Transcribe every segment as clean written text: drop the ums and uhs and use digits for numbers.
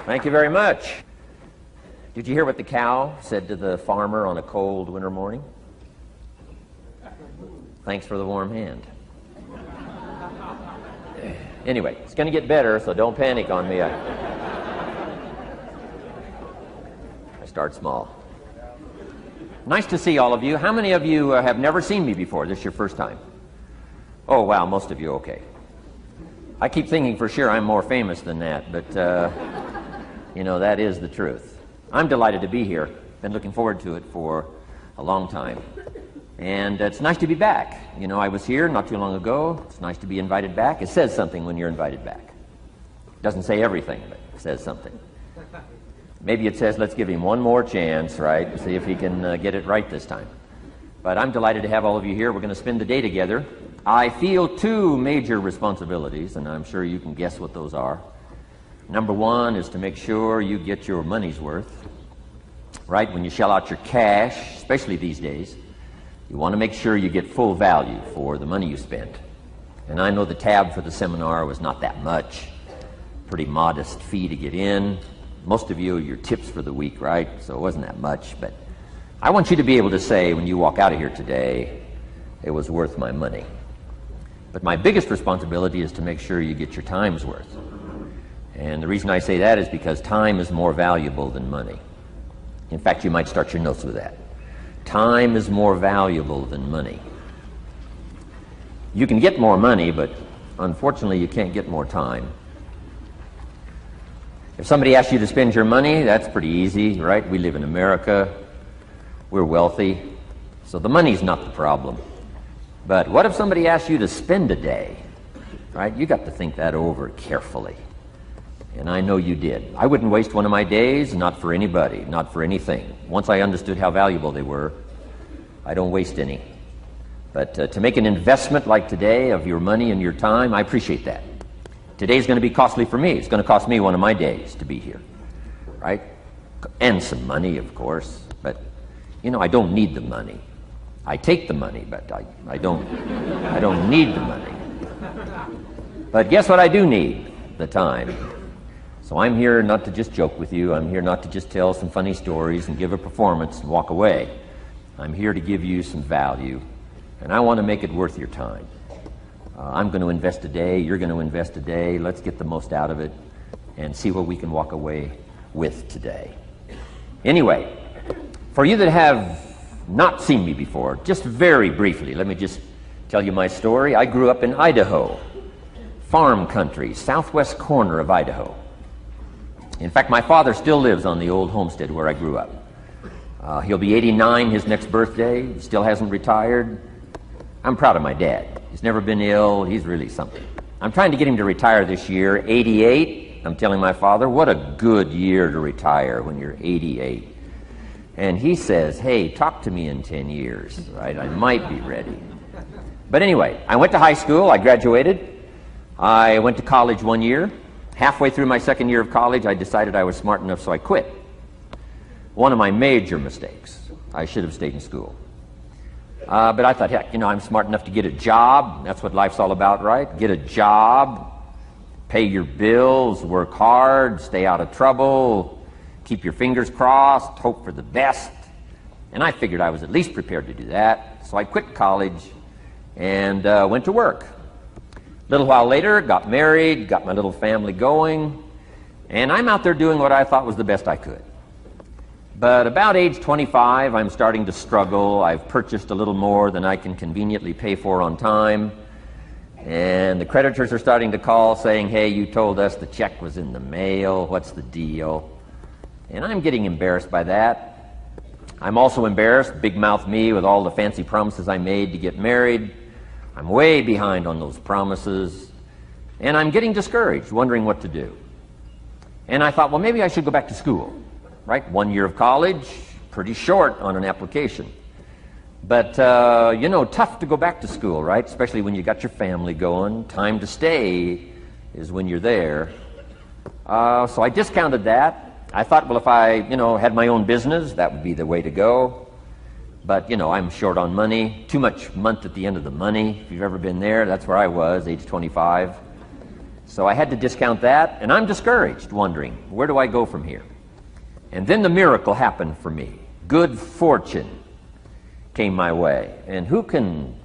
Thank you very much. Did you hear what the cow said to the farmer on a cold winter morning? Thanks for the warm hand. Anyway, it's going to get better, so don't panic on me. I start small. Nice to see all of you. How many of you have never seen me before? This is your first time? Oh, wow, most of you, okay. I keep thinking for sure I'm more famous than that, but, that is the truth. I'm delighted to be here. Been looking forward to it for a long time. And it's nice to be back. I was here not too long ago. It's nice to be invited back. It says something when you're invited back. It doesn't say everything, but it says something. Maybe it says, let's give him one more chance, right? See if he can get it right this time. But I'm delighted to have all of you here. We're going to spend the day together. I feel two major responsibilities, and I'm sure you can guess what those are. Number one is to make sure you get your money's worth, right? When you shell out your cash, especially these days, you want to make sure you get full value for the money you spent. And I know the tab for the seminar was not that much. Pretty modest fee to get in. Most of you are your tips for the week, right? So it wasn't that much. But I want you to be able to say when you walk out of here today, it was worth my money. But my biggest responsibility is to make sure you get your time's worth. And the reason I say that is because time is more valuable than money. In fact, you might start your notes with that. Time is more valuable than money. You can get more money, but unfortunately you can't get more time. If somebody asks you to spend your money, that's pretty easy, right? We live in America. We're wealthy. So the money's not the problem. But what if somebody asks you to spend a day, right? You got to think that over carefully. And I know you did. I wouldn't waste one of my days, not for anybody, not for anything. Once I understood how valuable they were, I don't waste any. But to make an investment like today of your money and your time, I appreciate that. Today's going to be costly for me. It's going to cost me one of my days to be here, right? And some money, of course. But, I don't need the money. I take the money, but I don't need the money. But guess what I do need? The time. So I'm here not to just joke with you. I'm here not to just tell some funny stories and give a performance and walk away. I'm here to give you some value, and I want to make it worth your time. I'm going to invest a day. You're going to invest a day. Let's get the most out of it and see what we can walk away with today. Anyway, for you that have not seen me before, just very briefly, let me just tell you my story. I grew up in Idaho, farm country, southwest corner of Idaho. In fact, my father still lives on the old homestead where I grew up. He'll be 89 his next birthday. He still hasn't retired. I'm proud of my dad. He's never been ill. He's really something. I'm trying to get him to retire this year, 88. I'm telling my father, what a good year to retire when you're 88. And he says, hey, talk to me in 10 years, right? I might be ready. But anyway, I went to high school. I graduated. I went to college 1 year. Halfway through my second year of college, I decided I was smart enough, so I quit. One of my major mistakes. I should have stayed in school. But I thought, heck, I'm smart enough to get a job. That's what life's all about, right? Get a job, pay your bills, work hard, stay out of trouble, keep your fingers crossed, hope for the best. And I figured I was at least prepared to do that. So I quit college and went to work. A little while later, got married, got my little family going, and I'm out there doing what I thought was the best I could. But about age 25, I'm starting to struggle. I've purchased a little more than I can conveniently pay for on time, and the creditors are starting to call saying, hey, you told us the check was in the mail. What's the deal? And I'm getting embarrassed by that. I'm also embarrassed, big mouth me, with all the fancy promises I made to get married. I'm way behind on those promises, and I'm getting discouraged, wondering what to do. And I thought, well, maybe I should go back to school, right? 1 year of college, pretty short on an application. But, tough to go back to school, right? Especially when you got your family going. Time to stay is when you're there. So I discounted that. I thought, well, if I, had my own business, that would be the way to go. But, I'm short on money, too much month at the end of the money. If you've ever been there, that's where I was, age 25. So I had to discount that, and I'm discouraged, wondering, where do I go from here? And then the miracle happened for me. Good fortune came my way. And who can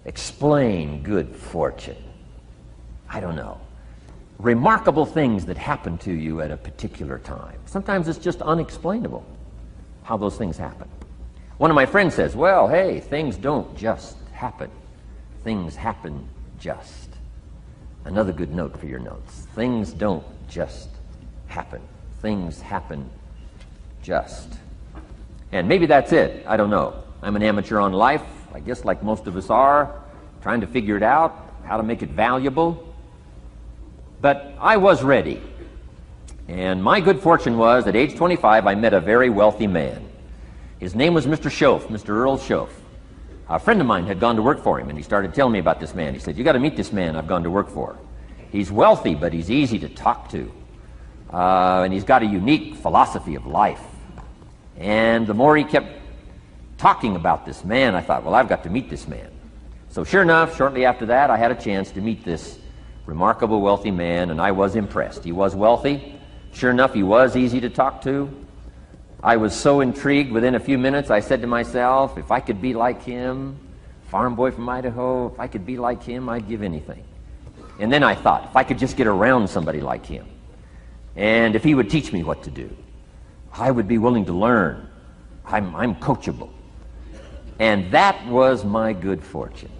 explain good fortune? I don't know. Remarkable things that happen to you at a particular time. Sometimes it's just unexplainable how those things happen. One of my friends says, well, hey, things don't just happen. Things happen just. Another good note for your notes. Things don't just happen. Things happen just. And maybe that's it. I don't know. I'm an amateur on life, I guess like most of us are, trying to figure it out, how to make it valuable. But I was ready. And my good fortune was, at age 25, I met a very wealthy man. His name was Mr. Schoaf, Mr. Earl Schoaf. A friend of mine had gone to work for him, and he started telling me about this man. He said, you got to meet this man I've gone to work for. He's wealthy, but he's easy to talk to. And he's got a unique philosophy of life. And the more he kept talking about this man, I thought, well, I've got to meet this man. So sure enough, shortly after that, I had a chance to meet this remarkable wealthy man, and I was impressed. He was wealthy. Sure enough, he was easy to talk to. I was so intrigued, within a few minutes, I said to myself, if I could be like him, farm boy from Idaho, if I could be like him, I'd give anything. And then I thought, if I could just get around somebody like him, and if he would teach me what to do, I would be willing to learn. I'm coachable. And that was my good fortune.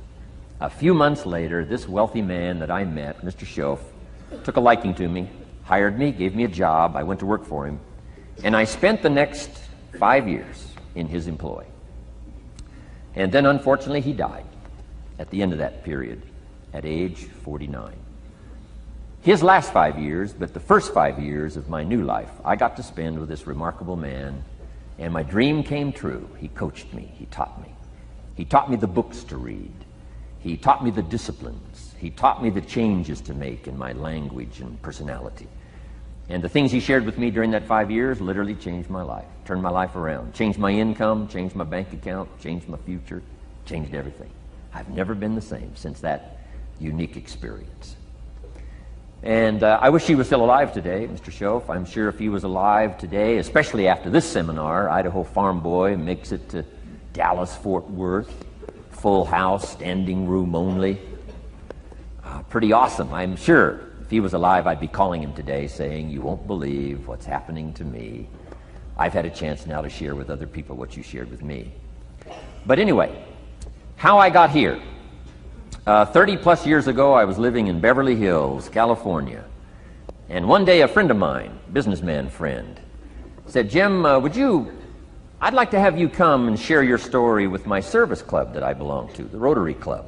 A few months later, this wealthy man that I met, Mr. Schoaf, took a liking to me, hired me, gave me a job. I went to work for him. And I spent the next 5 years in his employ. And then, unfortunately, he died at the end of that period, at age 49. His last 5 years, but the first 5 years of my new life, I got to spend with this remarkable man, and my dream came true. He coached me. He taught me. He taught me the books to read. He taught me the disciplines. He taught me the changes to make in my language and personality. And the things he shared with me during that 5 years literally changed my life, turned my life around, changed my income, changed my bank account, changed my future, changed everything. I've never been the same since that unique experience. And I wish he was still alive today, Mr. Schoaf. I'm sure if he was alive today, especially after this seminar, Idaho Farm Boy makes it to Dallas-Fort Worth, full house, standing room only. Pretty awesome, I'm sure. If he was alive, I'd be calling him today saying, you won't believe what's happening to me. I've had a chance now to share with other people what you shared with me. But anyway, how I got here. 30 plus years ago, I was living in Beverly Hills, California. And one day a friend of mine, businessman friend, said, Jim, I'd like to have you come and share your story with my service club that I belong to, the Rotary Club.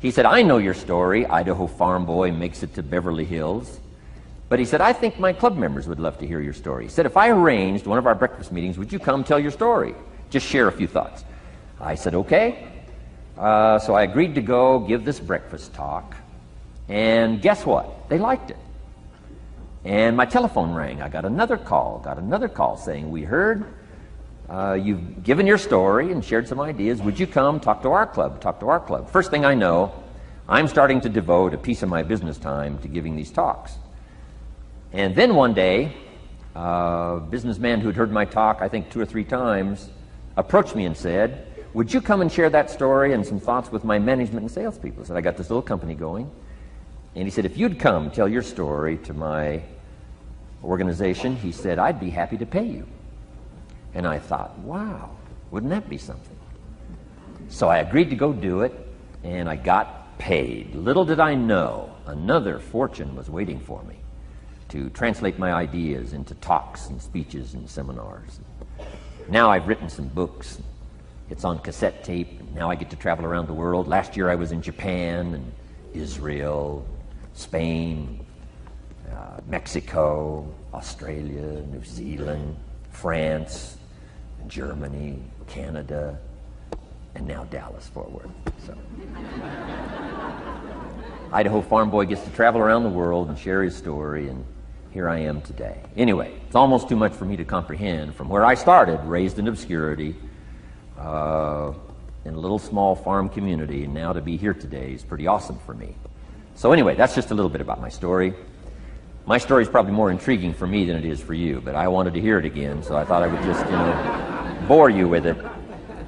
He said, I know your story, Idaho Farm Boy makes it to Beverly Hills. But he said, I think my club members would love to hear your story. He said, if I arranged one of our breakfast meetings, would you come tell your story? Just share a few thoughts. I said, okay. So I agreed to go give this breakfast talk. And guess what? They liked it. And my telephone rang. I got another call saying, we heard you've given your story and shared some ideas. Would you come talk to our club? First thing I know, I'm starting to devote a piece of my business time to giving these talks. And then one day, a businessman who'd heard my talk, I think 2 or 3 times, approached me and said, would you come and share that story and some thoughts with my management and salespeople? I said, I got this little company going. And he said, if you'd come tell your story to my organization, he said, I'd be happy to pay you. And I thought, wow, wouldn't that be something? So I agreed to go do it, and I got paid. Little did I know, another fortune was waiting for me to translate my ideas into talks and speeches and seminars. Now I've written some books. It's on cassette tape. And now I get to travel around the world. Last year I was in Japan and Israel, Spain, Mexico, Australia, New Zealand, France, Germany, Canada, and now Dallas-Fort Worth. So Idaho Farm Boy gets to travel around the world and share his story, and here I am today. Anyway, it's almost too much for me to comprehend. From where I started, raised in obscurity, in a little small farm community, and now to be here today is pretty awesome for me. So anyway, that's just a little bit about my story. My story is probably more intriguing for me than it is for you, but I wanted to hear it again, so I thought I would just, bore you with it.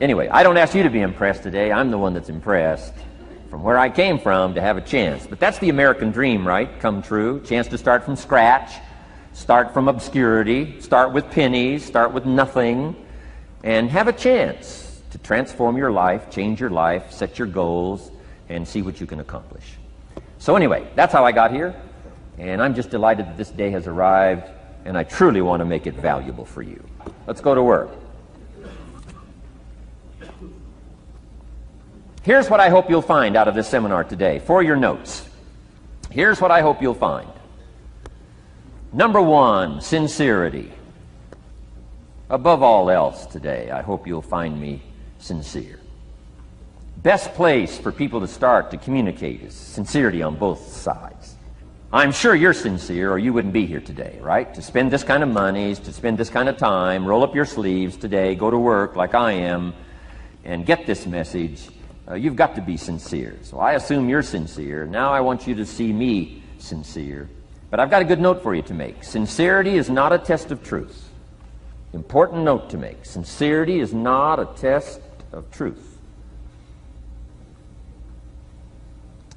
Anyway, I don't ask you to be impressed today. I'm the one that's impressed from where I came from to have a chance. But that's the American dream, right? Come true. Chance to start from scratch, start from obscurity, start with pennies, start with nothing, and have a chance to transform your life, change your life, set your goals, and see what you can accomplish. So anyway, that's how I got here. And I'm just delighted that this day has arrived, and I truly want to make it valuable for you. Let's go to work. Here's what I hope you'll find out of this seminar today. For your notes, here's what I hope you'll find. Number one, sincerity. Above all else today, I hope you'll find me sincere. Best place for people to start to communicate is sincerity on both sides. I'm sure you're sincere or you wouldn't be here today, right? To spend this kind of money, to spend this kind of time, roll up your sleeves today, go to work like I am, and get this message. You've got to be sincere. So I assume you're sincere. Now I want you to see me sincere. But I've got a good note for you to make. Sincerity is not a test of truth. Important note to make. Sincerity is not a test of truth.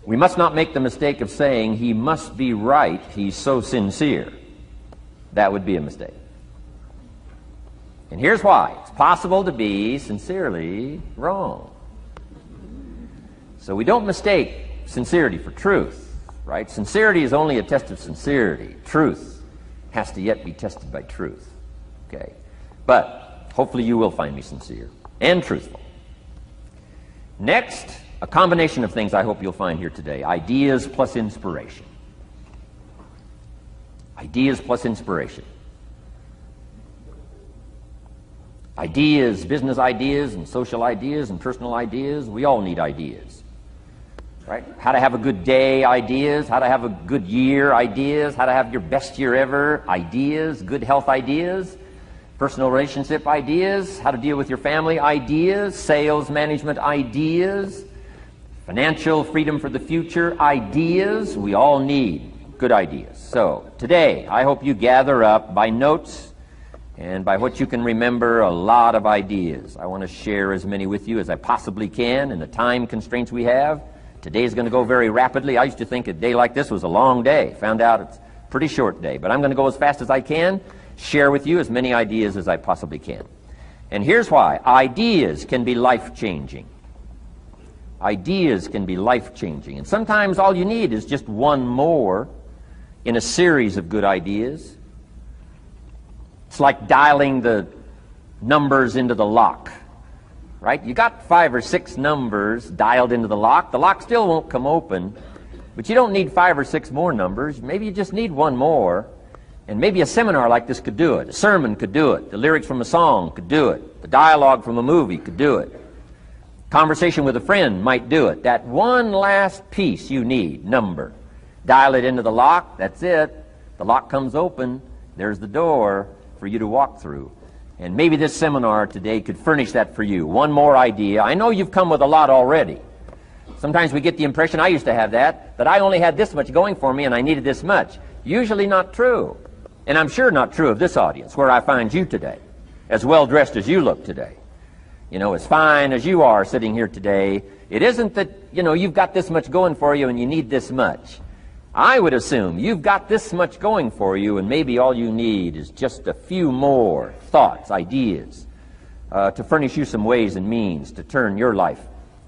We must not make the mistake of saying he must be right, he's so sincere. That would be a mistake. And here's why. It's possible to be sincerely wrong. So we don't mistake sincerity for truth, right? Sincerity is only a test of sincerity. Truth has to yet be tested by truth. Okay? But hopefully you will find me sincere and truthful. Next, a combination of things I hope you'll find here today. Ideas plus inspiration. Ideas plus inspiration. Ideas, business ideas and social ideas and personal ideas, we all need ideas. Right? How to have a good day ideas, how to have a good year ideas, how to have your best year ever ideas, good health ideas, personal relationship ideas, how to deal with your family ideas, sales management ideas, financial freedom for the future ideas. We all need good ideas. So today, I hope you gather up by notes and by what you can remember a lot of ideas. I want to share as many with you as I possibly can in the time constraints we have. Today is going to go very rapidly. I used to think a day like this was a long day. Found out it's a pretty short day. But I'm going to go as fast as I can, share with you as many ideas as I possibly can. And here's why. Ideas can be life-changing. Ideas can be life-changing. And sometimes all you need is just one more in a series of good ideas. It's like dialing the numbers into the lock, right? You got 5 or 6 numbers dialed into the lock. The lock still won't come open, but you don't need 5 or 6 more numbers. Maybe you just need one more. And maybe a seminar like this could do it. A sermon could do it. The lyrics from a song could do it. The dialogue from a movie could do it. Conversation with a friend might do it. That one last piece you need, number. Dial it into the lock, that's it. The lock comes open, there's the door for you to walk through. And maybe this seminar today could furnish that for you. One more idea. I know you've come with a lot already. Sometimes we get the impression, I used to have that I only had this much going for me and I needed this much. Usually not true. And I'm sure not true of this audience, where I find you today, as well dressed as you look today. As fine as you are sitting here today, it isn't that, you've got this much going for you and you need this much. I would assume you've got this much going for you and maybe all you need is just a few more thoughts, ideas, to furnish you some ways and means to turn your life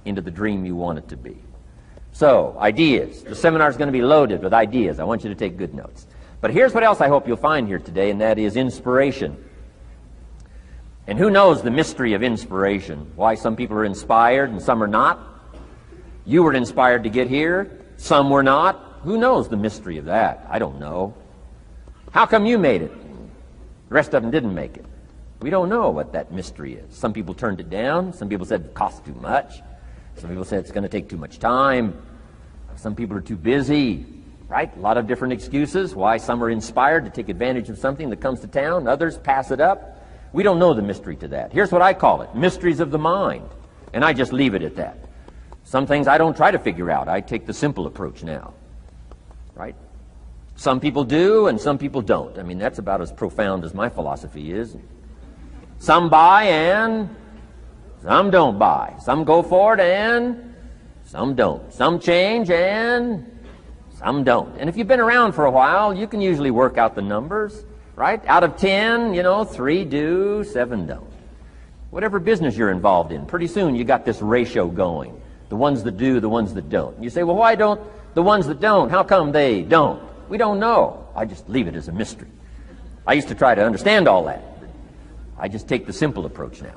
into the dream you want it to be. So, ideas. The seminar is going to be loaded with ideas. I want you to take good notes. But here's what else I hope you'll find here today, and that is inspiration. And who knows the mystery of inspiration? Why some people are inspired and some are not? You were inspired to get here. Some were not. Who knows the mystery of that? I don't know. How come you made it? The rest of them didn't make it. We don't know what that mystery is. Some people turned it down. Some people said it costs too much. Some people said it's going to take too much time. Some people are too busy. Right? A lot of different excuses why some are inspired to take advantage of something that comes to town. Others pass it up. We don't know the mystery to that. Here's what I call it. Mysteries of the mind. And I just leave it at that. Some things I don't try to figure out. I take the simple approach now. right? Some people do and some people don't. I mean, that's about as profound as my philosophy is. Some buy and some don't buy. Some go for it and some don't. Some change and some don't. And if you've been around for a while, you can usually work out the numbers, right? Out of 10, 3 do, 7 don't. Whatever business you're involved in, pretty soon you got this ratio going. The ones that do, the ones that don't. You say, well, why don't the ones that don't, how come they don't? We don't know. I just leave it as a mystery. I used to try to understand all that. I just take the simple approach now.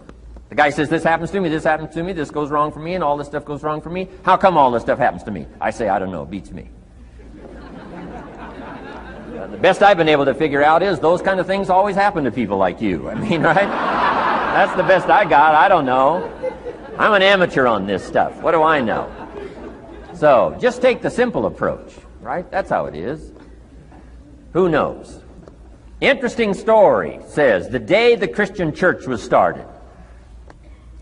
The guy says, this happens to me, this goes wrong for me, and all this stuff goes wrong for me. How come all this stuff happens to me? I say, I don't know, it beats me. The best I've been able to figure out is those kind of things always happen to people like you. I mean, right? That's the best I got. I don't know. I'm an amateur on this stuff. What do I know? So, just take the simple approach, right? That's how it is. Who knows? Interesting story says, the day the Christian church was started.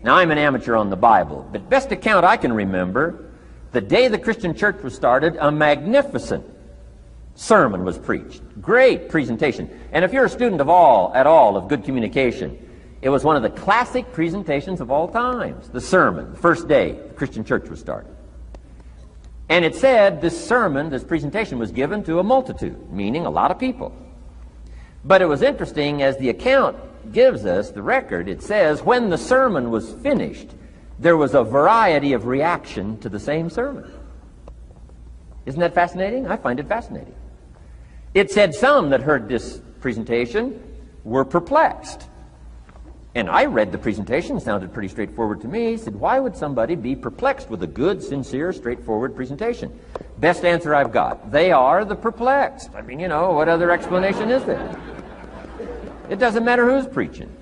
Now, I'm an amateur on the Bible, but best account I can remember, the day the Christian church was started, a magnificent sermon was preached. Great presentation. And if you're a student at all of good communication, it was one of the classic presentations of all times. The sermon, the first day the Christian church was started. And it said this sermon, this presentation was given to a multitude, meaning a lot of people. But it was interesting, as the account gives us, the record, it says, when the sermon was finished, there was a variety of reaction to the same sermon. Isn't that fascinating? I find it fascinating. It said some that heard this presentation were perplexed. And I read the presentation, it sounded pretty straightforward to me. He said, why would somebody be perplexed with a good, sincere, straightforward presentation? Best answer I've got. They are the perplexed. I mean, what other explanation is there? It doesn't matter who's preaching.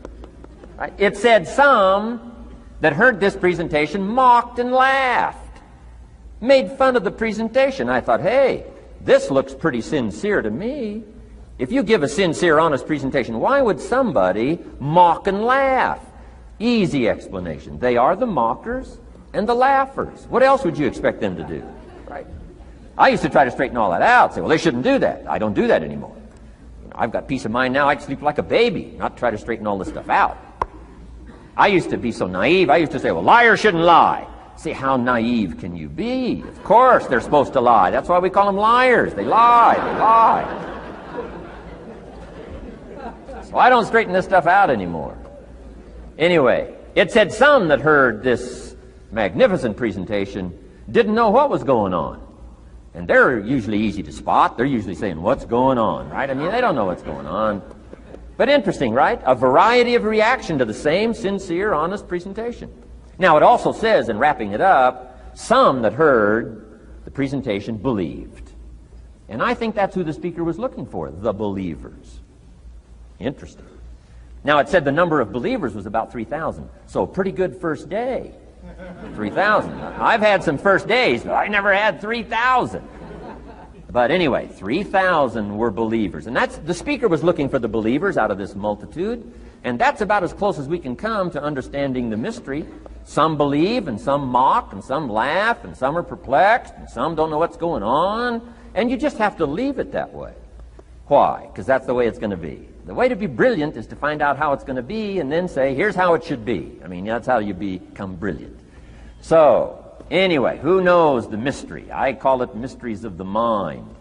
Right? It said some that heard this presentation mocked and laughed, made fun of the presentation. I thought, hey, this looks pretty sincere to me. If you give a sincere, honest presentation, why would somebody mock and laugh? Easy explanation. They are the mockers and the laughers. What else would you expect them to do? Right? I used to try to straighten all that out, say, well, they shouldn't do that. I don't do that anymore. I've got peace of mind now. I can sleep like a baby, not try to straighten all this stuff out. I used to be so naive. I used to say, well, liars shouldn't lie. See, how naive can you be? Of course they're supposed to lie. That's why we call them liars. They lie. So I don't straighten this stuff out anymore. Anyway, it said some that heard this magnificent presentation didn't know what was going on. And they're usually easy to spot. They're usually saying, what's going on, right? I mean, they don't know what's going on. But interesting, right? A variety of reaction to the same sincere, honest presentation. Now, it also says, in wrapping it up, some that heard the presentation believed. And I think that's who the speaker was looking for, the believers. Interesting. Now, it said the number of believers was about 3,000. So a pretty good first day. 3,000. I've had some first days, but I never had 3,000. But anyway, 3,000 were believers. And the speaker was looking for the believers out of this multitude. And that's about as close as we can come to understanding the mystery. Some believe, and some mock, and some laugh, and some are perplexed, and some don't know what's going on. And you just have to leave it that way. Why? Because that's the way it's going to be. The way to be brilliant is to find out how it's going to be and then say, here's how it should be. I mean, that's how you become brilliant. So, anyway, who knows the mystery? I call it mysteries of the mind.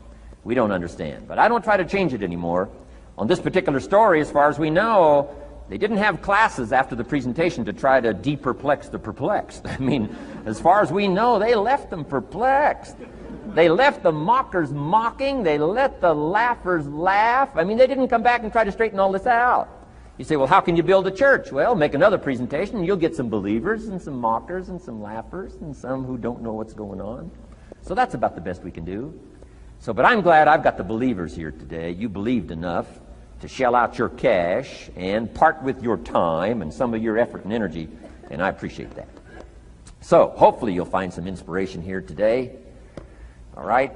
We don't understand. But I don't try to change it anymore. On this particular story, as far as we know, they didn't have classes after the presentation to try to de-perplex the perplexed. I mean, as far as we know, they left them perplexed. They left the mockers mocking. They let the laughers laugh. I mean, they didn't come back and try to straighten all this out. You say, well, how can you build a church? Well, make another presentation, and you'll get some believers and some mockers and some laughers and some who don't know what's going on. So that's about the best we can do. But I'm glad I've got the believers here today. You believed enough to shell out your cash and part with your time and some of your effort and energy, and I appreciate that. So hopefully you'll find some inspiration here today. All right?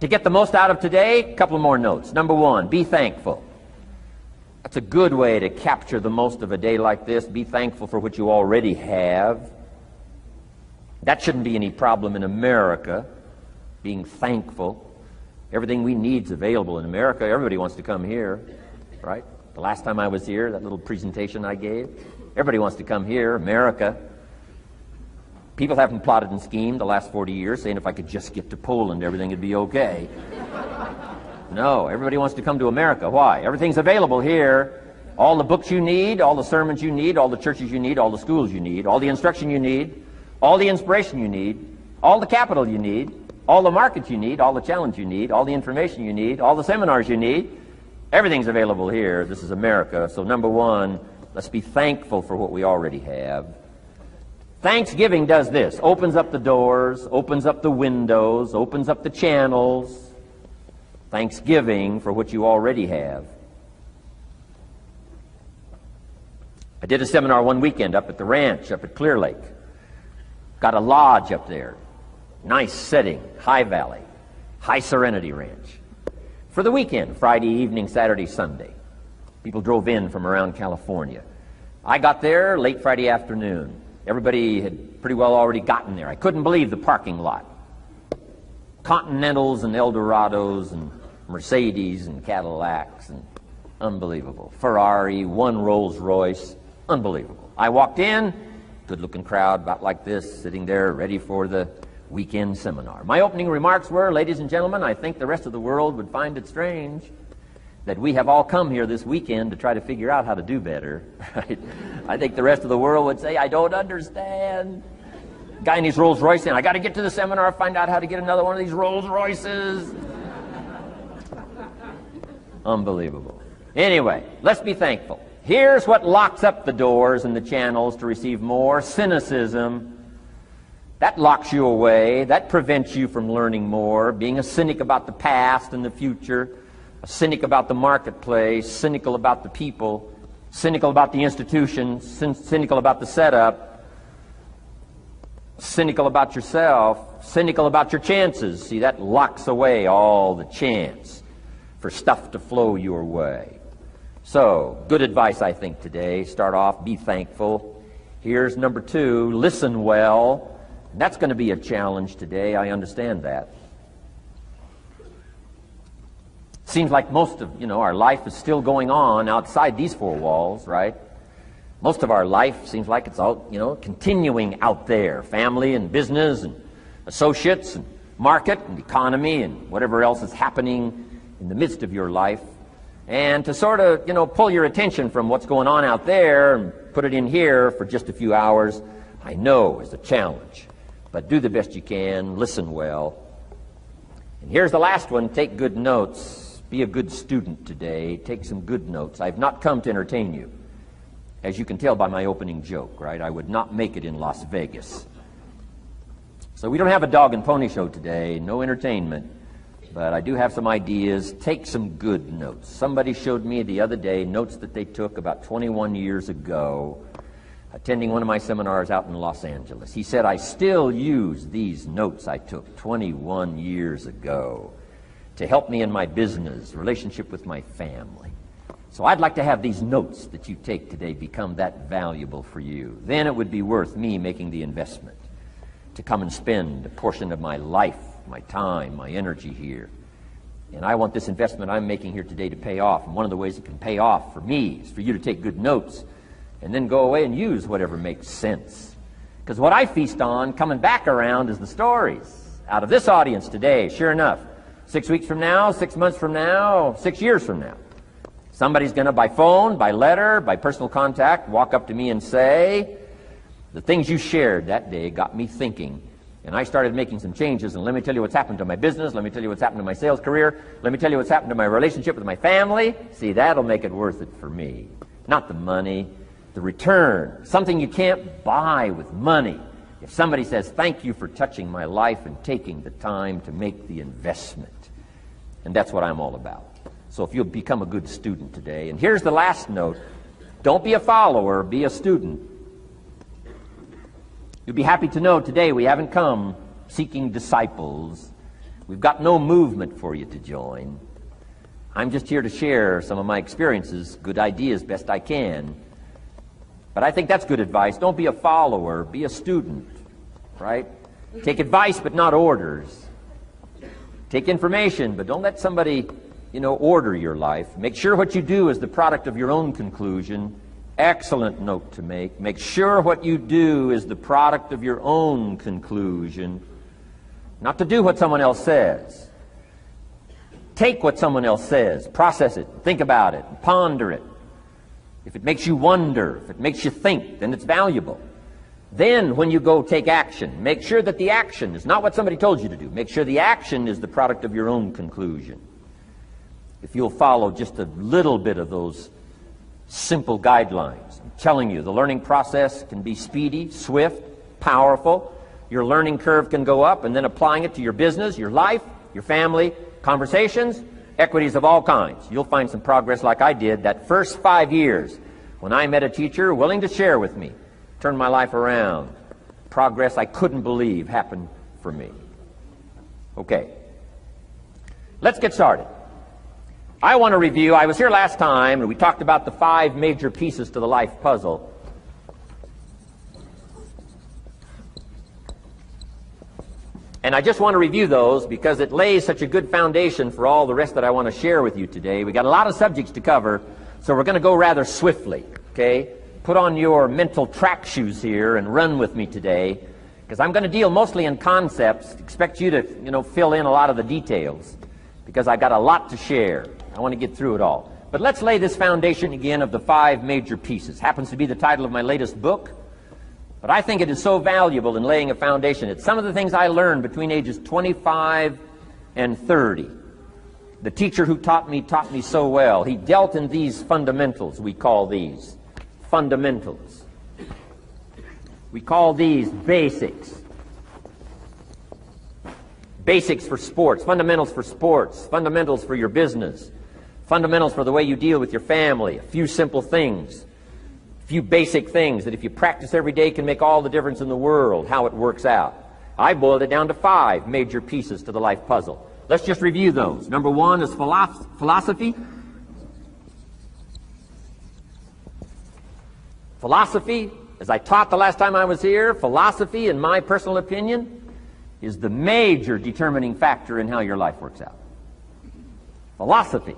To get the most out of today, a couple more notes. Number one, be thankful. That's a good way to capture the most of a day like this. Be thankful for what you already have. That shouldn't be any problem in America, being thankful. Everything we need is available in America. Everybody wants to come here, right? The last time I was here, that little presentation I gave, everybody wants to come here, America. People haven't plotted and schemed the last 40 years saying if I could just get to Poland, everything would be okay. No, everybody wants to come to America. Why? Everything's available here. All the books you need, all the sermons you need, all the churches you need, all the schools you need, all the instruction you need, all the inspiration you need, all the capital you need, all the markets you need, all the challenge you need, all the information you need, all the seminars you need. Everything's available here. This is America. So number one, let's be thankful for what we already have. Thanksgiving does this. Opens up the doors, opens up the windows, opens up the channels. Thanksgiving for what you already have. I did a seminar one weekend up at the ranch, up at Clear Lake. Got a lodge up there. Nice setting, high valley, high serenity ranch. For the weekend, Friday evening, Saturday, Sunday. People drove in from around California. I got there late Friday afternoon. Everybody had pretty well already gotten there. I couldn't believe the parking lot. Continentals and Eldorados and Mercedes and Cadillacs and unbelievable. Ferrari, one Rolls Royce, unbelievable. I walked in, good-looking crowd about like this, sitting there ready for the weekend seminar. My opening remarks were, ladies and gentlemen, I think the rest of the world would find it strange that we have all come here this weekend to try to figure out how to do better. Right? I think the rest of the world would say, I don't understand. Guy in his Rolls Royce saying, I got to get to the seminar, find out how to get another one of these Rolls Royces. Unbelievable. Anyway, let's be thankful. Here's what locks up the doors and the channels to receive more: cynicism. That locks you away. That prevents you from learning more. Being a cynic about the past and the future, a cynic about the marketplace, cynical about the people, cynical about the institutions, cynical about the setup, cynical about yourself, cynical about your chances. See, that locks away all the chance for stuff to flow your way. So, good advice, I think, today. Start off, be thankful. Here's number two, listen well. That's going to be a challenge today. I understand that. Seems like most of, our life is still going on outside these four walls, right? Most of our life seems like it's all, continuing out there. Family and business and associates and market and economy and whatever else is happening in the midst of your life. And to sort of, pull your attention from what's going on out there and put it in here for just a few hours, I know is a challenge. But do the best you can, listen well. And here's the last one, take good notes. Be a good student today. Take some good notes. I've not come to entertain you. As you can tell by my opening joke, right? I would not make it in Las Vegas. So we don't have a dog and pony show today, no entertainment. But I do have some ideas. Take some good notes. Somebody showed me the other day notes that they took about 21 years ago, attending one of my seminars out in Los Angeles. He said, I still use these notes I took 21 years ago to help me in my business, relationship with my family. So I'd like to have these notes that you take today become that valuable for you. Then it would be worth me making the investment to come and spend a portion of my life, my time, my energy here. And I want this investment I'm making here today to pay off. And one of the ways it can pay off for me is for you to take good notes and then go away and use whatever makes sense. Because what I feast on coming back around is the stories out of this audience today. Sure enough, 6 weeks from now, 6 months from now, 6 years from now, somebody's going to, by phone, by letter, by personal contact, walk up to me and say, the things you shared that day got me thinking. And I started making some changes, and let me tell you what's happened to my business, let me tell you what's happened to my sales career, let me tell you what's happened to my relationship with my family. See, that'll make it worth it for me. Not the money, the return. Something you can't buy with money. If somebody says, thank you for touching my life and taking the time to make the investment. And that's what I'm all about. So if you'll become a good student today. And here's the last note. Don't be a follower, be a student. You'll be happy to know today we haven't come seeking disciples. We've got no movement for you to join. I'm just here to share some of my experiences, good ideas, best I can. But I think that's good advice. Don't be a follower, be a student, right? Take advice but not orders. Take information, but don't let somebody, order your life. Make sure what you do is the product of your own conclusion. Excellent note to make. Make sure what you do is the product of your own conclusion. Not to do what someone else says. Take what someone else says, process it, think about it, ponder it. If it makes you wonder, if it makes you think, then it's valuable. Then when you go take action, make sure that the action is not what somebody told you to do. Make sure the action is the product of your own conclusion. If you'll follow just a little bit of those simple guidelines, I'm telling you, the learning process can be speedy, swift, powerful. Your learning curve can go up, and then applying it to your business, your life, your family, conversations, equities of all kinds. You'll find some progress like I did that first 5 years when I met a teacher willing to share with me, turned my life around. Progress I couldn't believe happened for me. Okay, let's get started. I want to review, I was here last time and we talked about the 5 major pieces to the life puzzle. And I just want to review those because it lays such a good foundation for all the rest that I want to share with you today. We got a lot of subjects to cover, so we're going to go rather swiftly, okay? Put on your mental track shoes here and run with me today, because I'm going to deal mostly in concepts. Expect you to, fill in a lot of the details, because I've got a lot to share. I want to get through it all. But let's lay this foundation again of the 5 major pieces. Happens to be the title of my latest book. But I think it is so valuable in laying a foundation. It's some of the things I learned between ages 25 and 30. The teacher who taught me so well. He dealt in these fundamentals, we call these. Fundamentals. We call these basics. Basics for sports, fundamentals for sports, fundamentals for your business, fundamentals for the way you deal with your family, a few simple things. Few basic things that if you practice every day can make all the difference in the world, how it works out. I boiled it down to 5 major pieces to the life puzzle. Let's just review those. Number 1 is philosophy. Philosophy, as I taught the last time I was here, philosophy, in my personal opinion, is the major determining factor in how your life works out. Philosophy,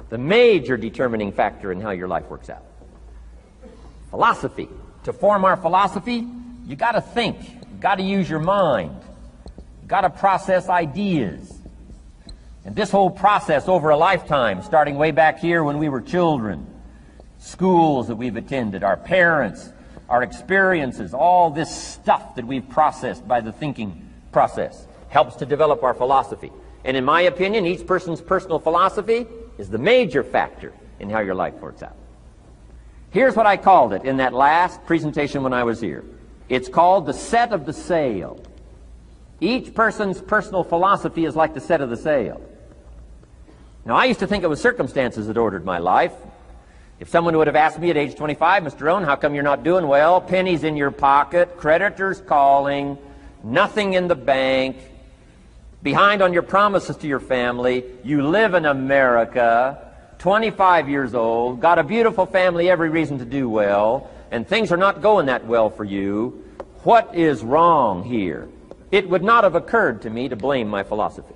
the major determining factor in how your life works out. Philosophy. To form our philosophy, you got to think. You got to use your mind. You got to process ideas. And this whole process over a lifetime, starting way back here when we were children, schools that we've attended, our parents, our experiences, all this stuff that we've processed by the thinking process helps to develop our philosophy. And in my opinion, each person's personal philosophy is the major factor in how your life works out. Here's what I called it in that last presentation when I was here. It's called the set of the sail. Each person's personal philosophy is like the set of the sail. Now, I used to think it was circumstances that ordered my life. If someone would have asked me at age 25, Mr. Rhon, how come you're not doing well? Pennies in your pocket, creditors calling, nothing in the bank, behind on your promises to your family, you live in America, 25 years old, got a beautiful family, every reason to do well, and things are not going that well for you. What is wrong here? It would not have occurred to me to blame my philosophy.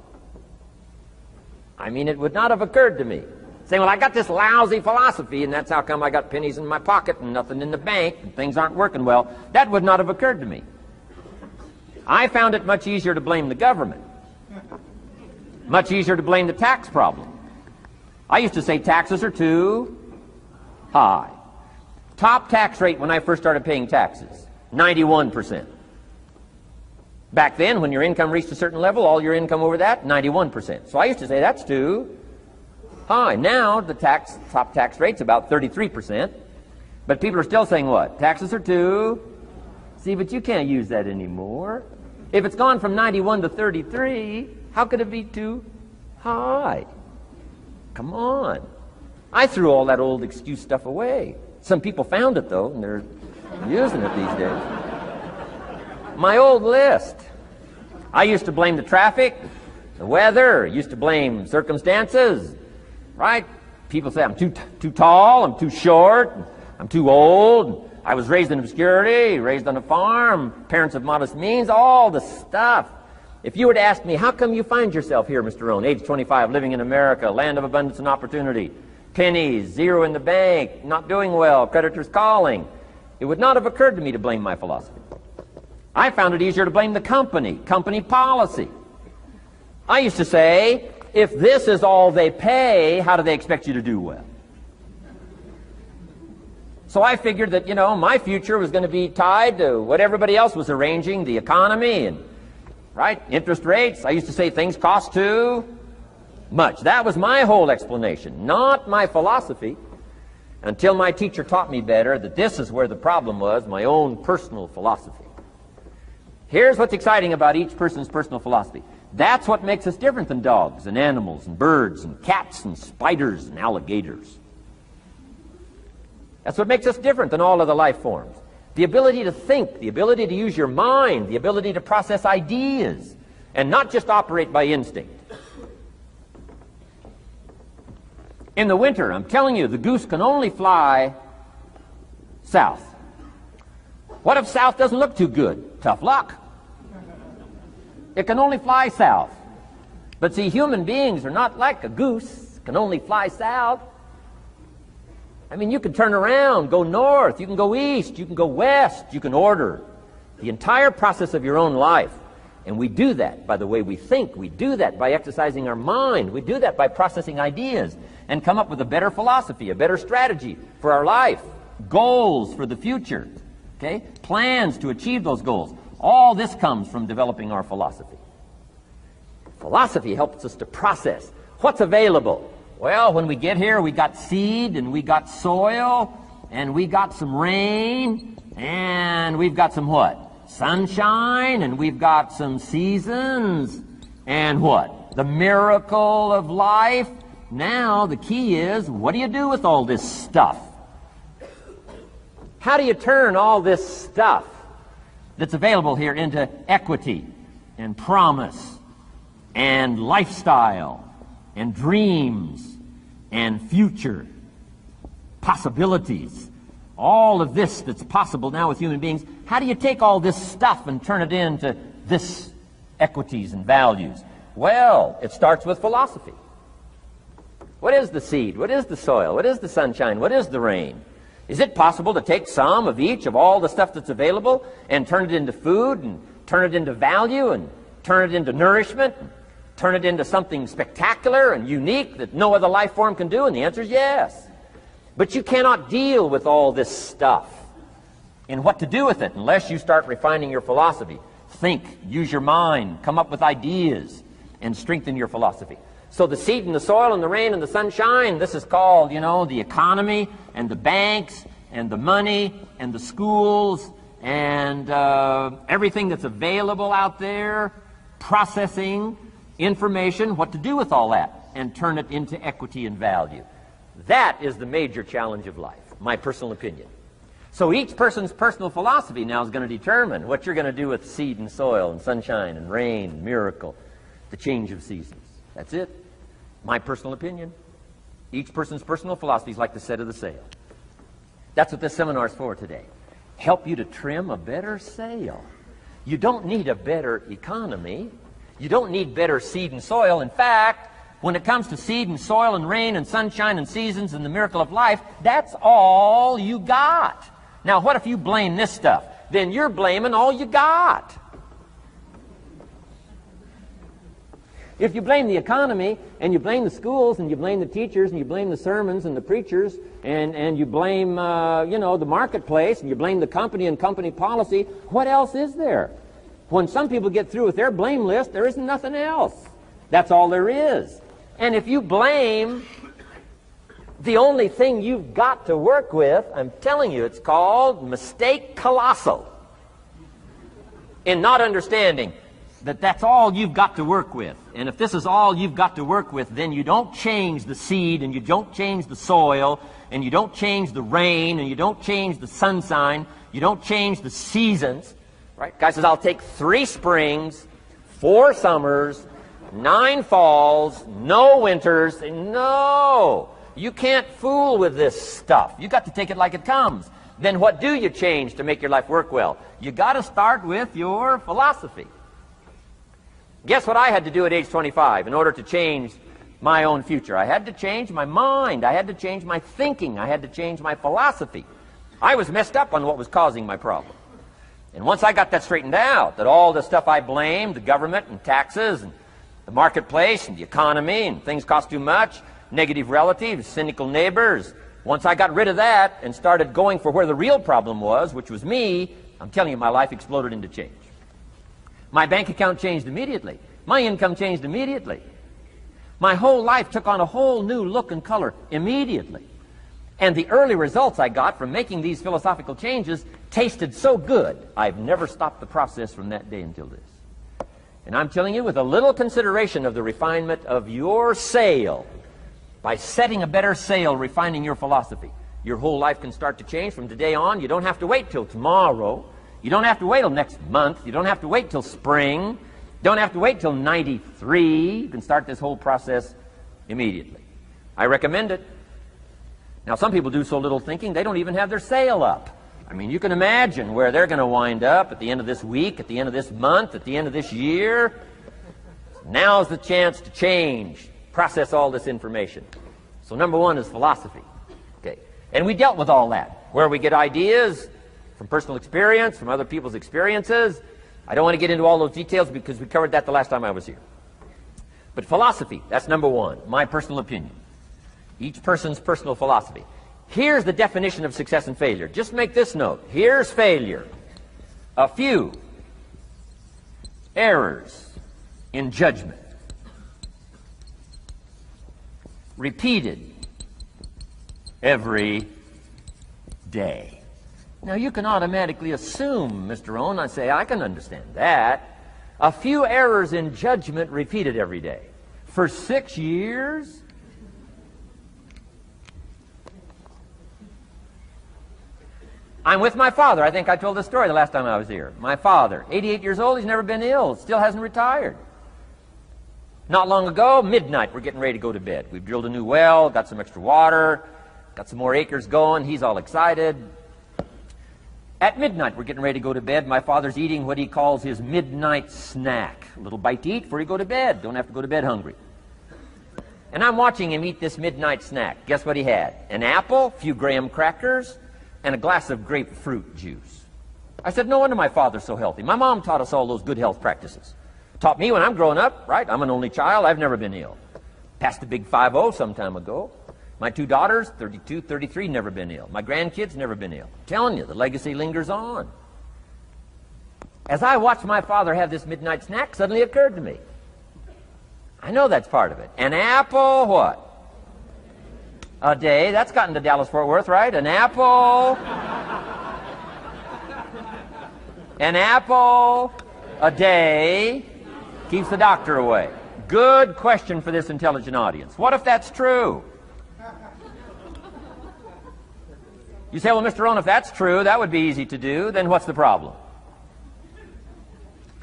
It would not have occurred to me. Saying, well, I got this lousy philosophy, and that's how come I got pennies in my pocket and nothing in the bank, and things aren't working well. That would not have occurred to me. I found it much easier to blame the government. Much easier to blame the tax problem. I used to say taxes are too high. Top tax rate when I first started paying taxes, 91%. Back then, when your income reached a certain level, all your income over that, 91%. So I used to say that's too high. Now, the top tax rate's about 33%. But people are still saying what? Taxes are too. See, but you can't use that anymore. If it's gone from 91 to 33, how could it be too high? Come on. I threw all that old excuse stuff away. Some people found it, though, and they're using it these days. My old list. I used to blame the traffic, the weather, used to blame circumstances, right? People say I'm too tall, I'm too short, I'm too old, I was raised in obscurity, raised on a farm, parents of modest means, all the stuff. If you were to ask me, how come you find yourself here, Mr. Rhon, age 25, living in America, land of abundance and opportunity, pennies, zero in the bank, not doing well, creditors calling, it would not have occurred to me to blame my philosophy. I found it easier to blame the company policy. I used to say, if this is all they pay, how do they expect you to do well? So I figured that, my future was going to be tied to what everybody else was arranging, the economy and, interest rates. I used to say things cost too much. That was my whole explanation, not my philosophy, until my teacher taught me better that this is where the problem was, my own personal philosophy. Here's what's exciting about each person's personal philosophy. That's what makes us different than dogs and animals and birds and cats and spiders and alligators. That's what makes us different than all other life forms. The ability to think, the ability to use your mind, the ability to process ideas, and not just operate by instinct. In the winter, I'm telling you, the goose can only fly south. What if south doesn't look too good? Tough luck. It can only fly south. But see, human beings are not like a goose, can only fly south. I mean, you can turn around, go north, you can go east, you can go west, you can order the entire process of your own life. And we do that by the way we think. We do that by exercising our mind. We do that by processing ideas and come up with a better philosophy, a better strategy for our life, goals for the future, okay? Plans to achieve those goals. All this comes from developing our philosophy. Philosophy helps us to process what's available. Well, when we get here, we got seed, and we got soil, and we got some rain, and we've got some what? Sunshine, and we've got some seasons, and what? The miracle of life. Now, the key is, what do you do with all this stuff? How do you turn all this stuff that's available here into equity and promise and lifestyle and dreams and future possibilities? All of this that's possible now with human beings, how do you take all this stuff and turn it into this equities and values? Well, it starts with philosophy. What is the seed? What is the soil? What is the sunshine? What is the rain? Is it possible to take some of each of all the stuff that's available and turn it into food and turn it into value and turn it into nourishment and turn it into something spectacular and unique that no other life form can do? And the answer is yes. But you cannot deal with all this stuff and what to do with it unless you start refining your philosophy. Think, use your mind, come up with ideas, and strengthen your philosophy. So the seed and the soil and the rain and the sunshine, this is called, the economy and the banks and the money and the schools and everything that's available out there, processing information, what to do with all that, and turn it into equity and value. That is the major challenge of life, my personal opinion. So each person's personal philosophy now is going to determine what you're going to do with seed and soil and sunshine and rain and miracle, the change of seasons. That's it. My personal opinion. Each person's personal philosophy is like the set of the sail. That's what this seminar is for today. Help you to trim a better sail. You don't need a better economy. You don't need better seed and soil. In fact, when it comes to seed and soil and rain and sunshine and seasons and the miracle of life, that's all you got. Now, what if you blame this stuff? Then you're blaming all you got. If you blame the economy, and you blame the schools, and you blame the teachers, and you blame the sermons and the preachers, and you blame, the marketplace, and you blame the company and company policy, what else is there? When some people get through with their blame list, there isn't nothing else. That's all there is. And if you blame the only thing you've got to work with, I'm telling you, it's called mistake colossal. In not understanding that that's all you've got to work with. And if this is all you've got to work with, then you don't change the seed, and you don't change the soil, and you don't change the rain, and you don't change the sunshine, you don't change the seasons. Right? Guy says, I'll take 3 springs, 4 summers, 9 falls, no winters. No, you can't fool with this stuff. You got to take it like it comes. Then what do you change to make your life work well? You got to start with your philosophy. Guess what I had to do at age 25 in order to change my own future? I had to change my mind. I had to change my thinking. I had to change my philosophy. I was messed up on what was causing my problem. And once I got that straightened out, that all the stuff I blamed, the government and taxes and the marketplace and the economy and things cost too much, negative relatives, cynical neighbors, once I got rid of that and started going for where the real problem was, which was me, I'm telling you, my life exploded into change. My bank account changed immediately. My income changed immediately. My whole life took on a whole new look and color immediately. And the early results I got from making these philosophical changes tasted so good, I've never stopped the process from that day until this. And I'm telling you, with a little consideration of the refinement of your sail, by setting a better sail, refining your philosophy, your whole life can start to change from today on. You don't have to wait till tomorrow. You don't have to wait till next month. You don't have to wait till spring. You don't have to wait till 93. You can start this whole process immediately. I recommend it. Now, some people do so little thinking, they don't even have their sail up. I mean, you can imagine where they're going to wind up at the end of this week, at the end of this month, at the end of this year. Now's the chance to change, process all this information. So number one is philosophy. Okay. And we dealt with all that, where we get ideas from personal experience, from other people's experiences. I don't want to get into all those details because we covered that the last time I was here. But philosophy, that's number one, my personal opinion. Each person's personal philosophy. Here's the definition of success and failure. Just make this note. Here's failure. A few errors in judgment, repeated every day. Now you can automatically assume, Mr. Rhon, I say, I can understand that. A few errors in judgment repeated every day. For 6 years? I'm with my father. I think I told this story the last time I was here. My father, 88 years old, he's never been ill, still hasn't retired. Not long ago, midnight, we're getting ready to go to bed. We've drilled a new well, got some extra water, got some more acres going. He's all excited. At midnight, we're getting ready to go to bed. My father's eating what he calls his midnight snack. A little bite to eat before you go to bed. Don't have to go to bed hungry. And I'm watching him eat this midnight snack. Guess what he had? An apple, a few graham crackers, and a glass of grapefruit juice. I said, no wonder my father's so healthy. My mom taught us all those good health practices. Taught me when I'm growing up, right? I'm an only child. I've never been ill. Passed the big 5-0 some time ago. My 2 daughters, 32, 33, never been ill. My grandkids, never been ill. I'm telling you, the legacy lingers on. As I watched my father have this midnight snack, suddenly occurred to me. I know that's part of it. An apple, what? A day. That's gotten to Dallas-Fort Worth, right? An apple. An apple a day keeps the doctor away. Good question for this intelligent audience. What if that's true? You say, well, Mr. Rhon, if that's true, that would be easy to do. Then what's the problem?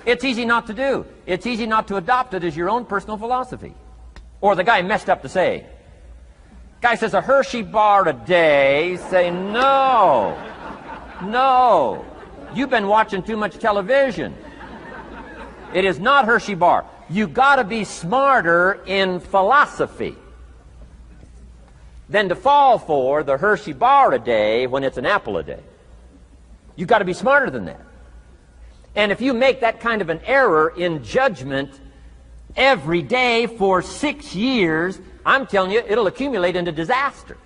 It's easy not to do. It's easy not to adopt it as your own personal philosophy. Or the guy messed up the saying. Guy says a Hershey bar a day. Say, no. No. You've been watching too much television. It is not Hershey bar. You've got to be smarter in philosophy than to fall for the Hershey bar a day when it's an apple a day. You've got to be smarter than that. And if you make that kind of an error in judgment every day for 6 years, I'm telling you, it'll accumulate into disaster.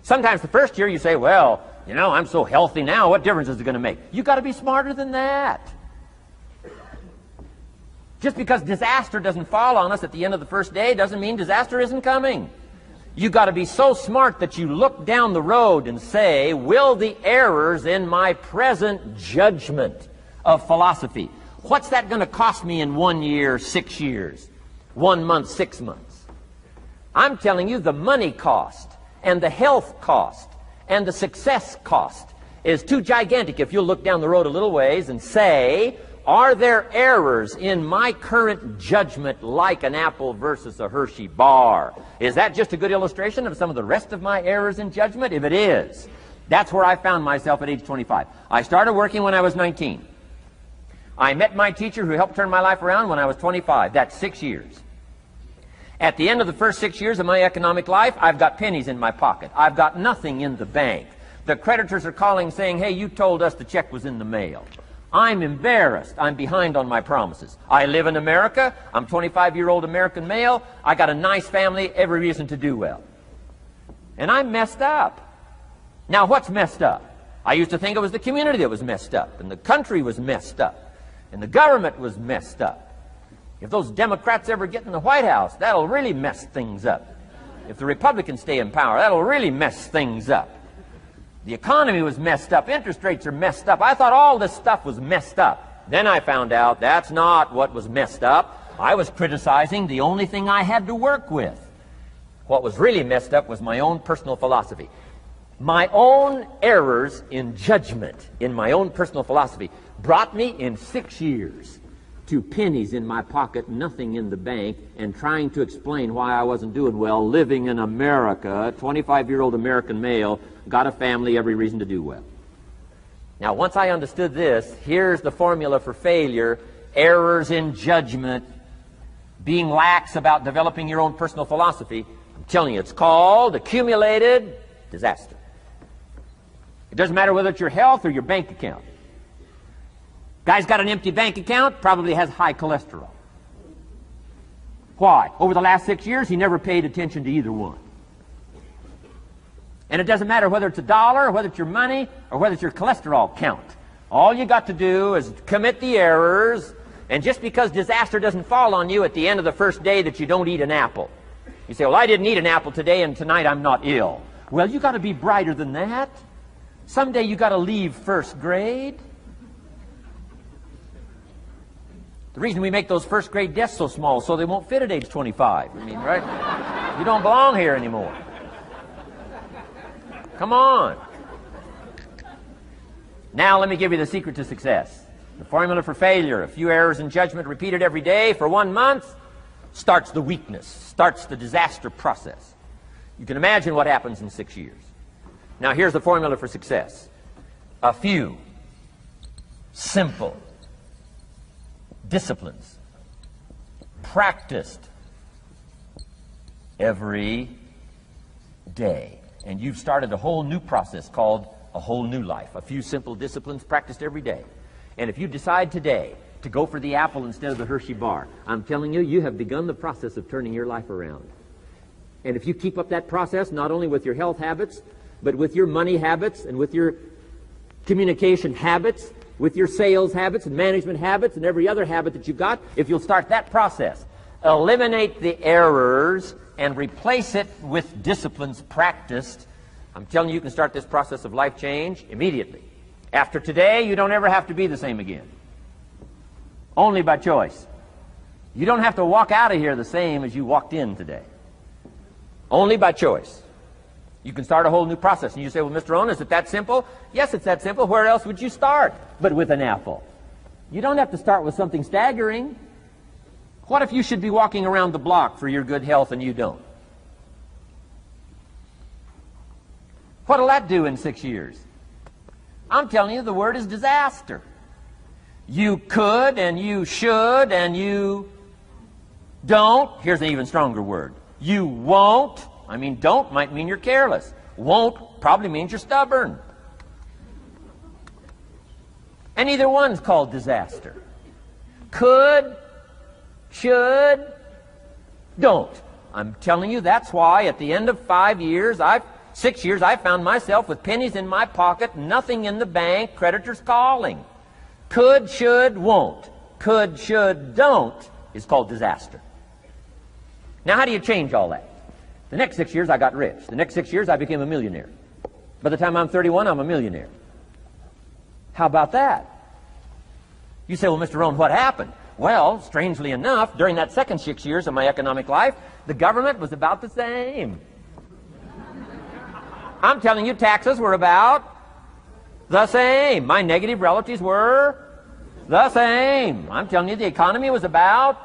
Sometimes the first year you say, well, you know, I'm so healthy now, what difference is it going to make? You've got to be smarter than that. Just because disaster doesn't fall on us at the end of the first day doesn't mean disaster isn't coming. You've got to be so smart that you look down the road and say, will the errors in my present judgment of philosophy, what's that going to cost me in 1 year, 6 years, 1 month, 6 months? I'm telling you, the money cost and the health cost and the success cost is too gigantic if you'll look down the road a little ways and say, are there errors in my current judgment like an apple versus a Hershey bar? Is that just a good illustration of some of the rest of my errors in judgment? If it is, that's where I found myself at age 25. I started working when I was 19. I met my teacher who helped turn my life around when I was 25. That's 6 years. At the end of the first 6 years of my economic life, I've got pennies in my pocket. I've got nothing in the bank. The creditors are calling saying, hey, you told us the check was in the mail. I'm embarrassed. I'm behind on my promises. I live in America. I'm 25-year-old American male. I got a nice family, every reason to do well. And I'm messed up. Now, what's messed up? I used to think it was the community that was messed up, and the country was messed up, and the government was messed up. If those Democrats ever get in the White House, that'll really mess things up. If the Republicans stay in power, that'll really mess things up. The economy was messed up. Interest rates are messed up. I thought all this stuff was messed up. Then I found out that's not what was messed up. I was criticizing the only thing I had to work with. What was really messed up was my own personal philosophy. My own errors in judgment in my own personal philosophy brought me in 6 years to pennies in my pocket, nothing in the bank, and trying to explain why I wasn't doing well, living in America, 25-year-old American male, got a family, every reason to do well. Now, once I understood this, here's the formula for failure: errors in judgment, being lax about developing your own personal philosophy. I'm telling you, it's called accumulated disaster. It doesn't matter whether it's your health or your bank account. Guy's got an empty bank account, probably has high cholesterol. Why? Over the last 6 years, he never paid attention to either one. And it doesn't matter whether it's a dollar, or whether it's your money, or whether it's your cholesterol count. All you got to do is commit the errors, and just because disaster doesn't fall on you at the end of the first day that you don't eat an apple. You say, well, I didn't eat an apple today, and tonight I'm not ill. Well, you got to be brighter than that. Someday you got to leave first grade. The reason we make those first grade desks so small so they won't fit at age 25. I mean, right? You don't belong here anymore. Come on. Now let me give you the secret to success. The formula for failure: a few errors in judgment repeated every day for 1 month starts the weakness, starts the disaster process. You can imagine what happens in 6 years. Now here's the formula for success: a few simple disciplines practiced every day. And you've started a whole new process called a whole new life. A few simple disciplines practiced every day. And if you decide today to go for the apple instead of the Hershey bar, I'm telling you, you have begun the process of turning your life around. And if you keep up that process, not only with your health habits, but with your money habits and with your communication habits, with your sales habits and management habits and every other habit that you've got, if you'll start that process, eliminate the errors and replace it with disciplines practiced, I'm telling you, you can start this process of life change immediately. After today, you don't ever have to be the same again. Only by choice. You don't have to walk out of here the same as you walked in today. Only by choice. You can start a whole new process. And you say, well, Mr. Rhon, is it that simple? Yes, it's that simple. Where else would you start but with an apple? You don't have to start with something staggering. What if you should be walking around the block for your good health and you don't? What'll that do in 6 years? I'm telling you, the word is disaster. You could and you should and you don't. Here's an even stronger word. You won't. I mean, don't might mean you're careless. Won't probably means you're stubborn. And either one's called disaster. Could, should, don't. I'm telling you, that's why at the end of 6 years, I found myself with pennies in my pocket, nothing in the bank, creditors calling. Could, should, won't. Could, should, don't is called disaster. Now, how do you change all that? The next 6 years, I got rich. The next 6 years, I became a millionaire. By the time I'm 31, I'm a millionaire. How about that? You say, well, Mr. Rhon, what happened? Well, strangely enough, during that second 6 years of my economic life, the government was about the same. I'm telling you, taxes were about the same. My negative relatives were the same. I'm telling you, the economy was about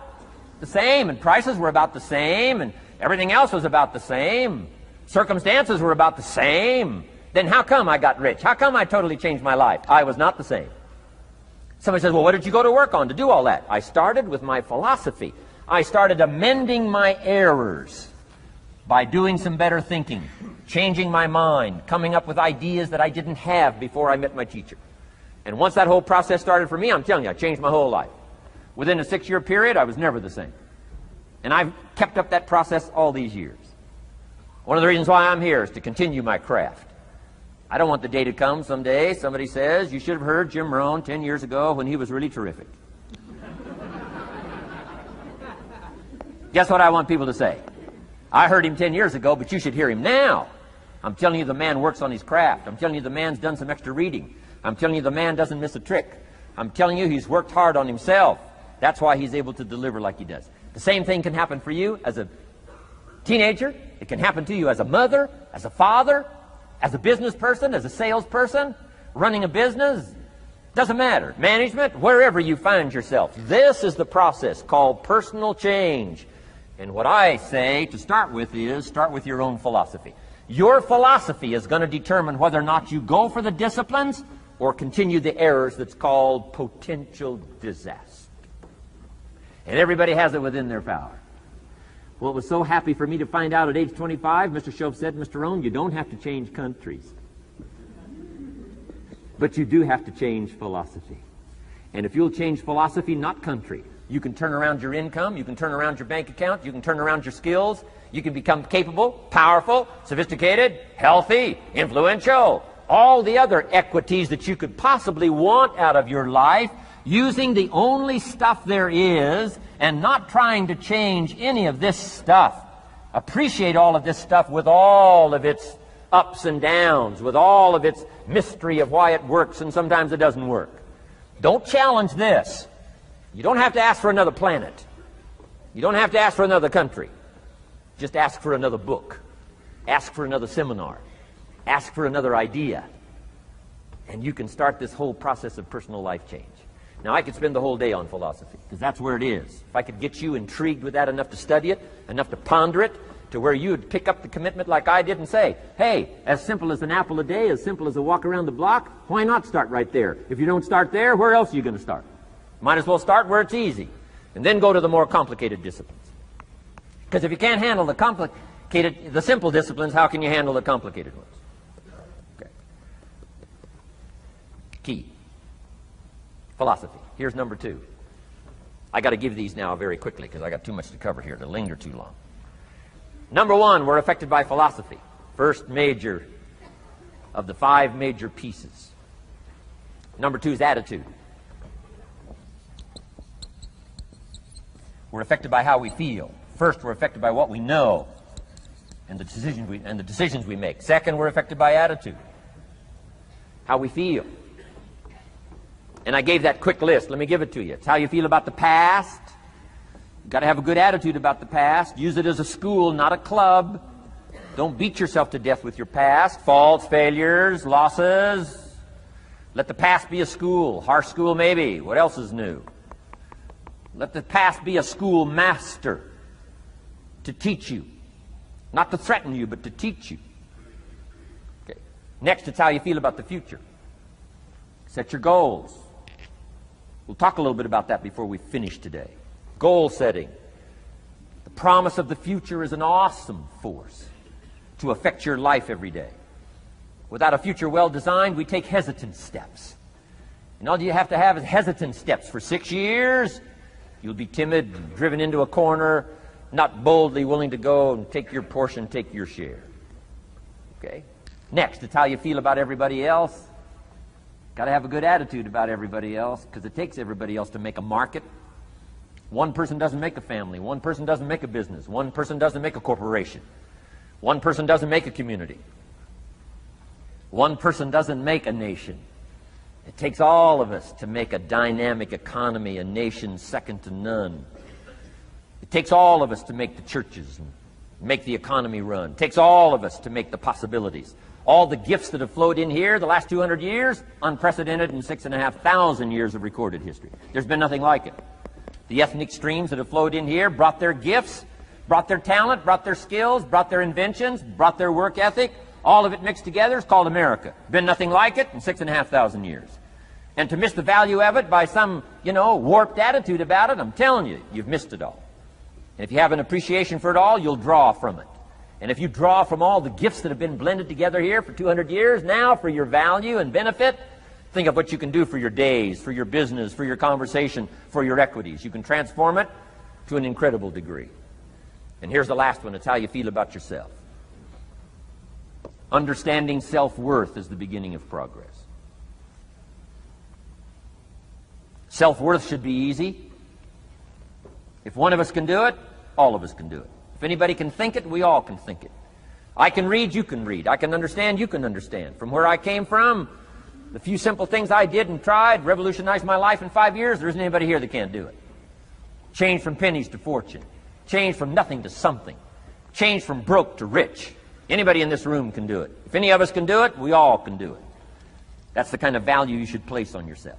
the same, and prices were about the same, and everything else was about the same. Circumstances were about the same. Then how come I got rich? How come I totally changed my life? I was not the same. Somebody says, well, what did you go to work on to do all that? I started with my philosophy. I started amending my errors by doing some better thinking, changing my mind, coming up with ideas that I didn't have before I met my teacher. And once that whole process started for me, I'm telling you, I changed my whole life. Within a 6-year period, I was never the same. And I've kept up that process all these years. One of the reasons why I'm here is to continue my craft. I don't want the day to come someday somebody says, you should have heard Jim Rhon 10 years ago when he was really terrific. Guess what I want people to say? I heard him 10 years ago, but you should hear him now. I'm telling you the man works on his craft. I'm telling you the man's done some extra reading. I'm telling you the man doesn't miss a trick. I'm telling you he's worked hard on himself. That's why he's able to deliver like he does. The same thing can happen for you as a teenager. It can happen to you as a mother, as a father, as a business person, as a salesperson, running a business. Doesn't matter. Management, wherever you find yourself. This is the process called personal change. And what I say to start with is start with your own philosophy. Your philosophy is going to determine whether or not you go for the disciplines or continue the errors that's called potential disaster. And everybody has it within their power. Well, it was so happy for me to find out at age 25, Mr. Shove said, Mr. Rhon, you don't have to change countries. But you do have to change philosophy. And if you'll change philosophy, not country, you can turn around your income, you can turn around your bank account, you can turn around your skills, you can become capable, powerful, sophisticated, healthy, influential, all the other equities that you could possibly want out of your life, using the only stuff there is and not trying to change any of this stuff. Appreciate all of this stuff with all of its ups and downs, with all of its mystery of why it works and sometimes it doesn't work. Don't challenge this. You don't have to ask for another planet. You don't have to ask for another country. Just ask for another book. Ask for another seminar. Ask for another idea. And you can start this whole process of personal life change. Now, I could spend the whole day on philosophy, because that's where it is. If I could get you intrigued with that enough to study it, enough to ponder it, to where you would pick up the commitment like I did and say, hey, as simple as an apple a day, as simple as a walk around the block, why not start right there? If you don't start there, where else are you going to start? Might as well start where it's easy, and then go to the more complicated disciplines. Because if you can't handle the simple disciplines, how can you handle the complicated ones? Okay. Key. Philosophy. Here's number 2. I got to give these now very quickly because I got too much to cover here to linger too long. Number 1, we're affected by philosophy. First major of the 5 major pieces. Number 2 is attitude. We're affected by how we feel. First, we're affected by what we know and the decisions we make. Second, we're affected by attitude. How we feel. And I gave that quick list. Let me give it to you. It's how you feel about the past. You've got to have a good attitude about the past. Use it as a school, not a club. Don't beat yourself to death with your past. Faults, failures, losses. Let the past be a school. Harsh school maybe. What else is new? Let the past be a school master to teach you. Not to threaten you, but to teach you. Okay. Next, it's how you feel about the future. Set your goals. We'll talk a little bit about that before we finish today. Goal setting. The promise of the future is an awesome force to affect your life every day. Without a future well designed, we take hesitant steps. And all you have to have is hesitant steps. For 6 years, you'll be timid, driven into a corner, not boldly willing to go and take your portion, take your share. Okay? Next, it's how you feel about everybody else. Got to have a good attitude about everybody else, because it takes everybody else to make a market. One person doesn't make a family. One person doesn't make a business. One person doesn't make a corporation. One person doesn't make a community. One person doesn't make a nation. It takes all of us to make a dynamic economy, a nation second to none. It takes all of us to make the churches and make the economy run. It takes all of us to make the possibilities. All the gifts that have flowed in here the last 200 years, unprecedented in 6,500 years of recorded history. There's been nothing like it. The ethnic streams that have flowed in here brought their gifts, brought their talent, brought their skills, brought their inventions, brought their work ethic. All of it mixed together is called America. Been nothing like it in 6,500 years. And to miss the value of it by some, warped attitude about it, I'm telling you, you've missed it all. And if you have an appreciation for it all, you'll draw from it. And if you draw from all the gifts that have been blended together here for 200 years, now for your value and benefit, think of what you can do for your days, for your business, for your conversation, for your equities. You can transform it to an incredible degree. And here's the last one. It's how you feel about yourself. Understanding self-worth is the beginning of progress. Self-worth should be easy. If one of us can do it, all of us can do it. If anybody can think it, we all can think it. I can read, you can read. I can understand, you can understand. From where I came from, the few simple things I did and tried revolutionized my life in 5 years. There isn't anybody here that can't do it. Change from pennies to fortune. Change from nothing to something. Change from broke to rich. Anybody in this room can do it. If any of us can do it, we all can do it. That's the kind of value you should place on yourself.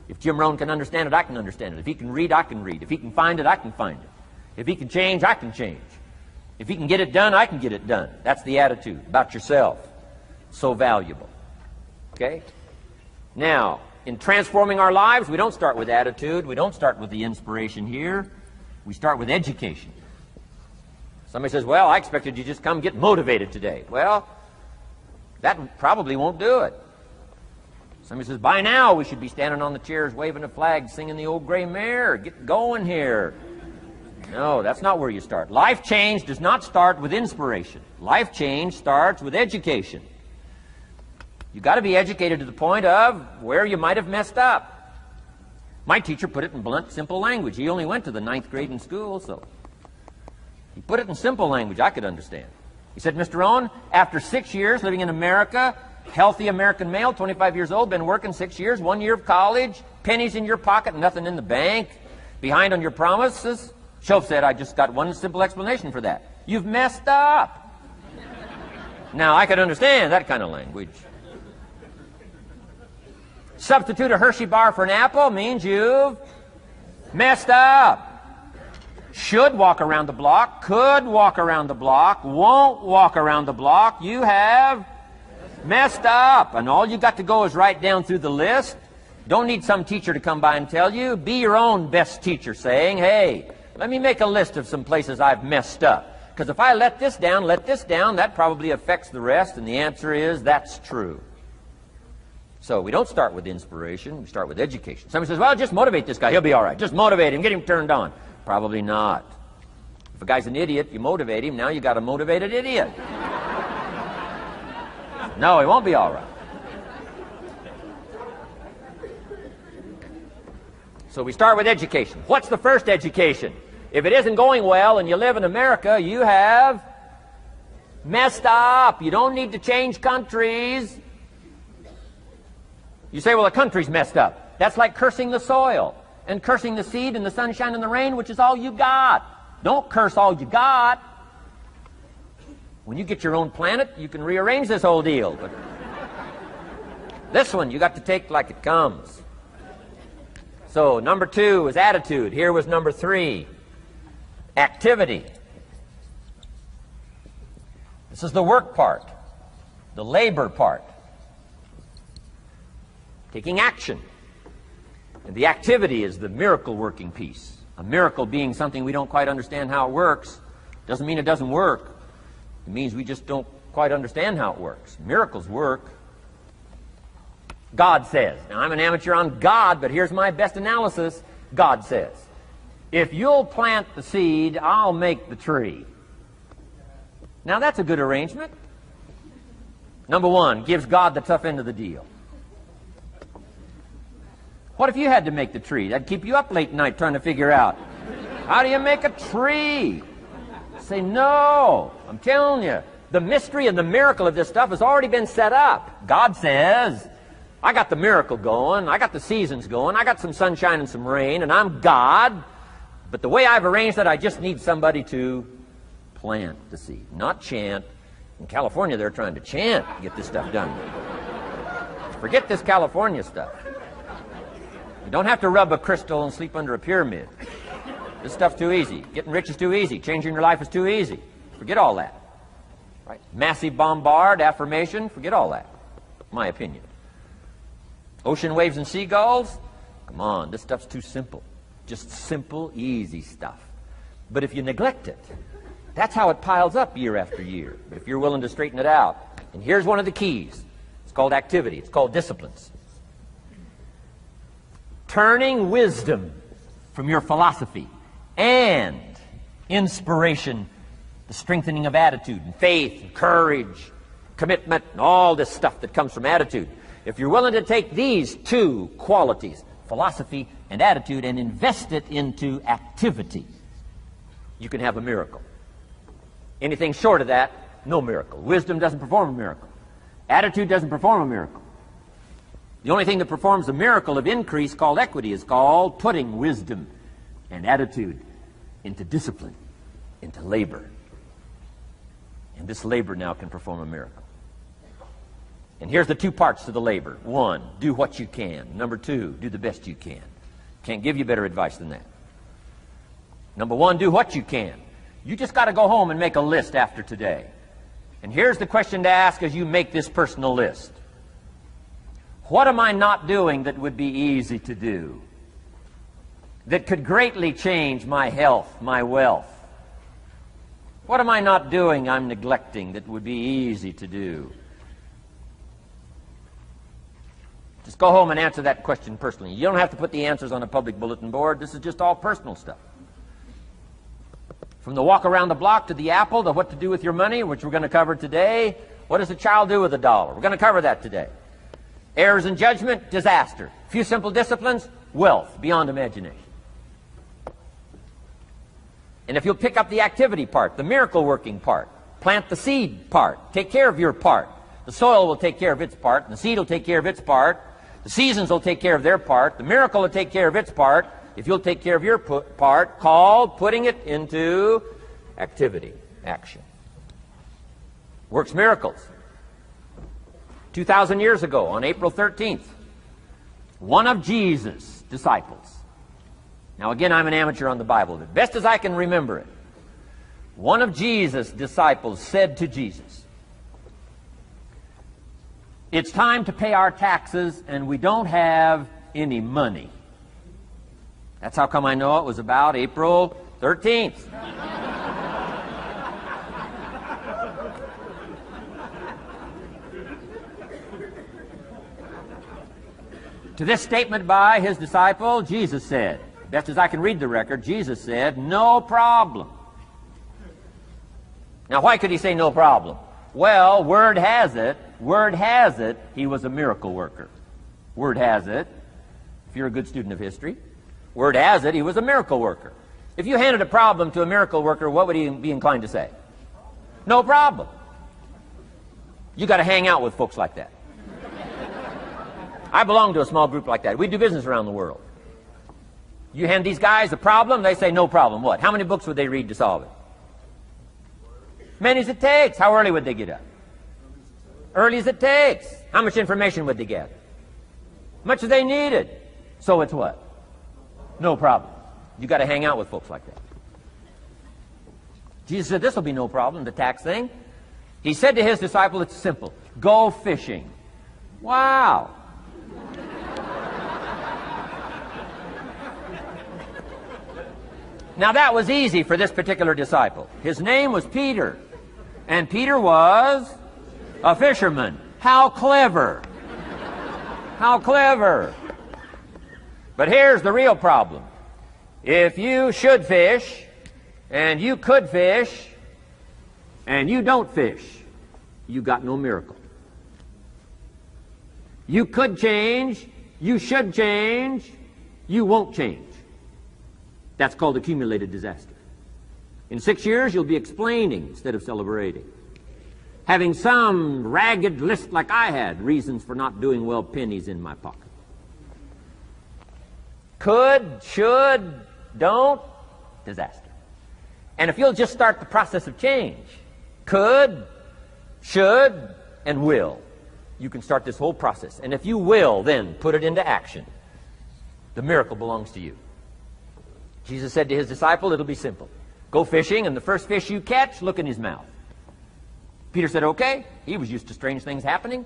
If Jim Rhon can understand it, I can understand it. If he can read, I can read. If he can find it, I can find it. If he can change, I can change. If he can get it done, I can get it done. That's the attitude about yourself. So valuable. Okay? Now, in transforming our lives, we don't start with attitude. We don't start with the inspiration here. We start with education. Somebody says, well, I expected you just come get motivated today. Well, that probably won't do it. Somebody says, by now we should be standing on the chairs, waving a flag, singing the old gray mare. Get going here. No, that's not where you start. Life change does not start with inspiration. Life change starts with education. You've got to be educated to the point of where you might have messed up. My teacher put it in blunt, simple language. He only went to the 9th grade in school, so he put it in simple language I could understand. He said, Mr. Rhon, after 6 years living in America, healthy American male, 25 years old, been working 6 years, 1 year of college, pennies in your pocket, nothing in the bank, behind on your promises. Shoaff said, I just got one simple explanation for that. You've messed up. Now, I could understand that kind of language. Substitute a Hershey bar for an apple means you've messed up. Should walk around the block, could walk around the block, won't walk around the block. You have messed up. And all you got to go is right down through the list. Don't need some teacher to come by and tell you. Be your own best teacher saying, hey, let me make a list of some places I've messed up. Because if I let this down, that probably affects the rest. And the answer is, that's true. So we don't start with inspiration. We start with education. Somebody says, well, just motivate this guy. He'll be all right. Just motivate him. Get him turned on. Probably not. If a guy's an idiot, you motivate him. Now you got a motivated idiot. No, he won't be all right. So we start with education. What's the first education? If it isn't going well and you live in America, you have messed up. You don't need to change countries. You say, well, the country's messed up. That's like cursing the soil and cursing the seed and the sunshine and the rain, which is all you got. Don't curse all you got. When you get your own planet, you can rearrange this whole deal. But this one, you got to take like it comes. So number 2 was attitude. Here was number 3, activity. This is the work part, the labor part. Taking action. And the activity is the miracle working piece. A miracle being something we don't quite understand how it works doesn't mean it doesn't work. It means we just don't quite understand how it works. Miracles work. God says. Now, I'm an amateur on God, but here's my best analysis. God says, if you'll plant the seed, I'll make the tree. Now, that's a good arrangement. Number 1, gives God the tough end of the deal. What if you had to make the tree? That'd keep you up late at night trying to figure out, how do you make a tree? Say, no, I'm telling you, the mystery and the miracle of this stuff has already been set up. God says, I got the miracle going, I got the seasons going, I got some sunshine and some rain, and I'm God, but the way I've arranged that, I just need somebody to plant the seed, not chant. In California, they're trying to chant to get this stuff done. Forget this California stuff. You don't have to rub a crystal and sleep under a pyramid. This stuff's too easy. Getting rich is too easy. Changing your life is too easy. Forget all that. Right? Massive bombard, affirmation, forget all that. My opinion. Ocean waves and seagulls? Come on, this stuff's too simple. Just simple, easy stuff. But if you neglect it, that's how it piles up year after year. But if you're willing to straighten it out, and here's one of the keys. It's called activity. It's called disciplines. Turning wisdom from your philosophy and inspiration, the strengthening of attitude and faith and courage, commitment, and all this stuff that comes from attitude. If you're willing to take these two qualities, philosophy and attitude, and invest it into activity, you can have a miracle. Anything short of that, no miracle. Wisdom doesn't perform a miracle. Attitude doesn't perform a miracle. The only thing that performs a miracle of increase called equity is called putting wisdom and attitude into discipline, into labor. And this labor now can perform a miracle. And here's the two parts to the labor. One, do what you can. Number two, do the best you can. Can't give you better advice than that. Number one, do what you can. You just got to go home and make a list after today. And here's the question to ask as you make this personal list. What am I not doing that would be easy to do? That could greatly change my health, my wealth? What am I not doing I'm neglecting that would be easy to do? Just go home and answer that question personally. You don't have to put the answers on a public bulletin board. This is just all personal stuff. From the walk around the block to the apple to what to do with your money, which we're going to cover today. What does a child do with $1? We're going to cover that today. Errors in judgment, disaster. Few simple disciplines, wealth beyond imagination. And if you'll pick up the activity part, the miracle working part, plant the seed part, take care of your part. The soil will take care of its part, and the seed will take care of its part. The seasons will take care of their part. The miracle will take care of its part. If you'll take care of your part, called putting it into activity, action. Works miracles. 2,000 years ago, on April 13th, one of Jesus' disciples. Now again, I'm an amateur on the Bible, but best as I can remember it, one of Jesus' disciples said to Jesus, "It's time to pay our taxes and we don't have any money." That's how come I know it was about April 13th. To this statement by his disciple, Jesus said, best as I can read the record, Jesus said, "No problem." Now, why could he say no problem? Well, word has it, he was a miracle worker. Word has it, if you're a good student of history, word has it, he was a miracle worker. If you handed a problem to a miracle worker, what would he be inclined to say? No problem. You got to hang out with folks like that. I belong to a small group like that. We do business around the world. You hand these guys a problem, they say no problem. What? How many books would they read to solve it? Many as it takes. How early would they get up? Early as it takes. How much information would they get? Much as they needed. So it's what? No problem. You got to hang out with folks like that. Jesus said this will be no problem, the tax thing. He said to his disciple, it's simple. Go fishing. Wow. Now that was easy for this particular disciple. His name was Peter. And Peter was a fisherman. How clever. How clever. But here's the real problem. If you should fish, and you could fish, and you don't fish, you got no miracle. You could change, you should change, you won't change. That's called accumulated disaster. In 6 years, you'll be explaining instead of celebrating. Having some ragged list like I had, reasons for not doing well, pennies in my pocket. Could, should, don't, disaster. And if you'll just start the process of change, could, should, and will, you can start this whole process. And if you will, then put it into action, the miracle belongs to you. Jesus said to his disciple, it'll be simple. Go fishing, and the first fish you catch, look in his mouth. Peter said, okay. He was used to strange things happening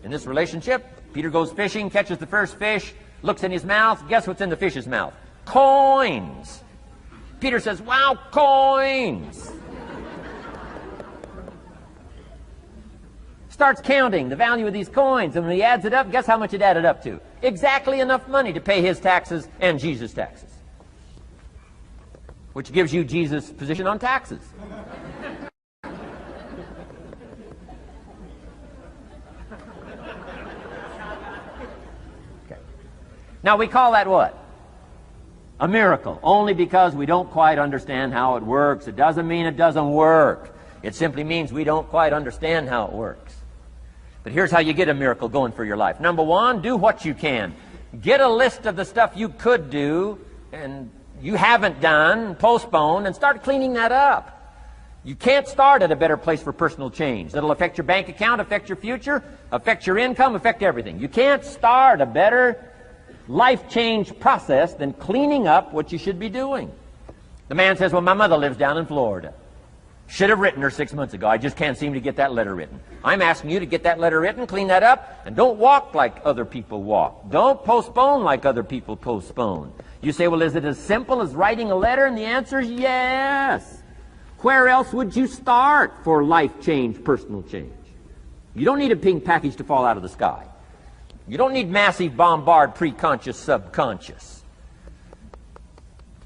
in this relationship. Peter goes fishing, catches the first fish, looks in his mouth. Guess what's in the fish's mouth? Coins. Peter says, wow, coins. Starts counting the value of these coins, and when he adds it up, guess how much it added up to? Exactly enough money to pay his taxes and Jesus' taxes. Which gives you Jesus' position on taxes. Okay. Now we call that what? A miracle, only because we don't quite understand how it works. It doesn't mean it doesn't work. It simply means we don't quite understand how it works. But here's how you get a miracle going for your life. Number one, do what you can. Get a list of the stuff you could do and you haven't done, postponed, and start cleaning that up. You can't start at a better place for personal change. That'll affect your bank account, affect your future, affect your income, affect everything. You can't start a better life change process than cleaning up what you should be doing. The man says, well, my mother lives down in Florida. Should have written her 6 months ago. I just can't seem to get that letter written. I'm asking you to get that letter written, clean that up, and don't walk like other people walk. Don't postpone like other people postpone. You say, well, is it as simple as writing a letter? And the answer is yes. Where else would you start for life change, personal change? You don't need a pink package to fall out of the sky. You don't need massive bombard, pre-conscious, subconscious.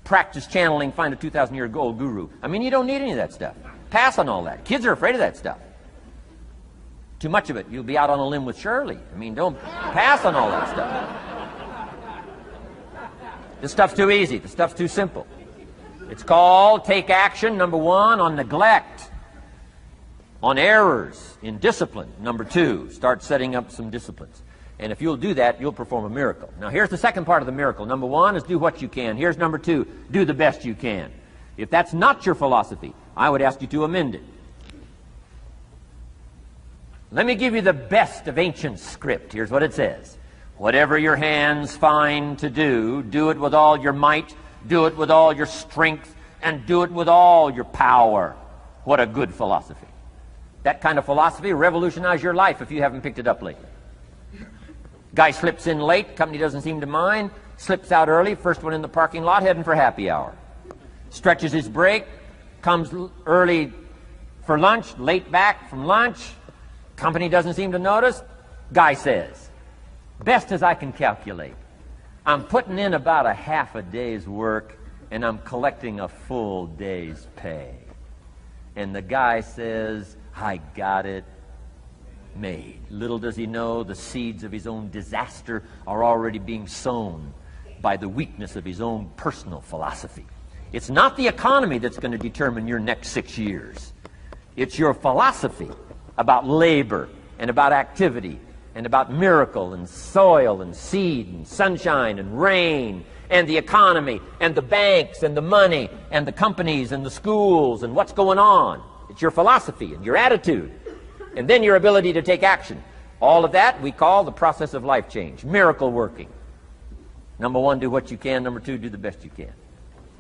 Practice channeling, find a 2,000-year-old guru. I mean, you don't need any of that stuff. Pass on all that. Kids are afraid of that stuff. Too much of it, you'll be out on a limb with Shirley. I mean, don't pass on all that stuff. This stuff's too easy. This stuff's too simple. It's called take action, number one, on neglect, on errors in discipline. Number two, start setting up some disciplines. And if you'll do that, you'll perform a miracle. Now, here's the second part of the miracle. Number one is do what you can. Here's number two, do the best you can. If that's not your philosophy, I would ask you to amend it. Let me give you the best of ancient script. Here's what it says. Whatever your hands find to do, do it with all your might, do it with all your strength, and do it with all your power. What a good philosophy. That kind of philosophy will revolutionize your life if you haven't picked it up lately. Guy slips in late, company doesn't seem to mind, slips out early, first one in the parking lot, heading for happy hour. Stretches his break, comes early for lunch, late back from lunch, company doesn't seem to notice. Guy says, best as I can calculate, I'm putting in about a half a day's work and I'm collecting a full day's pay. And the guy says, I got it made. Little does he know the seeds of his own disaster are already being sown by the weakness of his own personal philosophy. It's not the economy that's going to determine your next 6 years. It's your philosophy about labor and about activity and about miracle and soil and seed and sunshine and rain and the economy and the banks and the money and the companies and the schools and what's going on. It's your philosophy and your attitude. And then your ability to take action. All of that we call the process of life change, miracle working. Number one, do what you can. Number two, do the best you can.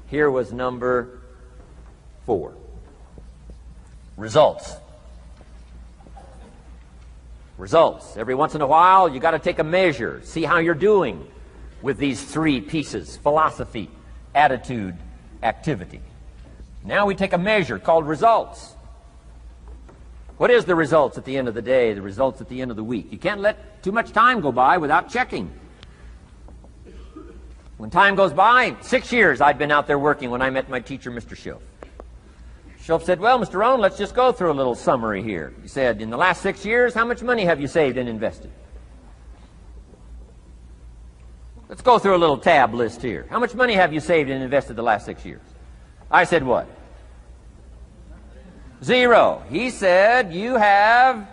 Here was number 4. Results. Results. Every once in a while, you got to take a measure, see how you're doing with these 3 pieces: philosophy, attitude, activity. Now we take a measure called results. What is the results at the end of the day, the results at the end of the week? You can't let too much time go by without checking. When time goes by, 6 years I'd been out there working when I met my teacher, Mr. Schoaf. Schoaf said, well, Mr. Rhon, let's just go through a little summary here. He said, in the last 6 years, how much money have you saved and invested? Let's go through a little tab list here. How much money have you saved and invested the last 6 years? I said, what? 0. He said, you have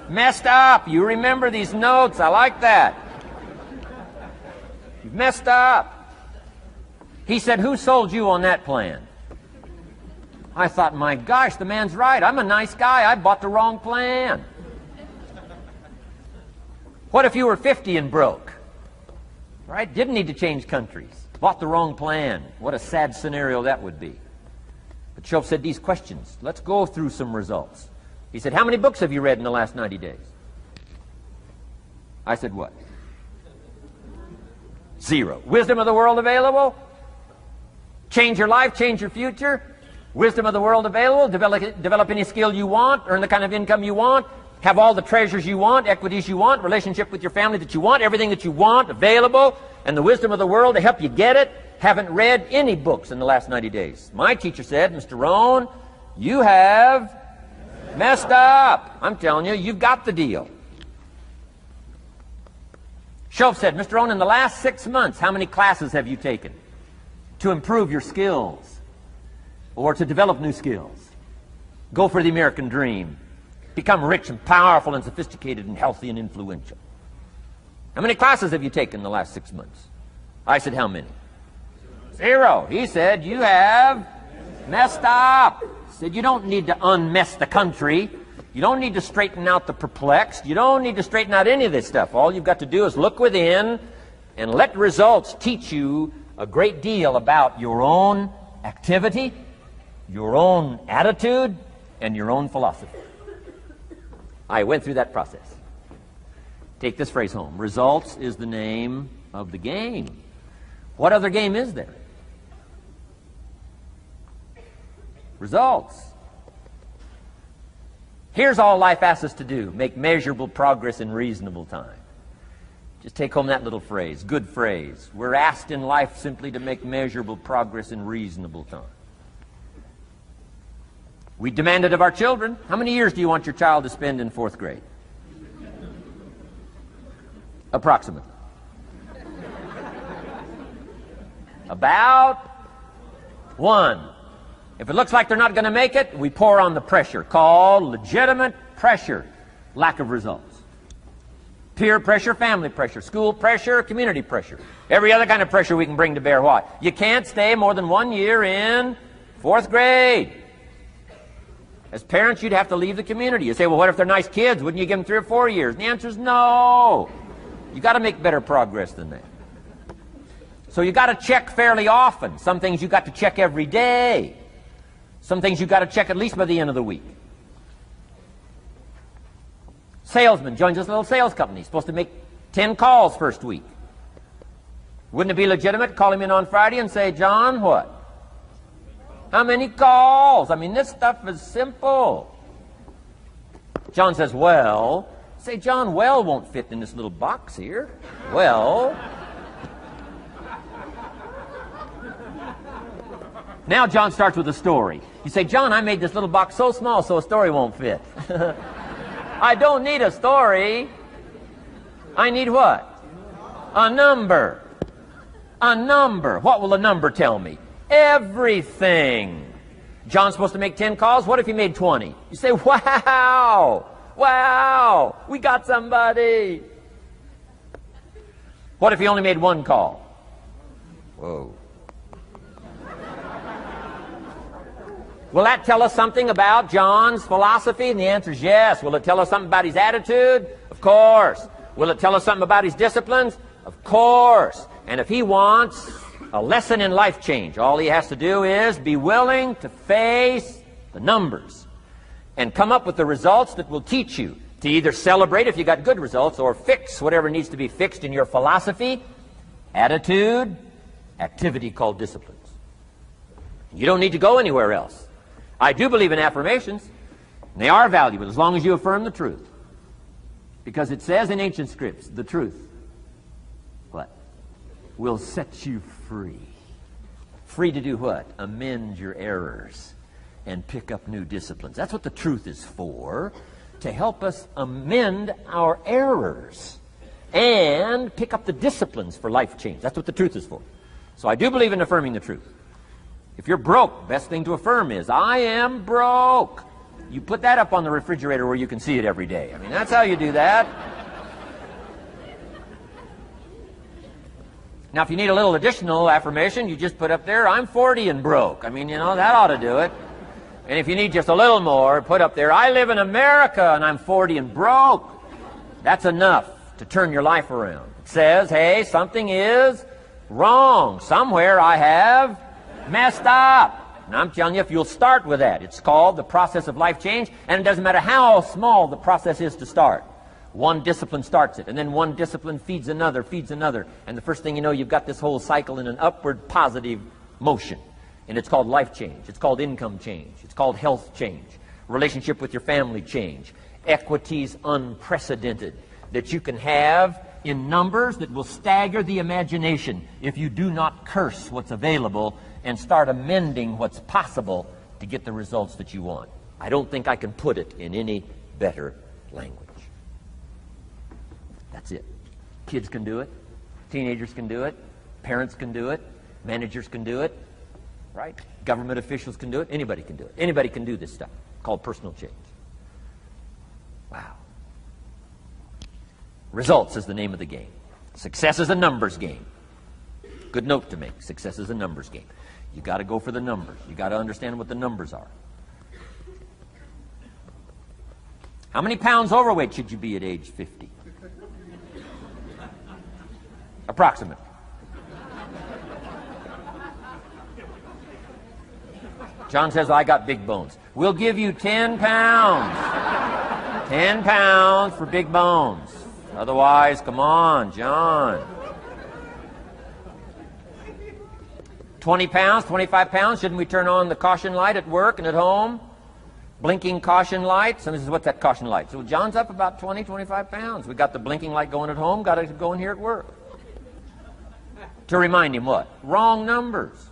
messed up. You remember these notes. I like that. You've messed up. He said, who sold you on that plan? I thought, my gosh, the man's right. I'm a nice guy. I bought the wrong plan. What if you were 50 and broke? Right? Didn't need to change countries. Bought the wrong plan. What a sad scenario that would be. But Schoaf said these questions. Let's go through some results. He said, how many books have you read in the last 90 days? I said, what? 0. Wisdom of the world available? Change your life, change your future? Wisdom of the world available? Develop any skill you want, earn the kind of income you want, have all the treasures you want, equities you want, relationship with your family that you want, everything that you want available, and the wisdom of the world to help you get it. Haven't read any books in the last 90 days. My teacher said, Mr. Rhon, you have messed up. I'm telling you, you've got the deal. Shoaff said, Mr. Rhon, in the last 6 months, how many classes have you taken to improve your skills or to develop new skills? Go for the American dream. Become rich and powerful and sophisticated and healthy and influential. How many classes have you taken in the last 6 months? I said, how many? 0. He said, you have messed up. He said, you don't need to unmess the country. You don't need to straighten out the perplexed. You don't need to straighten out any of this stuff. All you've got to do is look within and let results teach you a great deal about your own activity, your own attitude, and your own philosophy. I went through that process. Take this phrase home. Results is the name of the game. What other game is there? Results. Here's all life asks us to do. Make measurable progress in reasonable time. Just take home that little phrase. Good phrase. We're asked in life simply to make measurable progress in reasonable time. We demand it of our children. How many years do you want your child to spend in 4th grade? Approximately. About 1. If it looks like they're not going to make it, we pour on the pressure, called legitimate pressure, lack of results. Peer pressure, family pressure, school pressure, community pressure. Every other kind of pressure we can bring to bear what? You can't stay more than 1 year in 4th grade. As parents, you'd have to leave the community. You say, well, what if they're nice kids? Wouldn't you give them 3 or 4 years? And the answer is no. You got to make better progress than that. So you got to check fairly often. Some things you got to check every day. Some things you got to check at least by the end of the week. Salesman joins this little sales company. He's supposed to make 10 calls first week. Wouldn't it be legitimate to call him in on Friday and say, John, what? How many calls? I mean, this stuff is simple. John says, well. Say, John, well won't fit in this little box here. Well. Now John starts with a story. You say, John, I made this little box so small so a story won't fit. I don't need a story. I need what? A number. A number. What will a number tell me? Everything. John's supposed to make 10 calls. What if he made 20? You say, wow. Wow. We got somebody. What if he only made 1 call? Whoa. Will that tell us something about John's philosophy? And the answer is yes. Will it tell us something about his attitude? Of course. Will it tell us something about his disciplines? Of course. And if he wants a lesson in life change, all he has to do is be willing to face the numbers and come up with the results that will teach you to either celebrate if you got good results or fix whatever needs to be fixed in your philosophy, attitude, activity called disciplines. You don't need to go anywhere else. I do believe in affirmations. And they are valuable as long as you affirm the truth. Because it says in ancient scripts, the truth, what? Will set you free. Free to do what? Amend your errors and pick up new disciplines. That's what the truth is for, to help us amend our errors and pick up the disciplines for life change. That's what the truth is for. So I do believe in affirming the truth. If you're broke, best thing to affirm is, I am broke. You put that up on the refrigerator where you can see it every day. I mean, that's how you do that. Now, if you need a little additional affirmation, you just put up there, I'm 40 and broke. I mean, you know, that ought to do it. And if you need just a little more, put up there, I live in America and I'm 40 and broke. That's enough to turn your life around. It says, hey, something is wrong. Somewhere I have messed up. And I'm telling you, if you'll start with that, it's called the process of life change, and it doesn't matter how small the process is to start. One discipline starts it, and then one discipline feeds another, and the first thing you know, you've got this whole cycle in an upward positive motion. And it's called life change. It's called income change. It's called health change. Relationship with your family change. Equities unprecedented that you can have in numbers that will stagger the imagination if you do not curse what's available and start amending what's possible to get the results that you want. I don't think I can put it in any better language. That's it. Kids can do it. Teenagers can do it. Parents can do it. Managers can do it. Right? Government officials can do it. Anybody can do it. Anybody can do this stuff called personal change. Wow. Results is the name of the game. Success is a numbers game. Good note to make. Success is a numbers game. You got to go for the numbers. You got to understand what the numbers are. How many pounds overweight should you be at age 50? Approximately. John says, I got big bones. We'll give you 10 pounds. 10 pounds for big bones. Otherwise, come on, John. 20 pounds, 25 pounds. Shouldn't we turn on the caution light at work and at home? Blinking caution light. Somebody says, what's that caution light? So John's up about 20, 25 pounds. We got the blinking light going at home, got it going here at work. To remind him what? Wrong numbers.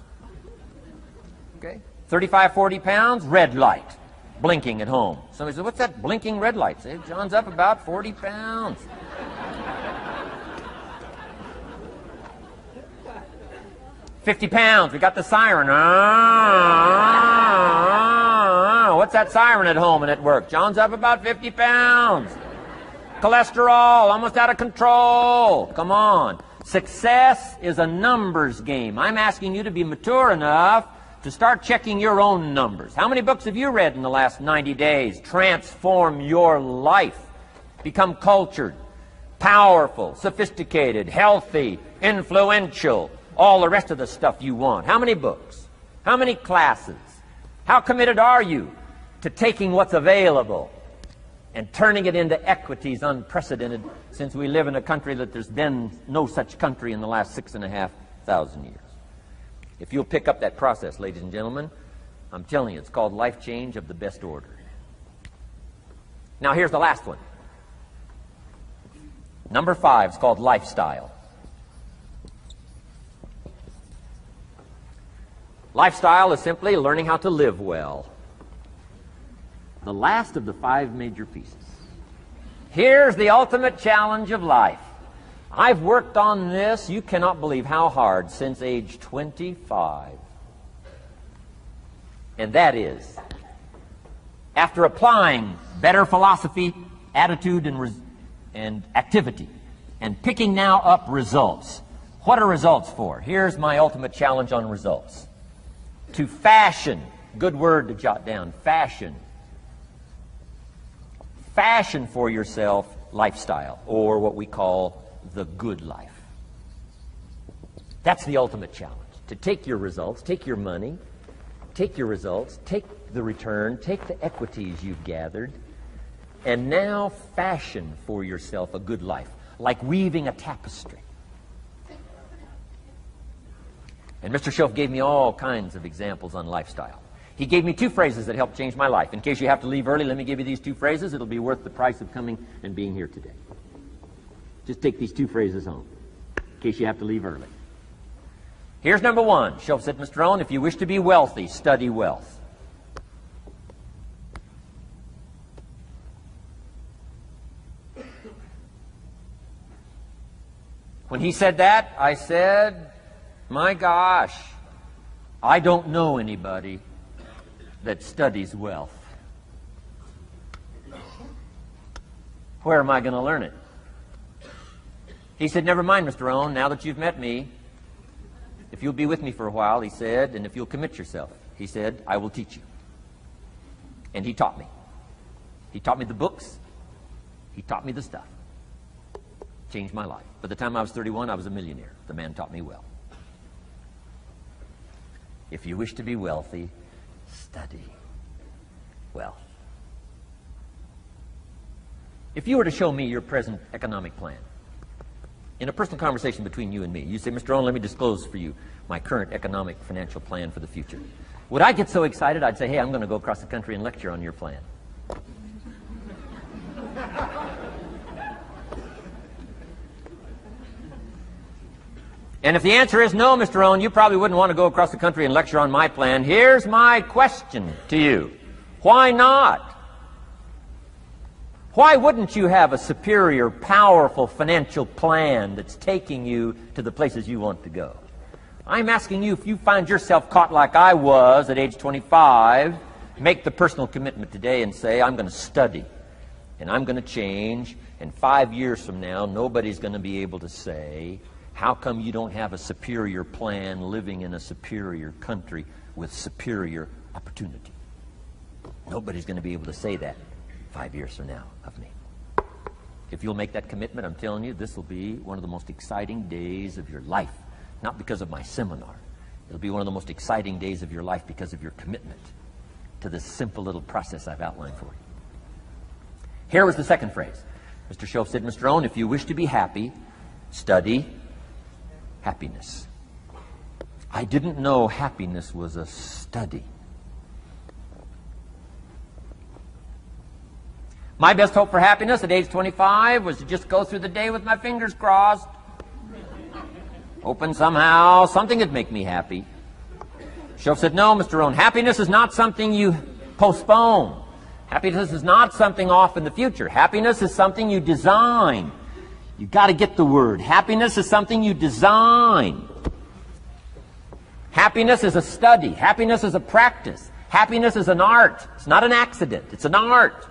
Okay? 35, 40 pounds, red light, blinking at home. Somebody says, what's that blinking red light? Say, John's up about 40 pounds. 50 pounds, we got the siren. What's that siren at home and at work? John's up about 50 pounds. Cholesterol, almost out of control. Come on. Success is a numbers game. I'm asking you to be mature enough to start checking your own numbers. How many books have you read in the last 90 days? Transform your life. Become cultured, powerful, sophisticated, healthy, influential, all the rest of the stuff you want. How many books? How many classes? How committed are you to taking what's available and turning it into equities unprecedented, since we live in a country that there's been no such country in the last 6,500 years? If you'll pick up that process, ladies and gentlemen, I'm telling you, it's called life change of the best order. Now, here's the last one. Number 5 is called lifestyle. Lifestyle is simply learning how to live well. The last of the 5 major pieces. Here's the ultimate challenge of life. I've worked on this, you cannot believe how hard, since age 25. And that is, after applying better philosophy, attitude, and activity, and picking now up results. What are results for? Here's my ultimate challenge on results. To fashion, good word to jot down, fashion. Fashion for yourself lifestyle, or what we call the good life. That's the ultimate challenge. To take your results, take your money, take your results, take the return, take the equities you've gathered, and now fashion for yourself a good life, like weaving a tapestry. And Mr. Shelf gave me all kinds of examples on lifestyle. He gave me 2 phrases that helped change my life. In case you have to leave early, let me give you these 2 phrases. It'll be worth the price of coming and being here today. Just take these 2 phrases home, in case you have to leave early. Here's number 1. Shelf said, Mr. Rhon, if you wish to be wealthy, study wealth. When he said that, I said, my gosh, I don't know anybody that studies wealth. Where am I going to learn it? He said, never mind, Mr. Rhon, now that you've met me, if you'll be with me for a while, he said, and if you'll commit yourself, he said, I will teach you. And he taught me. He taught me the books. He taught me the stuff. Changed my life. By the time I was 31, I was a millionaire. The man taught me well. If you wish to be wealthy, study wealth. If you were to show me your present economic plan, in a personal conversation between you and me, you say, Mr. Rhon, let me disclose for you my current economic financial plan for the future. Would I get so excited I'd say, hey, I'm going to go across the country and lecture on your plan? And if the answer is no, Mr. Rhon, you probably wouldn't want to go across the country and lecture on my plan. Here's my question to you. Why not? Why wouldn't you have a superior, powerful financial plan that's taking you to the places you want to go? I'm asking you, if you find yourself caught like I was at age 25, make the personal commitment today and say, I'm going to study and I'm going to change, and 5 years from now, nobody's going to be able to say, how come you don't have a superior plan living in a superior country with superior opportunity? Nobody's going to be able to say that 5 years from now of me. If you'll make that commitment, I'm telling you, this will be one of the most exciting days of your life. Not because of my seminar. It'll be one of the most exciting days of your life because of your commitment to this simple little process I've outlined for you. Here was the second phrase. Mr. Shoaff said, Mr. Rhon, if you wish to be happy, study happiness. I didn't know happiness was a study. My best hope for happiness at age 25 was to just go through the day with my fingers crossed, hoping somehow something would make me happy. Shoaff said, no, Mr. Rhon, happiness is not something you postpone. Happiness is not something off in the future. Happiness is something you design. You've got to get the word. Happiness is something you design. Happiness is a study. Happiness is a practice. Happiness is an art. It's not an accident. It's an art.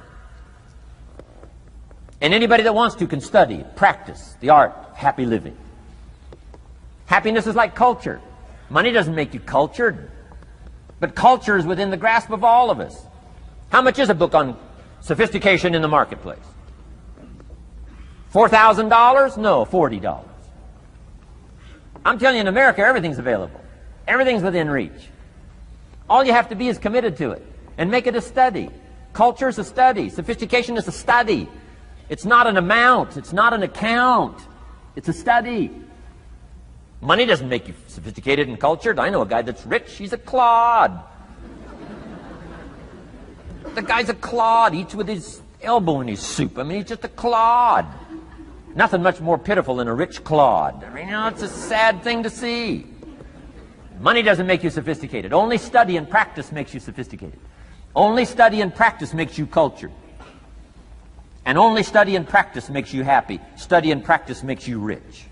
And anybody that wants to can study, practice the art of happy living. Happiness is like culture. Money doesn't make you cultured, but culture is within the grasp of all of us. How much is a book on sophistication in the marketplace? $4,000? No, $40. I'm telling you, in America, everything's available. Everything's within reach. All you have to be is committed to it and make it a study. Culture is a study. Sophistication is a study. It's not an amount. It's not an account. It's a study. Money doesn't make you sophisticated and cultured. I know a guy that's rich. He's a clod. The guy's a clod. Eats with his elbow in his soup. I mean, he's just a clod. Nothing much more pitiful than a rich clod. I mean, it's a sad thing to see. Money doesn't make you sophisticated. Only study and practice makes you sophisticated. Only study and practice makes you cultured. And only study and practice makes you happy. Study and practice makes you rich.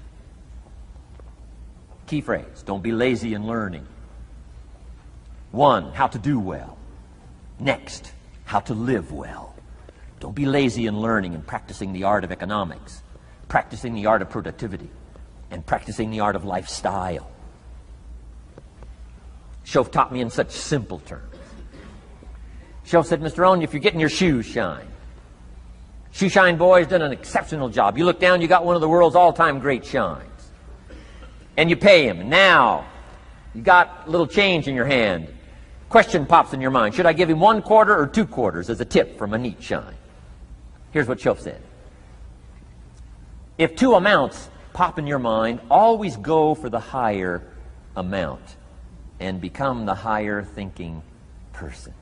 Key phrase, don't be lazy in learning. 1, how to do well. Next, how to live well. Don't be lazy in learning and practicing the art of economics, practicing the art of productivity, and practicing the art of lifestyle. Shoaff taught me in such simple terms. Shoaff said, Mr. Rhon, if you're getting your shoes shined, Shoe Shine Boy's done an exceptional job. You look down, you got one of the world's all-time great shines. And you pay him. Now, you got a little change in your hand. Question pops in your mind. Should I give him 1 quarter or 2 quarters as a tip from a neat shine? Here's what Shoaff said. If 2 amounts pop in your mind, always go for the higher amount and become the higher thinking person.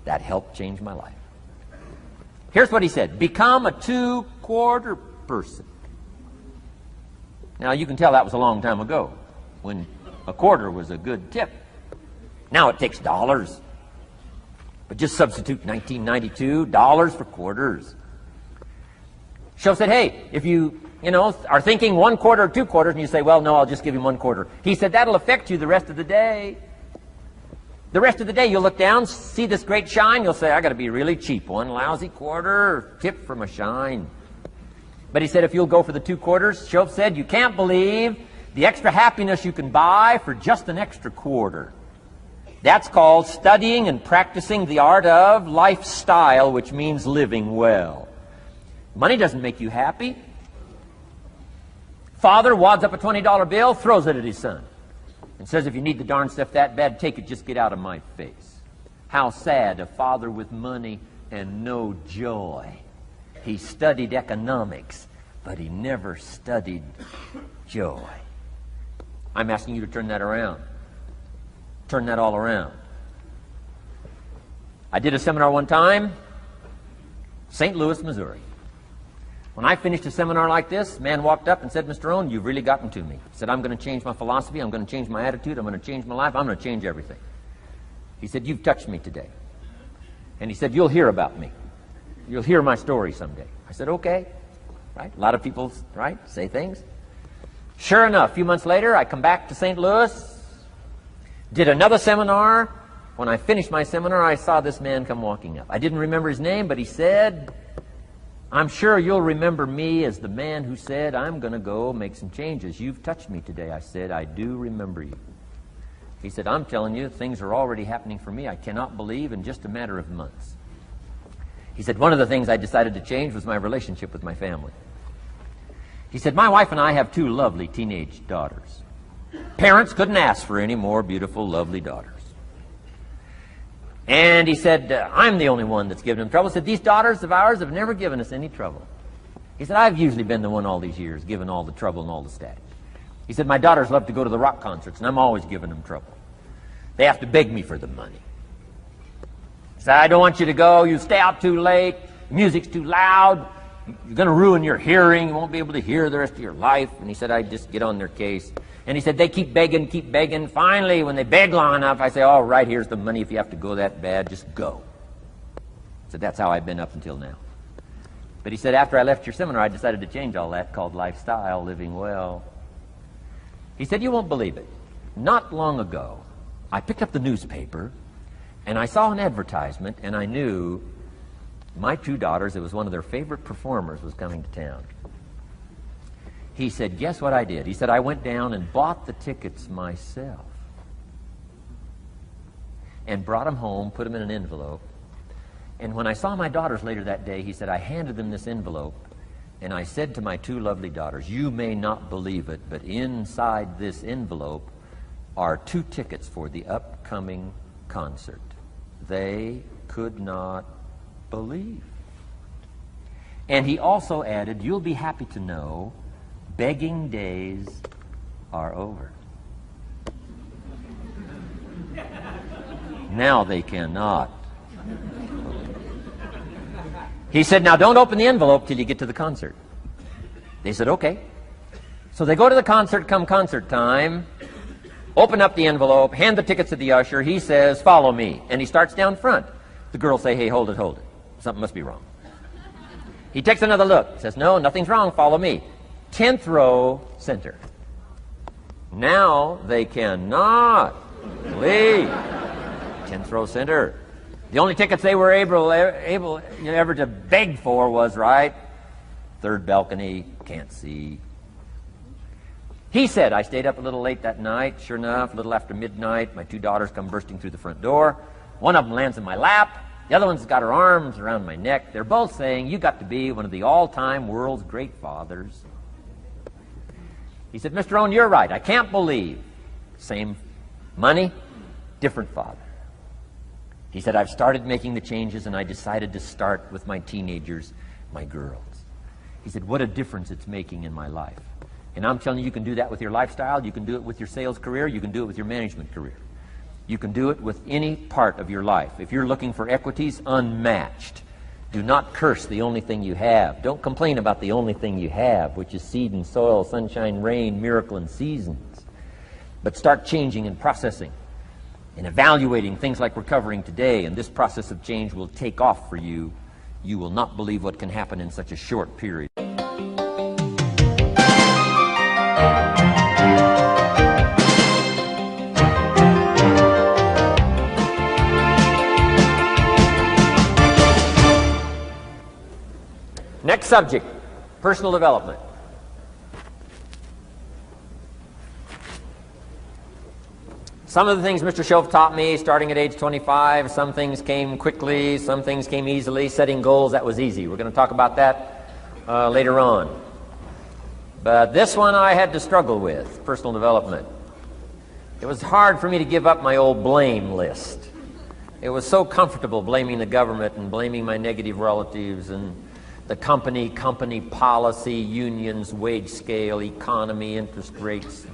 That helped change my life. Here's what he said. Become a 2-quarter person. Now, you can tell that was a long time ago, when a quarter was a good tip. Now it takes dollars. But just substitute 1992, dollars for quarters. Shoaff said, hey, if you are thinking 1 quarter or 2 quarters, and you say, well, no, I'll just give him 1 quarter. He said, that'll affect you the rest of the day. The rest of the day, you'll look down, see this great shine, you'll say, I got to be really cheap. 1 lousy quarter, tip from a shine. But he said, if you'll go for the 2 quarters, Shoaff said, you can't believe the extra happiness you can buy for just an extra quarter. That's called studying and practicing the art of lifestyle, which means living well. Money doesn't make you happy. Father wads up a $20 bill, throws it at his son, and says, if you need the darn stuff that bad, take it, just get out of my face. How sad, a father with money and no joy. He studied economics, but he never studied joy. I'm asking you to turn that around. Turn that all around. I did a seminar one time, St. Louis, Missouri. When I finished a seminar like this, a man walked up and said, Mr. Rhon, you've really gotten to me. He said, I'm going to change my philosophy, I'm going to change my attitude, I'm going to change my life, I'm going to change everything. He said, you've touched me today. And he said, you'll hear about me. You'll hear my story someday. I said, okay. Right? A lot of people, right, say things. Sure enough, a few months later, I come back to St. Louis, did another seminar. When I finished my seminar, I saw this man come walking up. I didn't remember his name, but he said, I'm sure you'll remember me as the man who said, I'm going to go make some changes. You've touched me today. I said, I do remember you. He said, I'm telling you, things are already happening for me. I cannot believe in just a matter of months. He said, one of the things I decided to change was my relationship with my family. He said, my wife and I have 2 lovely teenage daughters. Parents couldn't ask for any more beautiful, lovely daughters. And he said, I'm the only one that's given them trouble. He said, these daughters of ours have never given us any trouble. He said, I've usually been the one all these years, given all the trouble and all the static. He said, my daughters love to go to the rock concerts, and I'm always giving them trouble. They have to beg me for the money. He said, I don't want you to go. You stay out too late. The music's too loud. You're going to ruin your hearing. You won't be able to hear the rest of your life. And he said, I just get on their case. And he said, they keep begging, keep begging. Finally, when they beg long enough, I say, all right, here's the money. If you have to go that bad, just go. He said, that's how I've been up until now. But he said, after I left your seminar, I decided to change all that, called lifestyle, living well. He said, you won't believe it. Not long ago, I picked up the newspaper, and I saw an advertisement, and I knew my 2 daughters, it was one of their favorite performers, was coming to town. He said, guess what I did? He said, I went down and bought the tickets myself and brought them home, put them in an envelope. And when I saw my daughters later that day, he said, I handed them this envelope, and I said to my 2 lovely daughters, you may not believe it, but inside this envelope are 2 tickets for the upcoming concert. They could not believe. And he also added, you'll be happy to know begging days are over. Now they cannot. He said, now don't open the envelope till you get to the concert. They said, okay. So they go to the concert, come concert time, open up the envelope, hand the tickets to the usher. He says, follow me. And he starts down front. The girls say, hey, hold it, hold it. Something must be wrong. He takes another look. He says, no, nothing's wrong, follow me. 10th row, center. Now they cannot leave. 10th row, center. The only tickets they were able ever to beg for was, right, 3rd balcony, can't see. He said, I stayed up a little late that night. Sure enough, a little after midnight, my 2 daughters come bursting through the front door. One of them lands in my lap. The other one's got her arms around my neck. They're both saying, you got to be one of the all-time world's great fathers. He said, Mr. Rhon, you're right. I can't believe. Same money, different father. He said, I've started making the changes, and I decided to start with my teenagers, my girls. He said, what a difference it's making in my life. And I'm telling you, you can do that with your lifestyle. You can do it with your sales career. You can do it with your management career. You can do it with any part of your life. If you're looking for equities, unmatched. Do not curse the only thing you have. Don't complain about the only thing you have, which is seed and soil, sunshine, rain, miracle, and seasons. But start changing and processing and evaluating things like we're covering today, and this process of change will take off for you. You will not believe what can happen in such a short period. Next subject, personal development. Some of the things Mr. Shoaff taught me starting at age 25, some things came quickly, some things came easily. Setting goals, that was easy. We're going to talk about that later on. But this one I had to struggle with, personal development. It was hard for me to give up my old blame list. It was so comfortable blaming the government and blaming my negative relatives and the company policy, unions, wage scale, economy, interest rates,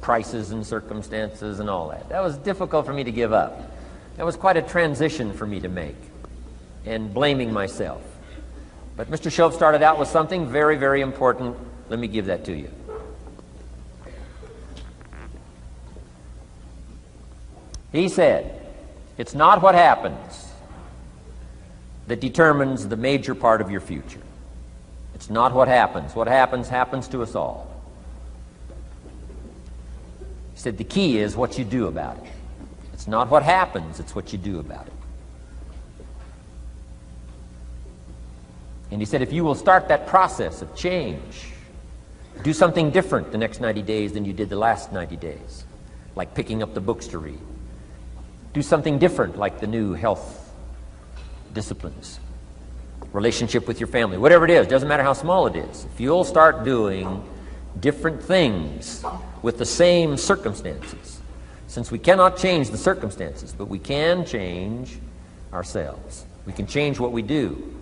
prices and circumstances and all that. That was difficult for me to give up. That was quite a transition for me to make, and blaming myself. But Mr. Shoaff started out with something very, very important. Let me give that to you. He said, it's not what happens that determines the major part of your future. It's not what happens. What happens, happens to us all. He said the key is what you do about it. It's not what happens, it's what you do about it. And he said if you will start that process of change, do something different the next 90 days than you did the last 90 days, like picking up the books to read. Do something different like the new health disciplines, relationship with your family, whatever it is, doesn't matter how small it is. If you'll start doing different things with the same circumstances, since we cannot change the circumstances, but we can change ourselves. We can change what we do.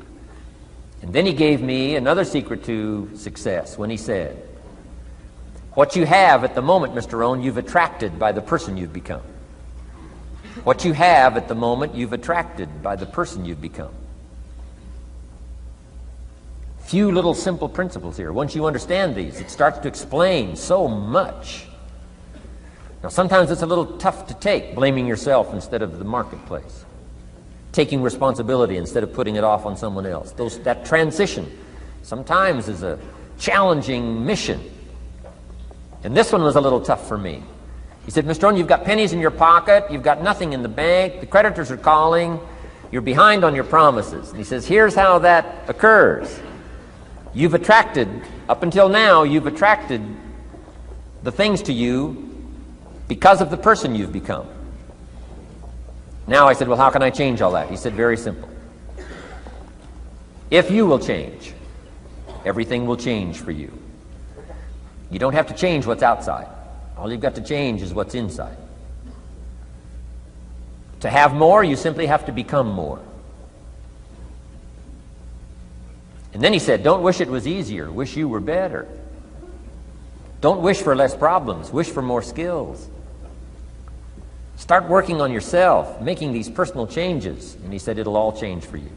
And then he gave me another secret to success when he said, what you have at the moment, Mr. Rhon, you've attracted by the person you've become. What you have at the moment, you've attracted by the person you've become. Few little simple principles here. Once you understand these, it starts to explain so much. Now, sometimes it's a little tough to take, blaming yourself instead of the marketplace, taking responsibility instead of putting it off on someone else. That transition sometimes is a challenging mission. And this one was a little tough for me. He said, Mr. Rhon, you've got pennies in your pocket, you've got nothing in the bank, the creditors are calling, you're behind on your promises. And he says, here's how that occurs. You've attracted, up until now, you've attracted the things to you because of the person you've become. Now I said, well, how can I change all that? He said, very simple. If you will change, everything will change for you. You don't have to change what's outside. All you've got to change is what's inside. To have more, you simply have to become more. And then he said, don't wish it was easier, wish you were better. Don't wish for less problems, wish for more skills. Start working on yourself, making these personal changes. And he said, it'll all change for you.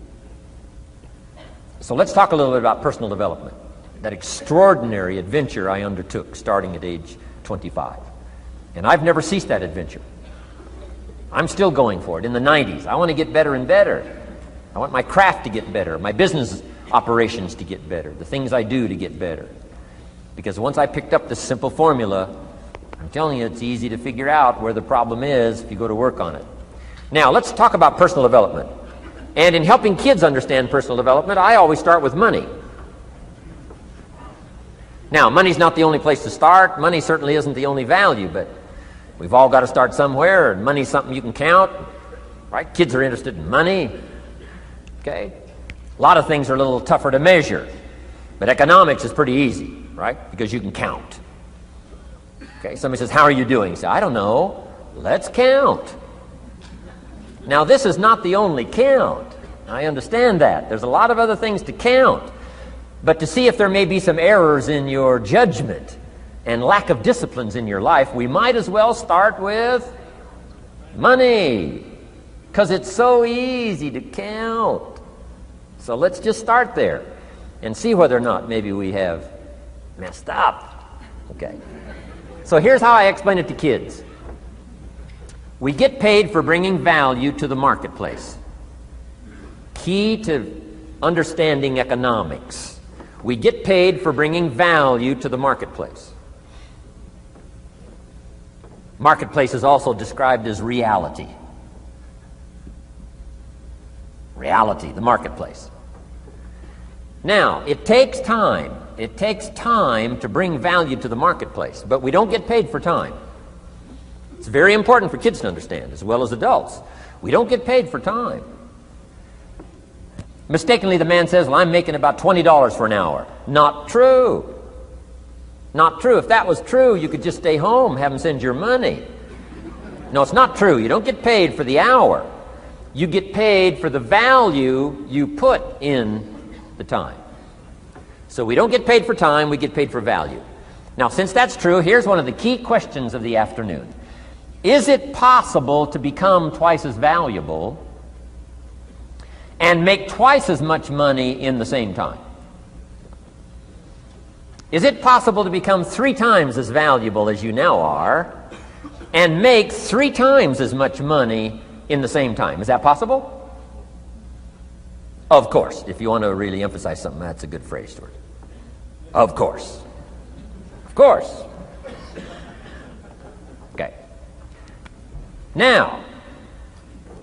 So let's talk a little bit about personal development. That extraordinary adventure I undertook starting at age 25. And I've never ceased that adventure. I'm still going for it in the 90s. I want to get better and better. I want my craft to get better, my business operations to get better, the things I do to get better. Because once I picked up this simple formula, I'm telling you, it's easy to figure out where the problem is if you go to work on it. Now, let's talk about personal development. And in helping kids understand personal development, I always start with money. Now, money's not the only place to start. Money certainly isn't the only value, but we've all got to start somewhere, and money's something you can count, right? Kids are interested in money, okay? A lot of things are a little tougher to measure, but economics is pretty easy, right? Because you can count. Okay, somebody says, how are you doing? You say, I don't know. Let's count. Now, this is not the only count. I understand that. There's a lot of other things to count. But to see if there may be some errors in your judgment and lack of disciplines in your life, we might as well start with money, because it's so easy to count. So let's just start there and see whether or not maybe we have messed up. Okay. So here's how I explain it to kids. We get paid for bringing value to the marketplace. Key to understanding economics. We get paid for bringing value to the marketplace. Marketplace is also described as reality. Reality, the marketplace. Now, it takes time. It takes time to bring value to the marketplace, but we don't get paid for time. It's very important for kids to understand, as well as adults. We don't get paid for time. Mistakenly, the man says, well, I'm making about $20 for an hour. Not true. Not true. If that was true, you could just stay home, have them send your money. No, it's not true. You don't get paid for the hour. You get paid for the value you put in the time. So we don't get paid for time, we get paid for value. Now, since that's true, here's one of the key questions of the afternoon. Is it possible to become twice as valuable and make twice as much money in the same time? Is it possible to become 3 times as valuable as you now are and make 3 times as much money in the same time? Is that possible? Of course. If you want to really emphasize something, that's a good phrase, Stuart. Of course. Of course. Okay. Now,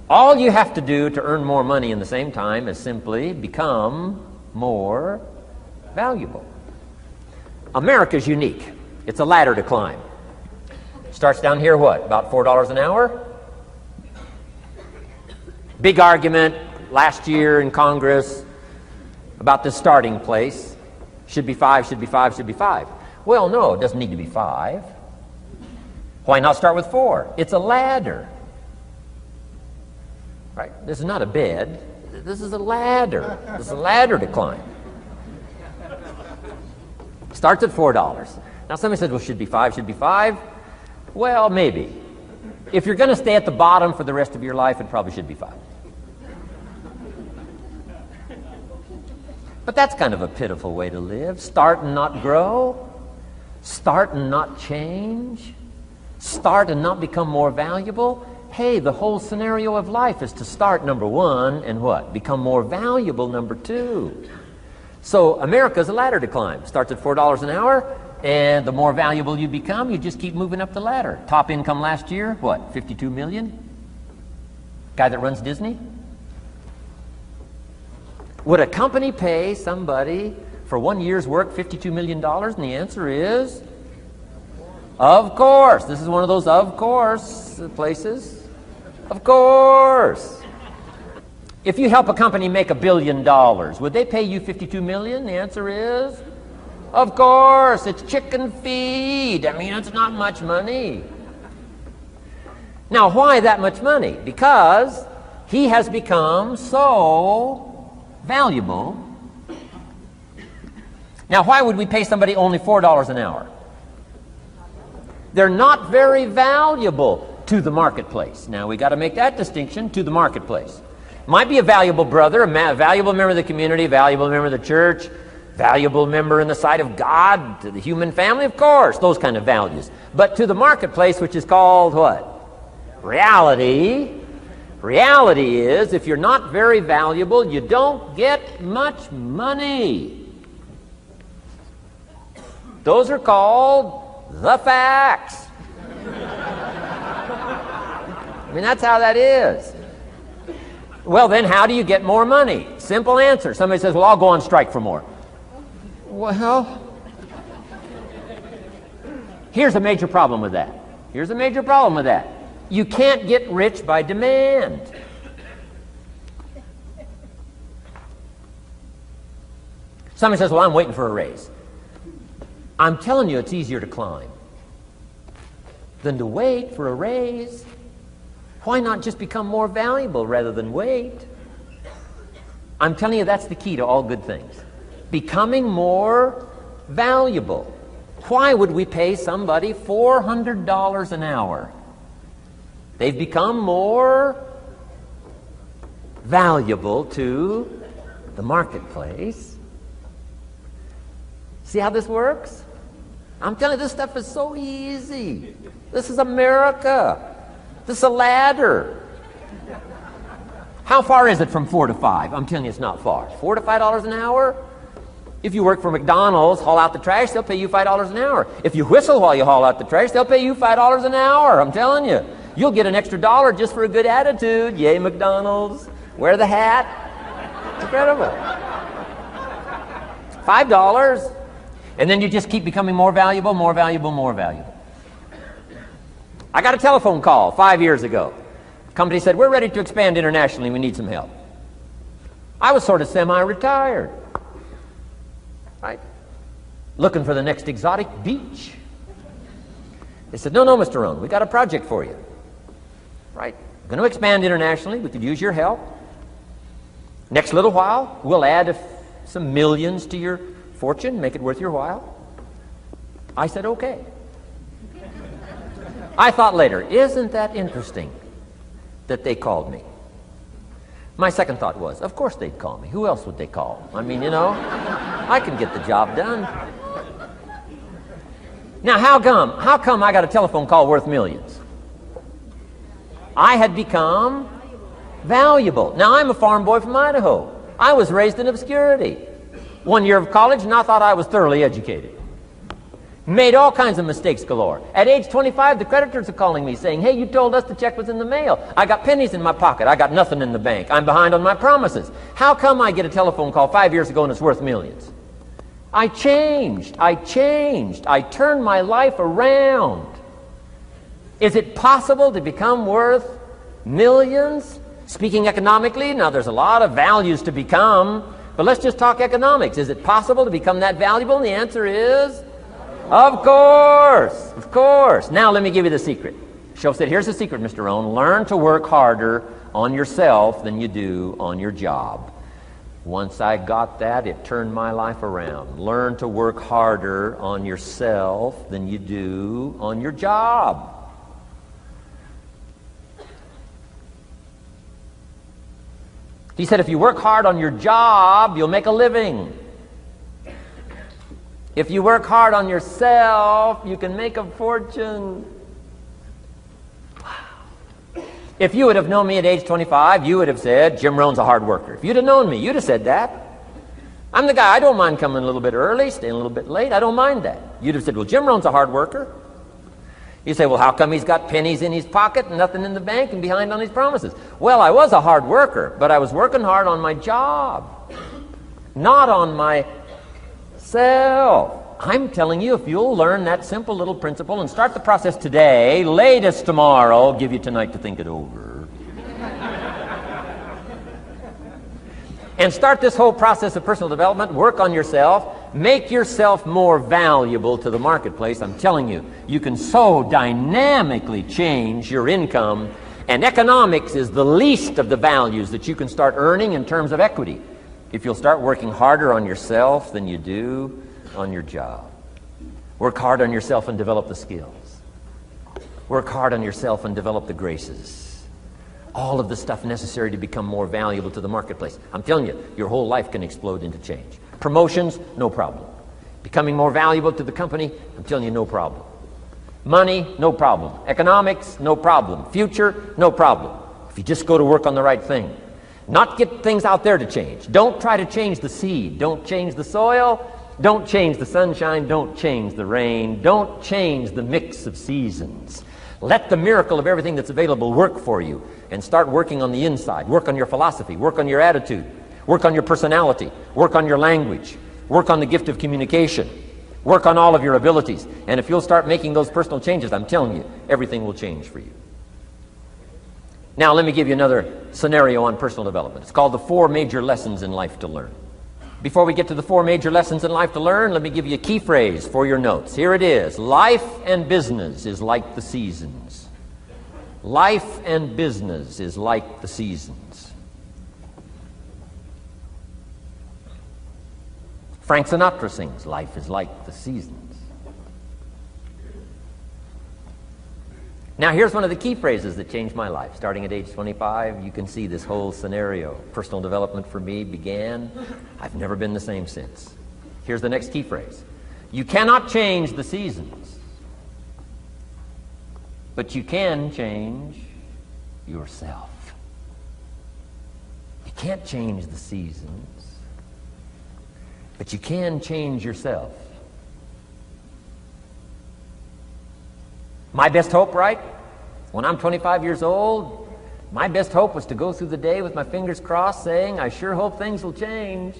all you have to do to earn more money in the same time is simply become more valuable. America's unique. It's a ladder to climb. Starts down here, what? About $4 an hour? Big argument last year in Congress about the starting place. Should be 5, should be 5, should be 5. Well, no, it doesn't need to be 5. Why not start with 4? It's a ladder. Right? This is not a bed. This is a ladder. This is a ladder to climb. Starts at $4. Now somebody says, well, should be 5, should be 5. Well, maybe. If you're going to stay at the bottom for the rest of your life, it probably should be 5. But that's kind of a pitiful way to live. Start and not grow. Start and not change. Start and not become more valuable. Hey, the whole scenario of life is to start, number 1, and what? Become more valuable, number 2. So America's a ladder to climb. Starts at $4 an hour, and the more valuable you become, you just keep moving up the ladder. Top income last year, what, 52 million? Guy that runs Disney? Would a company pay somebody for 1 year's work $52 million? And the answer is, of course. This is one of those of course places. Of course. If you help a company make $1 billion, would they pay you $52 million? The answer is, of course. It's chicken feed. I mean, it's not much money. Now, why that much money? Because he has become so valuable. Now, why would we pay somebody only $4 an hour? They're not very valuable to the marketplace. Now, we got to make that distinction, to the marketplace. Might be a valuable brother, a valuable member of the community, a valuable member of the church, valuable member in the sight of God, to the human family, of course, those kind of values. But to the marketplace, which is called what? Reality. Reality is, if you're not very valuable, you don't get much money. Those are called the facts. I mean, that's how that is. Well, then, how do you get more money? Simple answer. Somebody says, well, I'll go on strike for more. Well, here's a major problem with that. Here's a major problem with that. You can't get rich by demand. Somebody says, well, I'm waiting for a raise. I'm telling you, it's easier to climb than to wait for a raise. Why not just become more valuable rather than wait? I'm telling you, that's the key to all good things. Becoming more valuable. Why would we pay somebody $400 an hour? They've become more valuable to the marketplace. See how this works? I'm telling you, this stuff is so easy. This is America. This is a ladder. How far is it from 4 to 5? I'm telling you, it's not far. $4 to $5 an hour? If you work for McDonald's, haul out the trash, they'll pay you $5 an hour. If you whistle while you haul out the trash, they'll pay you $5 an hour. I'm telling you. You'll get an extra $1 just for a good attitude. Yay, McDonald's. Wear the hat. It's incredible. $5. And then you just keep becoming more valuable, more valuable, more valuable. I got a telephone call 5 years ago. The company said, we're ready to expand internationally. We need some help. I was sort of semi-retired. Right? Looking for the next exotic beach. They said, no, Mr. Rhon, we got a project for you. Right? We're going to expand internationally. We could use your help. Next little while, we'll add some millions to your fortune, make it worth your while. I said, okay. I thought later, isn't that interesting that they called me? My second thought was, of course they'd call me. Who else would they call? I mean, I can get the job done. Now, how come I got a telephone call worth millions? I had become valuable. Now, I'm a farm boy from Idaho. I was raised in obscurity. 1 year of college, and I thought I was thoroughly educated. Made all kinds of mistakes galore. At age 25, the creditors are calling me saying, hey, you told us the check was in the mail. I got pennies in my pocket. I got nothing in the bank. I'm behind on my promises. How come I get a telephone call 5 years ago and it's worth millions? I changed. I turned my life around. Is it possible to become worth millions? Speaking economically, now there's a lot of values to become, but let's just talk economics. Is it possible to become that valuable? And the answer is, of course, of course. Now let me give you the secret. Shoaff said, here's the secret, Mr. Rhon. Learn to work harder on yourself than you do on your job. Once I got that, it turned my life around. Learn to work harder on yourself than you do on your job. He said, if you work hard on your job, you'll make a living. If you work hard on yourself, you can make a fortune. Wow. If you would have known me at age 25, you would have said, Jim Rhone's a hard worker. If you'd have known me, you'd have said that. I'm the guy, I don't mind coming a little bit early, staying a little bit late. I don't mind that. You'd have said, well, Jim Rhone's a hard worker. You say, well, how come he's got pennies in his pocket and nothing in the bank and behind on his promises? Well, I was a hard worker, but I was working hard on my job, not on myself. I'm telling you, if you'll learn that simple little principle and start the process today, latest tomorrow, I'll give you tonight to think it over. And start this whole process of personal development, work on yourself, make yourself more valuable to the marketplace. I'm telling you, you can so dynamically change your income, and economics is the least of the values that you can start earning in terms of equity if you'll start working harder on yourself than you do on your job. Work hard on yourself and develop the skills. Work hard on yourself and develop the graces. All of the stuff necessary to become more valuable to the marketplace. I'm telling you, your whole life can explode into change. Promotions, no problem. Becoming more valuable to the company, I'm telling you, no problem. Money, no problem. Economics, no problem. Future, no problem. If you just go to work on the right thing. Not get things out there to change. Don't try to change the seed. Don't change the soil. Don't change the sunshine. Don't change the rain. Don't change the mix of seasons. Let the miracle of everything that's available work for you, and start working on the inside. Work on your philosophy. Work on your attitude. Work on your personality. Work on your language. Work on the gift of communication. Work on all of your abilities. And if you'll start making those personal changes, I'm telling you, everything will change for you. Now, let me give you another scenario on personal development. It's called the 4 major lessons in life to learn. Before we get to the 4 major lessons in life to learn, let me give you a key phrase for your notes. Here it is. Life and business is like the seasons. Life and business is like the seasons. Frank Sinatra sings, life is like the seasons. Now, here's one of the key phrases that changed my life. Starting at age 25, you can see this whole scenario. Personal development for me began. I've never been the same since. Here's the next key phrase. You cannot change the seasons, but you can change yourself. You can't change the seasons, but you can change yourself. My best hope, right? When I'm 25 years old, my best hope was to go through the day with my fingers crossed saying, I sure hope things will change.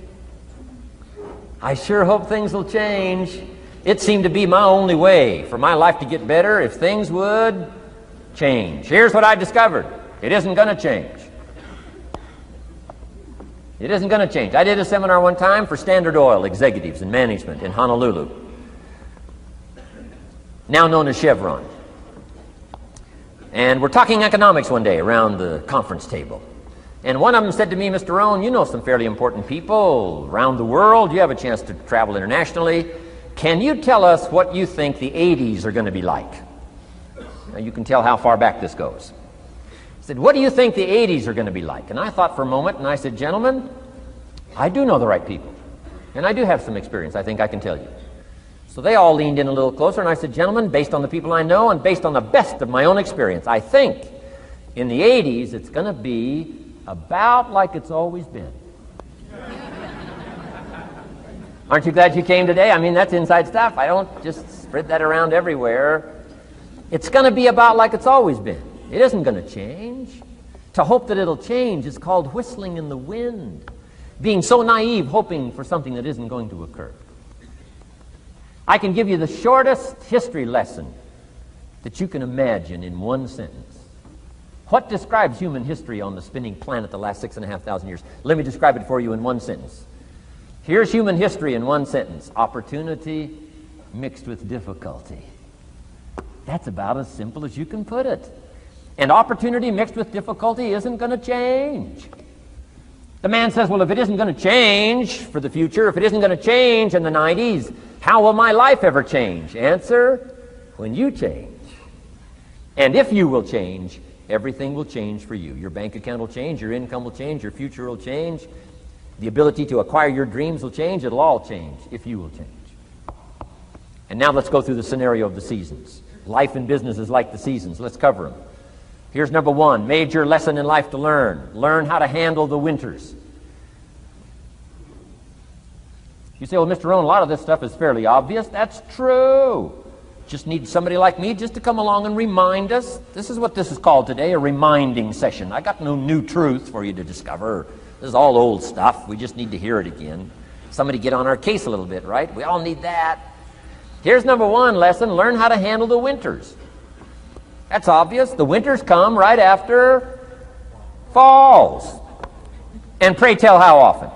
I sure hope things will change. It seemed to be my only way for my life to get better if things would change. Here's what I discovered. It isn't going to change. It isn't going to change. I did a seminar one time for Standard Oil executives and management in Honolulu, now known as Chevron. And we're talking economics one day around the conference table. And one of them said to me, Mr. Rhon, you know some fairly important people around the world. You have a chance to travel internationally. Can you tell us what you think the 80s are going to be like? Now you can tell how far back this goes. He said, what do you think the 80s are going to be like? And I thought for a moment, and I said, gentlemen, I do know the right people. And I do have some experience, I think I can tell you. So they all leaned in a little closer, and I said, gentlemen, based on the people I know and based on the best of my own experience, I think in the 80s it's going to be about like it's always been. Aren't you glad you came today? I mean, that's inside stuff. I don't just spread that around everywhere. It's going to be about like it's always been. It isn't going to change. To hope that it'll change is called whistling in the wind. Being so naive, hoping for something that isn't going to occur. I can give you the shortest history lesson that you can imagine in one sentence. What describes human history on the spinning planet the last 6,500 years? Let me describe it for you in one sentence. Here's human history in one sentence. Opportunity mixed with difficulty. That's about as simple as you can put it. And opportunity mixed with difficulty isn't going to change. The man says, well, if it isn't going to change for the future, if it isn't going to change in the 90s, how will my life ever change? Answer, when you change. And if you will change, everything will change for you. Your bank account will change, your income will change, your future will change, the ability to acquire your dreams will change, it'll all change if you will change. And now let's go through the scenario of the seasons. Life and business is like the seasons. Let's cover them. Here's number one, major lesson in life to learn. Learn how to handle the winters. You say, well, Mr. Rhon, a lot of this stuff is fairly obvious. That's true. Just need somebody like me just to come along and remind us. This is what this is called today, a reminding session. I got no new truth for you to discover. This is all old stuff. We just need to hear it again. Somebody get on our case a little bit, right? We all need that. Here's number one lesson, learn how to handle the winters. That's obvious. The winters come right after falls. And pray tell how often?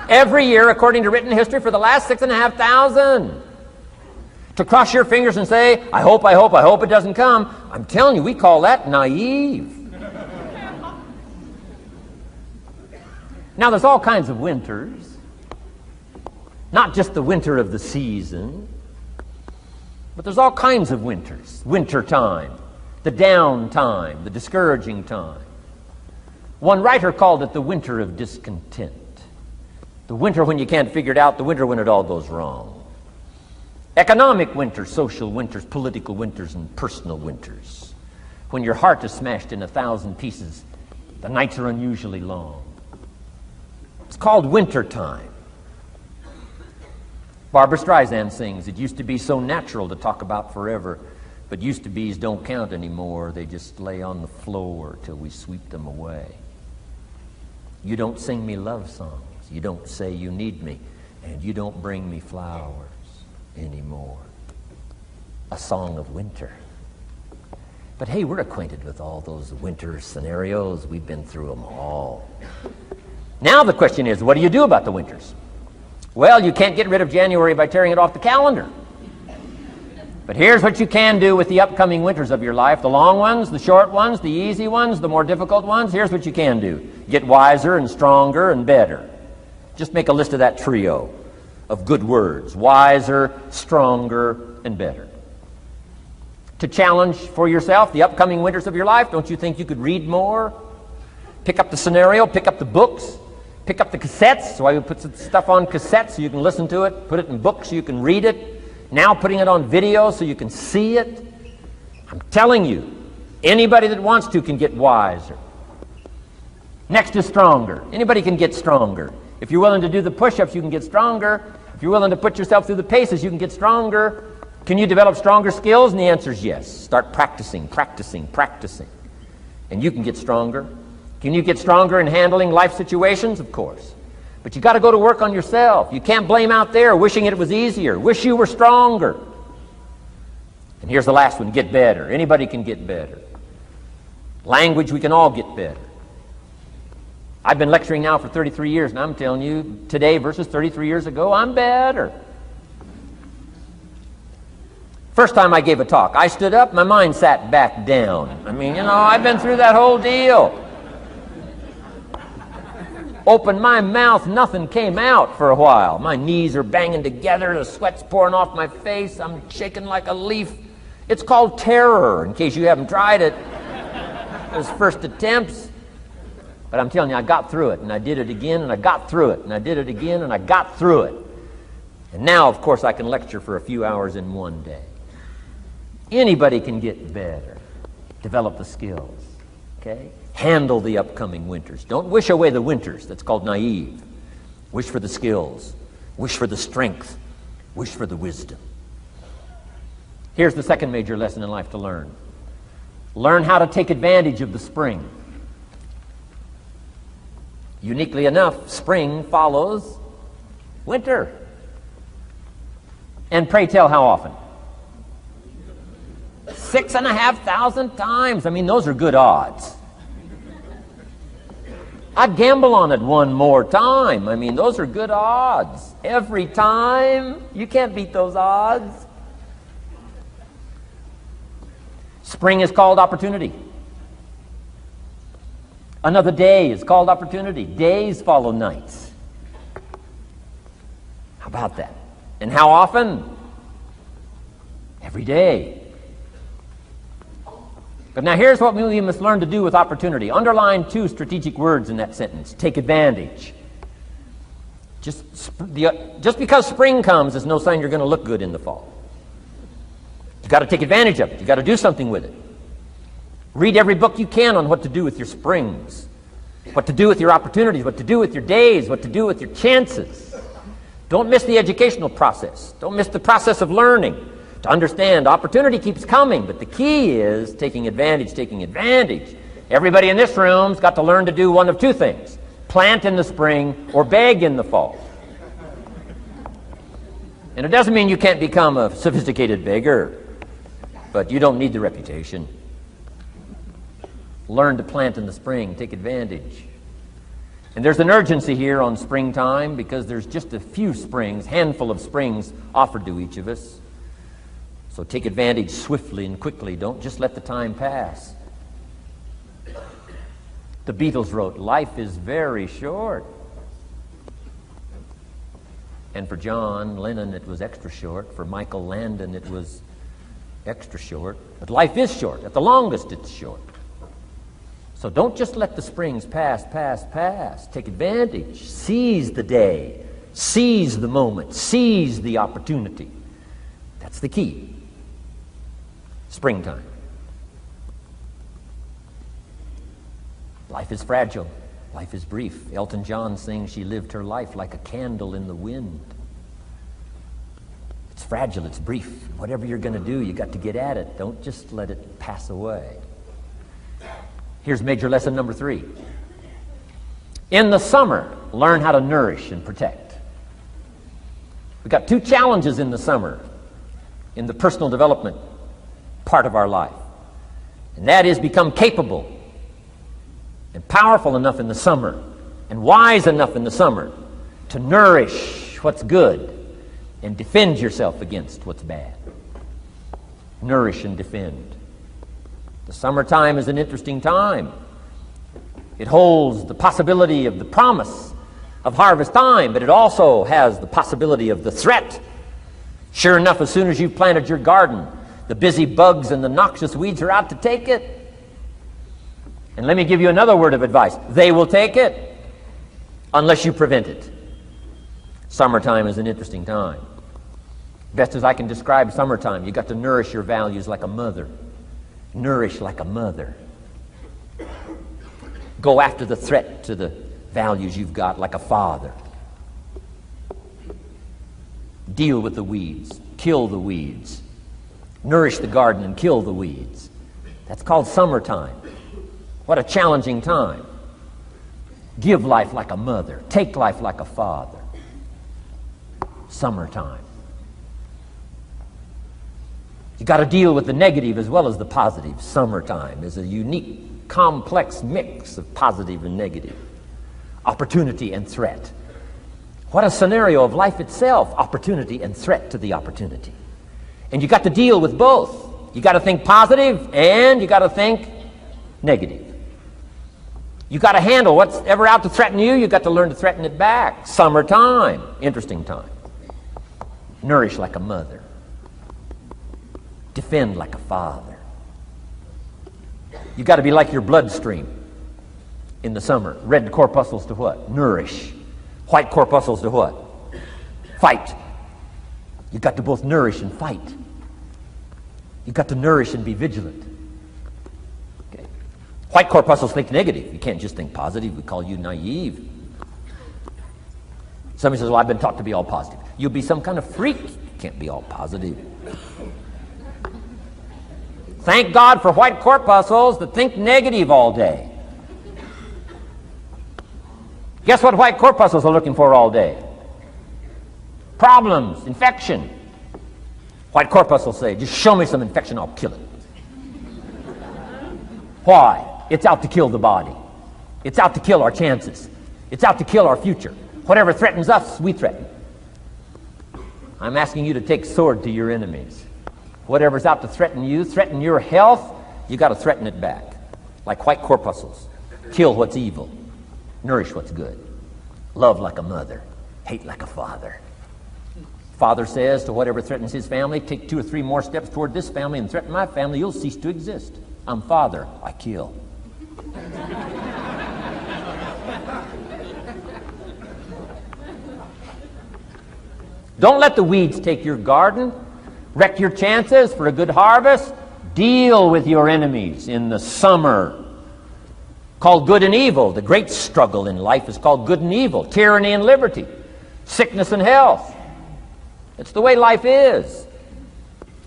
Every year, according to written history, for the last 6,500. To cross your fingers and say, I hope it doesn't come. I'm telling you, we call that naive. Now, there's all kinds of winters. Not just the winter of the season. But there's all kinds of winters. Winter time, the down time, the discouraging time. One writer called it the winter of discontent. The winter when you can't figure it out, the winter when it all goes wrong. Economic winters, social winters, political winters, and personal winters. When your heart is smashed in 1,000 pieces, the nights are unusually long. It's called winter time. Barbra Streisand sings, it used to be so natural to talk about forever, but used to be's don't count anymore. They just lay on the floor till we sweep them away. You don't sing me love songs. You don't say you need me, and you don't bring me flowers anymore. A song of winter. But hey, we're acquainted with all those winter scenarios. We've been through them all. Now the question is, what do you do about the winters? Well, you can't get rid of January by tearing it off the calendar. But here's what you can do with the upcoming winters of your life. The long ones, the short ones, the easy ones, the more difficult ones. Here's what you can do. Get wiser and stronger and better. Just make a list of that trio of good words. Wiser, stronger, and better. To challenge for yourself the upcoming winters of your life, don't you think you could read more? Pick up the scenario, pick up the books, pick up the cassettes. So I would put some stuff on cassettes so you can listen to it, put it in books so you can read it. Now putting it on video so you can see it. I'm telling you, anybody that wants to can get wiser. Next is stronger. Anybody can get stronger. If you're willing to do the push-ups, you can get stronger. If you're willing to put yourself through the paces, you can get stronger. Can you develop stronger skills? And the answer is yes. Start practicing. And you can get stronger. Can you get stronger in handling life situations? Of course. But you got to go to work on yourself. You can't blame out there wishing it was easier. Wish you were stronger. And here's the last one, get better. Anybody can get better. Language, we can all get better. I've been lecturing now for 33 years, and I'm telling you, today versus 33 years ago, I'm better. First time I gave a talk, I stood up, my mind sat back down. I mean, I've been through that whole deal. Opened my mouth, nothing came out for a while. My knees are banging together, the sweat's pouring off my face, I'm shaking like a leaf. It's called terror, in case you haven't tried it. Those first attempts. But I'm telling you, I got through it, and I did it again, and I got through it, and I did it again, and I got through it. And now, of course, I can lecture for a few hours in one day. Anybody can get better, develop the skills, okay? Handle the upcoming winters. Don't wish away the winters. That's called naive. Wish for the skills. Wish for the strength. Wish for the wisdom. Here's the second major lesson in life to learn. Learn how to take advantage of the spring. Uniquely enough, spring follows winter. And pray tell how often? 6,500 times. I mean, those are good odds. I'd gamble on it one more time. I mean, those are good odds. Every time. You can't beat those odds. Spring is called opportunity. Another day is called opportunity. Days follow nights. How about that? And how often? Every day. But now here's what we must learn to do with opportunity. Underline two strategic words in that sentence. Take advantage. Just because spring comes is no sign you're going to look good in the fall. You've got to take advantage of it. You've got to do something with it. Read every book you can on what to do with your springs, what to do with your opportunities, what to do with your days, what to do with your chances. Don't miss the educational process. Don't miss the process of learning. To understand, opportunity keeps coming, but the key is taking advantage, taking advantage. Everybody in this room's got to learn to do one of two things. Plant in the spring or beg in the fall. And it doesn't mean you can't become a sophisticated beggar, but you don't need the reputation. Learn to plant in the spring, take advantage. And there's an urgency here on springtime because there's just a few springs, handful of springs offered to each of us. So take advantage swiftly and quickly. Don't just let the time pass. The Beatles wrote, "Life is very short." And for John Lennon, it was extra short. For Michael Landon, it was extra short. But life is short. At the longest, it's short. So don't just let the springs pass. Take advantage. Seize the day. Seize the moment. Seize the opportunity. That's the key. Springtime. Life is fragile. Life is brief. Elton John sings, "She lived her life like a candle in the wind." It's fragile. It's brief. Whatever you're going to do, you got to get at it. Don't just let it pass away. Here's major lesson number 3. In the summer, learn how to nourish and protect. We've got 2 challenges in the summer in the personal development part of our life. And that is become capable and powerful enough in the summer and wise enough in the summer to nourish what's good and defend yourself against what's bad. Nourish and defend. The summertime is an interesting time. It holds the possibility of the promise of harvest time, but it also has the possibility of the threat. Sure enough, as soon as you've planted your garden, the busy bugs and the noxious weeds are out to take it. And let me give you another word of advice. They will take it unless you prevent it. Summertime is an interesting time. Best as I can describe summertime, you got to nourish your values like a mother. Nourish like a mother. Go after the threat to the values you've got like a father. Deal with the weeds. Kill the weeds. Nourish the garden and kill the weeds. That's called summertime. What a challenging time. Give life like a mother. Take life like a father. Summertime. You got to deal with the negative as well as the positive. Summertime is a unique, complex mix of positive and negative. Opportunity and threat. What a scenario of life itself. Opportunity and threat to the opportunity. And you got to deal with both. You got to think positive and you got to think negative. You got to handle what's ever out to threaten you. You got to learn to threaten it back. Summertime, interesting time. Nourish like a mother. Defend like a father. You got to be like your bloodstream in the summer. Red corpuscles to what? Nourish. White corpuscles to what? Fight. You got to both nourish and fight. You got to nourish and be vigilant. Okay. White corpuscles think negative. You can't just think positive. We call you naive. Somebody says, well, I've been taught to be all positive. You'll be some kind of freak. You can't be all positive. Thank God for white corpuscles that think negative all day. Guess what white corpuscles are looking for all day? Problems, infection. White corpuscles say, just show me some infection, I'll kill it. Why? It's out to kill the body. It's out to kill our chances. It's out to kill our future. Whatever threatens us, we threaten. I'm asking you to take sword to your enemies. Whatever's out to threaten you, threaten your health, you got to threaten it back. Like white corpuscles. Kill what's evil. Nourish what's good. Love like a mother. Hate like a father. Father says to whatever threatens his family, take 2 or 3 more steps toward this family and threaten my family, you'll cease to exist. I'm father, I kill. Don't let the weeds take your garden. Wreck your chances for a good harvest. Deal with your enemies in the summer. Called good and evil. The great struggle in life is called good and evil. Tyranny and liberty. Sickness and health. It's the way life is.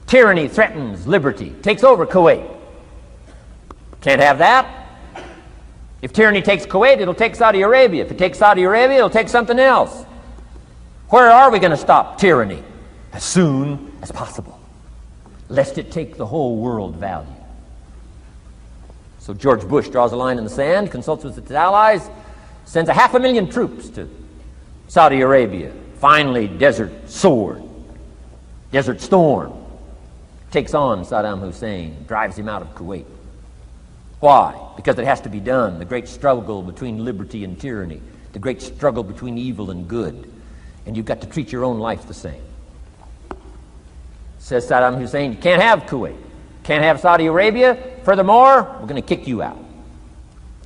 Tyranny threatens liberty. Takes over Kuwait. Can't have that. If tyranny takes Kuwait, it'll take Saudi Arabia. If it takes Saudi Arabia, it'll take something else. Where are we going to stop tyranny? As soon as possible, lest it take the whole world value. So George Bush draws a line in the sand, consults with its allies, sends 500,000 troops to Saudi Arabia. Finally, Desert Sword, Desert Storm, takes on Saddam Hussein, drives him out of Kuwait. Why? Because it has to be done. The great struggle between liberty and tyranny, the great struggle between evil and good. And you've got to treat your own life the same. Says Saddam Hussein, you can't have Kuwait, can't have Saudi Arabia. Furthermore, we're going to kick you out.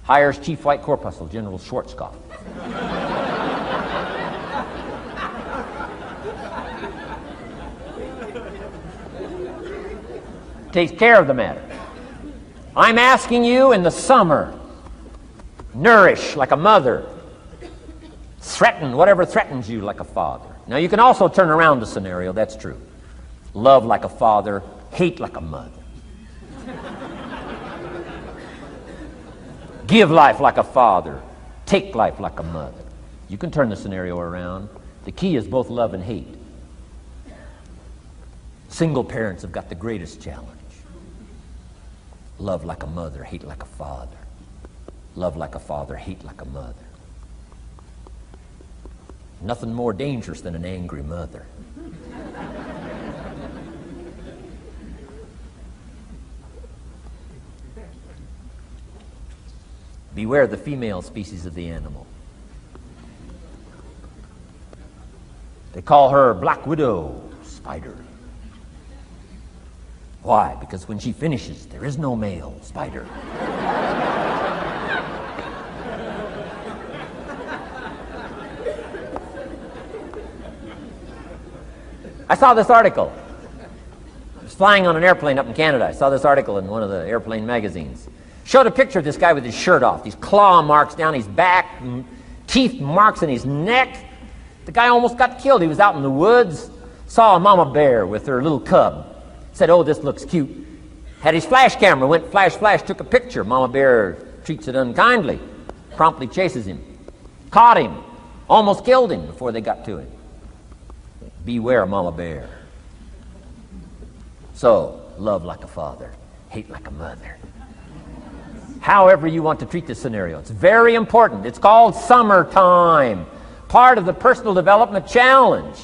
Hires Chief White Corpuscle, General Schwarzkopf. Takes care of the matter. I'm asking you in the summer, nourish like a mother. Threaten whatever threatens you like a father. Now you can also turn around the scenario, that's true. Love like a father, hate like a mother. Give life like a father, take life like a mother. You can turn the scenario around. The key is both love and hate. Single parents have got the greatest challenge. Love like a mother, hate like a father. Love like a father, hate like a mother. Nothing more dangerous than an angry mother. Beware the female species of the animal. They call her Black Widow spider. Why? Because when she finishes, there is no male spider. I saw this article. I was flying on an airplane up in Canada. I saw this article in one of the airplane magazines. Showed a picture of this guy with his shirt off, these claw marks down his back, teeth marks in his neck. The guy almost got killed. He was out in the woods, saw a mama bear with her little cub. Said, oh, this looks cute. Had his flash camera, went flash, flash, took a picture. Mama bear treats it unkindly, promptly chases him. Caught him, almost killed him before they got to him. Beware, mama bear. So, love like a father, hate like a mother. However you want to treat this scenario, it's very important. It's called summertime, part of the personal development challenge.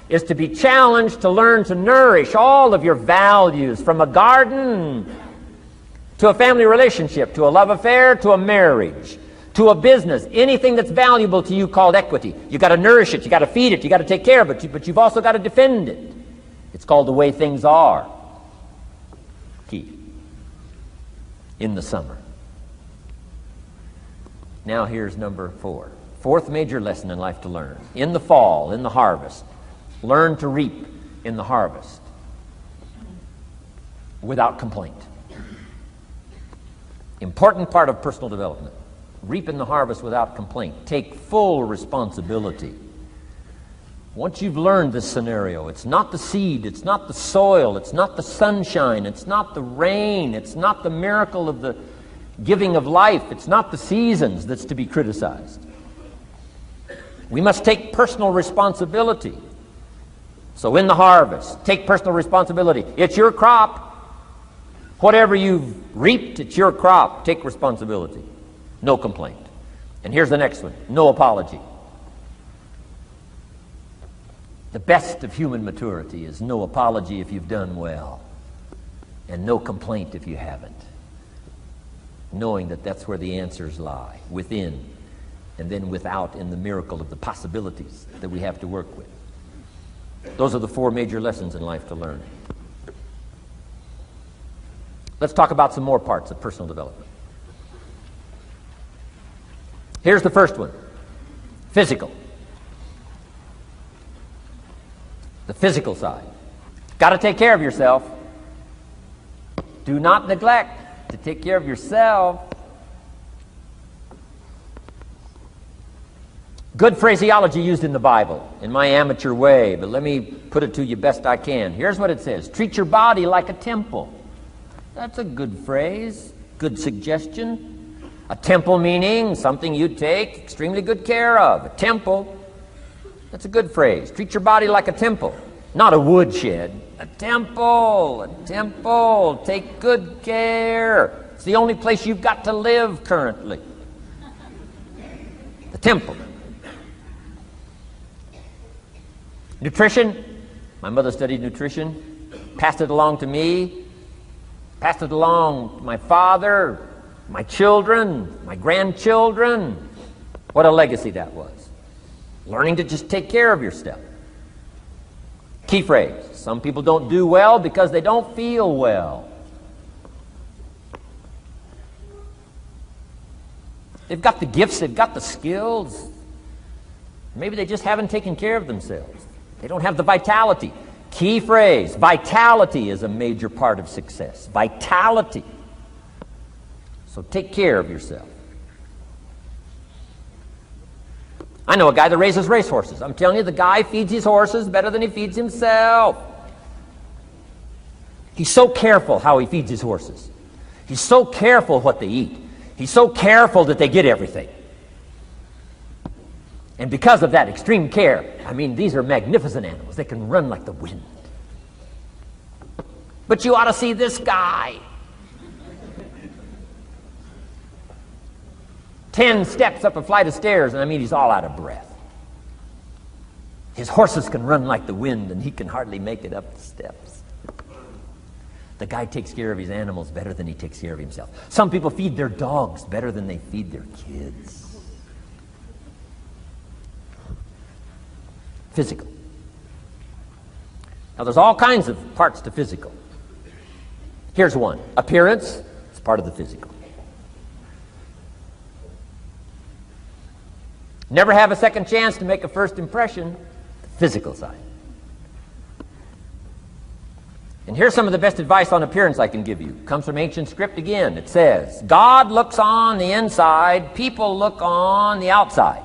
is to be challenged to learn to nourish all of your values, from a garden to a family relationship, to a love affair, to a marriage, to a business, anything that's valuable to you called equity. You've got to nourish it, you've got to feed it, you've got to take care of it, but you've also got to defend it. It's called the way things are. Key. In the summer. Now here's number 4. Fourth major lesson in life to learn. In the fall, in the harvest, learn to reap in the harvest without complaint. Important part of personal development. Reap in the harvest without complaint. Take full responsibility. Once you've learned this scenario, it's not the seed, it's not the soil, it's not the sunshine, it's not the rain, it's not the miracle of the giving of life, it's not the seasons that's to be criticized. We must take personal responsibility. So in the harvest, take personal responsibility. It's your crop. Whatever you've reaped, it's your crop. Take responsibility. No complaint. And here's the next one. No apology. The best of human maturity is no apology if you've done well, and no complaint if you haven't. Knowing that that's where the answers lie, within, and then without, in the miracle of the possibilities that we have to work with. Those are the 4 major lessons in life to learn. Let's talk about some more parts of personal development. Here's the first one. Physical. The physical side. Got to take care of yourself. Do not neglect to take care of yourself. Good phraseology used in the Bible, in my amateur way, but let me put it to you best I can. Here's what it says. Treat your body like a temple. That's a good phrase, good suggestion. A temple meaning something you take extremely good care of. A temple, that's a good phrase. Treat your body like a temple, not a woodshed. A temple, a temple. Take good care. It's the only place you've got to live currently. The temple. Nutrition. My mother studied nutrition, passed it along to me, passed it along to my father, my children, my grandchildren. What a legacy that was. Learning to just take care of yourself. Key phrase. Some people don't do well because they don't feel well. They've got the gifts, they've got the skills. Maybe they just haven't taken care of themselves. They don't have the vitality. Key phrase. Vitality is a major part of success. Vitality. So take care of yourself. I know a guy that raises racehorses. I'm telling you, the guy feeds his horses better than he feeds himself. He's so careful how he feeds his horses. He's so careful what they eat. He's so careful that they get everything. And because of that extreme care, I mean, these are magnificent animals. They can run like the wind. But you ought to see this guy. 10 steps up a flight of stairs, and I mean, he's all out of breath. His horses can run like the wind, and he can hardly make it up the steps. The guy takes care of his animals better than he takes care of himself. Some people feed their dogs better than they feed their kids. Physical. Now, there's all kinds of parts to physical. Here's one. Appearance is part of the physical. Never have a second chance to make a first impression. The physical side. And here's some of the best advice on appearance I can give you. It comes from ancient script again. It says, God looks on the inside, people look on the outside.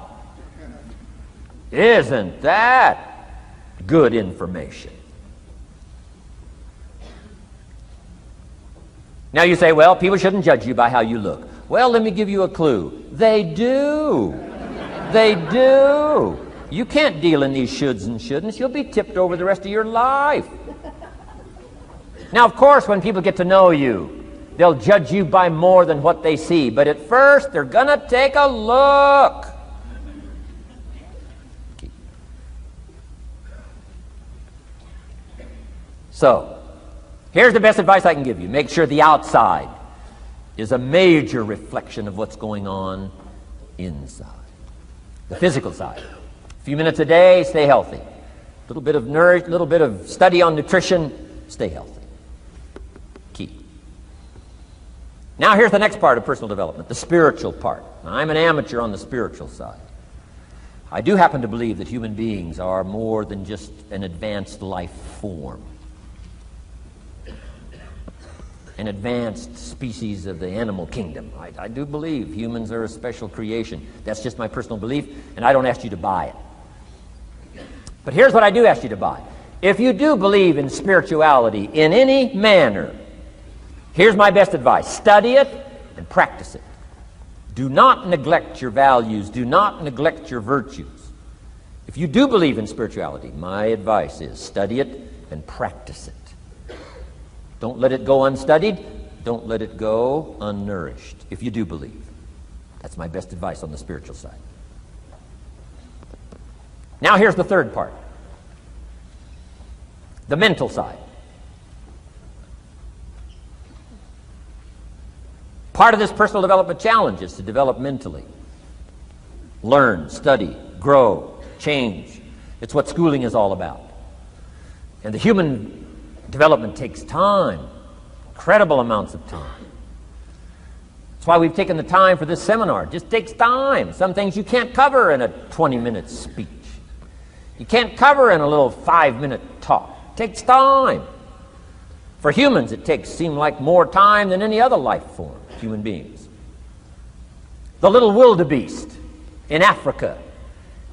Isn't that good information? Now you say, well, people shouldn't judge you by how you look. Well, let me give you a clue. They do. They do. You can't deal in these shoulds and shouldn'ts. You'll be tipped over the rest of your life. Now, of course, when people get to know you, they'll judge you by more than what they see. But at first, they're going to take a look. So, here's the best advice I can give you. Make sure the outside is a major reflection of what's going on inside. The physical side. A few minutes a day, stay healthy. A little bit of little bit of study on nutrition, stay healthy. Key. Now here's the next part of personal development, the spiritual part. Now, I'm an amateur on the spiritual side. I do happen to believe that human beings are more than just an advanced life form, an advanced species of the animal kingdom. I do believe humans are a special creation. That's just my personal belief, and I don't ask you to buy it. But here's what I do ask you to buy. If you do believe in spirituality in any manner, here's my best advice. Study it and practice it. Do not neglect your values. Do not neglect your virtues. If you do believe in spirituality, my advice is study it and practice it. Don't let it go unstudied. Don't let it go unnourished, if you do believe. That's my best advice on the spiritual side. Now here's the third part. The mental side. Part of this personal development challenge is to develop mentally. Learn, study, grow, change. It's what schooling is all about. And the human development takes time, incredible amounts of time. That's why we've taken the time for this seminar. It just takes time. Some things you can't cover in a 20-minute speech. You can't cover in a little 5-minute talk. It takes time. For humans, it seems like more time than any other life form, human beings. The little wildebeest in Africa.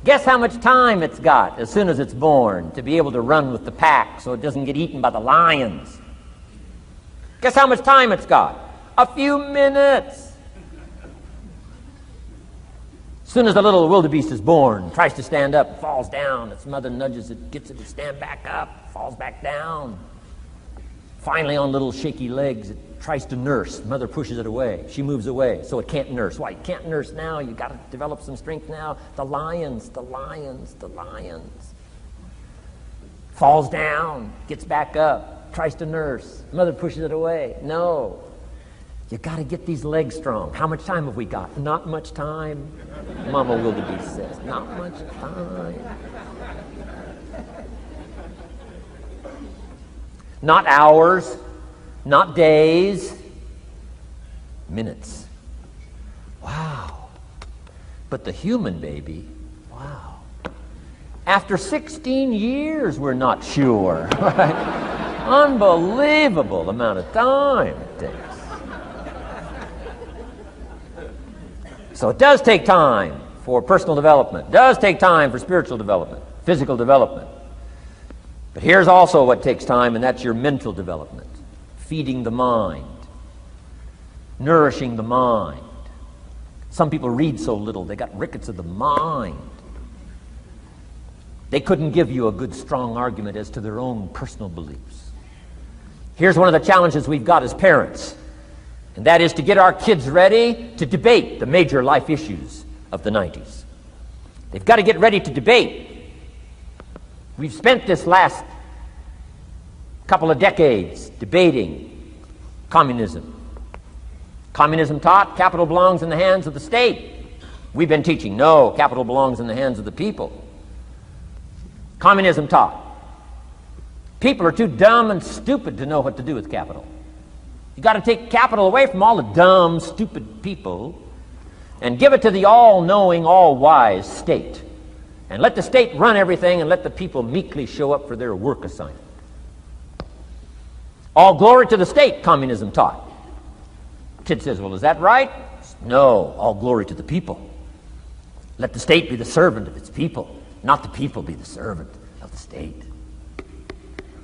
Guess how much time it's got as soon as it's born to be able to run with the pack so it doesn't get eaten by the lions? Guess how much time it's got? A few minutes. As soon as the little wildebeest is born, tries to stand up, falls down. Its mother nudges it, gets it to stand back up, falls back down. Finally, on little shaky legs, it tries to nurse. Mother pushes it away. She moves away, so it can't nurse. Why? You can't nurse now. You've got to develop some strength now. The lions. Falls down, gets back up, tries to nurse. Mother pushes it away. No. You got to get these legs strong. How much time have we got? Not much time. Mama wildebeest says, not much time. Not hours, not days, minutes. Wow. But the human baby, wow. After 16 years, we're not sure. Right? Unbelievable amount of time it takes. So it does take time for personal development. It does take time for spiritual development, physical development. But here's also what takes time, and that's your mental development. Feeding the mind. Nourishing the mind. Some people read so little, they got rickets of the mind. They couldn't give you a good, strong argument as to their own personal beliefs. Here's one of the challenges we've got as parents, and that is to get our kids ready to debate the major life issues of the 90s. They've got to get ready to debate. We've spent this last couple of decades debating communism. Communism taught capital belongs in the hands of the state. We've been teaching, no, capital belongs in the hands of the people. Communism taught. People are too dumb and stupid to know what to do with capital. You've got to take capital away from all the dumb, stupid people and give it to the all-knowing, all-wise state. And let the state run everything and let the people meekly show up for their work assignment. All glory to the state, communism taught. Kid says, well, is that right? No, all glory to the people. Let the state be the servant of its people, not the people be the servant of the state.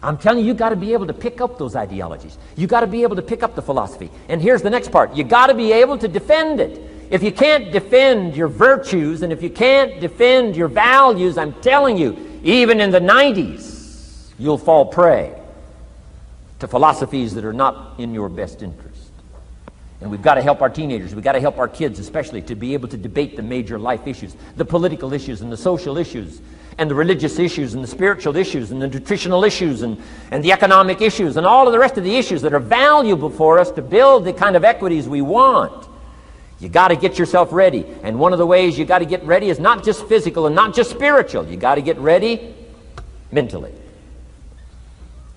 I'm telling you, you've got to be able to pick up those ideologies. You've got to be able to pick up the philosophy. And here's the next part. You've got to be able to defend it. If you can't defend your virtues and if you can't defend your values, I'm telling you, even in the 90s, you'll fall prey to philosophies that are not in your best interest. And we've got to help our teenagers, we've got to help our kids especially to be able to debate the major life issues, the political issues and the social issues. and the religious issues and the spiritual issues and the nutritional issues and the economic issues and all of the rest of the issues that are valuable for us to build the kind of equities we want. You got to get yourself ready. And one of the ways you got to get ready is not just physical and not just spiritual. You got to get ready mentally.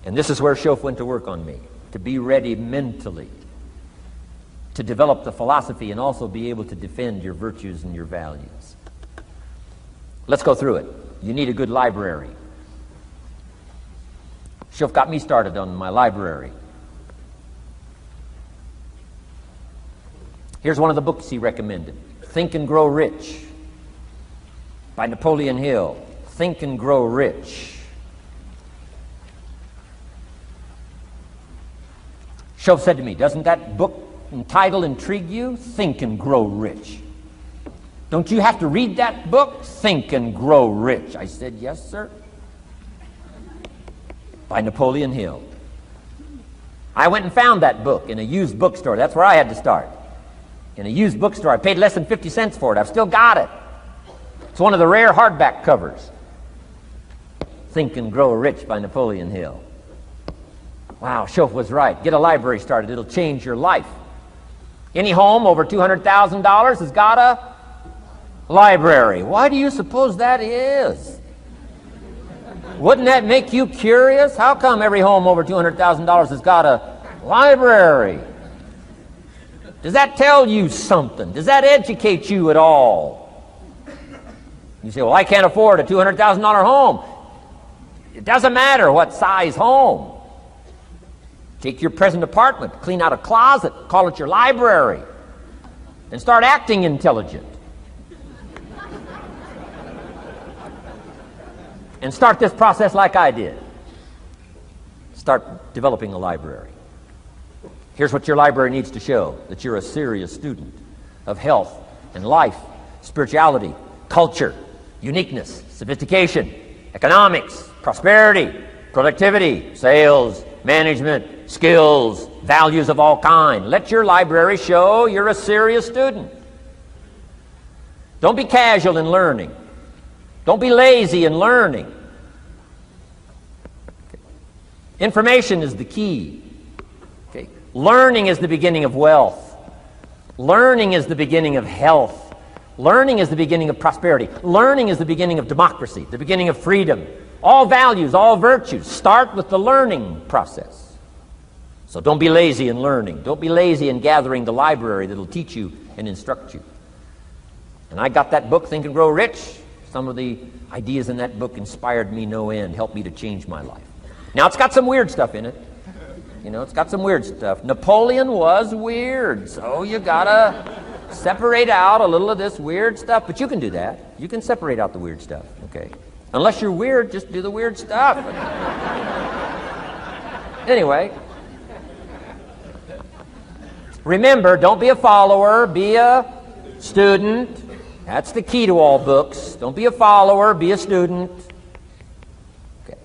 And this is where Shof went to work on me, to be ready mentally, to develop the philosophy and also be able to defend your virtues and your values. Let's go through it. You need a good library. Shof got me started on my library. Here's one of the books he recommended. Think and Grow Rich by Napoleon Hill. Think and Grow Rich. Shof said to me, doesn't that book and title intrigue you? Think and Grow Rich. Don't you have to read that book? Think and Grow Rich. I said, yes, sir. By Napoleon Hill. I went and found that book in a used bookstore. That's where I had to start. In a used bookstore. I paid less than 50 cents for it. I've still got it. It's one of the rare hardback covers. Think and Grow Rich by Napoleon Hill. Wow, Shof was right. Get a library started. It'll change your life. Any home over $200,000 has got a library. Why do you suppose that is? Wouldn't that make you curious? How come every home over $200,000 has got a library? Does that tell you something? Does that educate you at all? You say, well, I can't afford a $200,000 home. It doesn't matter what size home. Take your present apartment, clean out a closet, call it your library, and start acting intelligent. And start this process like I did. Start developing a library. Here's what your library needs to show, that you're a serious student of health and life, spirituality, culture, uniqueness, sophistication, economics, prosperity, productivity, sales, management, skills, values of all kinds. Let your library show you're a serious student. Don't be casual in learning. Don't be lazy in learning. Okay. Information is the key. Okay. Learning is the beginning of wealth. Learning is the beginning of health. Learning is the beginning of prosperity. Learning is the beginning of democracy, the beginning of freedom. All values, all virtues start with the learning process. So don't be lazy in learning. Don't be lazy in gathering the library that'll teach you and instruct you. And I got that book, Think and Grow Rich. Some of the ideas in that book inspired me no end, helped me to change my life. Now, it's got some weird stuff in it. You know, it's got some weird stuff. Napoleon was weird, so you gotta separate out a little of this weird stuff. But you can do that. You can separate out the weird stuff, okay? Unless you're weird, just do the weird stuff. Anyway, remember, don't be a follower, be a student. That's the key to all books. Don't be a follower, be a student. Okay.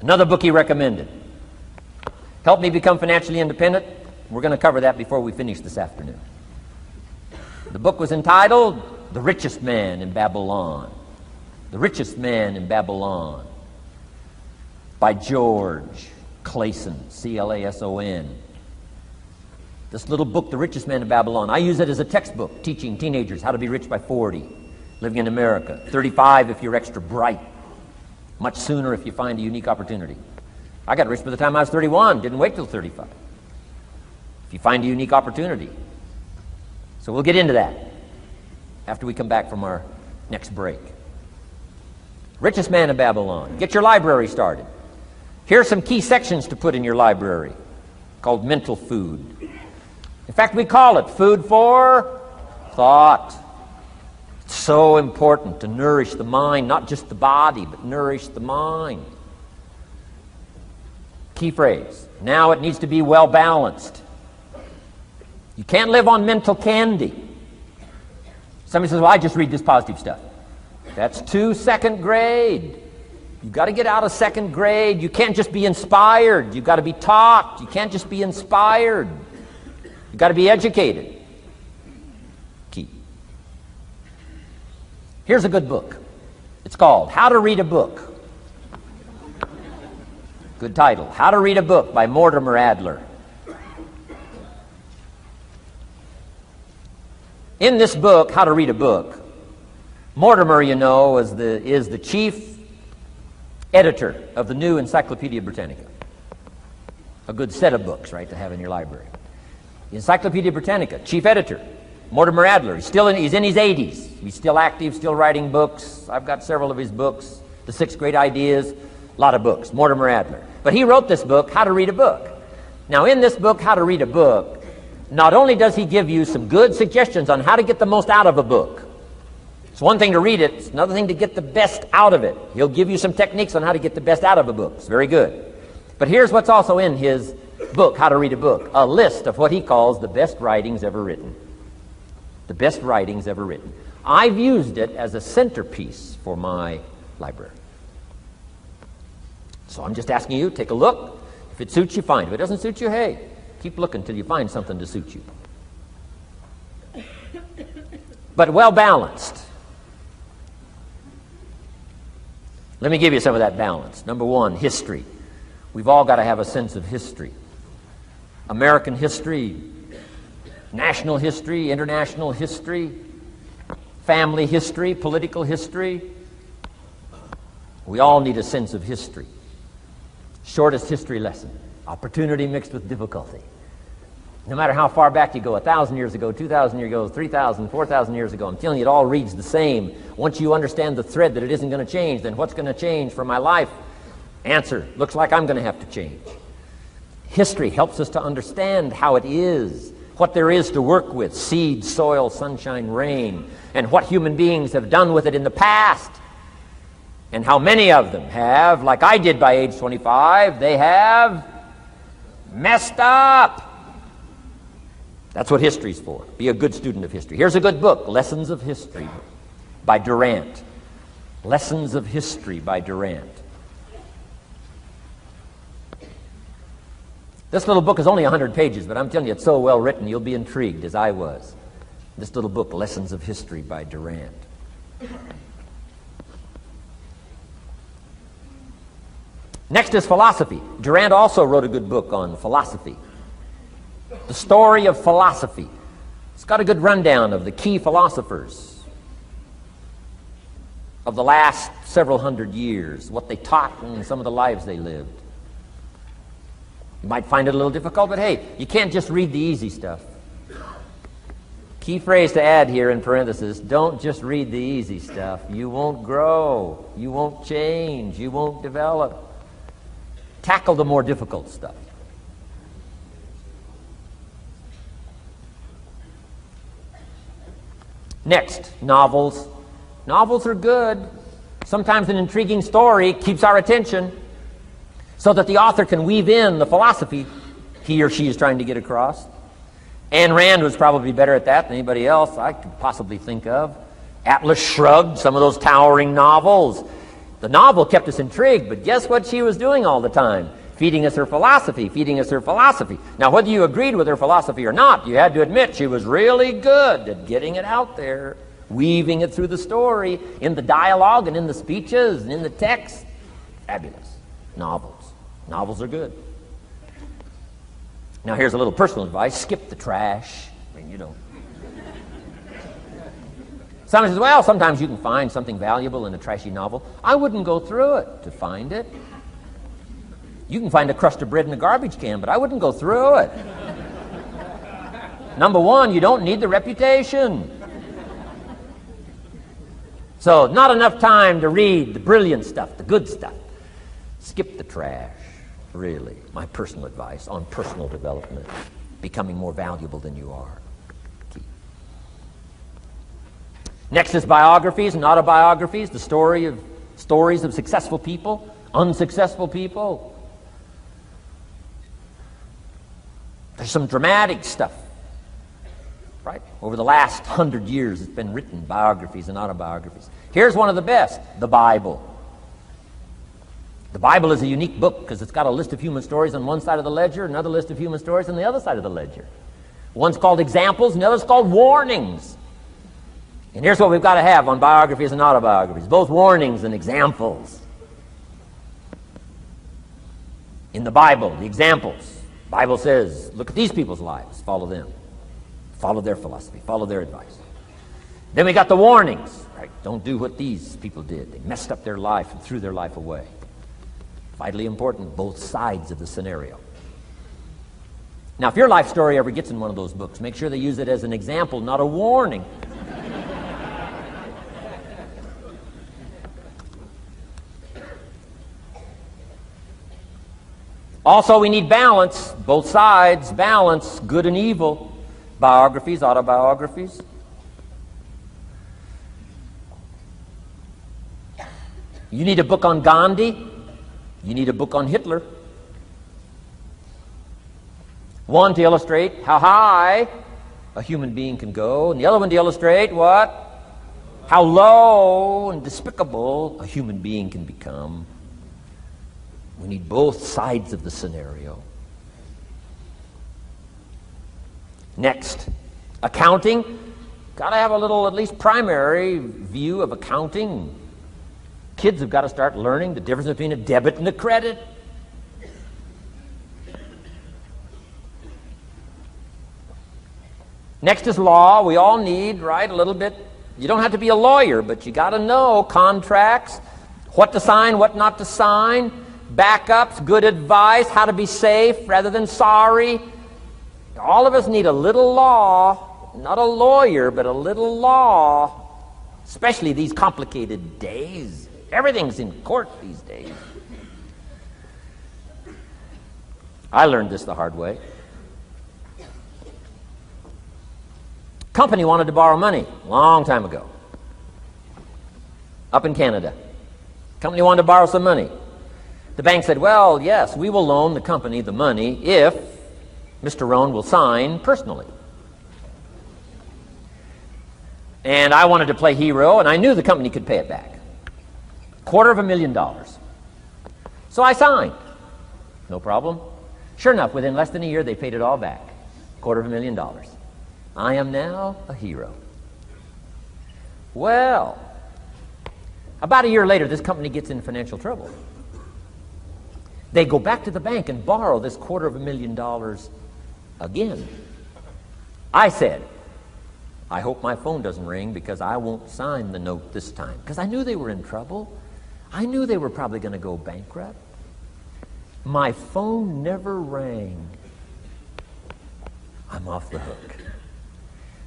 Another book he recommended. Help Me Become Financially Independent. We're going to cover that before we finish this afternoon. The book was entitled The Richest Man in Babylon. The Richest Man in Babylon by George Clason, C-L-A-S-O-N. This little book, The Richest Man in Babylon, I use it as a textbook teaching teenagers how to be rich by 40, living in America. 35 if you're extra bright. Much sooner if you find a unique opportunity. I got rich by the time I was 31, didn't wait till 35. If you find a unique opportunity. So we'll get into that after we come back from our next break. Richest Man in Babylon. Get your library started. Here are some key sections to put in your library called mental food. In fact, we call it food for thought. It's so important to nourish the mind, not just the body, but nourish the mind. Key phrase. Now it needs to be well balanced. You can't live on mental candy. Somebody says, well, I just read this positive stuff. That's too second grade. You've got to get out of second grade. You can't just be inspired. You've got to be taught. You can't just be inspired. You've got to be educated. Key. Here's a good book. It's called How to Read a Book. Good title. How to Read a Book by Mortimer Adler. In this book, How to Read a Book, Mortimer, you know, is the chief editor of the new Encyclopedia Britannica. A good set of books, right, to have in your library. The Encyclopedia Britannica, chief editor, Mortimer Adler. He's in his 80s. He's still active, still writing books. I've got several of his books. The 6 Great Ideas, a lot of books. Mortimer Adler. But he wrote this book, How to Read a Book. Now, in this book, How to Read a Book, not only does he give you some good suggestions on how to get the most out of a book. It's one thing to read it, it's another thing to get the best out of it. He'll give you some techniques on how to get the best out of a book. It's very good. But here's what's also in his book, How to Read a Book, a list of what he calls the best writings ever written. The best writings ever written. I've used it as a centerpiece for my library. So I'm just asking you, take a look. If it suits you, fine. If it doesn't suit you, hey, keep looking till you find something to suit you. But well balanced. Let me give you some of that balance. Number 1, history. We've all got to have a sense of history. American history, national history, international history, family history, political history. We all need a sense of history. Shortest history lesson. Opportunity mixed with difficulty. No matter how far back you go, 1,000 years ago, 2,000 years ago, 3,000, 4,000 years ago, I'm telling you, it all reads the same. Once you understand the thread that it isn't going to change, then what's going to change for my life? Answer, looks like I'm going to have to change. History helps us to understand how it is, what there is to work with, seed, soil, sunshine, rain, and what human beings have done with it in the past. And how many of them have, like I did by age 25, they have messed up. That's what history's for. Be a good student of history. Here's a good book, Lessons of History by Durant. Lessons of History by Durant. This little book is only 100 pages, but I'm telling you, it's so well written, you'll be intrigued, as I was. This little book, Lessons of History by Durant. Next is philosophy. Durant also wrote a good book on philosophy. The Story of Philosophy. It's got a good rundown of the key philosophers of the last several hundred years, what they taught and some of the lives they lived. You might find it a little difficult, but hey, you can't just read the easy stuff. Key phrase to add here in parentheses, don't just read the easy stuff. You won't grow. You won't change. You won't develop. Tackle the more difficult stuff. Next, novels. Novels are good. Sometimes an intriguing story keeps our attention so that the author can weave in the philosophy he or she is trying to get across. Ayn Rand was probably better at that than anybody else I could possibly think of. Atlas Shrugged, some of those towering novels. The novel kept us intrigued, but guess what she was doing all the time? Feeding us her philosophy, feeding us her philosophy. Now, whether you agreed with her philosophy or not, you had to admit she was really good at getting it out there, weaving it through the story, in the dialogue and in the speeches and in the text. Fabulous. Novels. Novels are good. Now, here's a little personal advice. Skip the trash. I mean, you know. Someone says, well, sometimes you can find something valuable in a trashy novel. I wouldn't go through it to find it. You can find a crust of bread in a garbage can, but I wouldn't go through it. Number 1, you don't need the reputation. So, not enough time to read the brilliant stuff, the good stuff. Skip the trash, really. My personal advice on personal development, becoming more valuable than you are. Key. Next is biographies and autobiographies, the stories of successful people, unsuccessful people. There's some dramatic stuff, right? Over the last 100 years, it's been written, biographies and autobiographies. Here's one of the best, the Bible. The Bible is a unique book because it's got a list of human stories on one side of the ledger, another list of human stories on the other side of the ledger. One's called examples and the other's called warnings. And here's what we've got to have on biographies and autobiographies, both warnings and examples. In the Bible, the examples. The Bible says, look at these people's lives, follow them. Follow their philosophy, follow their advice. Then we got the warnings, right? Don't do what these people did. They messed up their life and threw their life away. Vitally important, both sides of the scenario. Now, if your life story ever gets in one of those books, make sure they use it as an example, not a warning. Also, we need balance, both sides, balance, good and evil, biographies, autobiographies. You need a book on Gandhi. You need a book on Hitler. One to illustrate how high a human being can go, and the other one to illustrate what? How low and despicable a human being can become. We need both sides of the scenario. Next, accounting. Got to have a little, at least primary view of accounting. Kids have got to start learning the difference between a debit and a credit. Next is law. We all need, right, a little bit. You don't have to be a lawyer, but you got to know contracts, what to sign, what not to sign, backups, good advice, how to be safe rather than sorry. All of us need a little law, not a lawyer, but a little law, especially these complicated days. Everything's in court these days. I learned this the hard way. Company wanted to borrow money a long time ago, up in Canada. Company wanted to borrow some money. The bank said, well, yes, we will loan the company the money if Mr. Rhon will sign personally. And I wanted to play hero, and I knew the company could pay it back. $250,000. So I signed. No problem. Sure enough, within less than a year, they paid it all back. $250,000. I am now a hero. Well, about a year later, this company gets in financial trouble. They go back to the bank and borrow this $250,000 again. I said, I hope my phone doesn't ring because I won't sign the note this time. Because I knew they were in trouble. I knew they were probably going to go bankrupt. My phone never rang. I'm off the hook.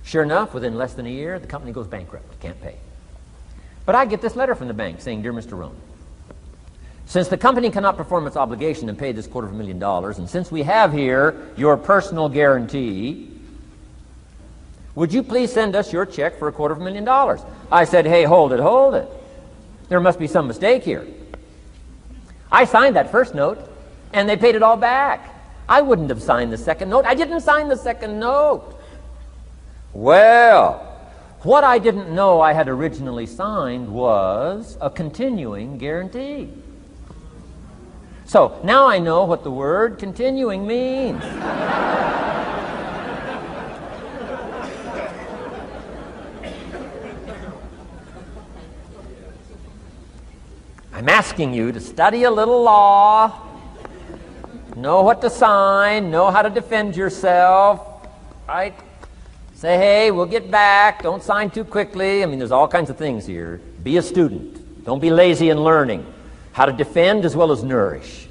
Sure enough, within less than a year, the company goes bankrupt. Can't pay. But I get this letter from the bank saying, Dear Mr. Rhon, since the company cannot perform its obligation and pay this $250,000, and since we have here your personal guarantee, would you please send us your check for $250,000? I said, hey, hold it. There must be some mistake here. I signed that first note, and they paid it all back. I wouldn't have signed the second note. I didn't sign the second note. Well, what I didn't know I had originally signed was a continuing guarantee. So now I know what the word continuing means. I'm asking you to study a little law, know what to sign, know how to defend yourself, right? Say, hey, we'll get back. Don't sign too quickly. I mean, there's all kinds of things here. Be a student. Don't be lazy in learning. How to defend as well as nourish.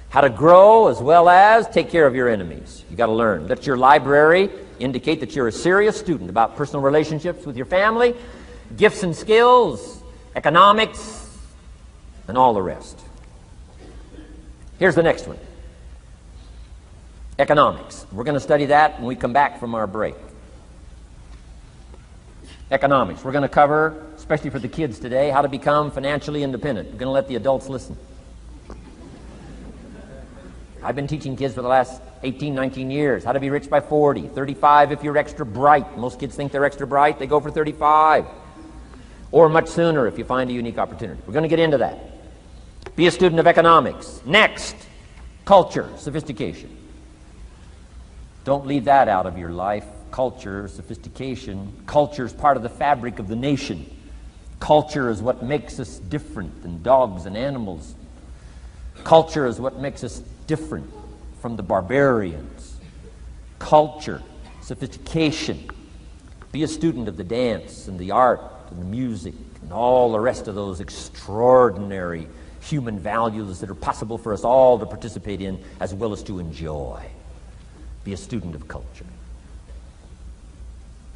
How to grow as well as take care of your enemies. You got to learn. Let your library indicate that you're a serious student about personal relationships with your family, gifts and skills, economics, and all the rest. Here's the next one. Economics. We're going to study that when we come back from our break. Economics. We're going to cover, especially for the kids today, how to become financially independent. We're going to let the adults listen. I've been teaching kids for the last 18, 19 years how to be rich by 40, 35 if you're extra bright. Most kids think they're extra bright. They go for 35. Or much sooner if you find a unique opportunity. We're going to get into that. Be a student of economics. Next, culture, sophistication. Don't leave that out of your life culture, sophistication. Culture is part of the fabric of the nation. Culture is what makes us different than dogs and animals. Culture is what makes us different from the barbarians. Culture, sophistication. Be a student of the dance and the art and the music and all the rest of those extraordinary human values that are possible for us all to participate in as well as to enjoy. Be a student of culture.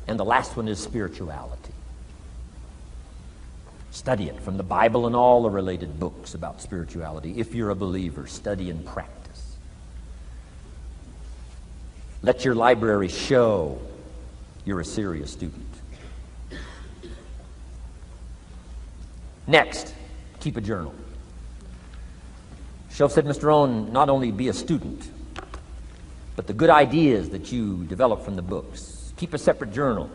And the last one is spirituality. Study it from the Bible and all the related books about spirituality. If you're a believer, study and practice. Let your library show you're a serious student. Next, keep a journal. Shoaff said, Mr. Rhon, not only be a student, but the good ideas that you develop from the books. Keep a separate journal.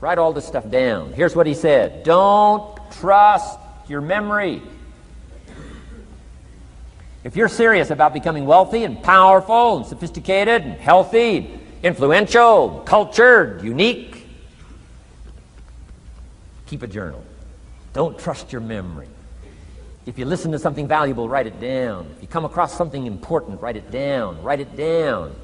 Write all this stuff down. Here's what he said. Don't trust your memory. If you're serious about becoming wealthy and powerful and sophisticated and healthy, influential, cultured, unique, keep a journal. Don't trust your memory. If you listen to something valuable, write it down. If you come across something important, write it down. Write it down.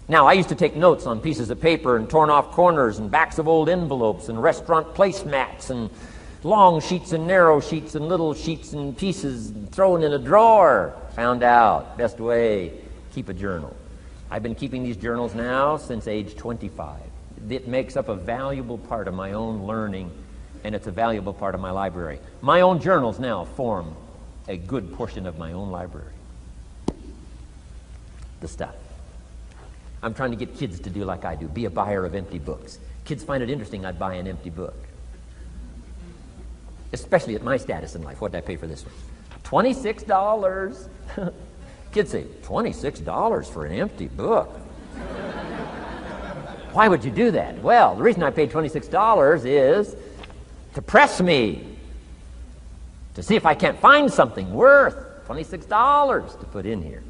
Now, I used to take notes on pieces of paper and torn off corners and backs of old envelopes and restaurant placemats and long sheets and narrow sheets and little sheets and pieces and thrown in a drawer. Found out, best way, keep a journal. I've been keeping these journals now since age 25. It makes up a valuable part of my own learning, and it's a valuable part of my library. My own journals now form a good portion of my own library. The stuff. I'm trying to get kids to do like I do, be a buyer of empty books. Kids find it interesting I'd buy an empty book. Especially at my status in life. What did I pay for this one? $26. Kids say, $26 for an empty book? Why would you do that? Well, the reason I paid $26 is to press me, to see if I can't find something worth $26 to put in here.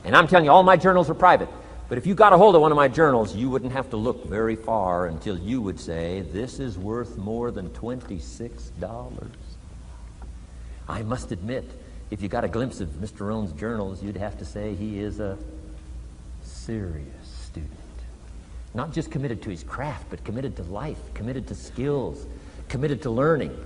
And I'm telling you, all my journals are private. But if you got a hold of one of my journals, you wouldn't have to look very far until you would say, this is worth more than $26. I must admit, if you got a glimpse of Mr. Rhone's journals, you'd have to say he is a serious student. Not just committed to his craft, but committed to life, committed to skills, committed to learning,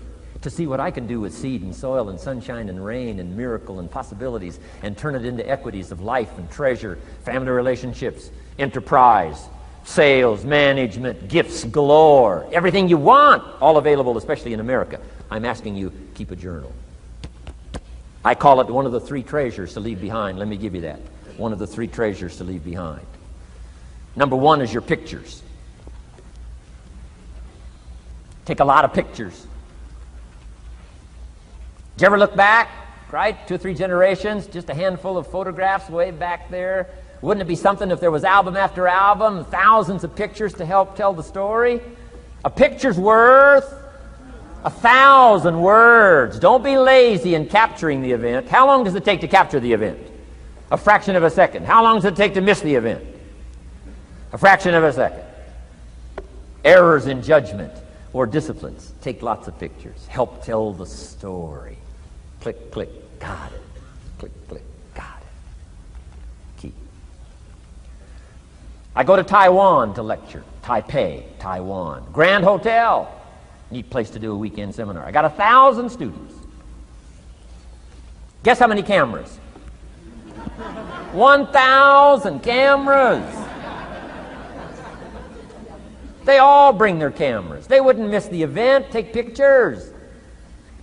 to see what I can do with seed and soil and sunshine and rain and miracle and possibilities and turn it into equities of life and treasure, family relationships, enterprise, sales, management, gifts galore, everything you want, all available, especially in America. I'm asking you, keep a journal. I call it one of the three treasures to leave behind. Let me give you that. One of the three treasures to leave behind. Number one is your pictures. Take a lot of pictures. Did you ever look back, right? 2 or 3 generations, just a handful of photographs way back there. Wouldn't it be something if there was album after album, thousands of pictures to help tell the story? A picture's worth 1,000 words. Don't be lazy in capturing the event. How long does it take to capture the event? A fraction of a second. How long does it take to miss the event? A fraction of a second. Errors in judgment or disciplines. Take lots of pictures. Help tell the story. Click, click, got it. Click, click, got it. Keep. I go to Taiwan to lecture. Taipei, Taiwan. Grand Hotel. Neat place to do a weekend seminar. I got 1,000 students. Guess how many cameras? 1,000 cameras. They all bring their cameras. They wouldn't miss the event, take pictures.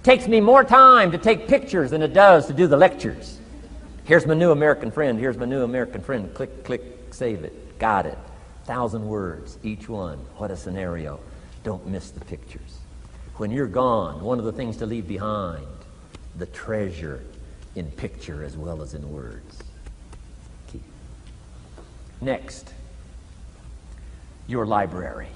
Takes me more time to take pictures than it does to do the lectures. Here's my new American friend. Here's my new American friend. Click, click, save it. Got it. 1,000 words, each one. What a scenario. Don't miss the pictures. When you're gone, one of the things to leave behind, the treasure in picture as well as in words. Keep. Next, your library.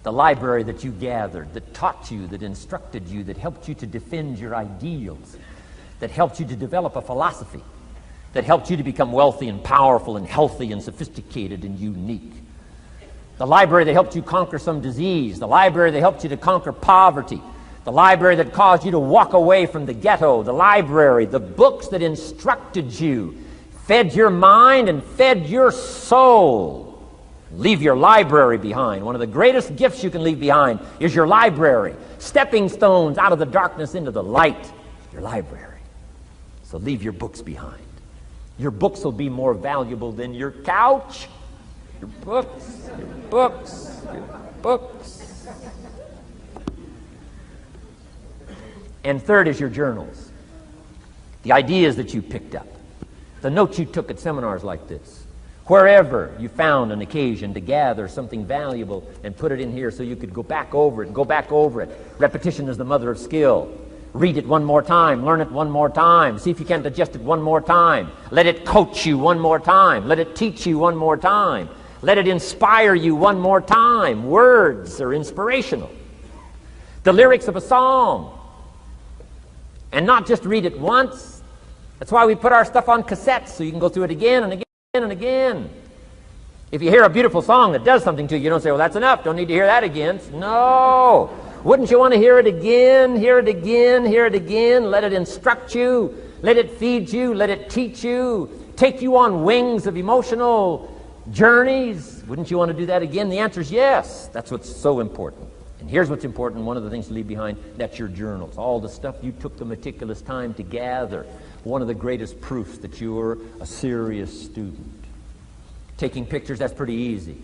The library that you gathered, that taught you, that instructed you, that helped you to defend your ideals, that helped you to develop a philosophy, that helped you to become wealthy and powerful and healthy and sophisticated and unique. The library that helped you conquer some disease. The library that helped you to conquer poverty. The library that caused you to walk away from the ghetto. The library, the books that instructed you, fed your mind and fed your soul. Leave your library behind. One of the greatest gifts you can leave behind is your library. Stepping stones out of the darkness into the light. Your library. So leave your books behind. Your books will be more valuable than your couch. Your books, your books, your books. And third is your journals. The ideas that you picked up. The notes you took at seminars like this. Wherever you found an occasion to gather something valuable and put it in here so you could go back over it and go back over it. Repetition is the mother of skill. Read it one more time. Learn it one more time. See if you can digest it one more time. Let it coach you one more time. Let it teach you one more time. Let it inspire you one more time. Words are inspirational. The lyrics of a song. And not just read it once. That's why we put our stuff on cassettes so you can go through it again and again and again. If you hear a beautiful song that does something to you, you don't say, well, that's enough. Don't need to hear that again. No. Wouldn't you want to hear it again, hear it again, hear it again? Let it instruct you. Let it feed you. Let it teach you. Take you on wings of emotional journeys. Wouldn't you want to do that again? The answer is yes. That's what's so important. And here's what's important. One of the things to leave behind, that's your journals. All the stuff you took the meticulous time to gather. One of the greatest proofs that you're a serious student. Taking pictures, that's pretty easy.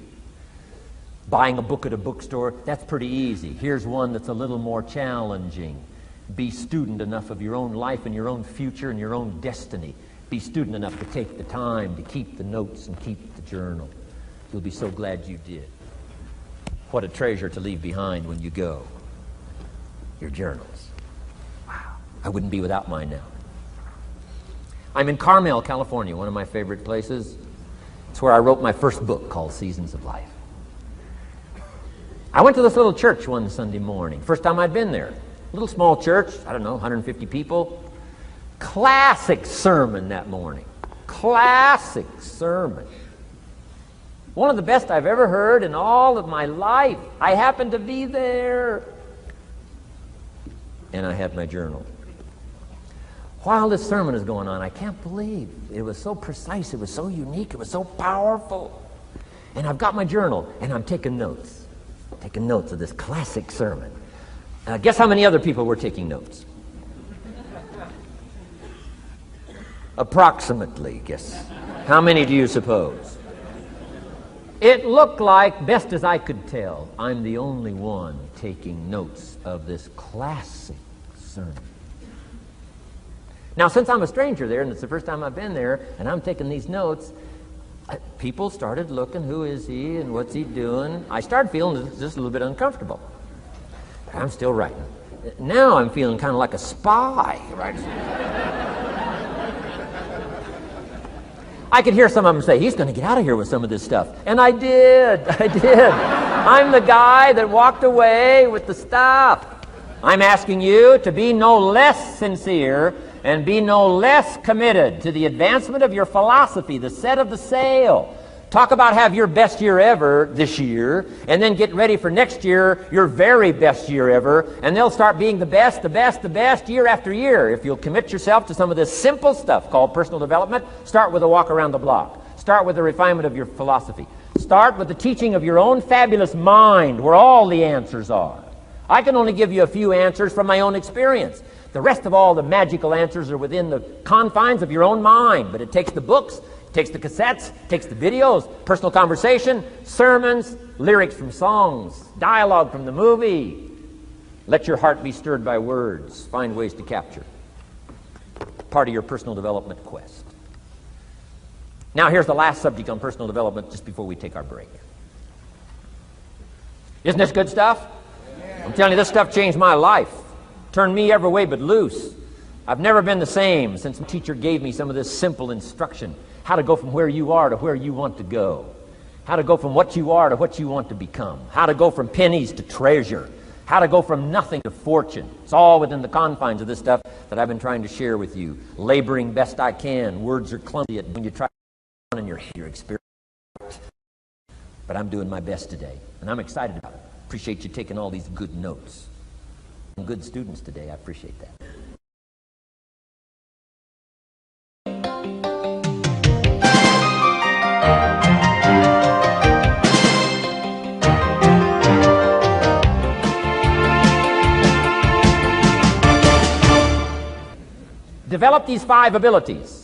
Buying a book at a bookstore, that's pretty easy. Here's one that's a little more challenging. Be student enough of your own life and your own future and your own destiny. Be student enough to take the time to keep the notes and keep the journal. You'll be so glad you did. What a treasure to leave behind when you go. Your journals. Wow. I wouldn't be without mine now. I'm in Carmel, California, one of my favorite places. It's where I wrote my first book called Seasons of Life. I went to this little church one Sunday morning. First time I'd been there. Little small church, I don't know, 150 people. Classic sermon that morning. Classic sermon. One of the best I've ever heard in all of my life. I happened to be there. And I had my journal. While this sermon is going on, I can't believe it was so precise, it was so unique, it was so powerful. And I've got my journal, and I'm taking notes. Taking notes of this classic sermon. Guess how many other people were taking notes? Approximately, guess. How many do you suppose? It looked like, best as I could tell, I'm the only one taking notes of this classic sermon. Now, since I'm a stranger there, and it's the first time I've been there, and I'm taking these notes, people started looking, who is he, and what's he doing? I started feeling just a little bit uncomfortable. But I'm still writing. Now I'm feeling kind of like a spy, right? I could hear some of them say, he's going to get out of here with some of this stuff. And I did. I'm the guy that walked away with the stuff. I'm asking you to be no less sincere and be no less committed to the advancement of your philosophy, the set of the sail. Talk about have your best year ever this year, and then get ready for next year, your very best year ever, and they'll start being the best, the best, the best year after year. If you'll commit yourself to some of this simple stuff called personal development, start with a walk around the block. Start with the refinement of your philosophy. Start with the teaching of your own fabulous mind, where all the answers are. I can only give you a few answers from my own experience. The rest of all the magical answers are within the confines of your own mind. But it takes the books, it takes the cassettes, it takes the videos, personal conversation, sermons, lyrics from songs, dialogue from the movie. Let your heart be stirred by words. Find ways to capture. Part of your personal development quest. Now here's the last subject on personal development just before we take our break. Isn't this good stuff? I'm telling you, this stuff changed my life. Turned me every way but loose. I've never been the same since the teacher gave me some of this simple instruction. How to go from where you are to where you want to go. How to go from what you are to what you want to become. How to go from pennies to treasure. How to go from nothing to fortune. It's all within the confines of this stuff that I've been trying to share with you. Laboring best I can. Words are clumsy when you try to in your head, your experience. But I'm doing my best today, and I'm excited about it. Appreciate you taking all these good notes. Good students today. I appreciate that. Develop these 5 abilities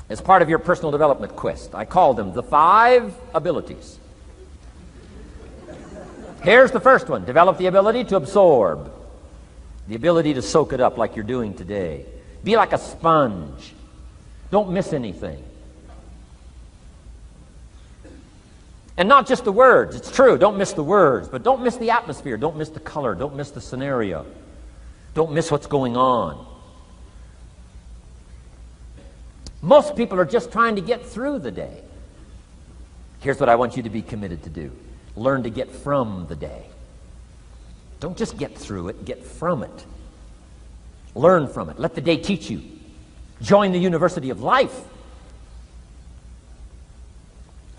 as part of your personal development quest. I call them the 5 abilities. Here's the first one. Develop the ability to absorb. The ability to soak it up like you're doing today. Be like a sponge. Don't miss anything. And not just the words. It's true, don't miss the words, but don't miss the atmosphere. Don't miss the color. Don't miss the scenario. Don't miss what's going on. Most people are just trying to get through the day. Here's what I want you to be committed to do. Learn to get from the day. Don't just get through it, get from it. Learn from it. Let the day teach you. Join the University of Life.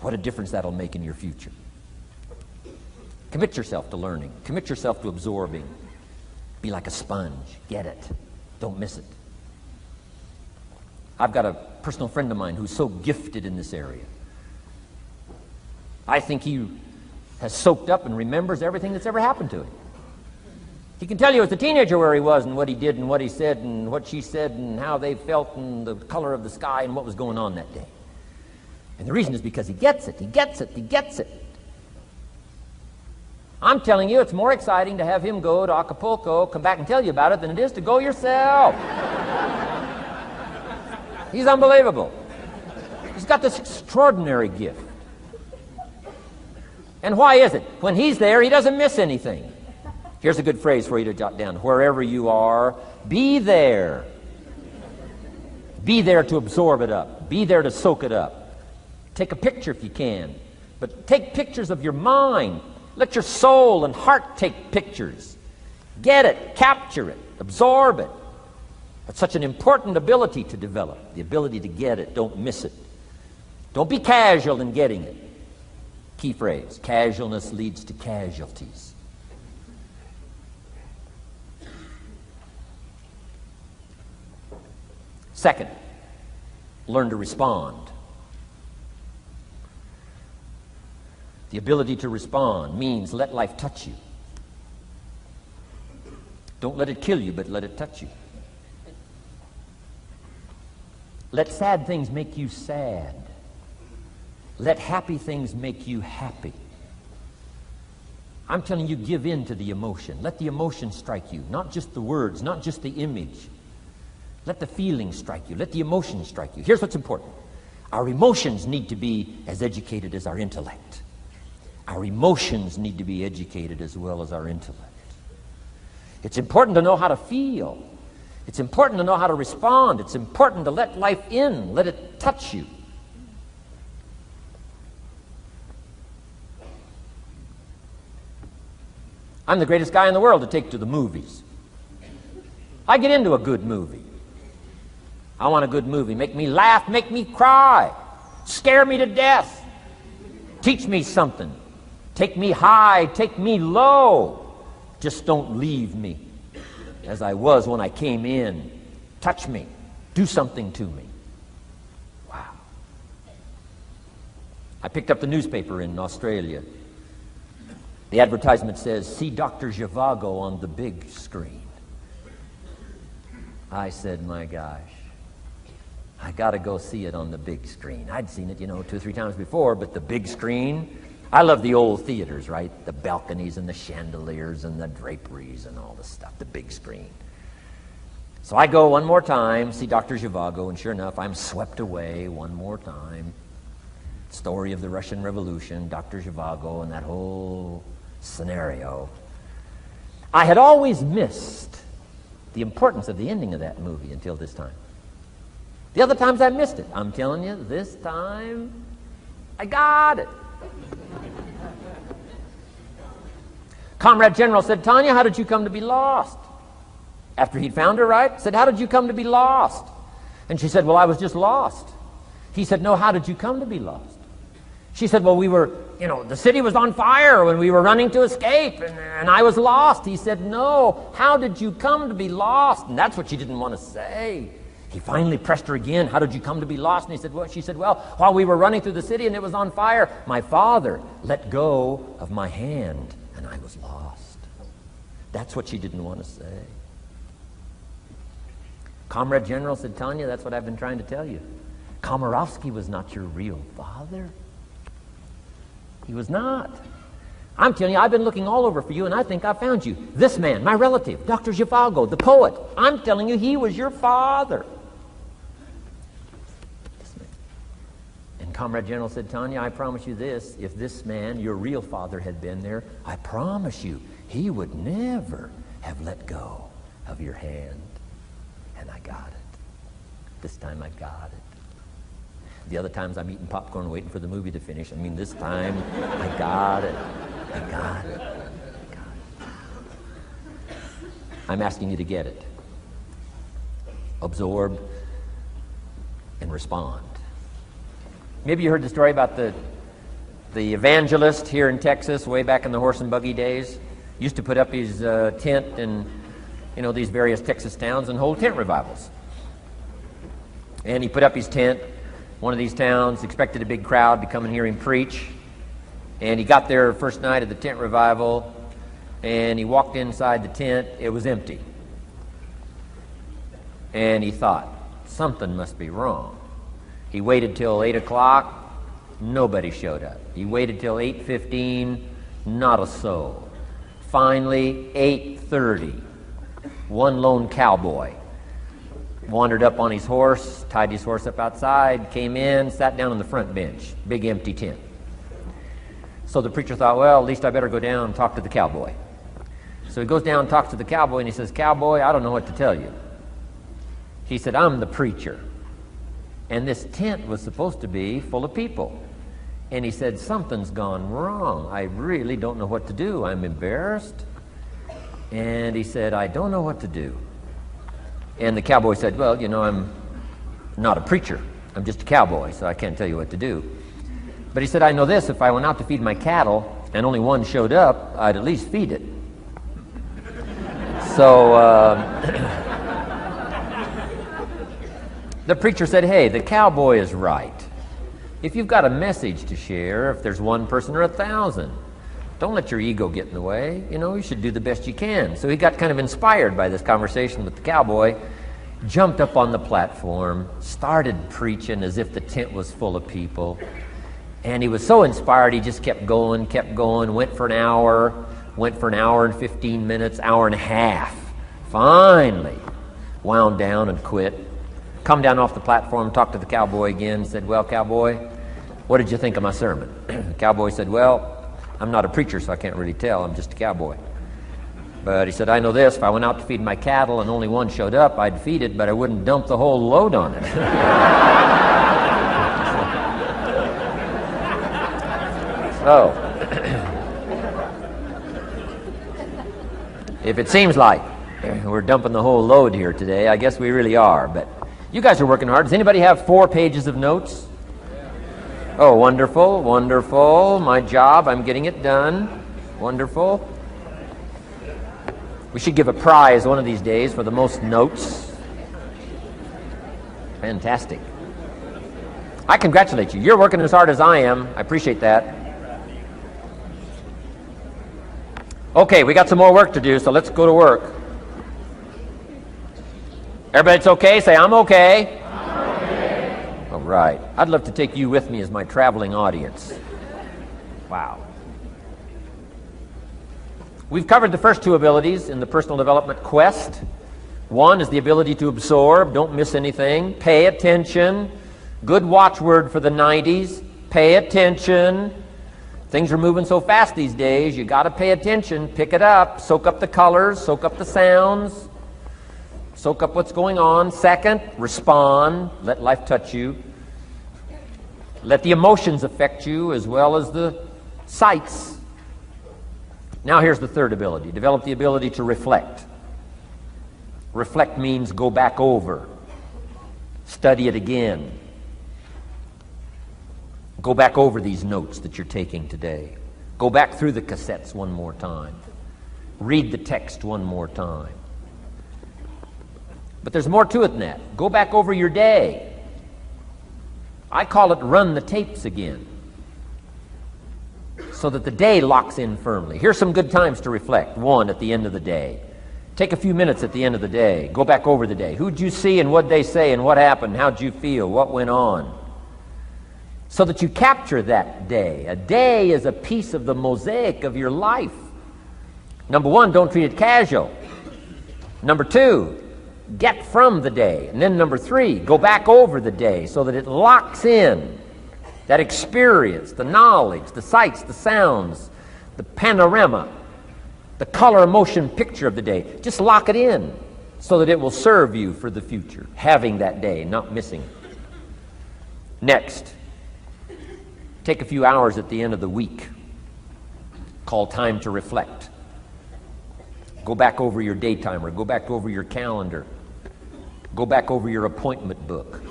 What a difference that'll make in your future. Commit yourself to learning. Commit yourself to absorbing. Be like a sponge. Get it. Don't miss it. I've got a personal friend of mine who's so gifted in this area. I think he has soaked up and remembers everything that's ever happened to him. He can tell you as a teenager where he was and what he did and what he said and what she said and how they felt and the color of the sky and what was going on that day. And the reason is because he gets it. He gets it. He gets it. I'm telling you, it's more exciting to have him go to Acapulco, come back and tell you about it, than it is to go yourself. He's unbelievable. He's got this extraordinary gift. And why is it? When he's there, he doesn't miss anything. Here's a good phrase for you to jot down. Wherever you are, be there. Be there to absorb it up. Be there to soak it up. Take a picture if you can. But take pictures of your mind. Let your soul and heart take pictures. Get it. Capture it. Absorb it. That's such an important ability to develop. The ability to get it. Don't miss it. Don't be casual in getting it. Key phrase. Casualness leads to casualties. Second, learn to respond. The ability to respond means let life touch you. Don't let it kill you, but let it touch you. Let sad things make you sad. Let happy things make you happy. I'm telling you, give in to the emotion. Let the emotion strike you, not just the words, not just the image. Let the feeling strike you. Let the emotion strike you. Here's what's important. Our emotions need to be as educated as our intellect. Our emotions need to be educated as well as our intellect. It's important to know how to feel. It's important to know how to respond. It's important to let life in. Let it touch you. I'm the greatest guy in the world to take to the movies. I get into a good movie. I want a good movie. Make me laugh, make me cry, scare me to death, teach me something, take me high, take me low. Just don't leave me as I was when I came in. Touch me, do something to me. Wow. I picked up the newspaper in Australia. The advertisement says, "See Dr. Zhivago on the big screen." I said, my gosh, I got to go see it on the big screen. I'd seen it, 2 or 3 times before, but the big screen, I love the old theaters, right? The balconies and the chandeliers and the draperies and all the stuff, the big screen. So I go one more time, see Dr. Zhivago, and sure enough, I'm swept away one more time. Story of the Russian Revolution, Dr. Zhivago, and that whole scenario. I had always missed the importance of the ending of that movie until this time. The other times I missed it. I'm telling you, this time, I got it. Comrade General said, "Tanya, how did you come to be lost?" After he'd found her, right? Said, how did you come to be lost? And she said, well, I was just lost. He said, no, how did you come to be lost? She said, well, the city was on fire when we were running to escape, and I was lost. He said, no, how did you come to be lost? And that's what she didn't want to say. He finally pressed her again, how did you come to be lost? And she said, well, while we were running through the city and it was on fire, my father let go of my hand, and I was lost. That's what she didn't want to say. Comrade General said, Tanya, that's what I've been trying to tell you. Komarovsky was not your real father. He was not. I'm telling you, I've been looking all over for you, and I think I found you. This man, my relative, Dr. Zhivago, the poet. I'm telling you, he was your father. And Comrade General said, Tanya, I promise you this. If this man, your real father, had been there, I promise you, he would never have let go of your hand. And I got it. This time I got it. The other times I'm eating popcorn waiting for the movie to finish. I mean, this time I got it. I got it. I got it. I'm asking you to get it. Absorb and respond. Maybe you heard the story about the evangelist here in Texas way back in the horse and buggy days. Used to put up his tent in these various Texas towns and hold tent revivals. And he put up his tent. One of these towns expected a big crowd to come and hear him preach. And he got there first night of the tent revival, and he walked inside the tent. It was empty. And he thought, something must be wrong. He waited till 8 o'clock. Nobody showed up. He waited till 8:15. Not a soul. Finally, 8:30. One lone cowboy wandered up on his horse, tied his horse up outside, came in, sat down on the front bench, big empty tent. So the preacher thought, well, at least I better go down and talk to the cowboy. So he goes down and talks to the cowboy, and he says, Cowboy, I don't know what to tell you. He said, I'm the preacher, and this tent was supposed to be full of people. And he said, something's gone wrong. I really don't know what to do. I'm embarrassed. And he said, I don't know what to do. And the cowboy said, well, I'm not a preacher. I'm just a cowboy, so I can't tell you what to do. But he said, I know this. If I went out to feed my cattle and only one showed up, I'd at least feed it. So the preacher said, hey, the cowboy is right. If you've got a message to share, if there's one person or 1,000, don't let your ego get in the way. You should do the best you can. So he got kind of inspired by this conversation with the cowboy, jumped up on the platform, started preaching as if the tent was full of people. And he was so inspired, he just kept going, went for an hour and 15 minutes, hour and a half. Finally, wound down and quit. Come down off the platform, talked to the cowboy again, said, well, cowboy, what did you think of my sermon? The cowboy said, well, I'm not a preacher, so I can't really tell. I'm just a cowboy. But he said, I know this. If I went out to feed my cattle and only one showed up, I'd feed it, but I wouldn't dump the whole load on it. So, if it seems like we're dumping the whole load here today, I guess we really are. But you guys are working hard. Does anybody have 4 pages of notes? Oh, wonderful, wonderful. My job, I'm getting it done. Wonderful. We should give a prize one of these days for the most notes. Fantastic. I congratulate you. You're working as hard as I am. I appreciate that. Okay, we got some more work to do, so let's go to work. Everybody's okay? Say, I'm okay. All right. I'd love to take you with me as my traveling audience. Wow. We've covered the first 2 abilities in the personal development quest. One is the ability to absorb, don't miss anything, pay attention. Good watchword for the 90s, pay attention. Things are moving so fast these days, you got to pay attention, pick it up, soak up the colors, soak up the sounds. Soak up what's going on. Second, respond. Let life touch you. Let the emotions affect you as well as the sights. Now here's the third ability. Develop the ability to reflect. Reflect means go back over. Study it again. Go back over these notes that you're taking today. Go back through the cassettes one more time. Read the text one more time. But there's more to it than that. Go back over your day. I call it run the tapes again, so that the day locks in firmly. Here's some good times to reflect. One, at the end of the day. Take a few minutes at the end of the day. Go back over the day. Who'd you see and what'd they say and what happened? How'd you feel? What went on? So that you capture that day. A day is a piece of the mosaic of your life. Number one, don't treat it casual. Number two, get from the day. And then number three, go back over the day so that it locks in that experience, the knowledge, the sights, the sounds, the panorama, the color, motion picture of the day. Just lock it in so that it will serve you for the future, having that day, not missing it. Next, take a few hours at the end of the week, called time to reflect. Go back over your day timer, go back over your calendar, go back over your appointment book.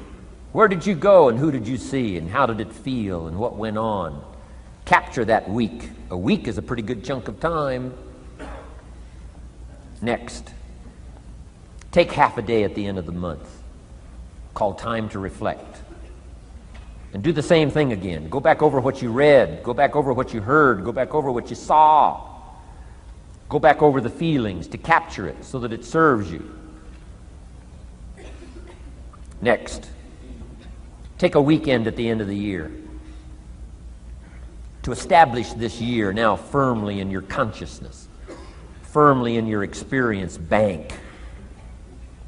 Where did you go and who did you see and how did it feel and what went on? Capture that week. A week is a pretty good chunk of time. Next, take half a day at the end of the month, called time to reflect. And do the same thing again. Go back over what you read, go back over what you heard, go back over what you saw. Go back over the feelings to capture it so that it serves you. Next, take a weekend at the end of the year to establish this year now firmly in your consciousness, firmly in your experience bank,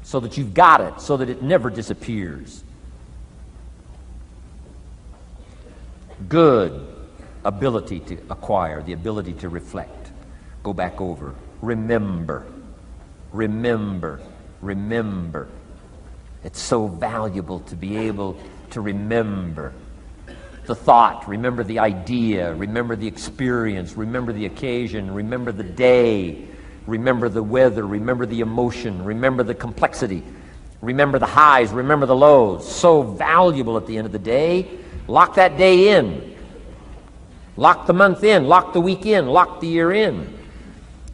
so that you've got it, so that it never disappears. Good ability to acquire, the ability to reflect. Go back over. Remember. Remember. Remember. It's so valuable to be able to remember the thought, remember the idea, remember the experience, remember the occasion, remember the day, remember the weather, remember the emotion, remember the complexity, remember the highs, remember the lows. So valuable at the end of the day. Lock that day in. Lock the month in. Lock the week in. Lock the year in.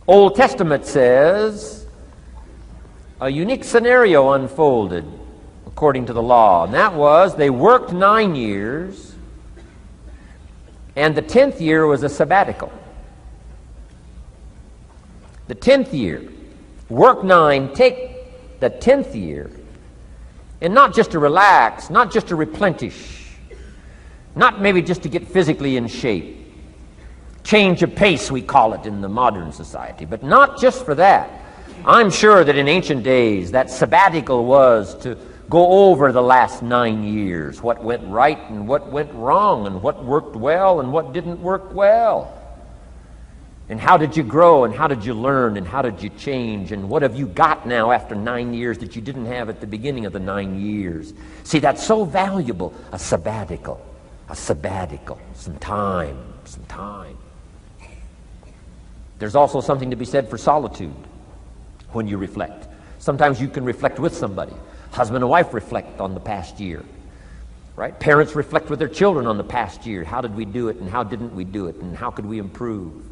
Old Testament says a unique scenario unfolded according to the law, and that was they worked 9 years, and the 10th year was a sabbatical. The 10th year, work 9, take the 10th year, and not just to relax, not just to replenish, not maybe just to get physically in shape. Change of pace, we call it in the modern society, but not just for that. I'm sure that in ancient days, that sabbatical was to go over the last 9 years, what went right and what went wrong, and what worked well and what didn't work well. And how did you grow, and how did you learn, and how did you change, and what have you got now after 9 years that you didn't have at the beginning of the 9 years? See, that's so valuable, a sabbatical, some time. There's also something to be said for solitude when you reflect. Sometimes you can reflect with somebody. Husband and wife reflect on the past year, right? Parents reflect with their children on the past year. How did we do it, and how didn't we do it, and how could we improve?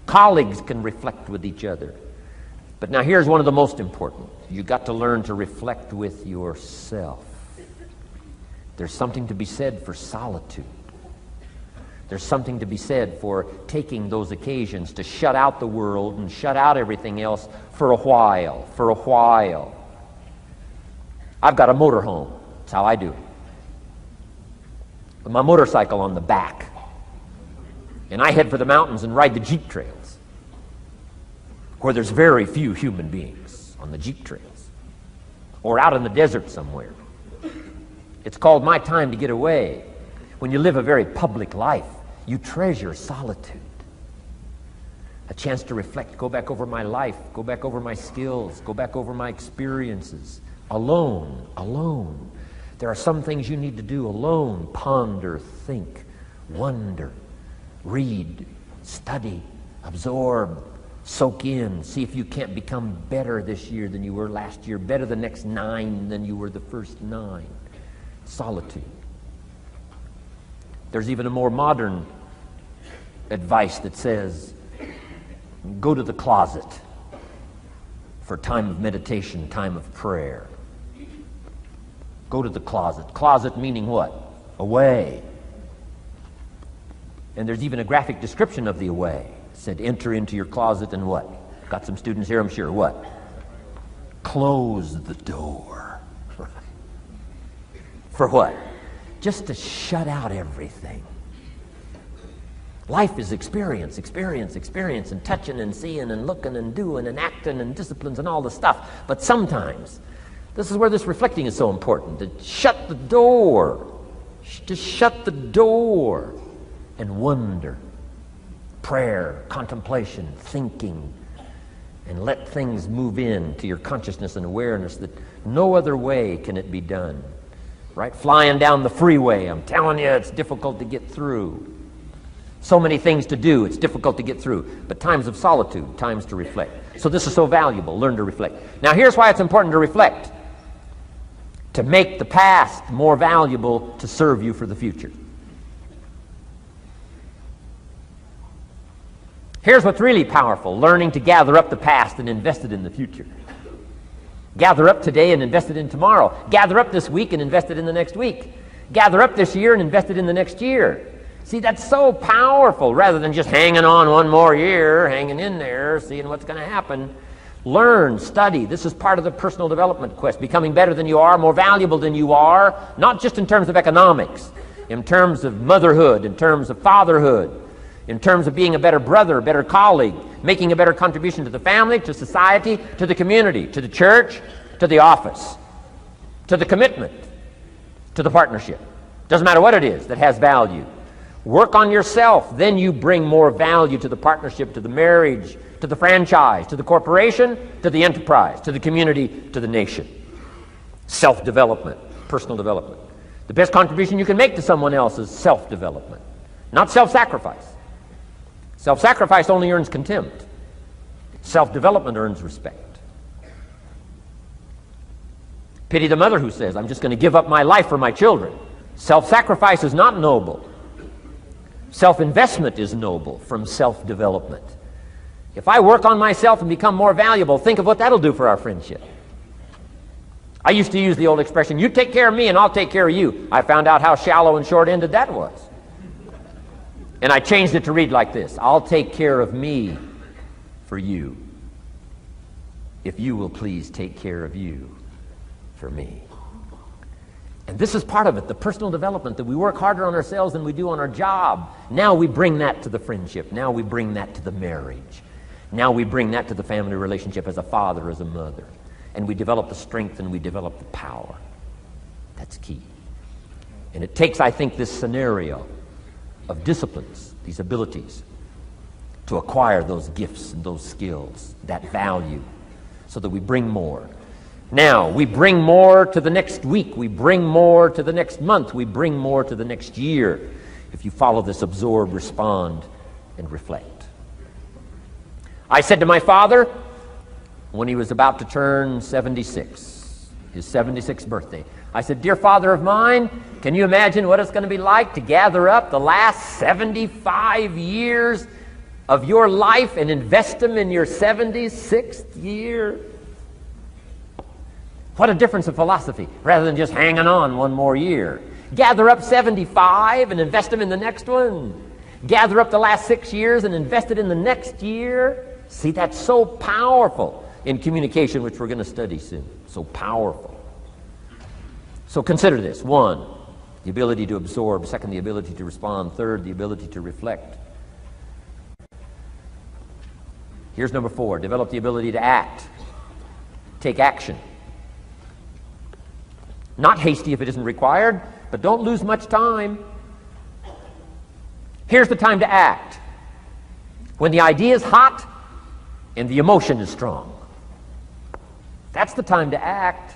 Colleagues can reflect with each other. But now here's one of the most important. You've got to learn to reflect with yourself. There's something to be said for solitude. There's something to be said for taking those occasions to shut out the world and shut out everything else for a while. I've got a motorhome. That's how I do it. With my motorcycle on the back. And I head for the mountains and ride the Jeep trails, where there's very few human beings on the Jeep trails, or out in the desert somewhere. It's called my time to get away. When you live a very public life, you treasure solitude. A chance to reflect, go back over my life, go back over my skills, go back over my experiences. Alone. There are some things you need to do alone. Ponder, think, wonder, read, study, absorb, Soak in. See if you can't become better this year than you were last year, better the next 9 than you were the first 9. Solitude. There's even a more modern advice that says, go to the closet for time of meditation, time of prayer. Go to the closet. Closet meaning what? Away. And there's even a graphic description of the away. It said, enter into your closet and what? Got some students here, I'm sure. What? Close the door. For what? Just to shut out everything. Life is experience, experience, experience, and touching and seeing and looking and doing and acting and disciplines and all the stuff. But sometimes, this is where this reflecting is so important, to shut the door. To shut the door and wonder. Prayer, contemplation, thinking, and let things move in to your consciousness and awareness that no other way can it be done. Right? Flying down the freeway, I'm telling you, it's difficult to get through. So many things to do, it's difficult to get through. But times of solitude, times to reflect. So this is so valuable, learn to reflect. Now here's why it's important to reflect. To make the past more valuable to serve you for the future. Here's what's really powerful, learning to gather up the past and invest it in the future. Gather up today and invest it in tomorrow. Gather up this week and invest it in the next week. Gather up this year and invest it in the next year. See, that's so powerful, rather than just hanging on one more year, hanging in there, seeing what's going to happen. Learn, study. This is part of the personal development quest. Becoming better than you are, more valuable than you are, not just in terms of economics, in terms of motherhood, in terms of fatherhood, in terms of being a better brother, a better colleague, making a better contribution to the family, to society, to the community, to the church, to the office, to the commitment, to the partnership. Doesn't matter what it is that has value. Work on yourself, then you bring more value to the partnership, to the marriage, to the franchise, to the corporation, to the enterprise, to the community, to the nation. Self-development, personal development. The best contribution you can make to someone else is self-development, not self-sacrifice. Self-sacrifice only earns contempt. Self-development earns respect. Pity the mother who says, I'm just going to give up my life for my children. Self-sacrifice is not noble. Self-investment is noble from self-development. If I work on myself and become more valuable, think of what that'll do for our friendship. I used to use the old expression, you take care of me and I'll take care of you. I found out how shallow and short-ended that was. And I changed it to read like this, I'll take care of me for you, if you will please take care of you for me. And this is part of it, the personal development, that we work harder on ourselves than we do on our job. Now we bring that to the friendship. Now we bring that to the marriage. Now we bring that to the family relationship as a father, as a mother. And we develop the strength and we develop the power. That's key. And it takes, I think, this scenario of disciplines, these abilities, to acquire those gifts and those skills, that value, so that we bring more. Now, we bring more to the next week. We bring more to the next month. We bring more to the next year if you follow this absorb, respond, and reflect. I said to my father when he was about to turn 76, his 76th birthday, I said, dear father of mine, can you imagine what it's going to be like to gather up the last 75 years of your life and invest them in your 76th year? What a difference of philosophy, rather than just hanging on one more year. Gather up 75 and invest them in the next one. Gather up the last 6 years and invest it in the next year. See, that's so powerful in communication, which we're going to study soon. So powerful. So consider this. 1, the ability to absorb. 2, the ability to respond. 3, the ability to reflect. Here's number 4, develop the ability to act. Take action. Not hasty if it isn't required, but don't lose much time. Here's the time to act. When the idea is hot and the emotion is strong. That's the time to act.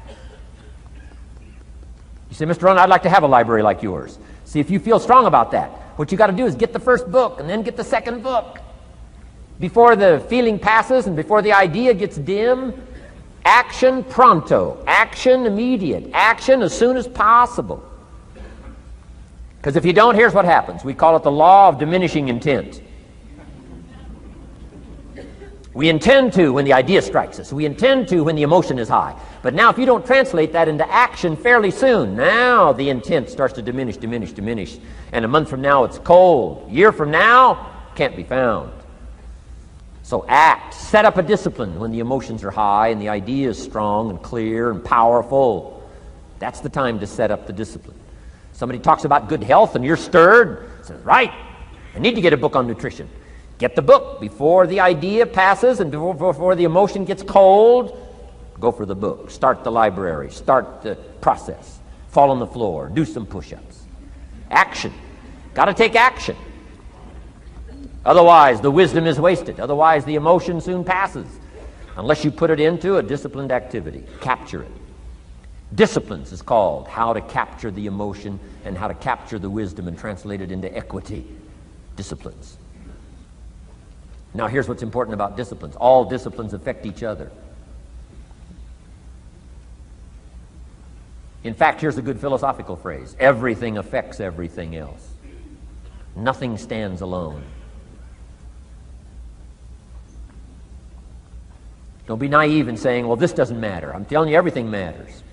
You say, Mr. Rhon, I'd like to have a library like yours. See, if you feel strong about that, what you got to do is get the first book and then get the second book. before the feeling passes and before the idea gets dim, action pronto, action immediate, action as soon as possible. Because if you don't, here's what happens. We call it the law of diminishing intent. We intend to when the idea strikes us. We intend to when the emotion is high. But now if you don't translate that into action fairly soon, now the intent starts to diminish. And a month from now it's cold. A year from now, can't be found. So act. Set up a discipline when the emotions are high and the idea is strong and clear and powerful. That's the time to set up the discipline. Somebody talks about good health and you're stirred. Says, right, I need to get a book on nutrition. Get the book before the idea passes and before the emotion gets cold. Go for the book. Start the library. Start the process. Fall on the floor. Do some push-ups. Action. Got to take action. Otherwise, the wisdom is wasted. Otherwise, the emotion soon passes. Unless you put it into a disciplined activity. Capture it. Disciplines is called how to capture the emotion and how to capture the wisdom and translate it into equity. Disciplines. Now here's what's important about disciplines. All disciplines affect each other. In fact, here's a good philosophical phrase. Everything affects everything else. Nothing stands alone. Don't be naive in saying, well, this doesn't matter. I'm telling you, everything matters.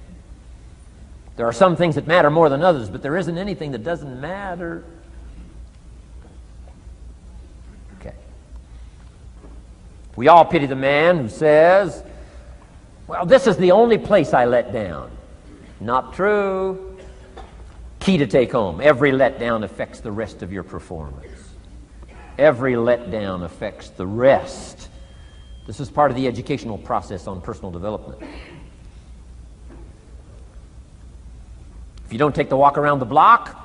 There are some things that matter more than others, but there isn't anything that doesn't matter. Okay. We all pity the man who says, well, this is the only place I let down. Not true. Key to take home. Every letdown affects the rest of your performance. Every letdown affects the rest. This is part of the educational process on personal development. If you don't take the walk around the block,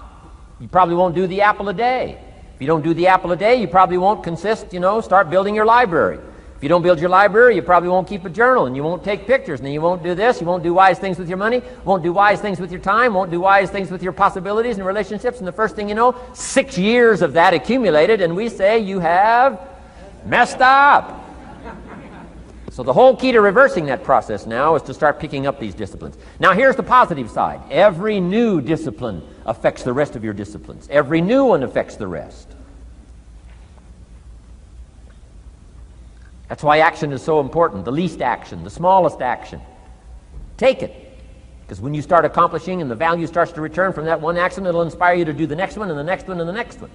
you probably won't do the apple a day. If you don't do the apple a day, you probably won't start building your library. If you don't build your library, you probably won't keep a journal, and you won't take pictures, and then you won't do this, you won't do wise things with your money, won't do wise things with your time, won't do wise things with your possibilities and relationships, and the first thing you know, 6 years of that accumulated, and we say you have messed up. So the whole key to reversing that process now is to start picking up these disciplines. Now here's the positive side. Every new discipline affects the rest of your disciplines. Every new one affects the rest. That's why action is so important. The least action, the smallest action. Take it. Because when you start accomplishing and the value starts to return from that one action, it'll inspire you to do the next one and the next one and the next one.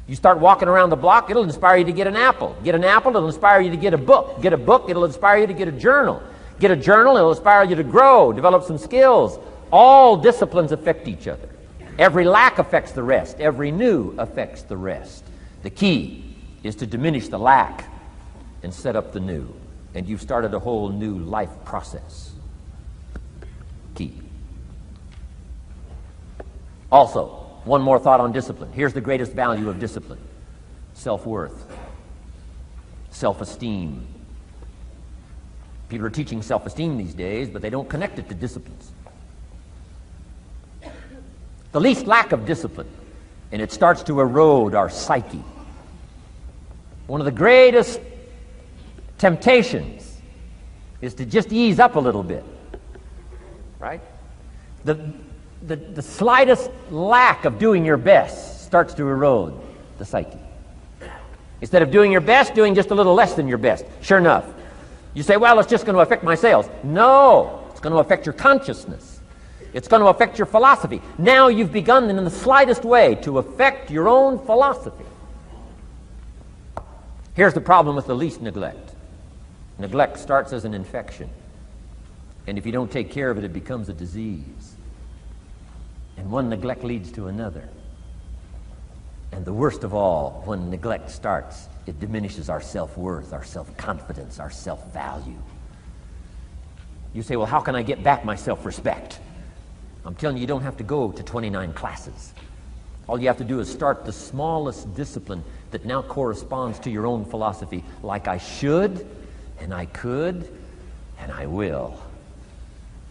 You start walking around the block, it'll inspire you to get an apple. Get an apple, it'll inspire you to get a book. Get a book, it'll inspire you to get a journal. Get a journal, it'll inspire you to grow, develop some skills. All disciplines affect each other. Every lack affects the rest. Every new affects the rest. The key is to diminish the lack and set up the new. And you've started a whole new life process. Key. Also, one more thought on discipline. Here's the greatest value of discipline. Self-worth. Self-esteem. People are teaching self-esteem these days, but they don't connect it to disciplines. The least lack of discipline, and it starts to erode our psyche. One of the greatest temptations is to just ease up a little bit. Right? The slightest lack of doing your best starts to erode the psyche. Instead of doing your best, doing just a little less than your best. Sure enough. You say, well, it's just going to affect my sales. No, it's going to affect your consciousness. It's going to affect your philosophy. Now you've begun in the slightest way to affect your own philosophy. Here's the problem with the least neglect. Neglect starts as an infection. And if you don't take care of it, it becomes a disease. And one neglect leads to another. And the worst of all, when neglect starts, it diminishes our self-worth, our self-confidence, our self-value. You say, well, how can I get back my self-respect? I'm telling you, you don't have to go to 29 classes. All you have to do is start the smallest discipline that now corresponds to your own philosophy, like I should, and I could, and I will.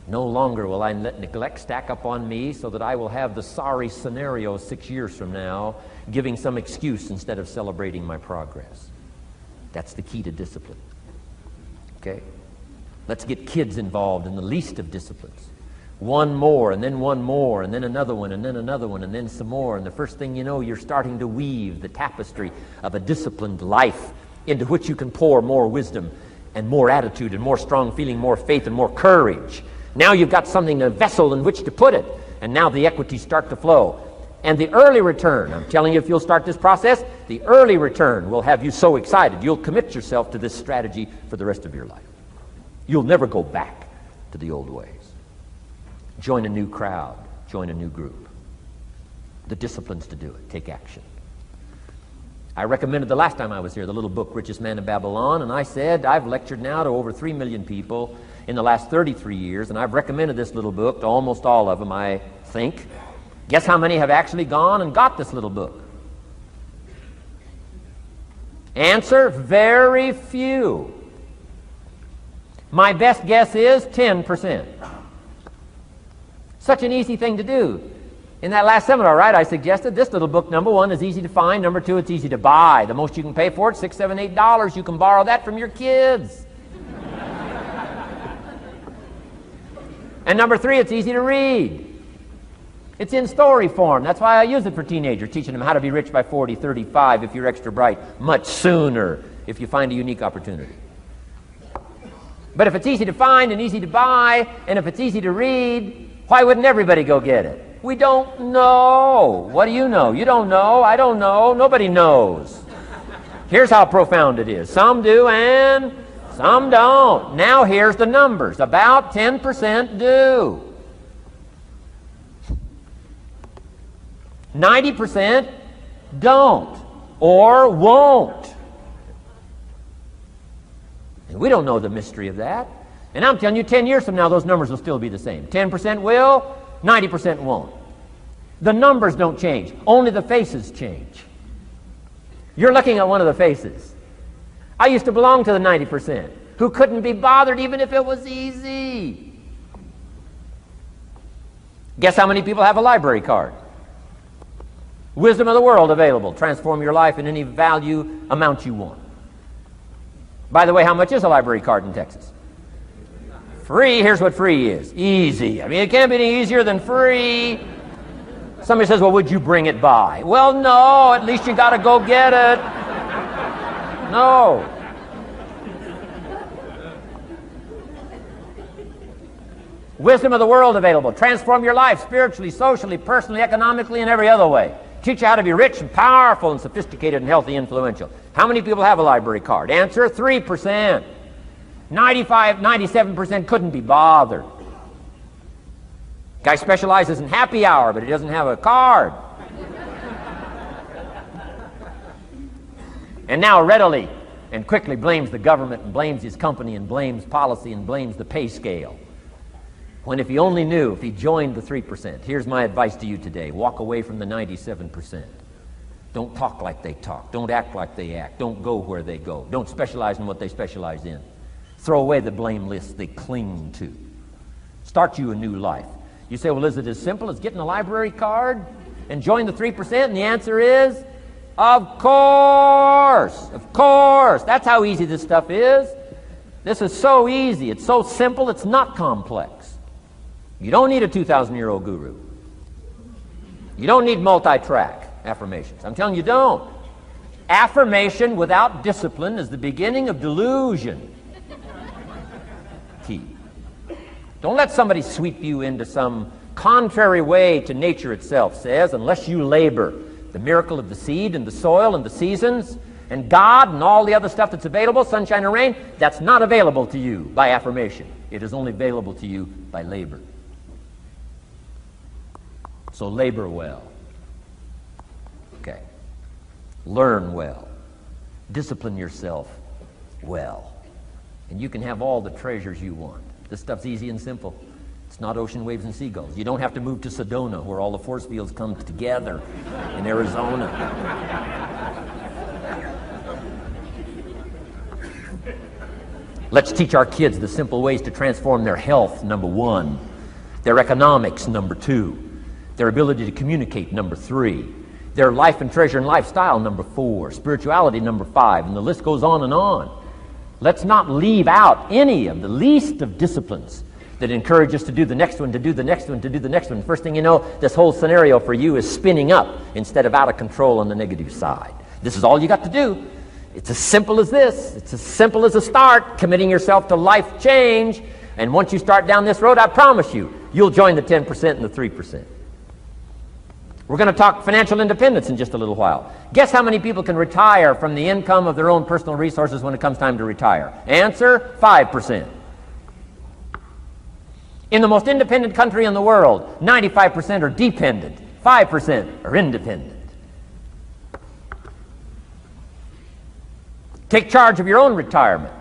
No longer will I let neglect stack up on me so that I will have the sorry scenario 6 years from now, giving some excuse instead of celebrating my progress. That's the key to discipline. Okay? Let's get kids involved in the least of disciplines. One more, and then one more, and then another one, and then another one, and then some more. And the first thing you know, you're starting to weave the tapestry of a disciplined life into which you can pour more wisdom and more attitude and more strong feeling, more faith and more courage. Now you've got something, a vessel in which to put it. And now the equities start to flow. And the early return, I'm telling you, if you'll start this process, the early return will have you so excited. You'll commit yourself to this strategy for the rest of your life. You'll never go back to the old ways. Join a new crowd. Join a new group. The disciplines to do it. Take action. I recommended the last time I was here the little book, Richest Man in Babylon, and I said I've lectured now to over 3 million people in the last 33 years, and I've recommended this little book to almost all of them, I think. Guess how many have actually gone and got this little book? Answer, very few. My best guess is 10%. Such an easy thing to do. In that last seminar, right, I suggested this little book, number one, is easy to find. Number two, it's easy to buy. The most you can pay for it, $6, $7, $8. You can borrow that from your kids. And number three, it's easy to read. It's in story form. That's why I use it for teenagers, teaching them how to be rich by 40, 35, if you're extra bright, much sooner, if you find a unique opportunity. But if it's easy to find and easy to buy, and if it's easy to read, why wouldn't everybody go get it? We don't know. What do you know? You don't know. I don't know. Nobody knows. Here's how profound it is. Some do and some don't. Now here's the numbers. About 10% do. 90% don't or won't. And we don't know the mystery of that. And I'm telling you, 10 years from now, those numbers will still be the same. 10% will, 90% won't. The numbers don't change. Only the faces change. You're looking at one of the faces. I used to belong to the 90% who couldn't be bothered even if it was easy. Guess how many people have a library card? Wisdom of the world available. Transform your life in any value amount you want. By the way, how much is a library card in Texas? Free. Here's what free is. Easy. I mean, it can't be any easier than free. Somebody says, well, would you bring it by? Well, no. At least you got to go get it. No. Wisdom of the world available. Transform your life spiritually, socially, personally, economically, and every other way. Teach you how to be rich and powerful and sophisticated and healthy, influential. How many people have a library card? Answer, 3%. 95, 97% couldn't be bothered. Guy specializes in happy hour, but he doesn't have a card. And now readily and quickly blames the government and blames his company and blames policy and blames the pay scale. When if he only knew, if he joined the 3%, here's my advice to you today. Walk away from the 97%. Don't talk like they talk. Don't act like they act. Don't go where they go. Don't specialize in what they specialize in. Throw away the blame list they cling to. Start you a new life. You say, well, is it as simple as getting a library card and join the 3%? And the answer is, of course. Of course. That's how easy this stuff is. This is so easy. It's so simple. It's not complex. You don't need a 2,000-year-old guru. You don't need multi-track affirmations. I'm telling you, don't. Affirmation without discipline is the beginning of delusion. Key. Don't let somebody sweep you into some contrary way to nature itself says, unless you labor the miracle of the seed and the soil and the seasons and God and all the other stuff that's available, sunshine and rain, that's not available to you by affirmation. It is only available to you by labor. So labor well. Okay. Learn well. Discipline yourself well. And you can have all the treasures you want. This stuff's easy and simple. It's not ocean waves and seagulls. You don't have to move to Sedona where all the force fields come together in Arizona. Let's teach our kids the simple ways to transform their health, number one. Their economics, number two. Their ability to communicate, number three. Their life and treasure and lifestyle, number 4. Spirituality, number 5. And the list goes on and on. Let's not leave out any of the least of disciplines that encourage us to do the next one, to do the next one, to do the next one. First thing you know, this whole scenario for you is spinning up instead of out of control on the negative side. This is all you got to do. It's as simple as this. It's as simple as a start, committing yourself to life change. And once you start down this road, I promise you, you'll join the 10% and the 3%. We're going to talk financial independence in just a little while. Guess how many people can retire from the income of their own personal resources when it comes time to retire? Answer, 5%. In the most independent country in the world, 95% are dependent, 5% are independent. Take charge of your own retirement.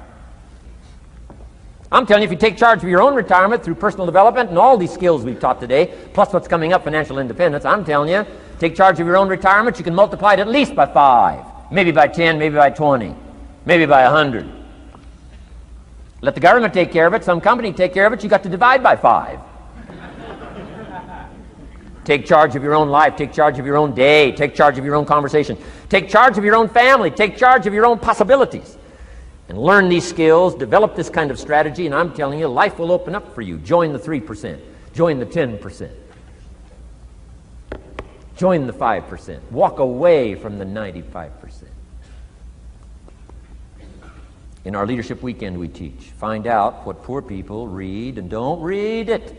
I'm telling you, if you take charge of your own retirement through personal development and all these skills we've taught today, plus what's coming up, financial independence, I'm telling you, take charge of your own retirement, you can multiply it at least by 5, maybe by 10, maybe by 20, maybe by 100. Let the government take care of it, some company take care of it, you got to divide by 5. Take charge of your own life, take charge of your own day, take charge of your own conversation, take charge of your own family, take charge of your own possibilities. And learn these skills, develop this kind of strategy, and I'm telling you, life will open up for you. Join the 3%. Join the 10%. Join the 5%. Walk away from the 95%. In our Leadership Weekend we teach, find out what poor people read and don't read it.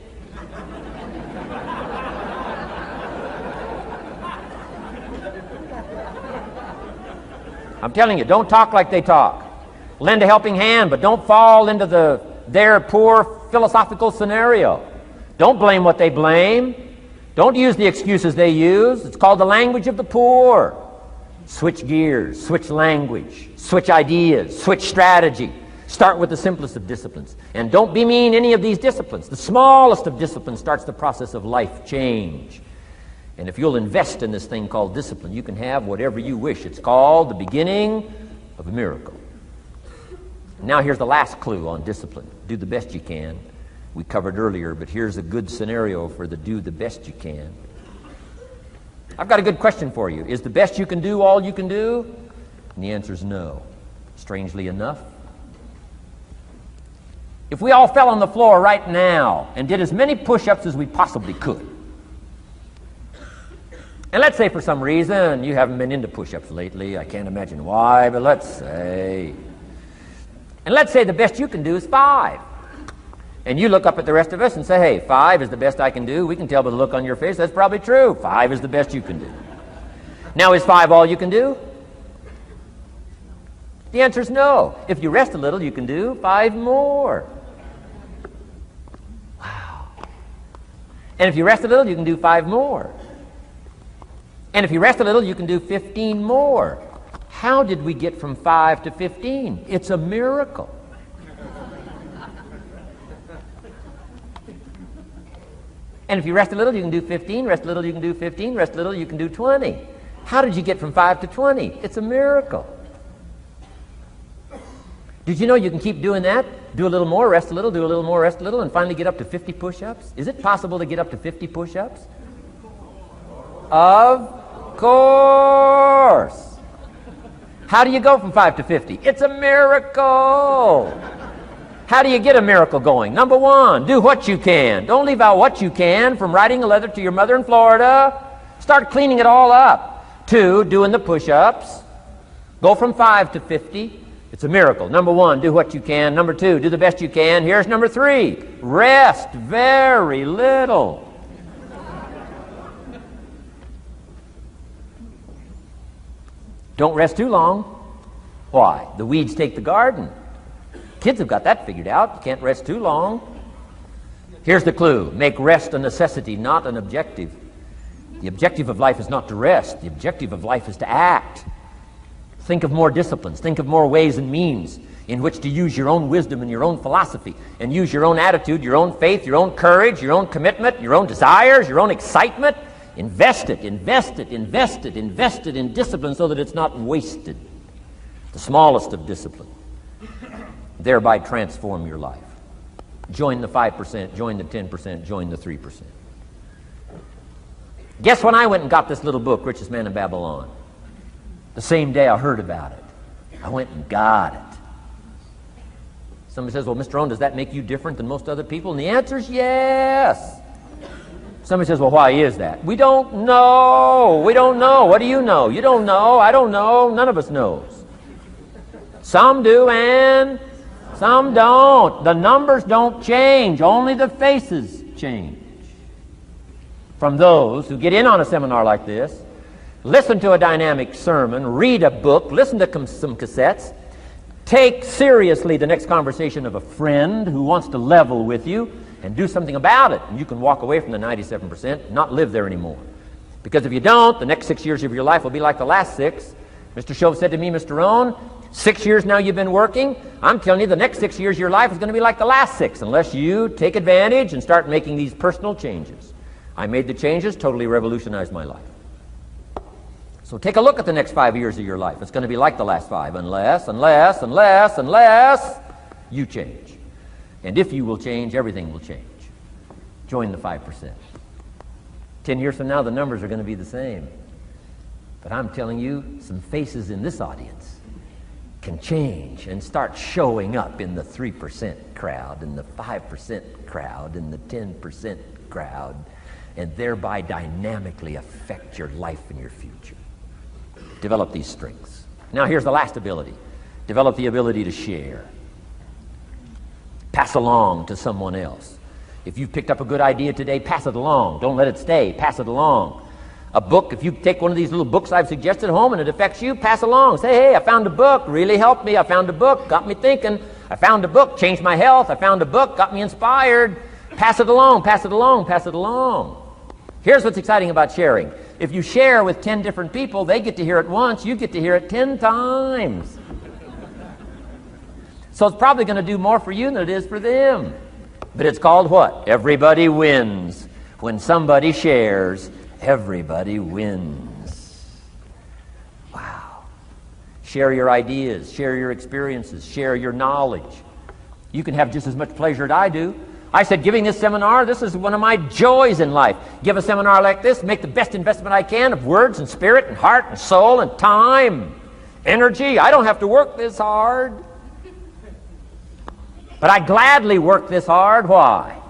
I'm telling you, don't talk like they talk. Lend a helping hand, but don't fall into their poor philosophical scenario. Don't blame what they blame. Don't use the excuses they use. It's called the language of the poor. Switch gears, switch language, switch ideas, switch strategy. Start with the simplest of disciplines. And don't bemean any of these disciplines. The smallest of disciplines starts the process of life change. And if you'll invest in this thing called discipline, you can have whatever you wish. It's called the beginning of a miracle. Now here's the last clue on discipline. Do the best you can. We covered earlier, but here's a good scenario for the do the best you can. I've got a good question for you. Is the best you can do all you can do? And the answer is no. Strangely enough. If we all fell on the floor right now and did as many push-ups as we possibly could, and let's say for some reason you haven't been into push-ups lately, I can't imagine why, but let's say... And let's say the best you can do is 5. And you look up at the rest of us and say, hey, 5 is the best I can do. We can tell by the look on your face that's probably true. 5 is the best you can do. Now, is 5 all you can do? The answer is no. If you rest a little, you can do 5 more. Wow. And if you rest a little, you can do 5 more. And if you rest a little, you can do 15 more. How did we get from 5 to 15? It's a miracle. And if you rest a little, you can do 15. Rest a little, you can do 15. Rest a little, you can do 20. How did you get from 5 to 20? It's a miracle. Did you know you can keep doing that? Do a little more, rest a little, do a little more, rest a little, and finally get up to 50 push-ups? Is it possible to get up to 50 push-ups? Of course. How do you go from 5 to 50? It's a miracle. How do you get a miracle going? Number 1, do what you can. Don't leave out what you can, from writing a letter to your mother in Florida. Start cleaning it all up. 2, doing the push-ups. Go from 5 to 50. It's a miracle. Number 1, do what you can. Number 2, do the best you can. Here's number 3, rest very little. Don't rest too long. Why? The weeds take the garden. Kids have got that figured out. You can't rest too long. Here's the clue. Make rest a necessity, not an objective. The objective of life is not to rest. The objective of life is to act. Think of more disciplines. Think of more ways and means in which to use your own wisdom and your own philosophy, and use your own attitude, your own faith, your own courage, your own commitment, your own desires, your own excitement. Invest it, invest it, invest it, invest it in discipline so that it's not wasted. The smallest of discipline. Thereby transform your life. Join the 5%, join the 10%, join the 3%. Guess when I went and got this little book, Richest Man in Babylon? The same day I heard about it. I went and got it. Somebody says, well, Mr. Rhon, does that make you different than most other people? And the answer is yes. Somebody says, well, why is that? We don't know. We don't know. What do you know? You don't know. I don't know. None of us knows. Some do and some don't. The numbers don't change. Only the faces change. From those who get in on a seminar like this, listen to a dynamic sermon, read a book, listen to some cassettes, take seriously the next conversation of a friend who wants to level with you, and do something about it. And you can walk away from the 97% and not live there anymore. Because if you don't, the next 6 years of your life will be like the last 6. Mr. Shove said to me, Mr. Rhon, 6 years now you've been working. I'm telling you, the next 6 years of your life is going to be like the last 6 unless you take advantage and start making these personal changes. I made the changes, totally revolutionized my life. So take a look at the next 5 years of your life. It's going to be like the last 5 unless you change. And if you will change, everything will change. Join the 5%. 10 years from now, the numbers are going to be the same. But I'm telling you, some faces in this audience can change and start showing up in the 3% crowd, and the 5% crowd, and the 10% crowd, and thereby dynamically affect your life and your future. Develop these strengths. Now here's the last ability. Develop the ability to share. Pass along to someone else. If you've picked up a good idea today, pass it along. Don't let it stay. Pass it along. A book, if you take one of these little books I've suggested home and it affects you, pass along. Say, hey, I found a book, really helped me. I found a book, got me thinking. I found a book, changed my health. I found a book, got me inspired. Pass it along, pass it along, pass it along. Here's what's exciting about sharing. If you share with 10 different people, they get to hear it once, you get to hear it 10 times. So it's probably going to do more for you than it is for them. But it's called what? Everybody wins. When somebody shares, everybody wins. Wow. Share your ideas, share your experiences, share your knowledge. You can have just as much pleasure as I do. I said, giving this seminar, this is one of my joys in life. Give a seminar like this, make the best investment I can of words and spirit and heart and soul and time, energy. I don't have to work this hard. But I gladly work this hard. Why?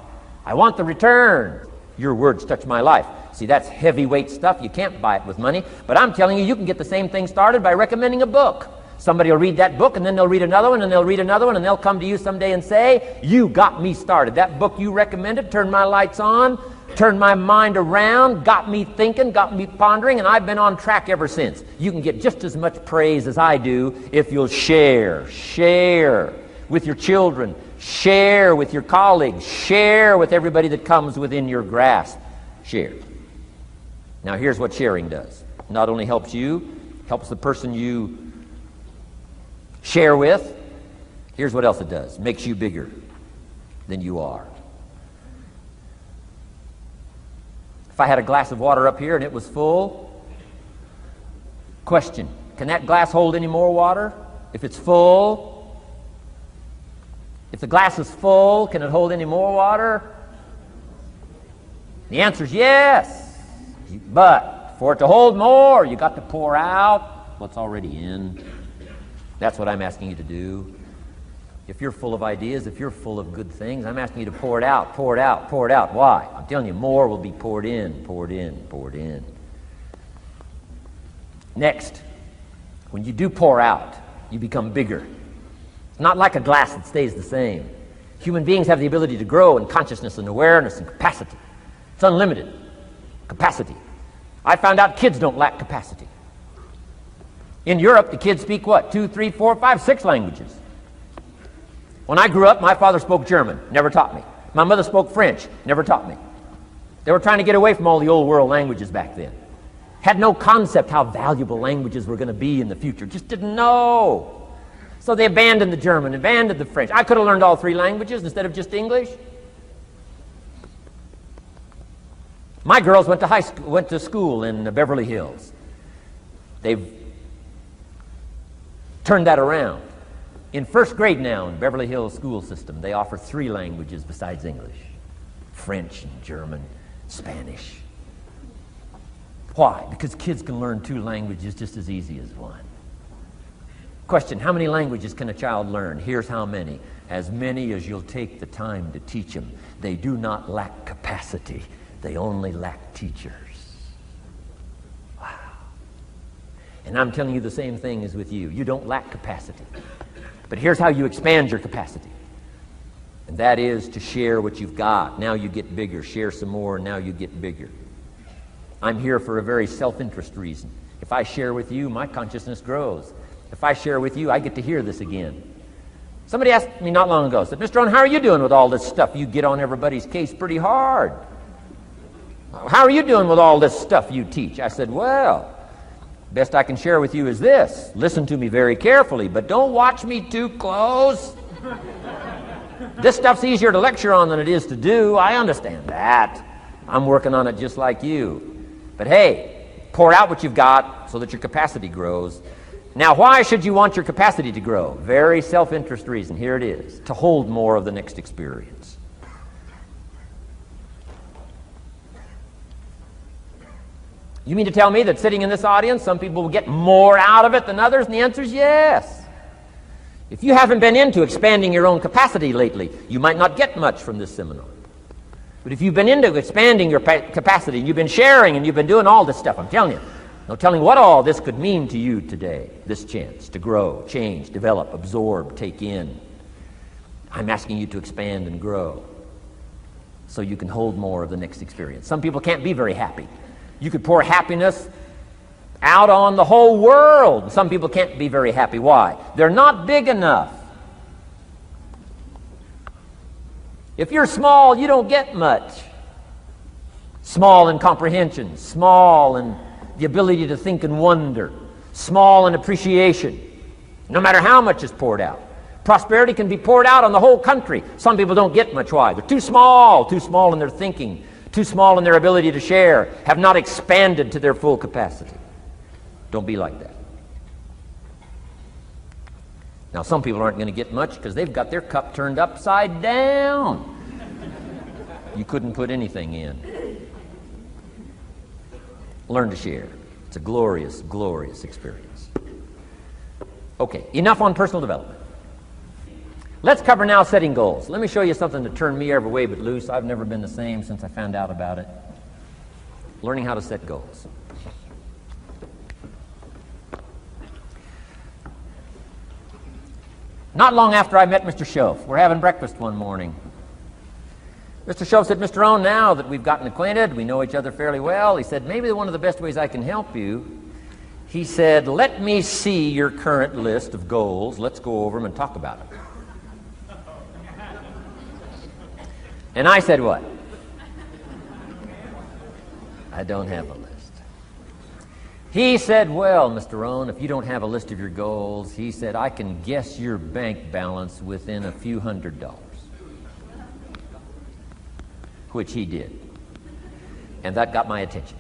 I want the return. Your words touch my life. See, that's heavyweight stuff. You can't buy it with money. But I'm telling you, you can get the same thing started by recommending a book. Somebody will read that book, and then they'll read another one, and they'll read another one, and they'll come to you someday and say, you got me started. That book you recommended turned my lights on, turned my mind around, got me thinking, got me pondering, and I've been on track ever since. You can get just as much praise as I do if you'll share with your children, share with your colleagues, share with everybody that comes within your grasp. Share. Now here's what sharing does. Not only helps you, helps the person you share with. Here's what else it does. Makes you bigger than you are. If I had a glass of water up here and it was full, question, can that glass hold any more water? If it's full, if the glass is full, can it hold any more water? The answer is yes. But for it to hold more, you got to pour out what's already in. That's what I'm asking you to do. If you're full of ideas, if you're full of good things, I'm asking you to pour it out, pour it out, pour it out. Why? I'm telling you, more will be poured in, poured in, poured in. Next, when you do pour out, you become bigger. It's not like a glass that stays the same. Human beings have the ability to grow in consciousness and awareness and capacity. It's unlimited capacity. I found out kids don't lack capacity. In Europe, the kids speak what? 2, 3, 4, 5, 6 languages. When I grew up, my father spoke German, never taught me. My mother spoke French, never taught me. They were trying to get away from all the old world languages back then. Had no concept how valuable languages were going to be in the future. Just didn't know. So they abandoned the German, abandoned the French. I could have learned all 3 languages instead of just English. My girls went to school in Beverly Hills. They've turned that around. In first grade now in Beverly Hills school system, they offer 3 languages besides English. French and German, Spanish. Why? Because kids can learn 2 languages just as easy as 1. Question, how many languages can a child learn? Here's how many. As many as you'll take the time to teach them. They do not lack capacity. They only lack teachers. Wow. And I'm telling you the same thing is with you. You don't lack capacity. But here's how you expand your capacity. And that is to share what you've got. Now you get bigger. Share some more, and now you get bigger. I'm here for a very self-interest reason. If I share with you, my consciousness grows. If I share with you, I get to hear this again. Somebody asked me not long ago, said, Mr. Rhon, how are you doing with all this stuff? You get on everybody's case pretty hard. How are you doing with all this stuff you teach? I said, well, best I can share with you is this. Listen to me very carefully, but don't watch me too close. This stuff's easier to lecture on than it is to do. I understand that. I'm working on it just like you. But hey, pour out what you've got so that your capacity grows. Now, why should you want your capacity to grow? Very self-interest reason. Here it is. To hold more of the next experience. You mean to tell me that sitting in this audience, some people will get more out of it than others? And the answer is yes. If you haven't been into expanding your own capacity lately, you might not get much from this seminar. But if you've been into expanding your capacity, and you've been sharing, and you've been doing all this stuff, I'm telling you, no telling what all this could mean to you today, this chance to grow, change, develop, absorb, take in. I'm asking you to expand and grow so you can hold more of the next experience. Some people can't be very happy. You could pour happiness out on the whole world. Some people can't be very happy. Why? They're not big enough. If you're small, you don't get much. Small in comprehension, small in the ability to think and wonder, small in appreciation, no matter how much is poured out. Prosperity can be poured out on the whole country. Some people don't get much. Why? They're too small in their thinking, too small in their ability to share, have not expanded to their full capacity. Don't be like that. Now, some people aren't going to get much because they've got their cup turned upside down. You couldn't put anything in. Learn to share. It's a glorious, glorious experience. Okay, enough on personal development. Let's cover now setting goals. Let me show you something that turned me every way but loose. I've never been the same since I found out about it. Learning how to set goals. Not long after I met Mr. Schoaf, we're having breakfast one morning. Mr. Schoaf said, Mr. Rhon, now that we've gotten acquainted, we know each other fairly well, he said, maybe one of the best ways I can help you, he said, let me see your current list of goals. Let's go over them and talk about it. And I said, what? I don't have a list. He said, well, Mr. Rhon, if you don't have a list of your goals, he said, I can guess your bank balance within a few $100s. Which he did. And that got my attention.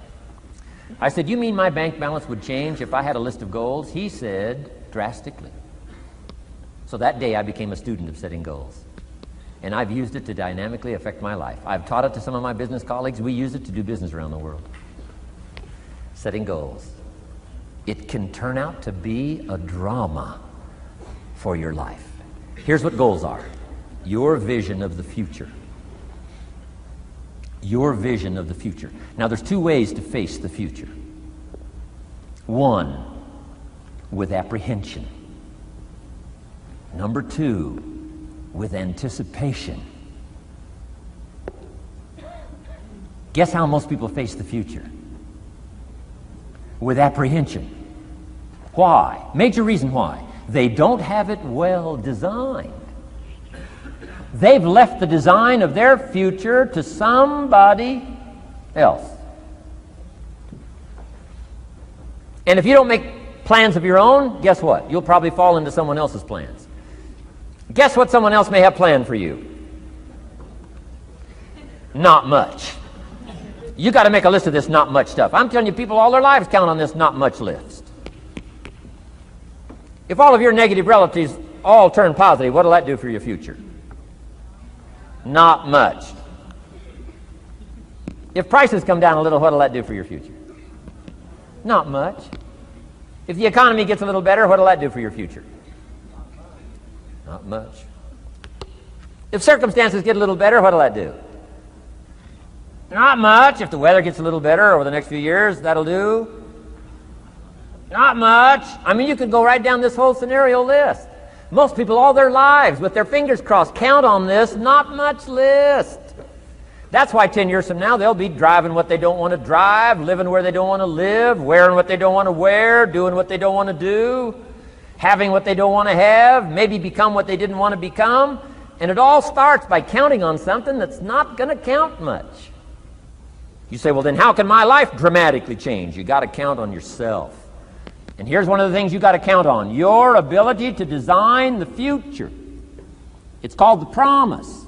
I said, you mean my bank balance would change if I had a list of goals? He said, drastically. So that day I became a student of setting goals. And I've used it to dynamically affect my life. I've taught it to some of my business colleagues. We use it to do business around the world. Setting goals. It can turn out to be a drama for your life. Here's what goals are. Your vision of the future. Your vision of the future. Now, there's 2 ways to face the future. 1, with apprehension. Number 2, with anticipation. Guess how most people face the future? With apprehension. Why? Major reason why. They don't have it well designed. They've left the design of their future to somebody else. And if you don't make plans of your own, guess what? You'll probably fall into someone else's plans. Guess what someone else may have planned for you? Not much. You got to make a list of this not much stuff. I'm telling you, people all their lives count on this not much list. If all of your negative relatives all turn positive, what will that do for your future? Not much. If prices come down a little, what will that do for your future? Not much. If the economy gets a little better, what'll that do for your future? Not much. If circumstances get a little better, what'll that do? Not much. If the weather gets a little better over the next few years, that'll do. Not much. I mean, you could go right down this whole scenario list. Most people all their lives, with their fingers crossed, count on this not much list. That's why 10 years from now, they'll be driving what they don't want to drive, living where they don't want to live, wearing what they don't want to wear, doing what they don't want to do, having what they don't want to have, maybe become what they didn't want to become. And it all starts by counting on something that's not going to count much. You say, well, then how can my life dramatically change? You got to count on yourself. And here's one of the things you got to count on: your ability to design the future. It's called the promise.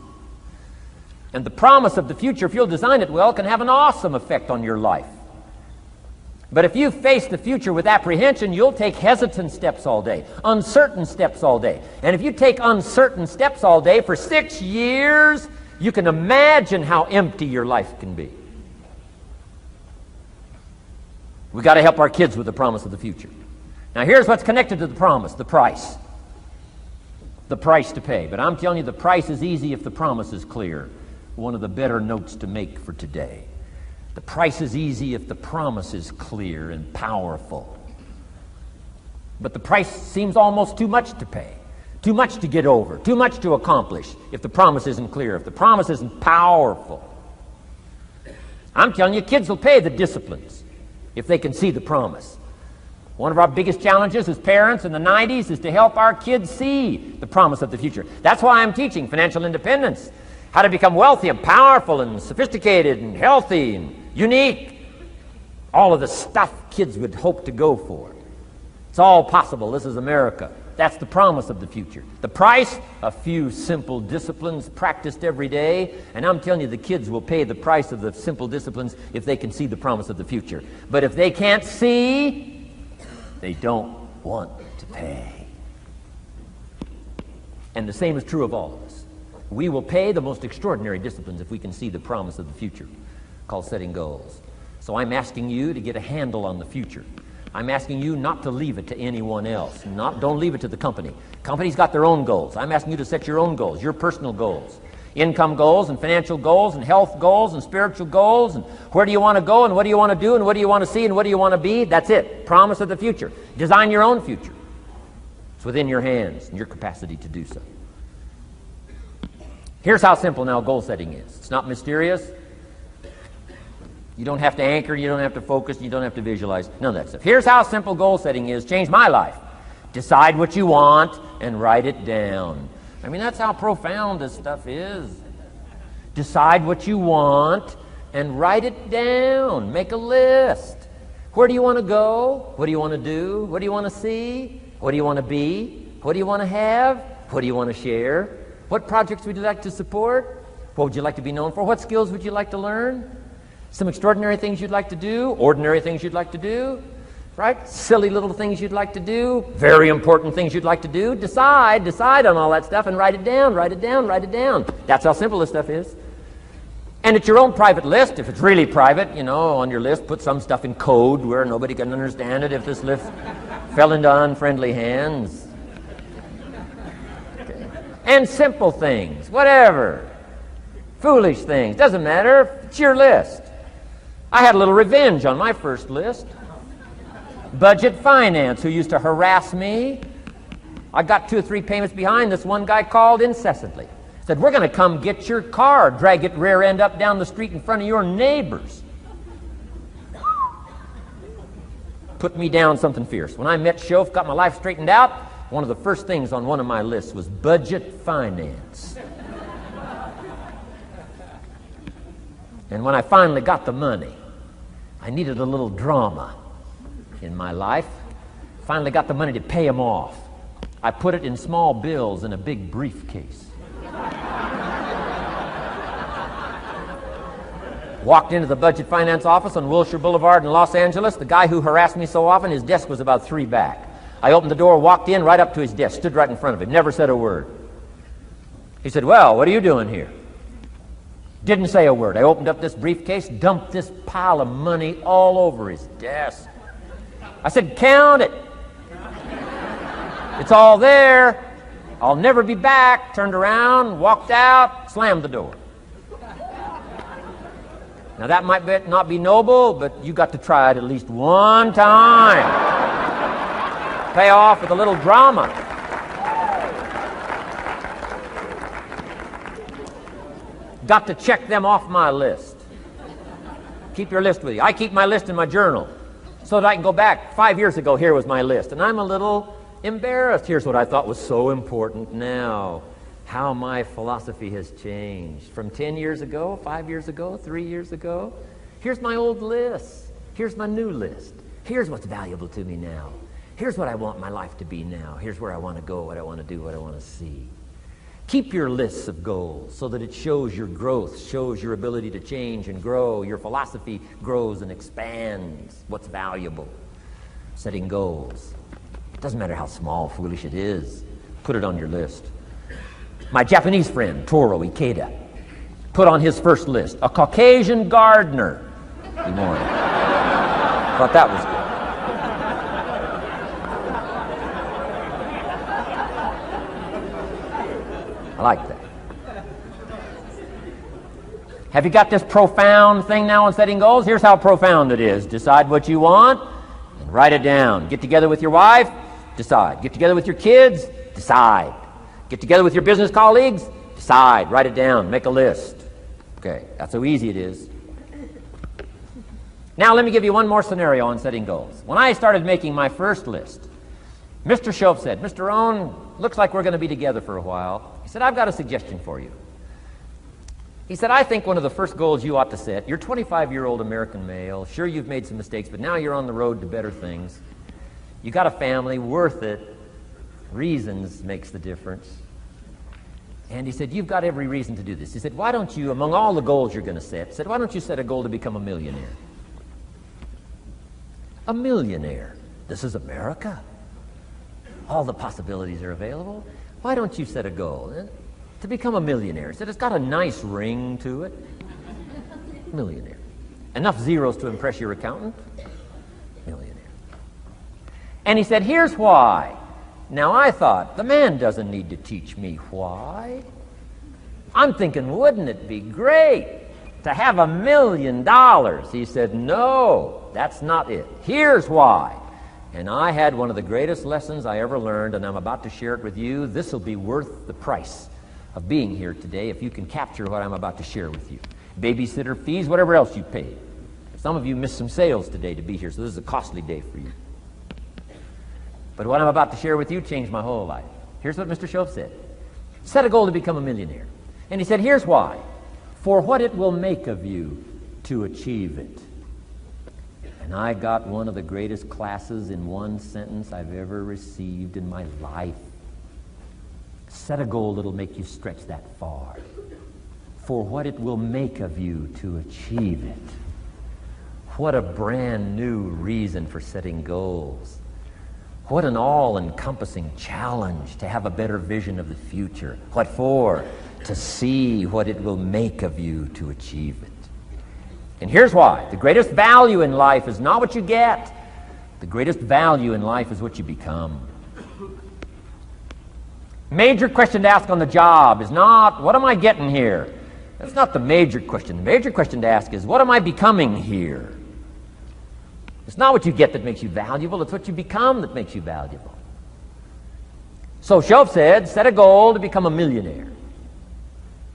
And the promise of the future, if you'll design it well, can have an awesome effect on your life. But if you face the future with apprehension, you'll take hesitant steps all day, uncertain steps all day. And if you take uncertain steps all day for 6 years, you can imagine how empty your life can be. We've got to help our kids with the promise of the future. Now here's what's connected to the promise: the price. The price to pay. But I'm telling you, the price is easy if the promise is clear. One of the better notes to make for today. The price is easy if the promise is clear and powerful. But the price seems almost too much to pay, too much to get over, too much to accomplish if the promise isn't clear, if the promise isn't powerful. I'm telling you, kids will pay the disciplines if they can see the promise. One of our biggest challenges as parents in the 90s is to help our kids see the promise of the future. That's why I'm teaching financial independence, how to become wealthy and powerful and sophisticated and healthy and unique. All of the stuff kids would hope to go for. It's all possible. This is America. That's the promise of the future. The price: a few simple disciplines practiced every day. And I'm telling you, the kids will pay the price of the simple disciplines if they can see the promise of the future. But if they can't see, they don't want to pay. And the same is true of all of us. We will pay the most extraordinary disciplines if we can see the promise of the future, called setting goals. So I'm asking you to get a handle on the future. I'm asking you not to leave it to anyone else. Don't leave it to the company. Companies got their own goals. I'm asking you to set your own goals, your personal goals. Income goals and financial goals and health goals and spiritual goals. And where do you want to go and what do you want to do and what do you want to see and what do you want to be? That's it. Promise of the future. Design your own future. It's within your hands and your capacity to do so. Here's how simple now goal setting is. It's not mysterious. You don't have to anchor, you don't have to focus, you don't have to visualize, none of that stuff. Here's how simple goal setting is. Changed my life. Decide what you want and write it down. I mean, that's how profound this stuff is. Decide what you want and write it down. Make a list. Where do you want to go? What do you want to do? What do you want to see? What do you want to be? What do you want to have? What do you want to share? What projects would you like to support? What would you like to be known for? What skills would you like to learn? Some extraordinary things you'd like to do, ordinary things you'd like to do, right? Silly little things you'd like to do, very important things you'd like to do. Decide on all that stuff and write it down, write it down, write it down. That's how simple this stuff is. And it's your own private list. If it's really private, you know, on your list, put some stuff in code where nobody can understand it if this list fell into unfriendly hands. Okay. And simple things, whatever. Foolish things, doesn't matter. It's your list. I had a little revenge on my first list. Budget finance, who used to harass me. I got 2 or 3 payments behind. This one guy called incessantly. Said, we're going to come get your car, drag it rear end up down the street in front of your neighbors. Put me down something fierce. When I met Shof, got my life straightened out, one of the first things on one of my lists was budget finance. And when I finally got the money, I needed a little drama in my life. Finally got the money to pay him off. I put it in small bills in a big briefcase. Walked into the budget finance office on Wilshire Boulevard in Los Angeles. The guy who harassed me so often, his desk was about 3 back. I opened the door, walked in, right up to his desk, stood right in front of him, never said a word. He said, well, what are you doing here? Didn't say a word. I opened up this briefcase, dumped this pile of money all over his desk. I said, count it. It's all there. I'll never be back. Turned around, walked out, slammed the door. Now that might not be noble, but you got to try it at least one time. Pay off with a little drama. Got to check them off my list. Keep your list with you. I keep my list in my journal so that I can go back. 5 years ago, here was my list. And I'm a little embarrassed. Here's what I thought was so important now. How my philosophy has changed. From 10 years ago, 5 years ago, 3 years ago. Here's my old list. Here's my new list. Here's what's valuable to me now. Here's what I want my life to be now. Here's where I want to go, what I want to do, what I want to see. Keep your lists of goals so that it shows your growth, shows your ability to change and grow. Your philosophy grows and expands what's valuable. Setting goals. It doesn't matter how small, foolish it is. Put it on your list. My Japanese friend, Toro Ikeda, put on his first list, a Caucasian gardener. He wanted. Thought that was good. I like that. Have you got this profound thing now on setting goals? Here's how profound it is. Decide what you want and write it down. Get together with your wife, decide. Get together with your kids, decide. Get together with your business colleagues, decide. Write it down. Make a list. Okay, that's how easy it is. Now let me give you one more scenario on setting goals. When I started making my first list, Mr. Shope said, Mr. Rhon, looks like we're going to be together for a while. He said, I've got a suggestion for you. He said, I think one of the first goals you ought to set, you're a 25-year-old American male. Sure, you've made some mistakes, but now you're on the road to better things. You got a family, worth it. Reasons makes the difference. And he said, you've got every reason to do this. He said, why don't you, among all the goals you're going to set, he said, why don't you set a goal to become a millionaire? A millionaire. This is America. All the possibilities are available. Why don't you set a goal to become a millionaire? He said, it's got a nice ring to it. Millionaire. Enough zeros to impress your accountant? Millionaire. And he said, here's why. Now I thought, the man doesn't need to teach me why. I'm thinking, wouldn't it be great to have $1 million? He said, no, that's not it. Here's why. And I had one of the greatest lessons I ever learned, and I'm about to share it with you. This will be worth the price of being here today if you can capture what I'm about to share with you. Babysitter fees, whatever else you paid. Some of you missed some sales today to be here, so this is a costly day for you. But what I'm about to share with you changed my whole life. Here's what Mr. Shope said. Set a goal to become a millionaire. And he said, here's why. For what it will make of you to achieve it. And I got one of the greatest classes in one sentence I've ever received in my life. Set a goal that'll make you stretch that far. For what it will make of you to achieve it. What a brand new reason for setting goals. What an all-encompassing challenge to have a better vision of the future. What for? To see what it will make of you to achieve it. And here's why. The greatest value in life is not what you get. The greatest value in life is what you become. Major question to ask on the job is not, what am I getting here? That's not the major question. The major question to ask is, what am I becoming here? It's not what you get that makes you valuable. It's what you become that makes you valuable. So Shope said, set a goal to become a millionaire.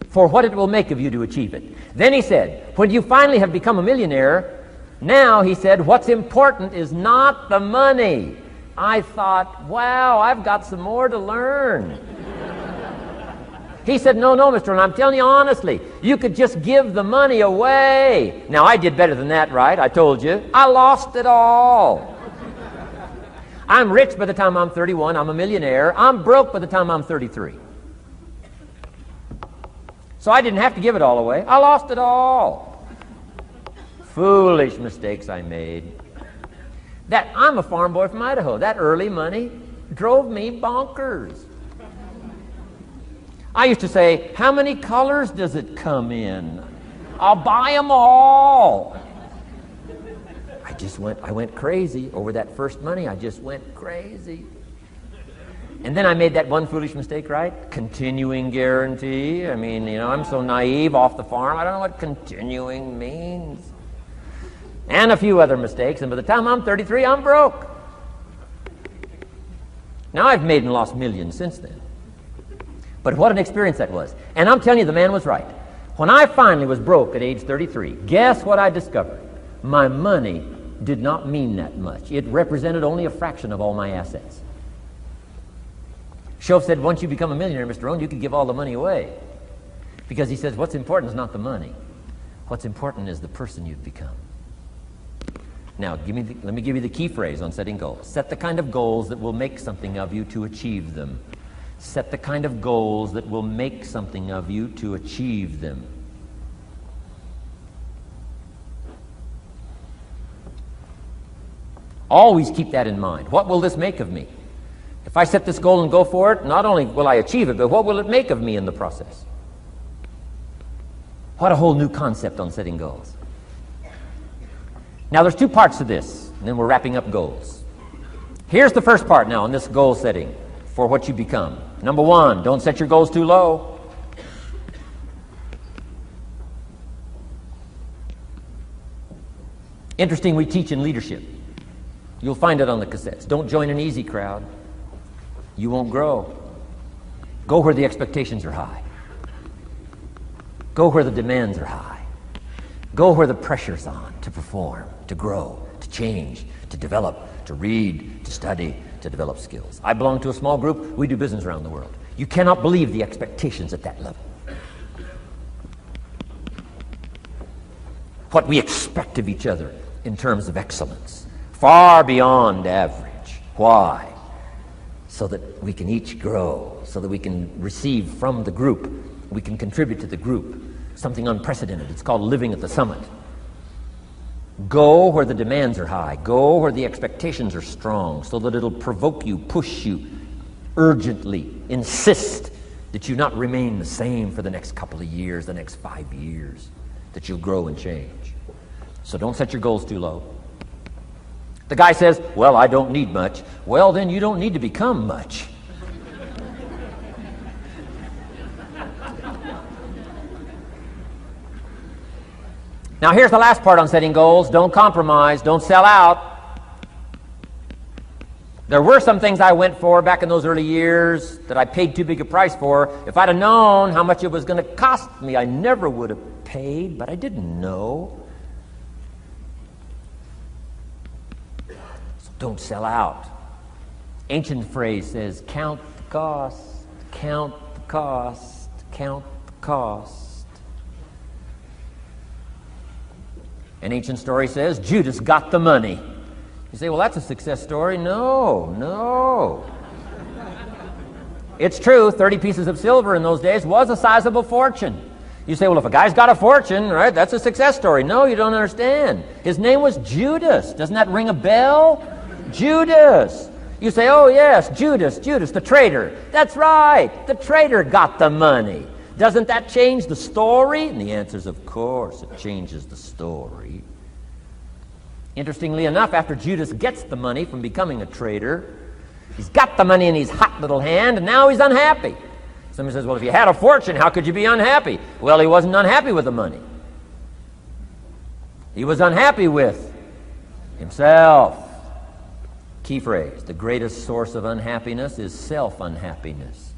For what it will make of you to achieve it. Then he said, when you finally have become a millionaire, now, he said, what's important is not the money. I thought, wow, I've got some more to learn. He said, no, Mr. Rhon, I'm telling you honestly, you could just give the money away. Now, I did better than that, right? I told you. I lost it all. I'm rich by the time I'm 31. I'm a millionaire. I'm broke by the time I'm 33. So I didn't have to give it all away. I lost it all. Foolish mistakes I made. I'm a farm boy from Idaho. That early money drove me bonkers. I used to say, how many colors does it come in? I'll buy them all. I I went crazy over that first money. I just went crazy. And then I made that one foolish mistake, right? Continuing guarantee. I mean, I'm so naive off the farm. I don't know what continuing means. And a few other mistakes. And by the time I'm 33, I'm broke. Now I've made and lost millions since then. But what an experience that was. And I'm telling you, the man was right. When I finally was broke at age 33, guess what I discovered? My money did not mean that much. It represented only a fraction of all my assets. Shoaff said, once you become a millionaire, Mr. Rhon, you can give all the money away. Because he says, what's important is not the money. What's important is the person you've become. Now, let me give you the key phrase on setting goals. Set the kind of goals that will make something of you to achieve them. Set the kind of goals that will make something of you to achieve them. Always keep that in mind. What will this make of me? If I set this goal and go for it, not only will I achieve it, but what will it make of me in the process? What a whole new concept on setting goals. Now, there's two parts to this, and then we're wrapping up goals. Here's the first part now on this goal setting for what you become. Number one, don't set your goals too low. Interesting, we teach in leadership. You'll find it on the cassettes. Don't join an easy crowd. You won't grow. Go where the expectations are high. Go where the demands are high. Go where the pressure's on to perform, to grow, to change, to develop, to read, to study, to develop skills. I belong to a small group. We do business around the world. You cannot believe the expectations at that level. What we expect of each other in terms of excellence, far beyond average. Why? So that we can each grow, so that we can receive from the group, we can contribute to the group, something unprecedented. It's called living at the summit. Go where the demands are high. Go where the expectations are strong, so that it'll provoke you, push you, urgently insist that you not remain the same for the next couple of years, the next 5 years, that you'll grow and change. So don't set your goals too low. The guy says, well, I don't need much. Well, then you don't need to become much. Now, here's the last part on setting goals. Don't compromise. Don't sell out. There were some things I went for back in those early years that I paid too big a price for. If I'd have known how much it was going to cost me, I never would have paid, but I didn't know. Don't sell out. Ancient phrase says, count the cost, count the cost, count the cost. An ancient story says, Judas got the money. You say, well, that's a success story. No. It's true, 30 pieces of silver in those days was a sizable fortune. You say, well, if a guy's got a fortune, right, that's a success story. No, you don't understand. His name was Judas. Doesn't that ring a bell? Judas. You say, oh yes, Judas, the traitor. That's right, the traitor got the money. Doesn't that change the story? And the answer is, of course, it changes the story. Interestingly enough, after Judas gets the money from becoming a traitor, he's got the money in his hot little hand, and now he's unhappy. Somebody says, well, if you had a fortune, how could you be unhappy? Well, he wasn't unhappy with the money. He was unhappy with himself. Key phrase, the greatest source of unhappiness is self-unhappiness.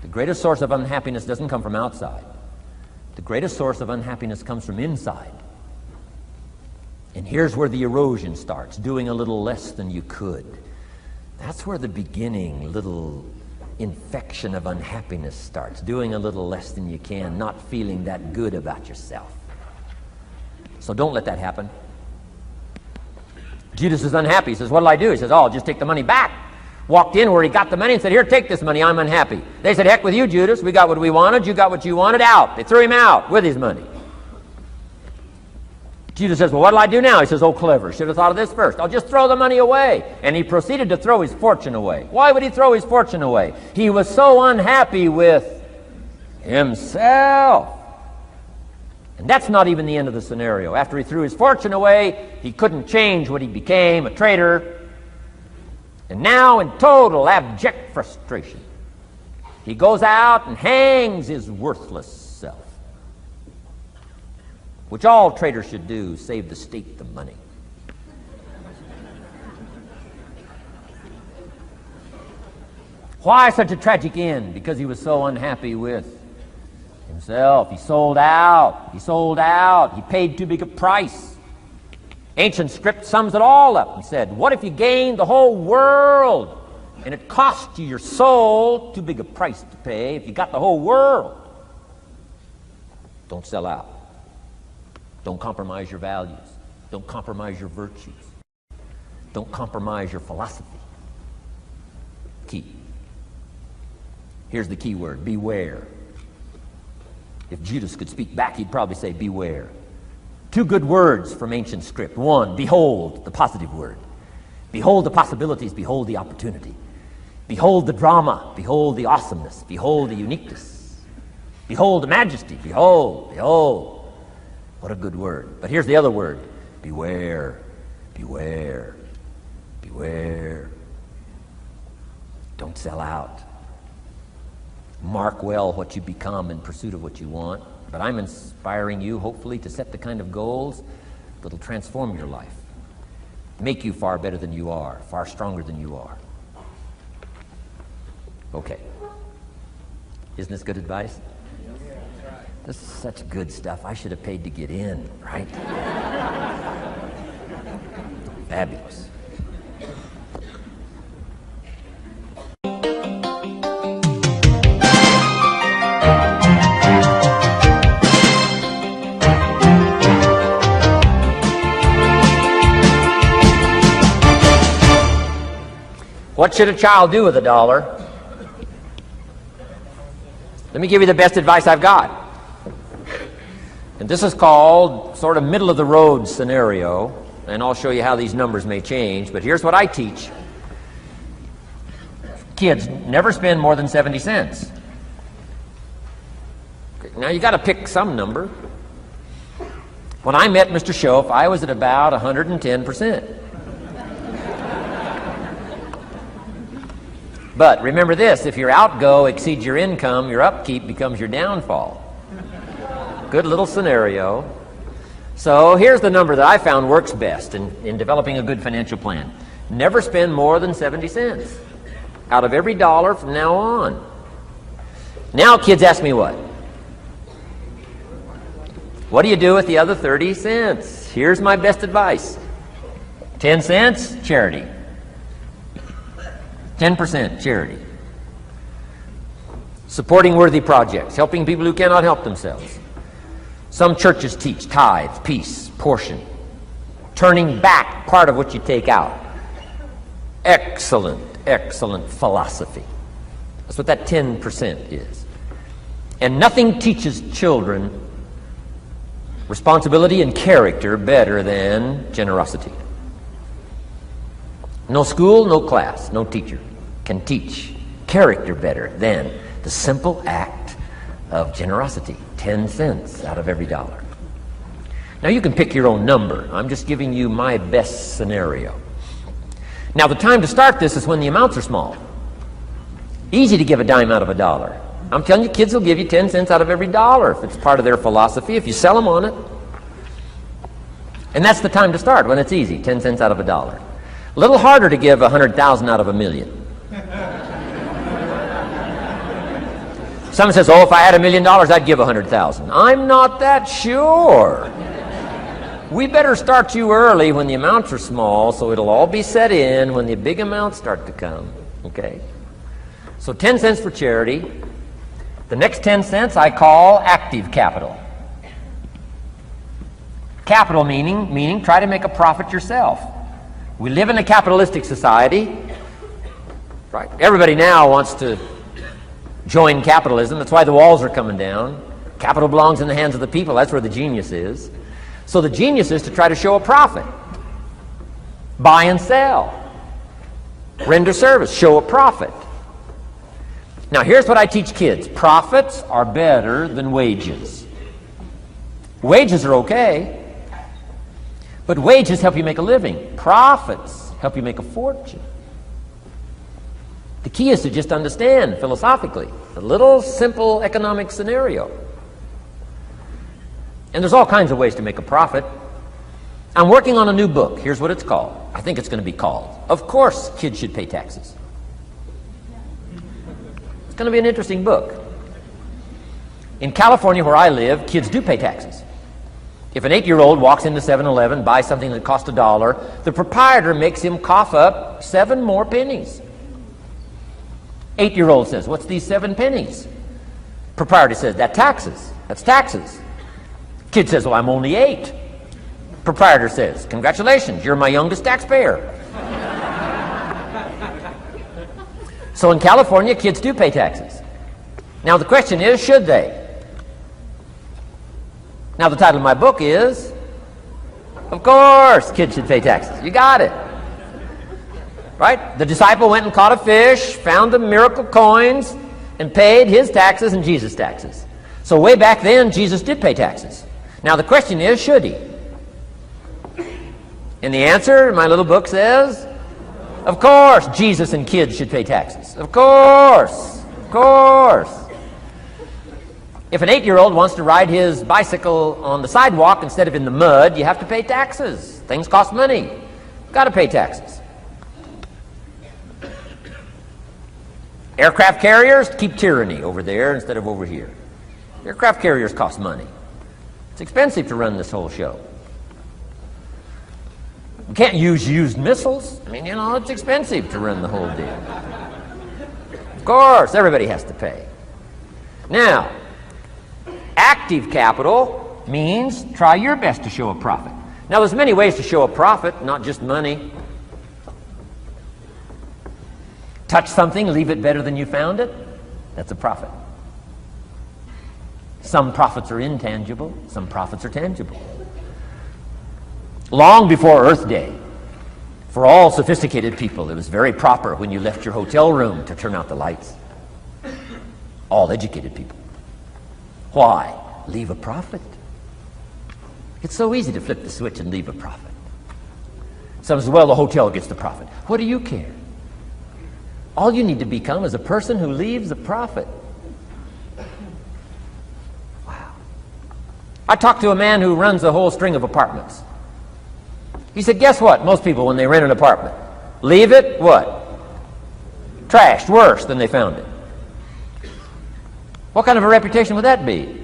The greatest source of unhappiness doesn't come from outside. The greatest source of unhappiness comes from inside. And here's where the erosion starts, doing a little less than you could. That's where the beginning little infection of unhappiness starts, doing a little less than you can, not feeling that good about yourself. So don't let that happen. Judas is unhappy. He says, what'll I do? He says, oh, I'll just take the money back. Walked in where he got the money and said, here, take this money. I'm unhappy. They said, heck with you, Judas. We got what we wanted. You got what you wanted. Out. They threw him out with his money. Judas says, well, what'll I do now? He says, oh, clever. Should have thought of this first. I'll just throw the money away. And he proceeded to throw his fortune away. Why would he throw his fortune away? He was so unhappy with himself. And that's not even the end of the scenario. After he threw his fortune away, he couldn't change what he became, a trader. And now, in total abject frustration, he goes out and hangs his worthless self, which all traders should do, save the state the money. Why such a tragic end? Because he was so unhappy with himself. He sold out. He sold out. He paid too big a price. Ancient script sums it all up. He said, what if you gained the whole world and it cost you your soul? Too big a price to pay if you got the whole world. Don't sell out. Don't compromise your values. Don't compromise your virtues. Don't compromise your philosophy. Key. Here's the key word, beware. If Judas could speak back, he'd probably say beware. Two good words from ancient script. One, behold, the positive word. Behold the possibilities, behold the opportunity. Behold the drama, behold the awesomeness, behold the uniqueness. Behold the majesty, behold, behold. What a good word. But here's the other word, beware, beware, beware. Don't sell out. Mark well what you become in pursuit of what you want. But I'm inspiring you, hopefully, to set the kind of goals that'll transform your life, make you far better than you are, far stronger than you are. Okay. Isn't this good advice? This is such good stuff. I should have paid to get in, right? Fabulous. What should a child do with $1? Let me give you the best advice I've got. And this is called sort of middle of the road scenario, and I'll show you how these numbers may change, but here's what I teach. Kids, never spend more than 70 cents. Okay, now you got to pick some number. When I met Mr. Schoaf, I was at about 110%. But remember this, if your outgo exceeds your income, your upkeep becomes your downfall. Good little scenario. So here's the number that I found works best in developing a good financial plan. Never spend more than 70 cents out of every dollar from now on. Now kids ask me what? What do you do with the other 30 cents? Here's my best advice. 10 cents, charity. 10% charity. Supporting worthy projects, helping people who cannot help themselves. Some churches teach tithes, peace, portion, turning back part of what you take out. Excellent, excellent philosophy. That's what that 10% is. And nothing teaches children responsibility and character better than generosity. No school, no class, no teacher can teach character better than the simple act of generosity. 10 cents out of every dollar. Now you can pick your own number. I'm just giving you my best scenario. Now the time to start this is when the amounts are small. Easy to give a dime out of $1. I'm telling you, kids will give you 10 cents out of every dollar if it's part of their philosophy, if you sell them on it. And that's the time to start, when it's easy, 10 cents out of $1. A little harder to give 100,000 out of $1 million. Someone says, oh, if I had $1 million, I'd give 100,000. I'm not that sure. We better start you early when the amounts are small, so it'll all be set in when the big amounts start to come. Okay? So 10 cents for charity. The next 10 cents I call active capital. Capital meaning try to make a profit yourself. We live in a capitalistic society. Right? Everybody now wants to join capitalism. That's why the walls are coming down. Capital belongs in the hands of the people. That's where the genius is. So the genius is to try to show a profit. Buy and sell. Render service. Show a profit. Now here's what I teach kids. Profits are better than wages. Wages are okay, but wages help you make a living. Profits help you make a fortune. The key is to just understand philosophically a little simple economic scenario. And there's all kinds of ways to make a profit. I'm working on a new book. Here's what it's called. I think it's going to be called, Of Course Kids Should Pay Taxes. It's going to be an interesting book. In California, where I live, kids do pay taxes. If an 8-year-old walks into 7-Eleven, buys something that costs $1, the proprietor makes him cough up 7 more pennies. 8-year-old says, "What's these 7 pennies?" Proprietor says, "That's taxes. That's taxes." Kid says, "Well, I'm only 8. Proprietor says, "Congratulations, you're my youngest taxpayer." So in California, kids do pay taxes. Now the question is, should they? Now the title of my book is, Of Course Kids Should Pay Taxes. You got it. Right? The disciple went and caught a fish, found the miracle coins, and paid his taxes and Jesus' taxes. So way back then, Jesus did pay taxes. Now the question is, should he? And the answer in my little book says, of course Jesus and kids should pay taxes. Of course. Of course. If an 8-year-old wants to ride his bicycle on the sidewalk instead of in the mud, you have to pay taxes. Things cost money. Got to pay taxes. Aircraft carriers keep tyranny over there instead of over here. Aircraft carriers cost money. It's expensive to run this whole show. We can't use used missiles. I mean, it's expensive to run the whole deal. Of course, everybody has to pay. Now, active capital means try your best to show a profit. Now, there's many ways to show a profit, not just money. Touch something, leave it better than you found it. That's a profit. Some profits are intangible, some profits are tangible. Long before Earth Day, for all sophisticated people, it was very proper when you left your hotel room to turn out the lights. All educated people. Why? Leave a profit. It's so easy to flip the switch and leave a profit. Some says, well, the hotel gets the profit. What do you care? All you need to become is a person who leaves a profit. Wow. I talked to a man who runs a whole string of apartments. He said, guess what? Most people, when they rent an apartment, leave it, what? Trashed, worse than they found it. What kind of a reputation would that be?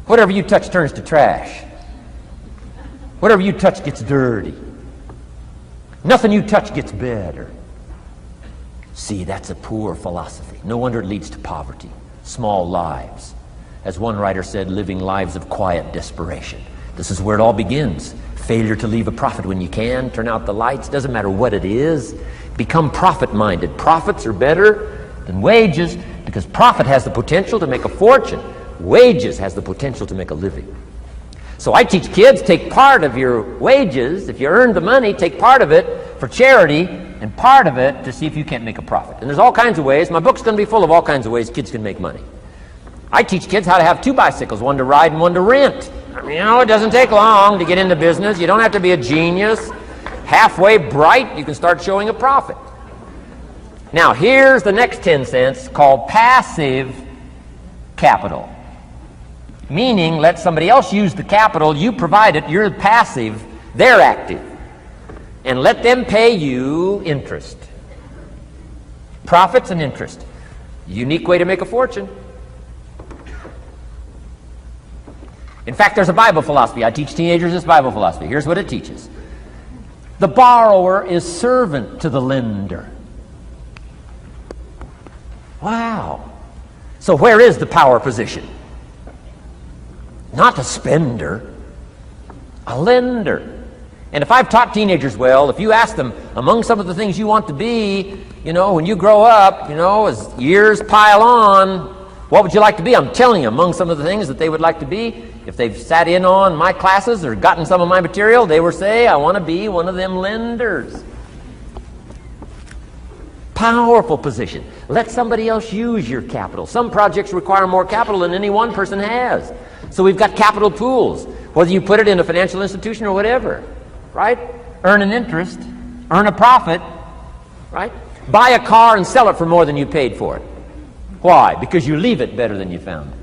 Whatever you touch turns to trash. Whatever you touch gets dirty. Nothing you touch gets better. See, that's a poor philosophy. No wonder it leads to poverty, small lives. As one writer said, living lives of quiet desperation. This is where it all begins. Failure to leave a profit when you can. Turn out the lights. Doesn't matter what it is. Become profit-minded. Profits are better than wages because profit has the potential to make a fortune. Wages has the potential to make a living. So I teach kids, take part of your wages. If you earn the money, take part of it for charity and part of it to see if you can't make a profit. And there's all kinds of ways. My book's going to be full of all kinds of ways kids can make money. I teach kids how to have 2 bicycles, one to ride and one to rent. I mean, it doesn't take long to get into business. You don't have to be a genius. Halfway bright, you can start showing a profit. Now, here's the next 10 cents called passive capital. Meaning, let somebody else use the capital, you provide it, you're passive, they're active. And let them pay you interest. Profits and interest. Unique way to make a fortune. In fact, there's a Bible philosophy. I teach teenagers this Bible philosophy. Here's what it teaches. The borrower is servant to the lender. Wow. So where is the power position? Not a spender, a lender. And if I've taught teenagers well, if you ask them, among some of the things you want to be, when you grow up, as years pile on, what would you like to be? I'm telling you, among some of the things that they would like to be, if they've sat in on my classes or gotten some of my material, they will say, I want to be one of them lenders. Powerful position. Let somebody else use your capital. Some projects require more capital than any one person has. So we've got capital pools, whether you put it in a financial institution or whatever, right? Earn an interest, earn a profit, right? Buy a car and sell it for more than you paid for it. Why? Because you leave it better than you found it.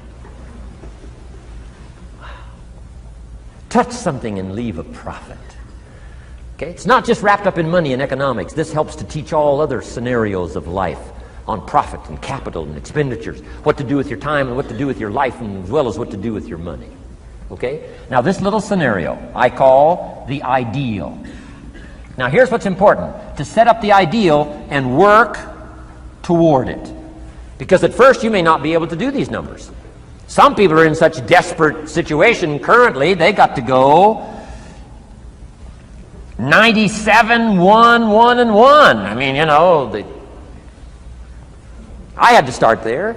Touch something and leave a profit. Okay? It's not just wrapped up in money and economics. This helps to teach all other scenarios of life on profit and capital and expenditures, what to do with your time and what to do with your life, and as well as what to do with your money. Okay? Now this little scenario I call the ideal. Now here's what's important: to set up the ideal and work toward it. Because at first you may not be able to do these numbers. Some people are in such desperate situation currently, they got to go 97, 1, 1, and 1. I mean, you know, I had to start there.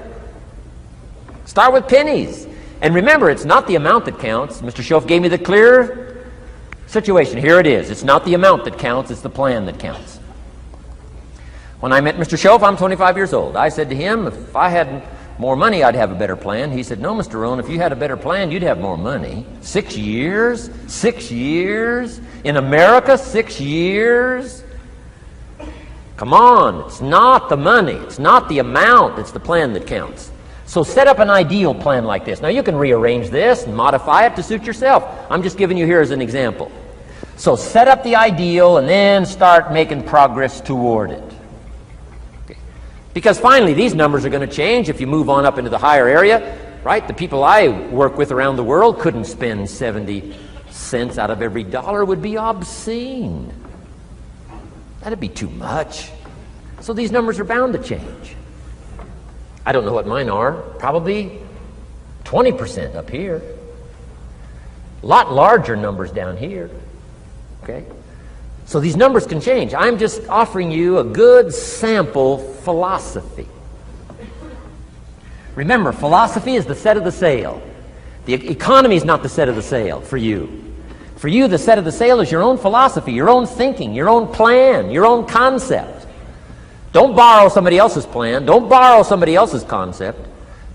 Start with pennies. And remember, it's not the amount that counts. Mr. Schoaf gave me the clear situation. Here it is. It's not the amount that counts, it's the plan that counts. When I met Mr. Schoaf, I'm 25 years old. I said to him, if I had more money, I'd have a better plan. He said, no, Mr. Rhon, if you had a better plan, you'd have more money. 6 years? 6 years? In America, 6 years? Come on, it's not the money, it's not the amount, it's the plan that counts. So set up an ideal plan like this. Now you can rearrange this and modify it to suit yourself. I'm just giving you here as an example. So set up the ideal and then start making progress toward it. Because finally, these numbers are going to change if you move on up into the higher area, right? The people I work with around the world couldn't spend 70 cents out of every dollar. It would be obscene. That'd be too much. So these numbers are bound to change. I don't know what mine are. Probably 20% up here. A lot larger numbers down here. Okay? So these numbers can change. I'm just offering you a good sample philosophy. Remember, philosophy is the set of the sail. The economy is not the set of the sail for you. For you, the set of the sail is your own philosophy, your own thinking, your own plan, your own concept. Don't borrow somebody else's plan. Don't borrow somebody else's concept.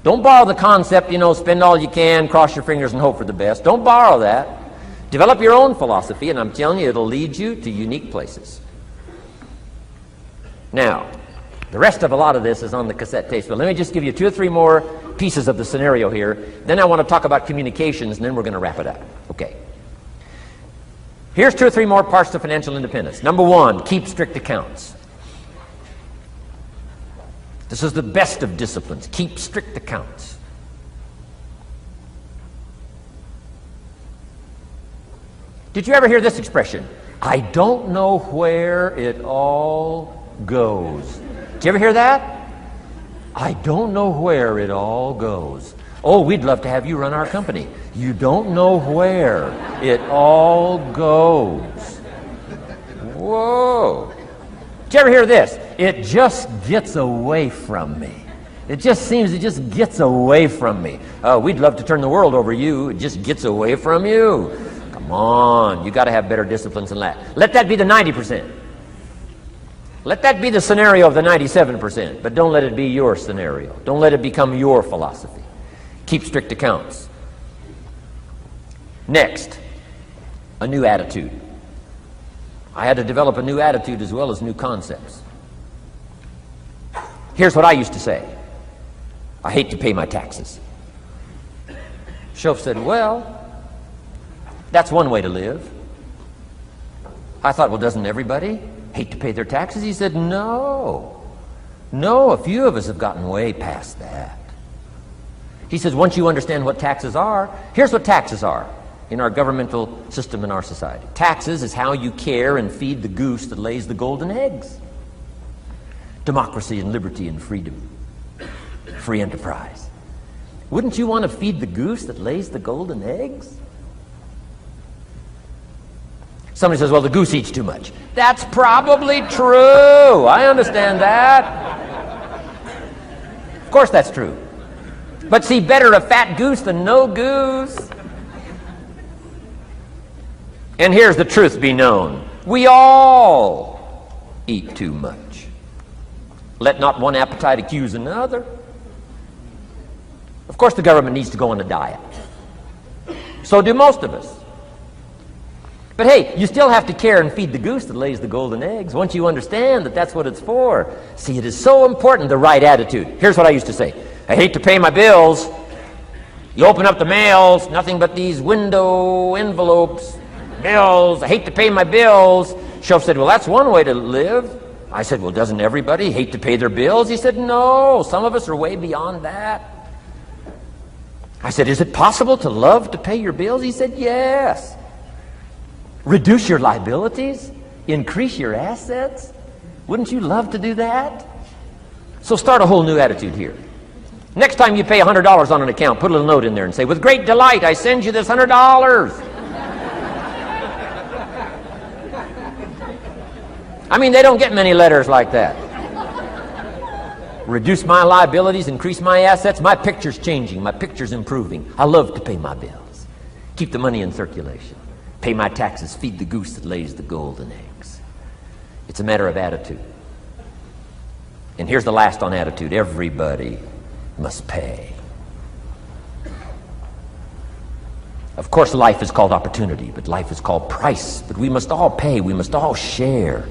Don't borrow the concept, you know, spend all you can, cross your fingers and hope for the best. Don't borrow that. Develop your own philosophy, and I'm telling you, it'll lead you to unique places. Now, the rest of a lot of this is on the cassette tapes, but let me just give you 2 or 3 more pieces of the scenario here. Then I want to talk about communications, and then we're going to wrap it up. Okay. Here's 2 or 3 more parts to financial independence. Number 1, keep strict accounts. This is the best of disciplines. Keep strict accounts. Did you ever hear this expression? I don't know where it all goes. Did you ever hear that? I don't know where it all goes. Oh, we'd love to have you run our company. You don't know where it all goes. Whoa. Did you ever hear this? It just gets away from me. It just seems it just gets away from me. Oh, we'd love to turn the world over you. It just gets away from you. Come on, you got to have better disciplines than that. Let that be the 90%. Let that be the scenario of the 97%, but don't let it be your scenario. Don't let it become your philosophy. Keep strict accounts. Next, a new attitude. I had to develop a new attitude as well as new concepts. Here's what I used to say. I hate to pay my taxes. Schoaf said, well, that's one way to live. I thought, well, doesn't everybody hate to pay their taxes? He said, no. No, a few of us have gotten way past that. He says, once you understand what taxes are, here's what taxes are in our governmental system in our society. Taxes is how you care and feed the goose that lays the golden eggs. Democracy and liberty and freedom. Free enterprise. Wouldn't you want to feed the goose that lays the golden eggs? Somebody says, well, the goose eats too much. That's probably true. I understand that. Of course that's true. But see, better a fat goose than no goose. And here's the truth be known. We all eat too much. Let not one appetite accuse another. Of course the government needs to go on a diet. So do most of us. But hey, you still have to care and feed the goose that lays the golden eggs once you understand that that's what it's for. See, it is so important, the right attitude. Here's what I used to say. I hate to pay my bills. You open up the mails, nothing but these window envelopes, bills. I hate to pay my bills. Shelf said, well, that's one way to live. I said, well, doesn't everybody hate to pay their bills? He said, no, some of us are way beyond that. I said, is it possible to love to pay your bills? He said, yes. Reduce your liabilities? Increase your assets? Wouldn't you love to do that? So start a whole new attitude here. Next time you pay $100 on an account, put a little note in there and say, with great delight, I send you this $100. I mean, they don't get many letters like that. Reduce my liabilities, increase my assets. My picture's changing. My picture's improving. I love to pay my bills. Keep the money in circulation. Pay my taxes. Feed the goose that lays the golden eggs. It's a matter of attitude. And here's the last on attitude. Everybody must pay. Of course, life is called opportunity, but life is called price. But we must all pay. We must all share.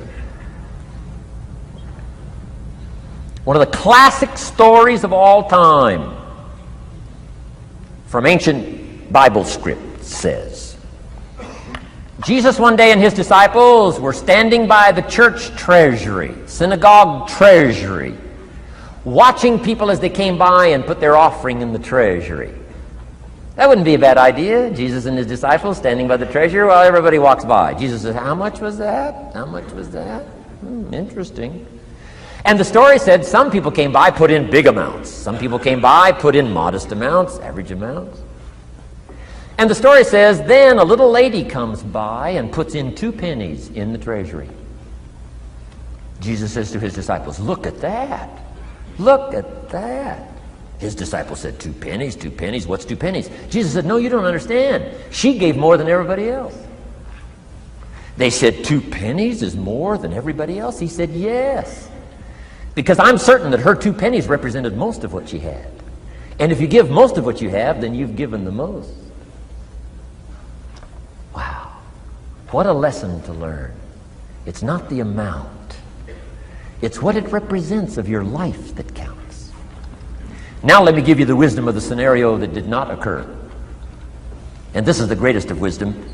One of the classic stories of all time from ancient Bible script says, Jesus one day and his disciples were standing by the church treasury, synagogue treasury, watching people as they came by and put their offering in the treasury. That wouldn't be a bad idea. Jesus and his disciples standing by the treasury while everybody walks by. Jesus says, how much was that? How much was that? Interesting. And the story said some people came by, put in big amounts. Some people came by, put in modest amounts, average amounts. And the story says, then a little lady comes by and puts in 2 pennies in the treasury. Jesus says to his disciples, look at that. Look at that. His disciples said, 2 pennies, 2 pennies. What's 2 pennies? Jesus said, no, you don't understand. She gave more than everybody else. They said, 2 pennies is more than everybody else? He said, yes. Because I'm certain that her 2 pennies represented most of what she had. And if you give most of what you have, then you've given the most. Wow. What a lesson to learn. It's not the amount. It's what it represents of your life that counts. Now let me give you the wisdom of the scenario that did not occur. And this is the greatest of wisdom.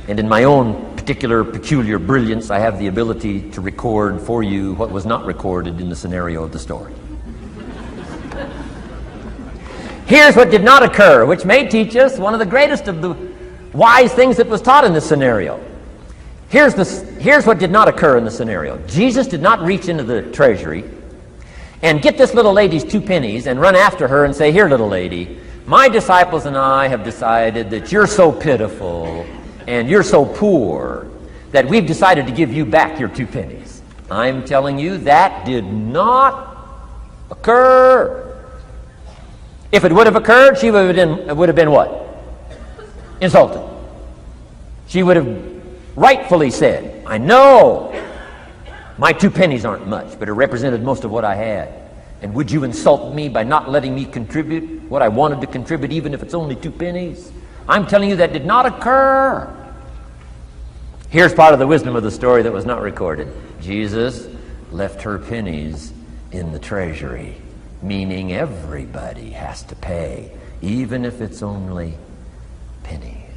And in my own particular, peculiar brilliance, I have the ability to record for you what was not recorded in the scenario of the story. Here's what did not occur, which may teach us one of the greatest of the wise things that was taught in this scenario. Here's what did not occur in the scenario. Jesus did not reach into the treasury and get this little lady's 2 pennies and run after her and say, here, little lady, my disciples and I have decided that you're so pitiful and you're so poor that we've decided to give you back your 2 pennies. I'm telling you, that did not occur. If it would have occurred, she would have been what? Insulted. She would have rightfully said, I know my 2 pennies aren't much, but it represented most of what I had. And would you insult me by not letting me contribute what I wanted to contribute, even if it's only 2 pennies? I'm telling you that did not occur. Here's part of the wisdom of the story that was not recorded. Jesus left her pennies in the treasury, meaning everybody has to pay, even if it's only pennies.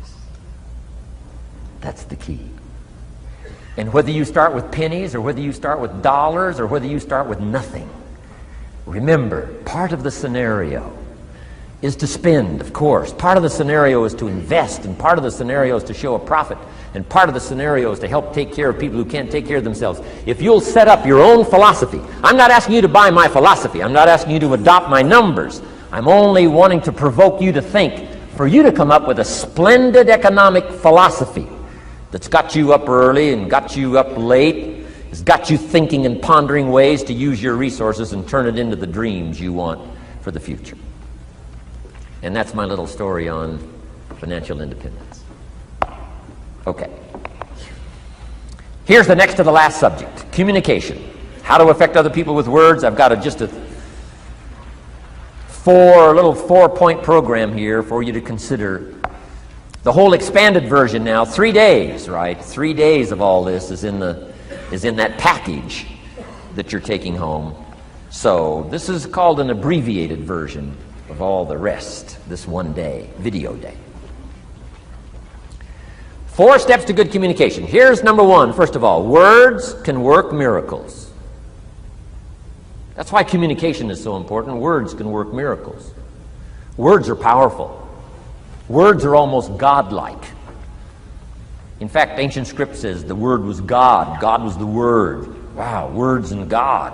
That's the key. And whether you start with pennies or whether you start with dollars or whether you start with nothing, remember, part of the scenario is to spend, of course. Part of the scenario is to invest, and part of the scenario is to show a profit, and part of the scenario is to help take care of people who can't take care of themselves. If you'll set up your own philosophy, I'm not asking you to buy my philosophy. I'm not asking you to adopt my numbers. I'm only wanting to provoke you to think, for you to come up with a splendid economic philosophy that's got you up early and got you up late, has got you thinking and pondering ways to use your resources and turn it into the dreams you want for the future. And that's my little story on financial independence. Okay. Here's the next to the last subject, communication. How to affect other people with words. I've got just a little 4-point program here for you to consider The whole expanded version now, 3 days, right? 3 days of all this is in that package that you're taking home. So this is called an abbreviated version of all the rest, this one day, video day. 4 steps to good communication. Here's number 1, first of all. Words can work miracles. That's why communication is so important. Words can work miracles. Words are powerful. Words are almost godlike. In fact, ancient script says the Word was God. God was the Word. Wow, words and God.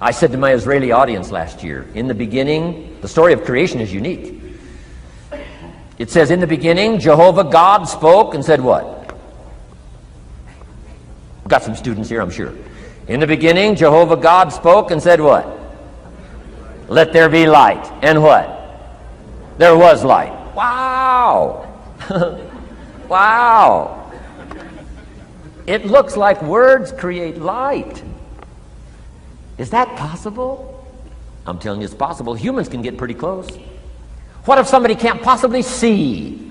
I said to my Israeli audience last year, in the beginning, the story of creation is unique. It says, in the beginning, Jehovah God spoke and said what? We've got some students here, I'm sure. In the beginning, Jehovah God spoke and said what? Let there be light. And what? There was light. Wow! Wow! It looks like words create light. Is that possible? I'm telling you it's possible. Humans can get pretty close. What if somebody can't possibly see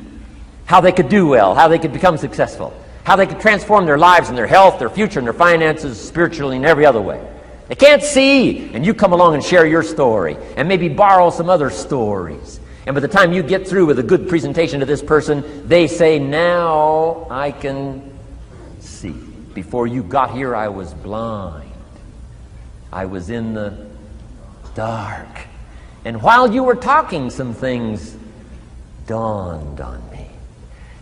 how they could do well, how they could become successful, how they could transform their lives and their health, their future, and their finances, spiritually, and every other way? They can't see, and you come along and share your story, and maybe borrow some other stories. And by the time you get through with a good presentation to this person, they say, now I can see. Before you got here, I was blind. I was in the dark. And while you were talking, some things dawned on me.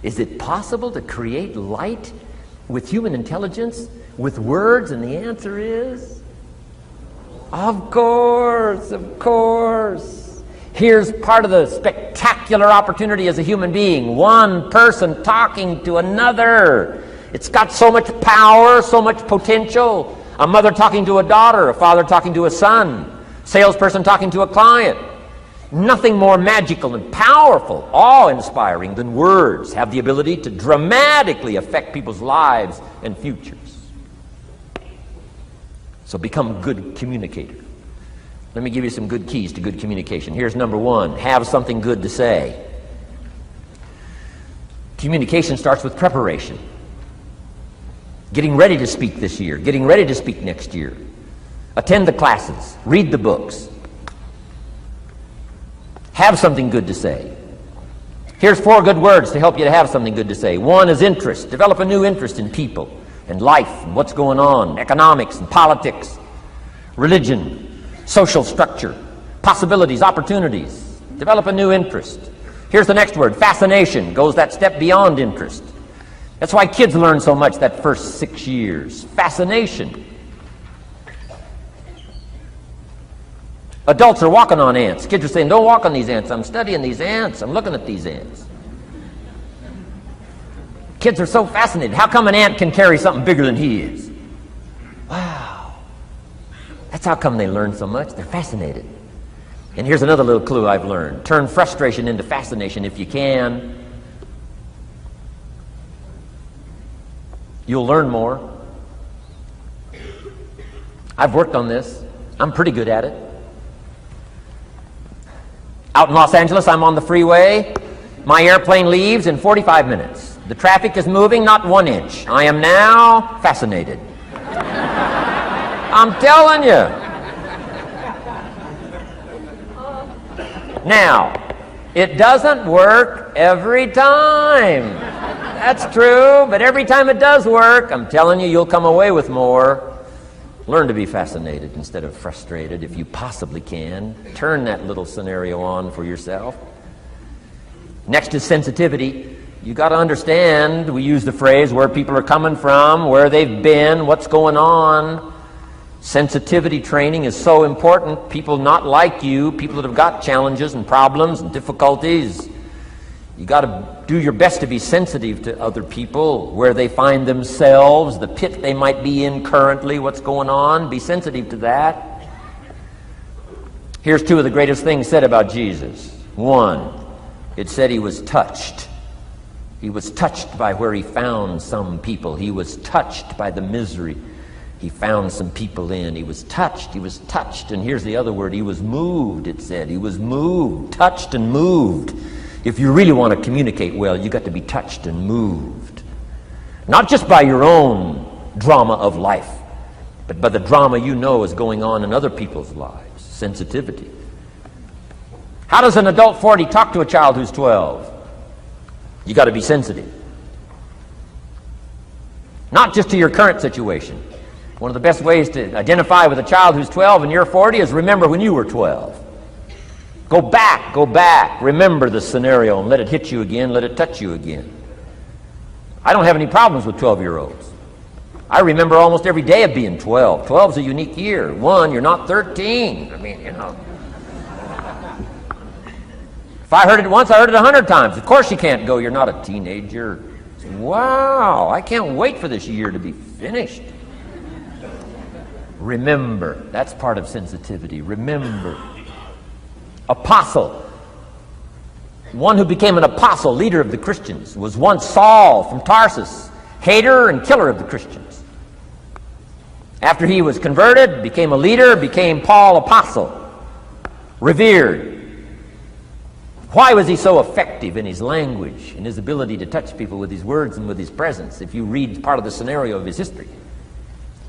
Is it possible to create light with human intelligence, with words? And the answer is, of course, of course. Here's part of the spectacular opportunity as a human being. One person talking to another. It's got so much power, so much potential. A mother talking to a daughter, a father talking to a son, salesperson talking to a client. Nothing more magical and powerful, awe-inspiring than words have the ability to dramatically affect people's lives and futures. So become a good communicator. Let me give you some good keys to good communication. Here's number 1, have something good to say. Communication starts with preparation. Getting ready to speak this year, getting ready to speak next year. Attend the classes, read the books. Have something good to say. Here's 4 good words to help you to have something good to say. 1 is interest. Develop a new interest in people and life and what's going on, economics and politics, religion, social structure, possibilities, opportunities. Develop a new interest. Here's the next word, fascination. Goes that step beyond interest. That's why kids learn so much that first 6 years. Fascination. Adults are walking on ants. Kids are saying, don't walk on these ants. I'm studying these ants. I'm looking at these ants. Kids are so fascinated. How come an ant can carry something bigger than he is? Wow. That's how come they learn so much. They're fascinated. And here's another little clue I've learned. Turn frustration into fascination if you can. You'll learn more. I've worked on this. I'm pretty good at it. Out in Los Angeles, I'm on the freeway. My airplane leaves in 45 minutes. The traffic is moving not 1 inch. I am now fascinated. I'm telling you. Now, it doesn't work every time. That's true, but every time it does work, I'm telling you, you'll come away with more. Learn to be fascinated instead of frustrated if you possibly can. Turn that little scenario on for yourself. Next is sensitivity. You got to understand, we use the phrase where people are coming from, where they've been, what's going on. Sensitivity training is so important. People not like you, people that have got challenges and problems and difficulties, you got to do your best to be sensitive to other people, where they find themselves, the pit they might be in currently, what's going on. Be sensitive to that. Here's 2 of the greatest things said about Jesus. 1, it said he was touched. He was touched by where he found some people. He was touched by the misery he found some people in. He was touched. He was touched. And here's the other word. He was moved, it said. He was moved, touched and moved. If you really want to communicate well, you got to be touched and moved. Not just by your own drama of life, but by the drama you know is going on in other people's lives. Sensitivity. How does an adult 40 talk to a child who's 12? You got to be sensitive. Not just to your current situation. One of the best ways to identify with a child who's 12 and you're 40 is remember when you were 12. Go back, remember the scenario and let it hit you again, let it touch you again. I don't have any problems with 12-year-olds. I remember almost every day of being 12. 12's a unique year. One, you're not 13. I mean, you know. If I heard it once, I heard it 100 times. Of course you can't go, you're not a teenager. Wow, I can't wait for this year to be finished. Remember, that's part of sensitivity. Remember. Apostle. One who became an apostle, leader of the Christians, was once Saul from Tarsus, hater and killer of the Christians. After he was converted, became a leader, became Paul apostle, revered. Why was he so effective in his language, in his ability to touch people with his words and with his presence? If you read part of the scenario of his history,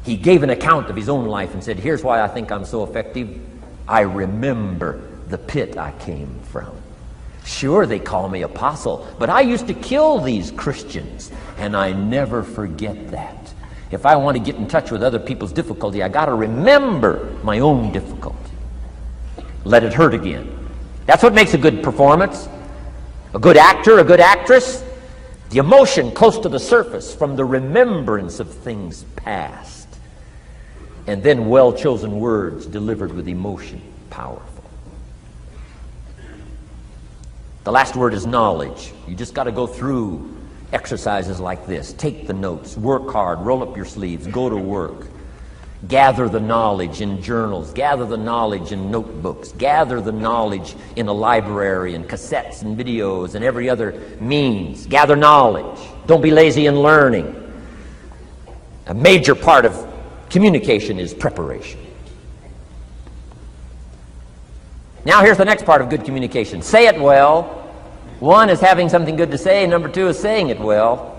he gave an account of his own life and said, here's why I think I'm so effective. I remember the pit I came from. Sure, they call me apostle, but I used to kill these Christians, and I never forget that. If I want to get in touch with other people's difficulty, I got to remember my own difficulty. Let it hurt again. That's what makes a good performance. A good actor, a good actress. The emotion close to the surface from the remembrance of things past. And then well-chosen words delivered with emotion. Powerful. The last word is knowledge. You just got to go through exercises like this. Take the notes. Work hard. Roll up your sleeves. Go to work. Gather the knowledge in journals. Gather the knowledge in notebooks. Gather the knowledge in a library and cassettes and videos and every other means. Gather knowledge. Don't be lazy in learning. A major part of communication is preparation. Now here's the next part of good communication. Say it well. One is having something good to say. Number two is saying it well.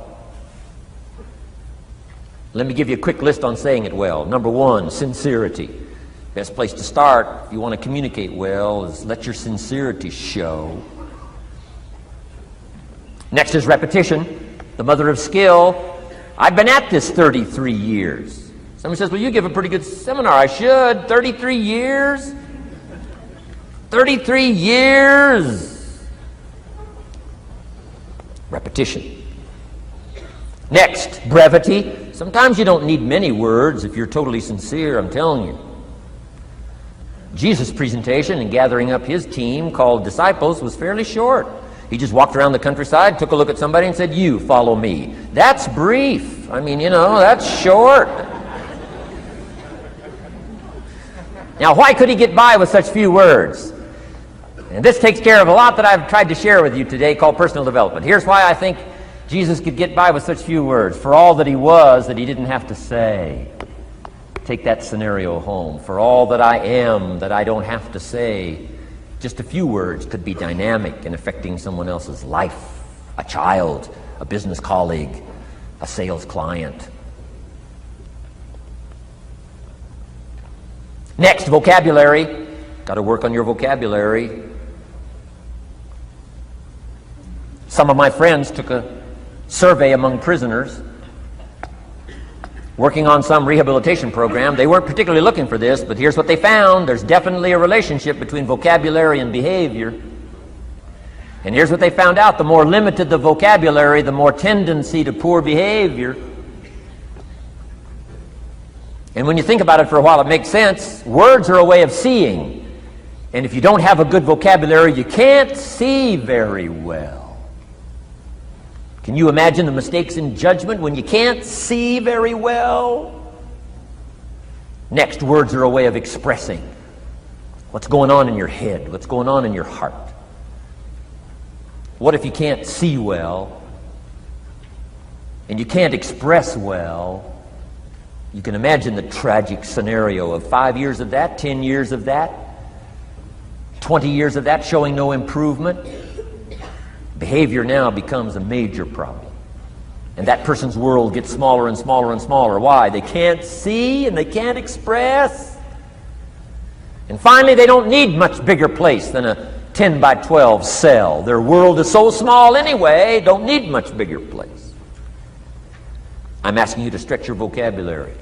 Let me give you a quick list on saying it well. Number one, sincerity. Best place to start if you want to communicate well is let your sincerity show. Next is repetition, the mother of skill. I've been at this 33 years. Somebody says, well, you give a pretty good seminar. I should. 33 years? 33 years. Repetition. Next, brevity. Sometimes you don't need many words if you're totally sincere, I'm telling you. Jesus' presentation in gathering up his team called disciples was fairly short. He just walked around the countryside, took a look at somebody and said, you follow me. That's brief. I mean, you know, that's short. Now, why could he get by with such few words? And this takes care of a lot that I've tried to share with you today called personal development. Here's why I think Jesus could get by with such few words. For all that he was, that he didn't have to say. Take that scenario home. For all that I am, that I don't have to say. Just a few words could be dynamic in affecting someone else's life. A child, a business colleague, a sales client. Next, vocabulary. Got to work on your vocabulary. Some of my friends took a survey among prisoners working on some rehabilitation program. They weren't particularly looking for this, but here's what they found. There's definitely a relationship between vocabulary and behavior. And here's what they found out. The more limited the vocabulary, the more tendency to poor behavior. And when you think about it for a while, it makes sense. Words are a way of seeing. And if you don't have a good vocabulary, you can't see very well. Can you imagine the mistakes in judgment when you can't see very well? Next, words are a way of expressing what's going on in your head, what's going on in your heart. What if you can't see well and you can't express well? You can imagine the tragic scenario of 5 years of that, 10 years of that, 20 years of that showing no improvement. Behavior now becomes a major problem. And that person's world gets smaller and smaller and smaller. Why? They can't see and they can't express. And finally, they don't need much bigger place than a 10 by 12 cell. Their world is so small anyway, don't need much bigger place. I'm asking you to stretch your vocabulary.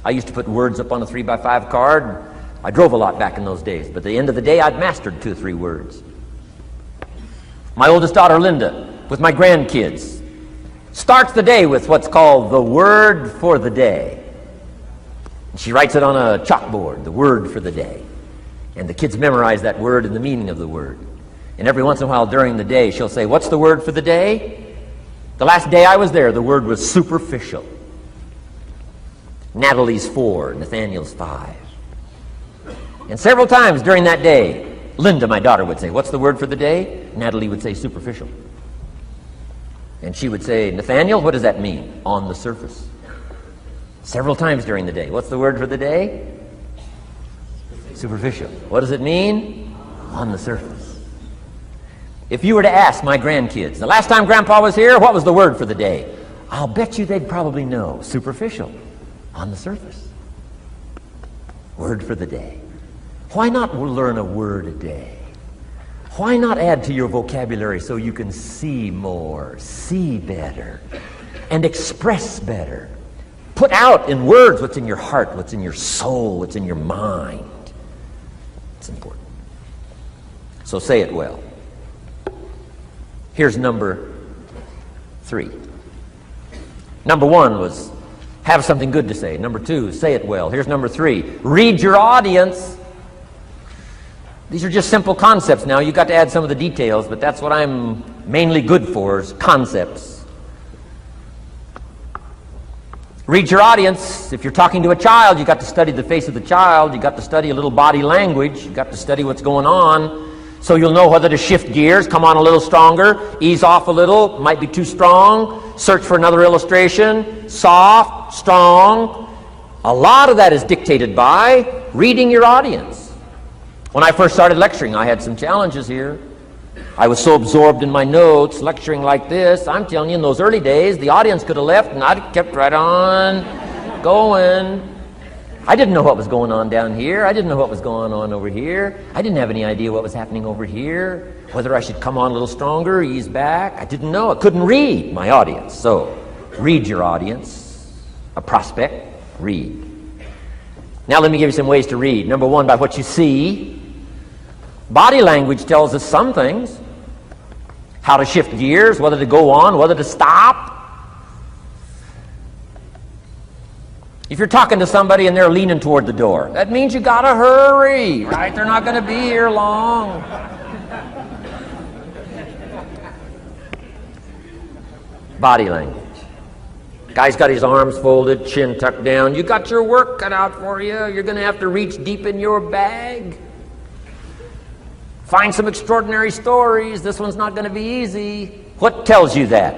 I used to put words up on a 3 by 5 card. I drove a lot back in those days, but at the end of the day, I'd mastered 2 or 3 words. My oldest daughter, Linda, with my grandkids, starts the day with what's called the word for the day. She writes it on a chalkboard, the word for the day. And the kids memorize that word and the meaning of the word. And every once in a while during the day, she'll say, "What's the word for the day?" The last day I was there, the word was superficial. Natalie's 4, Nathaniel's 5. And several times during that day, Linda, my daughter, would say, "What's the word for the day?" Natalie would say, "Superficial." And she would say, "Nathaniel, what does that mean?" "On the surface." Several times during the day. "What's the word for the day?" Superficial. "What does it mean?" "On the surface." If you were to ask my grandkids, "The last time Grandpa was here, what was the word for the day?" I'll bet you they'd probably know. Superficial. On the surface. Word for the day. Why not learn a word a day? Why not add to your vocabulary so you can see more, see better, and express better? Put out in words what's in your heart, what's in your soul, what's in your mind. It's important. So say it well. Here's number 3. Number 1 was have something good to say. Number 2, say it well. Here's number 3. Read your audience. These are just simple concepts now. You've got to add some of the details, but that's what I'm mainly good for, is concepts. Read your audience. If you're talking to a child, you've got to study the face of the child. You've got to study a little body language. You've got to study what's going on. So you'll know whether to shift gears, come on a little stronger, ease off a little, might be too strong, search for another illustration, soft, strong. A lot of that is dictated by reading your audience. When I first started lecturing, I had some challenges here. I was so absorbed in my notes, lecturing like this. I'm telling you, in those early days, the audience could have left and I'd have kept right on going. I didn't know what was going on down here. I didn't know what was going on over here. I didn't have any idea what was happening over here, whether I should come on a little stronger, ease back. I didn't know. I couldn't read my audience. So, read your audience. A prospect, read. Now let me give you some ways to read. Number 1, by what you see. Body language tells us some things. How to shift gears, whether to go on, whether to stop. If you're talking to somebody and they're leaning toward the door, that means you gotta hurry, right? They're not gonna be here long. Body language. Guy's got his arms folded, chin tucked down. You got your work cut out for you. You're gonna have to reach deep in your bag. Find some extraordinary stories. This one's not gonna be easy. What tells you that?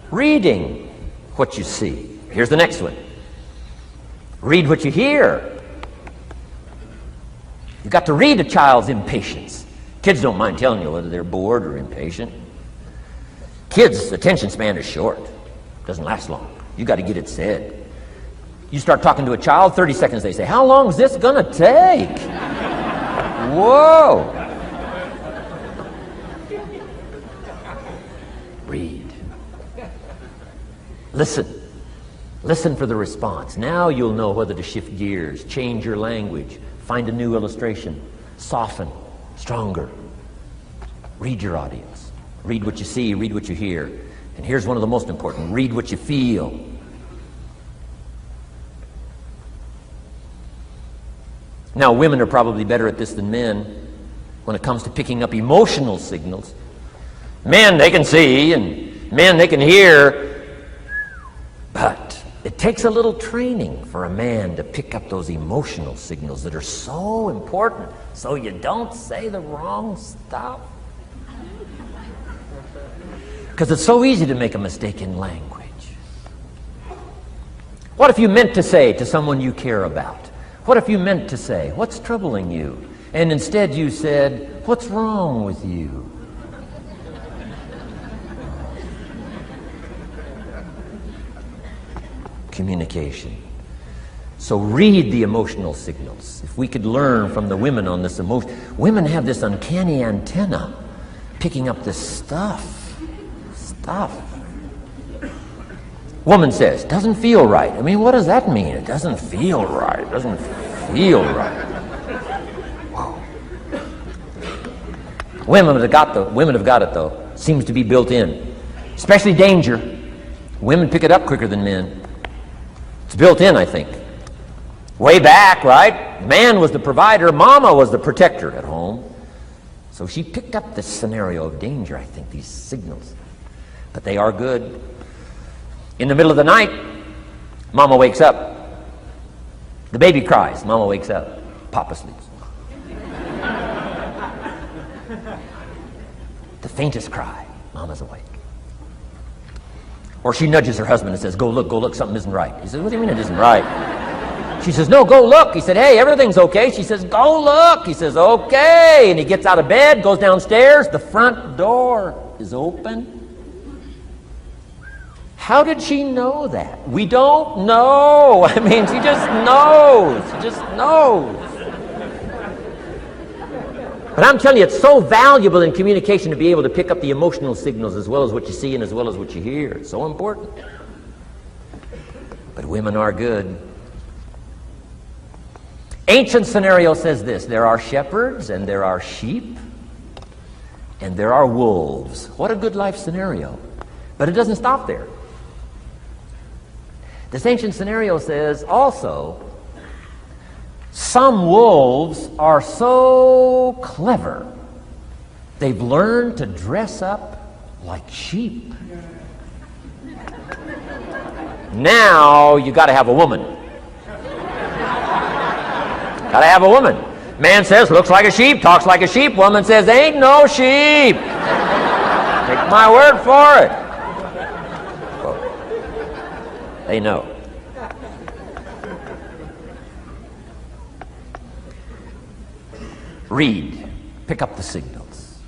Reading what you see. Here's the next one. Read what you hear. You've got to read a child's impatience. Kids don't mind telling you whether they're bored or impatient. Kids' attention span is short. Doesn't last long. You've got to get it said. You start talking to a child, 30 seconds they say, "How long is this going to take?" Whoa! Read. Listen. Listen for the response. Now you'll know whether to shift gears, change your language, find a new illustration, soften, stronger. Read your audience. Read what you see, read what you hear. And here's one of the most important. Read what you feel. Now, women are probably better at this than men when it comes to picking up emotional signals. Men, they can see, and men, they can hear, but it takes a little training for a man to pick up those emotional signals that are so important so you don't say the wrong stuff. Because it's so easy to make a mistake in language. What if you meant to say to someone you care about? What if you meant to say, "What's troubling you?" And instead you said, "What's wrong with you?" communication. So read the emotional signals. If we could learn from the women on this emotion. Women have this uncanny antenna picking up this stuff. Woman says, doesn't feel right. I mean, what does that mean? It doesn't feel right. It doesn't feel right. Whoa. Women have got it though. Seems to be built in. Especially danger. Women pick it up quicker than men. It's built in, I think. Way back, right? Man was the provider, mama was the protector at home. So she picked up this scenario of danger, I think, these signals. But they are good. In the middle of the night, mama wakes up. The baby cries, mama wakes up. Papa sleeps. The faintest cry, mama's awake. Or she nudges her husband and says, go look, something isn't right. He says, what do you mean it isn't right? She says, no, go look. He said, hey, everything's okay. She says, go look. He says, okay. And he gets out of bed, goes downstairs. The front door is open. How did she know that? We don't know. I mean, she just knows. She just knows. But I'm telling you, it's so valuable in communication to be able to pick up the emotional signals as well as what you see and as well as what you hear. It's so important. But women are good. Ancient scenario says this: there are shepherds and there are sheep and there are wolves. What a good life scenario. But it doesn't stop there. This ancient scenario says also, some wolves are so clever, they've learned to dress up like sheep. Now you got to have a woman. Got to have a woman. Man says, looks like a sheep, talks like a sheep. Woman says, ain't no sheep. Take my word for it. They know. Read. Pick up the signals.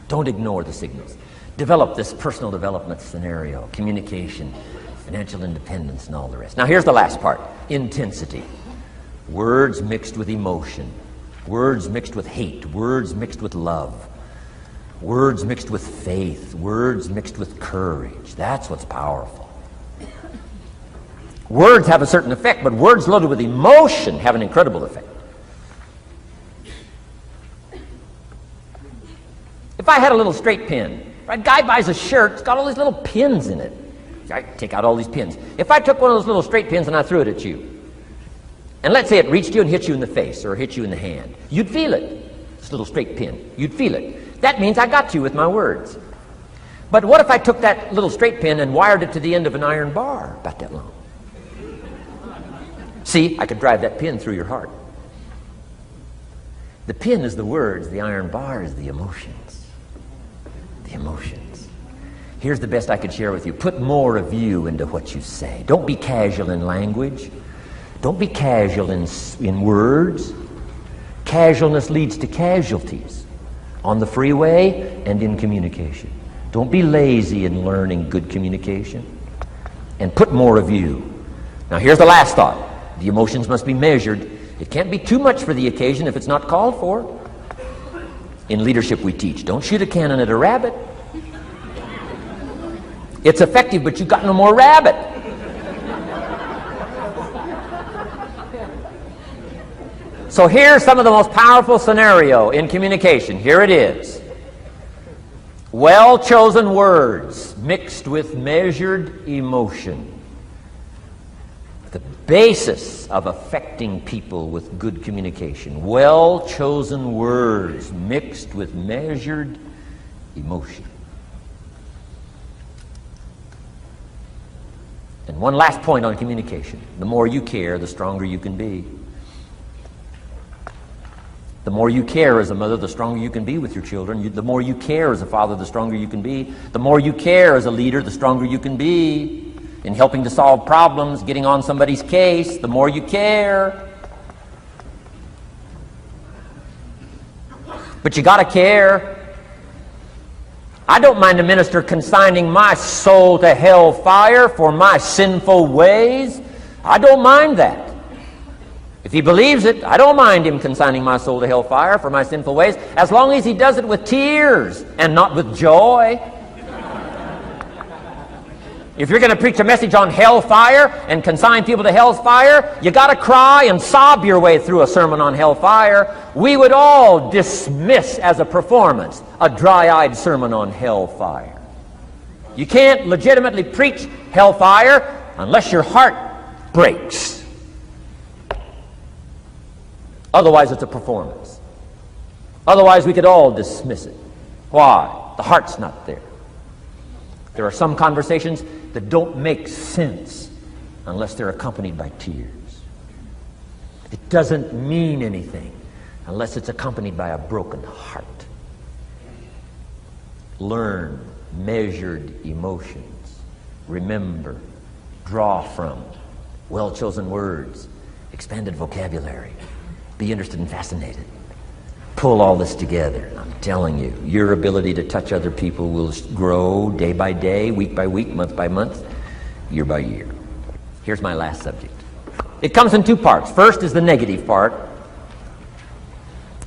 Don't ignore the signals. Develop this personal development scenario, communication, financial independence, and all the rest. Now here's the last part. Intensity. Words mixed with emotion. Words mixed with hate. Words mixed with love. Words mixed with faith. Words mixed with courage. That's what's powerful. Words have a certain effect, but words loaded with emotion have an incredible effect. If I had a little straight pin, a guy buys a shirt, it's got all these little pins in it. I take out all these pins. If I took one of those little straight pins and I threw it at you, and let's say it reached you and hit you in the face or hit you in the hand, you'd feel it. This little straight pin, you'd feel it. That means I got you with my words. But what if I took that little straight pin and wired it to the end of an iron bar about that long? See, I could drive that pin through your heart. The pin is the words, the iron bar is the emotions. The emotions. Here's the best I could share with you. Put more of you into what you say. Don't be casual in language. Don't be casual in words. Casualness leads to casualties on the freeway and in communication. Don't be lazy in learning good communication. And put more of you. Now here's the last thought. The emotions must be measured. It can't be too much for the occasion if it's not called for. In leadership we teach, don't shoot a cannon at a rabbit. It's effective, but you've got no more rabbit. So here's some of the most powerful scenario in communication. Here it is. Well-chosen words mixed with measured emotion. The basis of affecting people with good communication. Well-chosen words mixed with measured emotion. And one last point on communication. The more you care, the stronger you can be. The more you care as a mother, the stronger you can be with your children. The more you care as a father, the stronger you can be. The more you care as a leader, the stronger you can be. In helping to solve problems, getting on somebody's case, the more you care. But you got to care. I don't mind a minister consigning my soul to hellfire for my sinful ways, I don't mind that. If he believes it, I don't mind him consigning my soul to hellfire for my sinful ways, as long as he does it with tears and not with joy. If you're going to preach a message on hellfire and consign people to hell's fire, you got to cry and sob your way through a sermon on hellfire. We would all dismiss as a performance a dry-eyed sermon on hellfire. You can't legitimately preach hellfire unless your heart breaks. Otherwise, it's a performance. Otherwise, we could all dismiss it. Why? The heart's not there. There are some conversations that don't make sense unless they're accompanied by tears. It doesn't mean anything unless it's accompanied by a broken heart. Learn measured emotions. Remember, draw from well-chosen words, expanded vocabulary. Be interested and fascinated. Pull all this together. I'm telling you, your ability to touch other people will grow day by day, week by week, month by month, year by year. Here's my last subject. It comes in two parts. First is the negative part.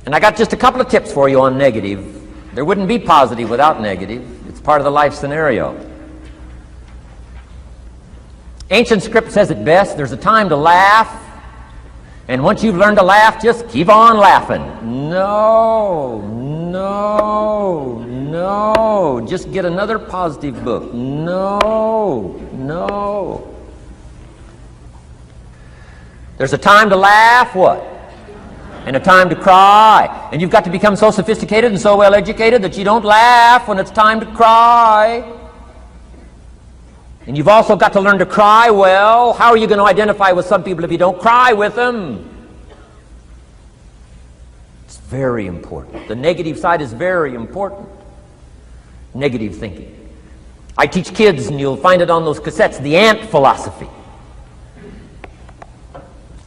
And I got just a couple of tips for you on negative. There wouldn't be positive without negative. It's part of the life scenario. Ancient script says it best. There's a time to laugh. And once you've learned to laugh, just keep on laughing. No. Just get another positive book. No. There's a time to laugh, what? And a time to cry. And you've got to become so sophisticated and so well educated that you don't laugh when it's time to cry. And you've also got to learn to cry well. How are you going to identify with some people if you don't cry with them? It's very important. The negative side is very important. Negative thinking. I teach kids, and you'll find it on those cassettes, the ant philosophy.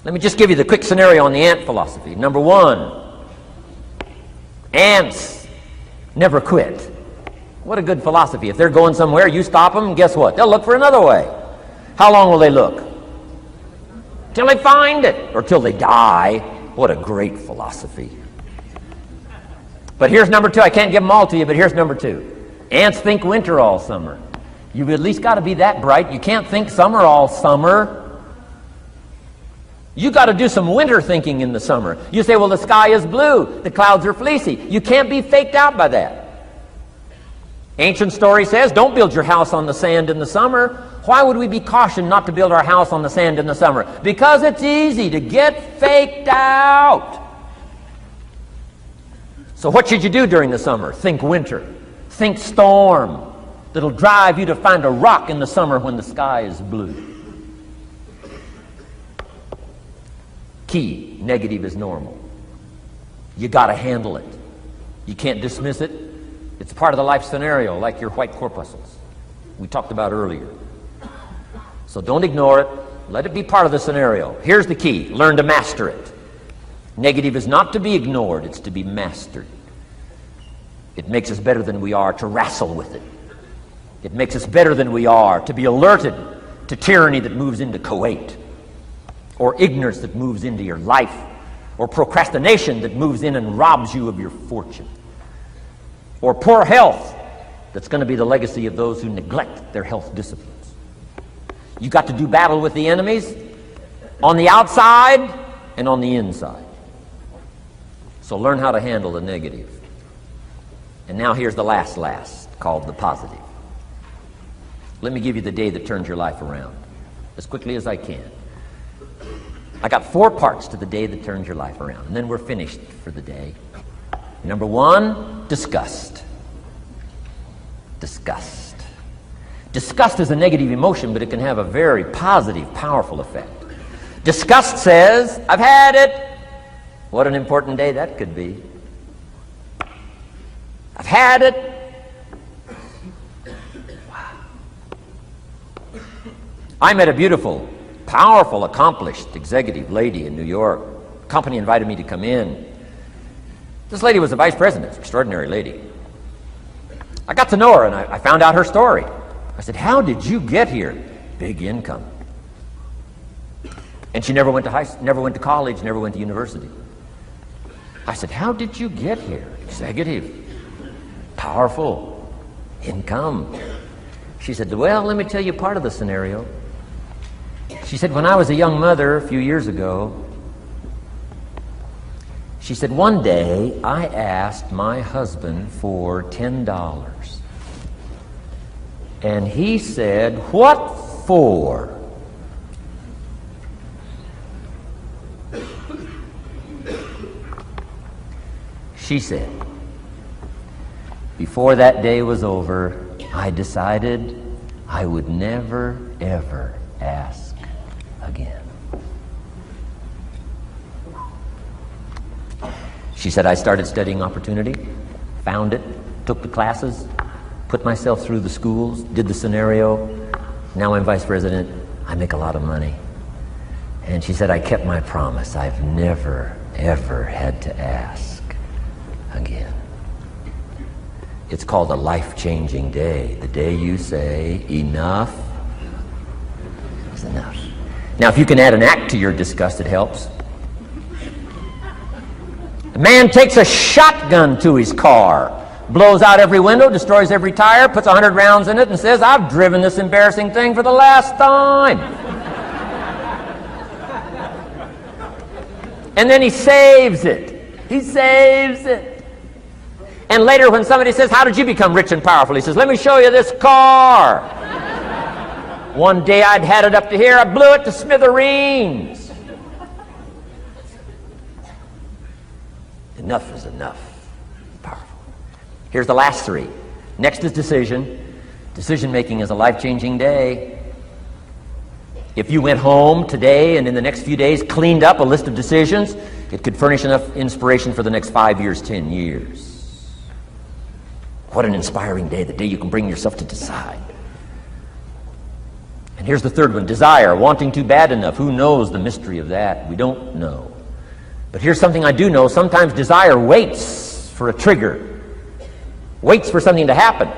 Let me just give you the quick scenario on the ant philosophy. Number one, ants never quit. What a good philosophy. If they're going somewhere, you stop them, guess what? They'll look for another way. How long will they look? Till they find it, or till they die. What a great philosophy. But here's number two. I can't give them all to you, but here's number two. Ants think winter all summer. You've at least got to be that bright. You can't think summer all summer. You got to do some winter thinking in the summer. You say, well, the sky is blue, the clouds are fleecy. You can't be faked out by that. Ancient story says, don't build your house on the sand in the summer. Why would we be cautioned not to build our house on the sand in the summer? Because it's easy to get faked out. So what should you do during the summer? Think winter. Think storm. That'll drive you to find a rock in the summer when the sky is blue. Key, negative is normal. You got to handle it. You can't dismiss it. It's part of the life scenario, like your white corpuscles we talked about earlier. So don't ignore it. Let it be part of the scenario. Here's the key. Learn to master it. Negative is not to be ignored. It's to be mastered. It makes us better than we are to wrestle with it. It makes us better than we are to be alerted to tyranny that moves into Kuwait, or ignorance that moves into your life, or procrastination that moves in and robs you of your fortune, or poor health that's going to be the legacy of those who neglect their health disciplines. You got to do battle with the enemies on the outside and on the inside. So learn how to handle the negative. And now here's the last, called the positive. Let me give you the day that turns your life around, as quickly as I can. I got 4 parts to the day that turns your life around, and then we're finished for the day. Number 1, disgust. Disgust. Disgust is a negative emotion, but it can have a very positive, powerful effect. Disgust says, I've had it. What an important day that could be. I've had it. Wow. I met a beautiful, powerful, accomplished executive lady in New York. The company invited me to come in. This lady was the vice president, extraordinary lady. I got to know her, and I found out her story. I said, how did you get here? Big income. And she never went to college, never went to university. I said, how did you get here? Executive, powerful, income. She said, well, let me tell you part of the scenario. She said, when I was a young mother a few years ago, she said, one day I asked my husband for $10. And he said, what for? She said, before that day was over, I decided I would never, ever ask again. She said, I started studying opportunity, found it, took the classes, put myself through the schools, did the scenario. Now I'm vice president. I make a lot of money. And she said, I kept my promise. I've never, ever had to ask again. It's called a life-changing day. The day you say, enough is enough. Now, if you can add an act to your disgust, it helps. The man takes a shotgun to his car, blows out every window, destroys every tire, puts 100 rounds in it, and says, I've driven this embarrassing thing for the last time. And then he saves it. He saves it. And later when somebody says, how did you become rich and powerful? He says, let me show you this car. One day I'd had it up to here, I blew it to smithereens. Enough is enough. Powerful. Here's the last three. Next is decision. Decision making is a life-changing day. If you went home today and in the next few days cleaned up a list of decisions, it could furnish enough inspiration for the next 5 years, 10 years. What an inspiring day, the day you can bring yourself to decide. And here's the third one, desire, wanting too bad enough. Who knows the mystery of that? We don't know. But here's something I do know. Sometimes desire waits for a trigger, waits for something to happen.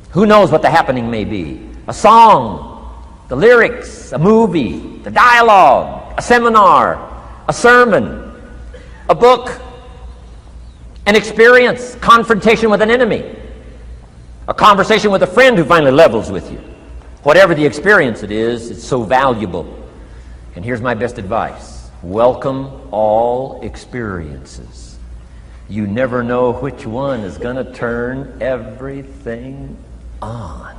Who knows what the happening may be? A song, the lyrics, a movie, the dialogue, a seminar, a sermon, a book, an experience, confrontation with an enemy, a conversation with a friend who finally levels with you. Whatever the experience it is, it's so valuable. And here's my best advice. Welcome all experiences. You never know which one is going to turn everything on.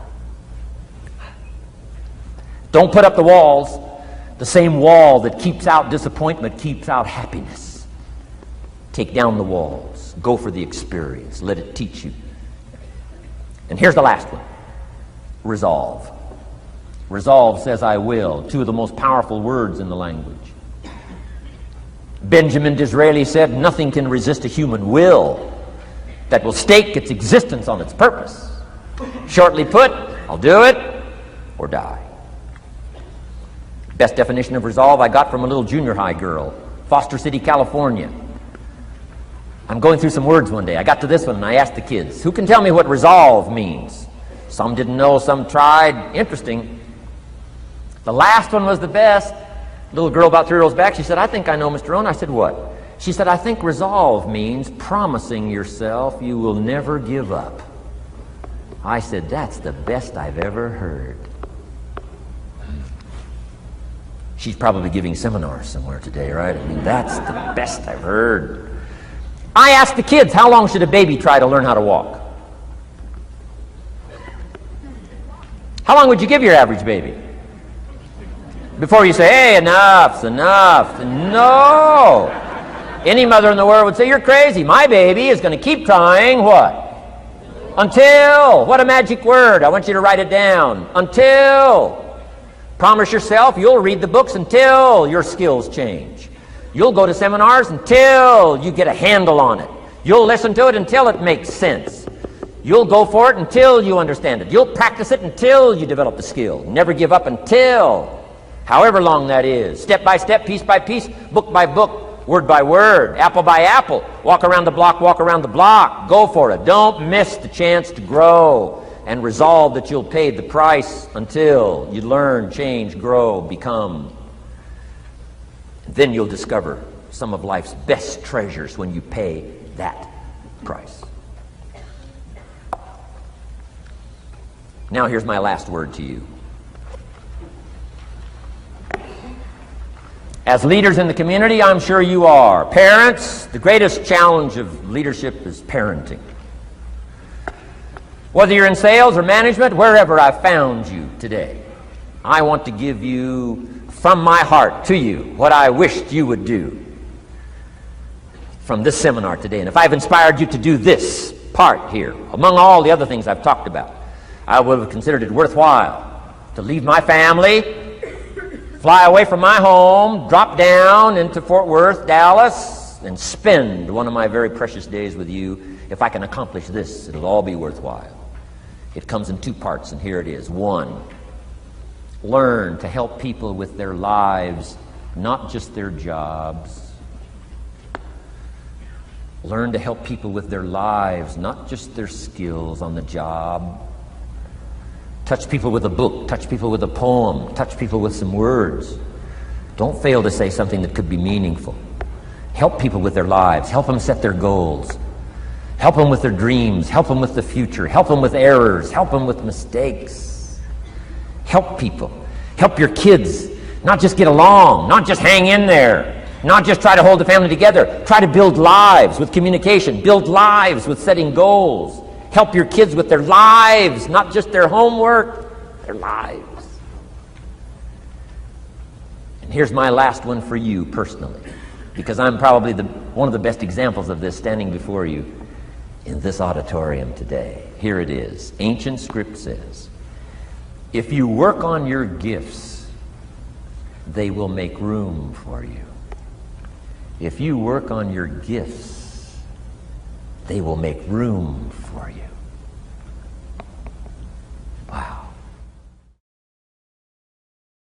Don't put up the walls. The same wall that keeps out disappointment keeps out happiness. Take down the walls. Go for the experience. Let it teach you. And here's the last one. Resolve. Resolve says I will. Two of the most powerful words in the language. Benjamin Disraeli said, nothing can resist a human will that will stake its existence on its purpose. Shortly put, I'll do it or die. Best definition of resolve I got from a little junior high girl, Foster City, California. I'm going through some words one day. I got to this one and I asked the kids, who can tell me what resolve means? Some didn't know, some tried. Interesting. The last one was the best. Little girl about 3 rows back, she said, I think I know, Mr. Rhon. I said, what? She said, I think resolve means promising yourself you will never give up. I said, that's the best I've ever heard. She's probably giving seminars somewhere today, right? I mean, that's the best I've heard. I asked the kids, how long should a baby try to learn how to walk? How long would you give your average baby? Before you say, hey, enough's enough. No. Any mother in the world would say, you're crazy. My baby is going to keep trying what? Until. What a magic word. I want you to write it down. Until. Promise yourself you'll read the books until your skills change. You'll go to seminars until you get a handle on it. You'll listen to it until it makes sense. You'll go for it until you understand it. You'll practice it until you develop the skill. Never give up until. However long that is, step by step, piece by piece, book by book, word by word, apple by apple, walk around the block, go for it. Don't miss the chance to grow. and resolve that you'll pay the price until you learn, change, grow, become. Then you'll discover some of life's best treasures when you pay that price. Now here's my last word to you. As leaders in the community, I'm sure you are. Parents, the greatest challenge of leadership is parenting. Whether you're in sales or management, wherever I found you today, I want to give you, from my heart to you, what I wished you would do from this seminar today. And if I've inspired you to do this part here, among all the other things I've talked about, I would have considered it worthwhile to leave my family, fly away from my home, drop down into Fort Worth, Dallas, and spend one of my very precious days with you. If I can accomplish this, it'll all be worthwhile. It comes in two parts, and here it is. One, learn to help people with their lives, not just their jobs. Learn to help people with their lives, not just their skills on the job. Touch people with a book, touch people with a poem, touch people with some words. Don't fail to say something that could be meaningful. Help people with their lives, help them set their goals. Help them with their dreams, help them with the future, help them with errors, help them with mistakes. Help people. Help your kids not just get along, not just hang in there, not just try to hold the family together. Try to build lives with communication, build lives with setting goals. Help your kids with their lives, not just their homework, their lives. And here's my last one for you personally, because I'm probably one of the best examples of this standing before you in this auditorium today. Here it is. Ancient script says, if you work on your gifts, they will make room for you. If you work on your gifts, they will make room for you.